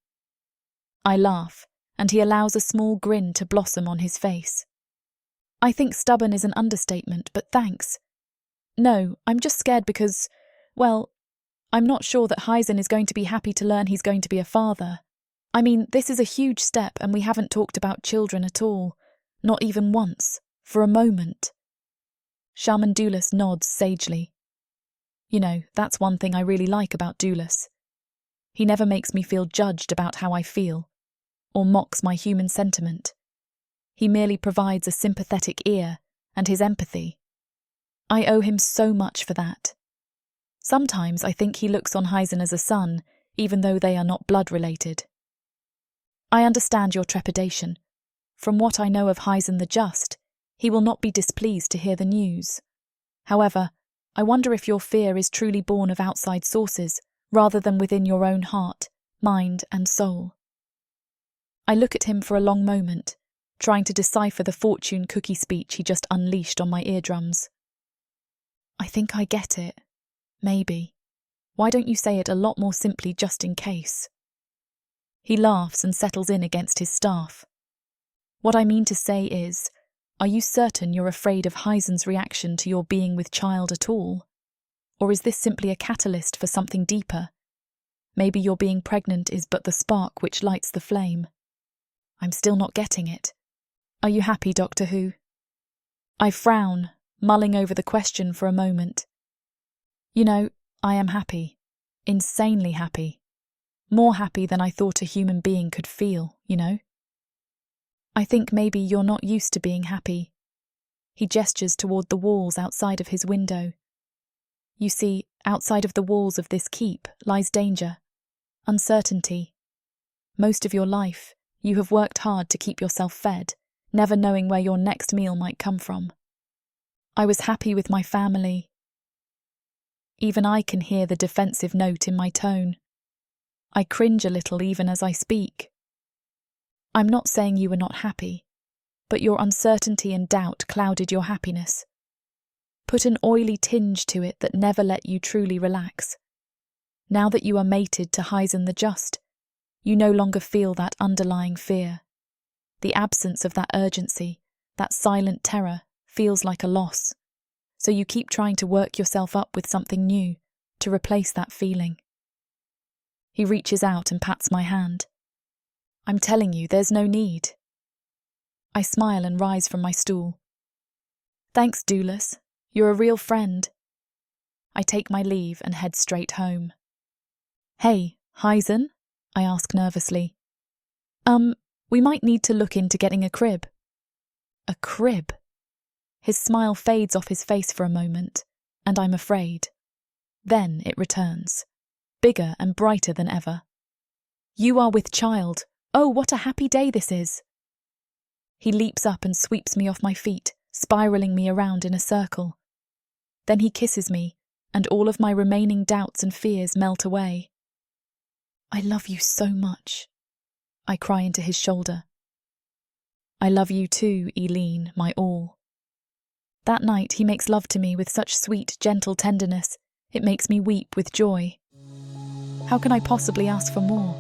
I laugh, and he allows a small grin to blossom on his face. I think stubborn is an understatement, but thanks. No, I'm just scared because, well, I'm not sure that Heisen is going to be happy to learn he's going to be a father. I mean, this is a huge step and we haven't talked about children at all. Not even once. For a moment. Shaman Dulas nods sagely. You know, that's one thing I really like about Dulas. He never makes me feel judged about how I feel, or mocks my human sentiment. He merely provides a sympathetic ear and his empathy. I owe him so much for that. Sometimes I think he looks on Heisen as a son, even though they are not blood-related. I understand your trepidation. From what I know of Heisen the Just, he will not be displeased to hear the news. However, I wonder if your fear is truly born of outside sources, rather than within your own heart, mind and soul. I look at him for a long moment, trying to decipher the fortune cookie speech he just unleashed on my eardrums. I think I get it. Maybe. Why don't you say it a lot more simply just in case? He laughs and settles in against his staff. What I mean to say is, are you certain you're afraid of Heisen's reaction to your being with child at all? Or is this simply a catalyst for something deeper? Maybe your being pregnant is but the spark which lights the flame. I'm still not getting it. Are you happy, Doctor Who? I frown, mulling over the question for a moment. You know, I am happy. Insanely happy. More happy than I thought a human being could feel, you know? I think maybe you're not used to being happy. He gestures toward the walls outside of his window. You see, outside of the walls of this keep lies danger, uncertainty. Most of your life, you have worked hard to keep yourself fed, never knowing where your next meal might come from. I was happy with my family. Even I can hear the defensive note in my tone. I cringe a little even as I speak. I'm not saying you were not happy, but your uncertainty and doubt clouded your happiness. Put an oily tinge to it that never let you truly relax. Now that you are mated to Heisen the Just, you no longer feel that underlying fear. The absence of that urgency, that silent terror, feels like a loss. So you keep trying to work yourself up with something new, to replace that feeling. He reaches out and pats my hand. I'm telling you, there's no need. I smile and rise from my stool. Thanks, Dulas. You're a real friend. I take my leave and head straight home. Hey, Heisen? I ask nervously. We might need to look into getting a crib. A crib? His smile fades off his face for a moment, and I'm afraid. Then it returns, bigger and brighter than ever. You are with child. Oh, what a happy day this is. He leaps up and sweeps me off my feet, spiraling me around in a circle. Then he kisses me, and all of my remaining doubts and fears melt away. "I love you so much," I cry into his shoulder. "I love you too, Eileen, my all." That night he makes love to me with such sweet, gentle tenderness, it makes me weep with joy. How can I possibly ask for more?